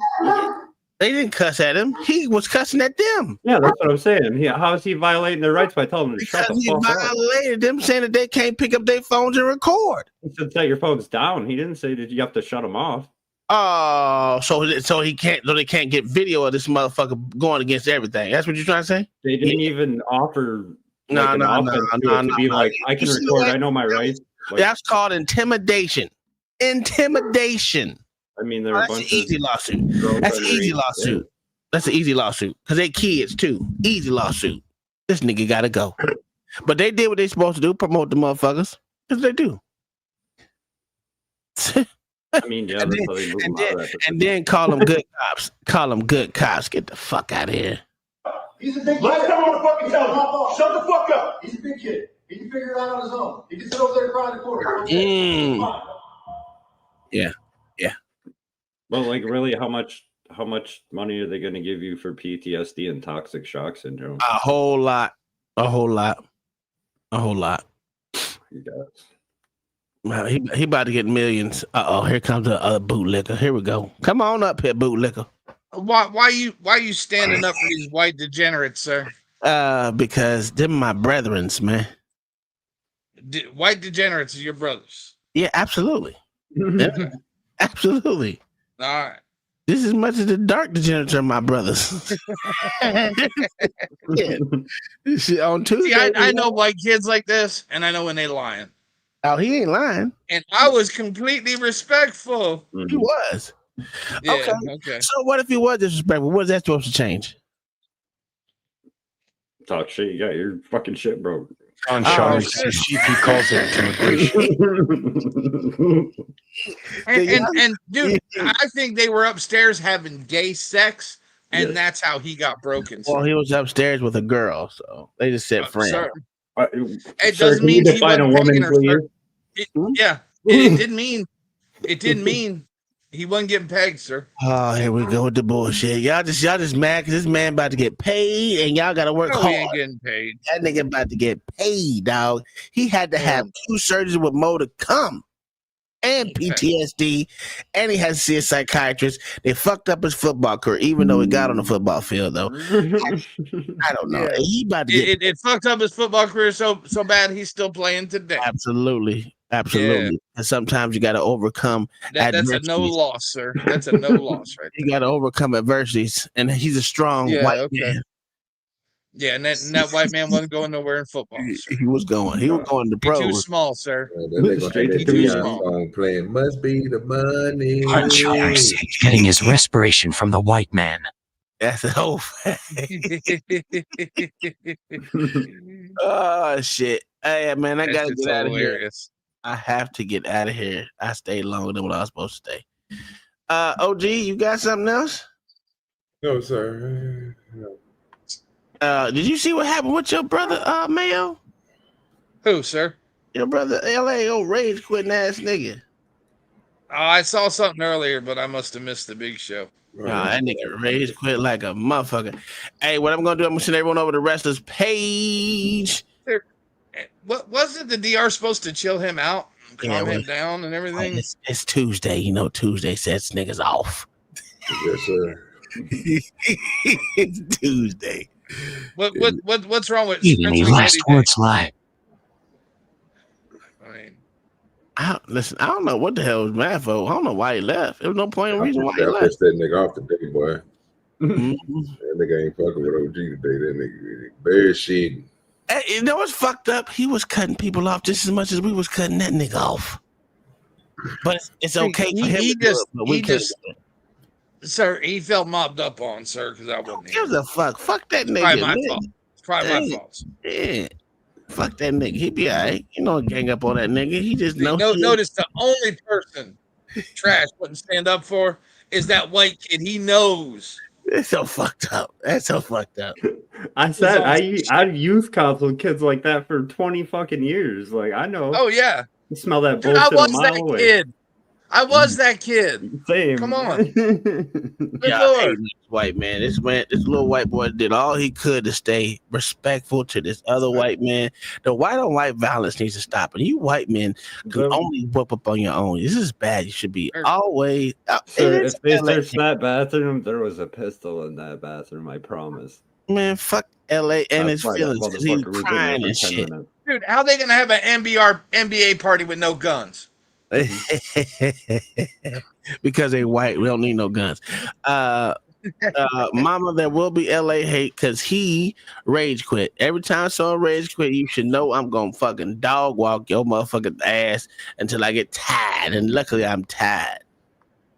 They didn't cuss at him. He was cussing at them. Yeah, that's what I'm saying. How is he violating their rights by telling them to shut the fuck up? He violated them, saying that they can't pick up their phones and record. He said set your phones down. He didn't say that you have to shut them off. Oh, so he can't. So they can't get video of this motherfucker going against everything. That's what you're trying to say? They didn't even offer. No. To be like, I can record. I know my rights. Like, that's called intimidation. Intimidation. I mean, there are a bunch of easy lawsuit. That's an easy lawsuit. Yeah. That's an easy lawsuit because they kids too. Easy lawsuit. This nigga gotta go. But they did what they supposed to do: promote the motherfuckers. Because they do. I mean, yeah. And then call them good cops. Call them good cops. Get the fuck out of here. He's a big kid. Last time on the fucking tell him, shut the fuck up. He's a big kid. He can figure it out on his own. He can sit over there and cry in the corner. Yeah. Well, like, really, how much money are they going to give you for PTSD and toxic shock syndrome? A whole lot. He about to get millions. Here comes the bootlicker. Here we go. Come on up here, bootlicker. Why you standing up for these white degenerates, sir? Because them my brethrens, man. White degenerates are your brothers. Yeah, absolutely. Yeah, absolutely. All right. This is much as the dark degenerates are my brothers. Yeah. On Tuesday, see, I know white kids like this, and I know when they lying. Oh, he ain't lying. And I was completely respectful. He was. Yeah, okay. So what if he was disrespectful? What is that supposed to change? Talk shit. You got your fucking shit broke. On Sean's CP calls it intimidation. and dude, I think they were upstairs having gay sex, and that's how he got broken. Well, he was upstairs with a girl, so they just said friend. It doesn't mean he wasn't a woman, please. It didn't mean he wasn't getting pegged, sir. Oh, here we go with the bullshit. Y'all just mad because this man about to get paid, and y'all got to work hard. He ain't getting paid. That nigga about to get paid, dog. He had to have 2 surgeries with more to come, and PTSD, and he has to see a psychiatrist. They fucked up his football career, even though he got on the football field, though. I don't know. Yeah. He about to get it fucked up his football career so bad he's still playing today. Absolutely. Yeah. And sometimes you got to overcome. That's a no loss, sir. That's a no loss, right? You got to overcome adversities, and he's a strong white man. Yeah, and that white man wasn't going nowhere in football. Sir. He was going to pros. Too small, sir. Too small. Playing must be the money. Punch getting his respiration from the white man. That's the whole oh shit! Hey man, I gotta get out of here. I have to get out of here. I stayed longer than what I was supposed to stay. OG, you got something else? No, sir. No. Did you see what happened with your brother, Mayo? Who, sir? Your brother, LA, old rage quitting ass nigga. I saw something earlier, but I must have missed the big show. That nigga rage quit like a motherfucker. Hey, what I'm gonna do? I'm gonna send everyone over to Wrestler's page. What wasn't the DR supposed to chill him out, calm him down, and everything? It's Tuesday. You know, Tuesday sets niggas off. Yes, sir. It's Tuesday. What's wrong with? Even any last words live. Listen, I don't know what the hell was mad for. I don't know why he left. There was no point in reason why he left. Pissed that nigga off today, boy. That nigga ain't fucking with OG today. That nigga very shitty. Hey, you know what's fucked up? He was cutting people off just as much as we was cutting that nigga off. But it's okay for him to do it, but we can't. Sir, he felt mobbed up on, sir, because I wasn't Who gives a fuck? Fuck that It's nigga. probably my man. fault. It's probably my fault. Yeah. Fuck that nigga. He be alright. You know, gang up on that nigga. He just knows. Notice the only person Trash wouldn't stand up for is that white kid. He knows. It's so fucked up. That's so fucked up. I said I've youth counsel kids like that for 20 fucking years. Like I know. Oh yeah. You smell that Dude, bullshit I was a mile that away. kid. I was that kid. Same. Come on. Good Yeah, Lord. I hate this white man. This little white boy did all he could to stay respectful to this other white man. The white on white violence needs to stop. And you white men can only whoop up on your own. This is bad. You should be always. Sir, if they searched that bathroom, there was a pistol in that bathroom. I promise. Man, fuck LA and his That's why that feelings because he's motherfucker was in there crying for and 10 shit. minutes. Dude, how they gonna have an NBA party with no guns? Because they white, we don't need no guns. Mama, there will be LA hate because he rage quit. Every time someone rage quit, you should know I'm gonna fucking dog walk your motherfucking ass until I get tired. And luckily, I'm tired.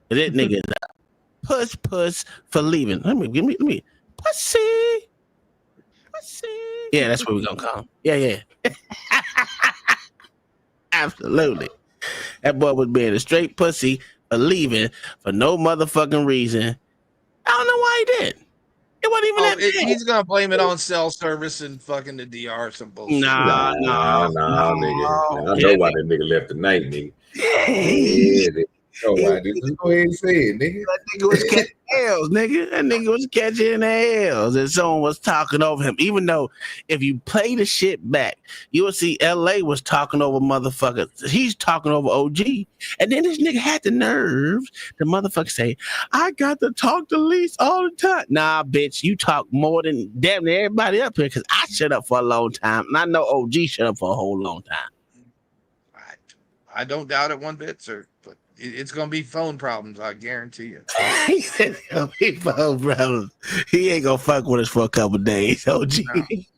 But that nigga, puss for leaving. Let me, pussy. Yeah, that's what we're gonna call him. Yeah. Absolutely. That boy was being a straight pussy for leaving for no motherfucking reason. I don't know why he did. It wasn't even that bad. He's gonna blame it on cell service and fucking the DR or some bullshit. Nah, nigga. I know why that nigga left tonight, nigga. Yeah, go ahead and say it, nigga. That nigga was catching L's, nigga. That nigga was catching L's, and someone was talking over him. Even though, if you play the shit back, you will see LA was talking over motherfuckers. He's talking over OG, and then this nigga had the nerve to motherfucker say, "I got to talk to Lise all the time." Nah, bitch, you talk more than damn near everybody up here because I shut up for a long time, and I know OG shut up for a whole long time. I don't doubt it one bit, sir. But it's gonna be phone problems, I guarantee you. He said it's gonna be phone problems. He ain't gonna fuck with us for a couple days. OG.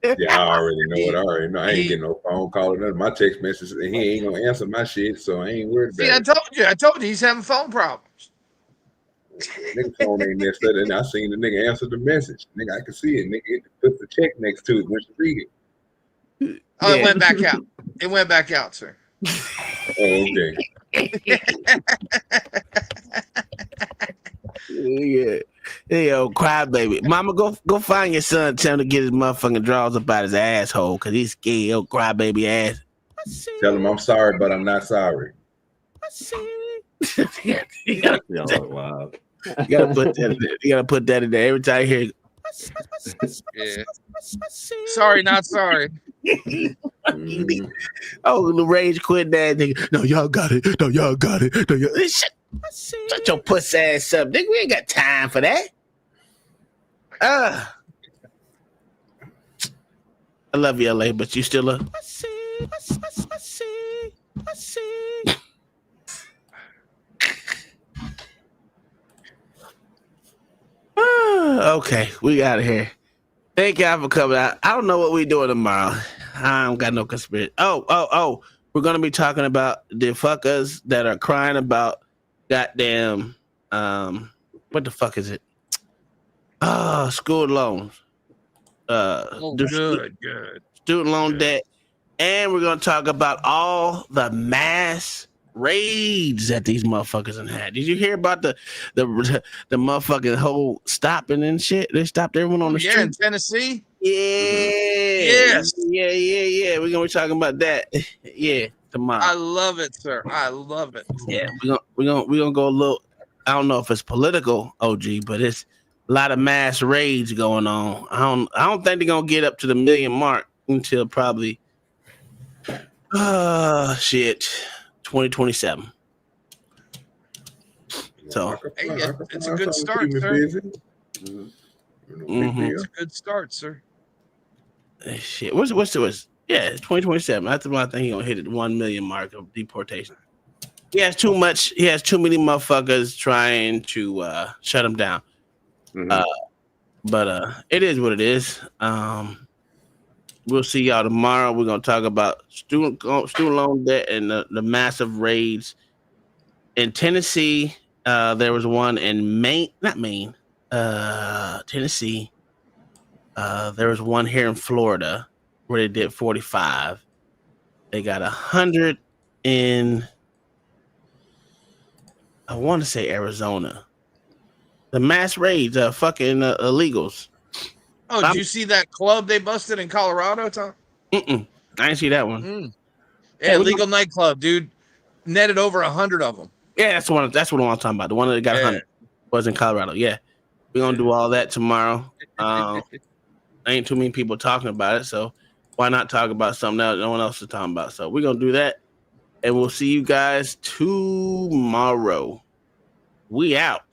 Yeah, I already know it. I already know. I ain't getting no phone call or nothing. My text message, and he ain't gonna answer my shit, so I ain't worried about it. I told you he's having phone problems. Nigga phone ain't messed up, and I seen the nigga answer the message. Nigga, I can see it. Nigga, it put the check next to it when you read it. Oh, it went back out. It went back out, sir. Oh, okay. Yeah. Hey, old crybaby. Mama, go find your son. Tell him to get his motherfucking drawers up out his asshole because he's scared. Old crybaby ass. Tell him I'm sorry, but I'm not sorry. You gotta put that in there. You gotta put that in there every time you hear. Yeah. Sorry, not sorry. Oh, the rage quit that nigga. No, y'all got it. No, y'all got it. No, y'all. Shut your puss ass up, nigga. We ain't got time for that. I love you, LA, but you still a pussy. Okay, we out of here. Thank y'all for coming out. I don't know what we doing tomorrow. I don't got no conspiracy. Oh. We're gonna be talking about the fuckers that are crying about goddamn what the fuck is it? School loans. Good. Student loan debt. And we're gonna talk about all the mass raids that these motherfuckers have had. Did you hear about the motherfucking whole stopping and shit? They stopped everyone on the street. Yeah, in Tennessee. Yeah. Yes. Yeah. We're gonna be talking about that. Yeah, tomorrow. I love it, sir. I love it. Yeah, we're gonna go a little. I don't know if it's political, OG, but it's a lot of mass raids going on. I don't think they're gonna get up to the 1 million mark until probably 2027. So hey, it's a good start, sir. It's a good start, sir. Shit, what's the yeah, 2027. That's when I think he's gonna hit the 1 million mark of deportation. He has too much. He has too many motherfuckers trying to shut him down. But it is what it is. We'll see y'all tomorrow. We're gonna talk about student loan debt and the massive raids in Tennessee. There was one in Tennessee. There was one here in Florida where they did 45. They got 100 in, I want to say Arizona. The mass raids, fucking illegals. Oh, did you see that club they busted in Colorado, Tom? I didn't see that one. Yeah, legal nightclub, dude. Netted over 100 of them. Yeah, that's the one. That's what I'm talking about. The one that got 100 was in Colorado. Yeah, we're gonna do all that tomorrow. Ain't too many people talking about it, so why not talk about something that no one else is talking about? So we're gonna do that, and we'll see you guys tomorrow. We out.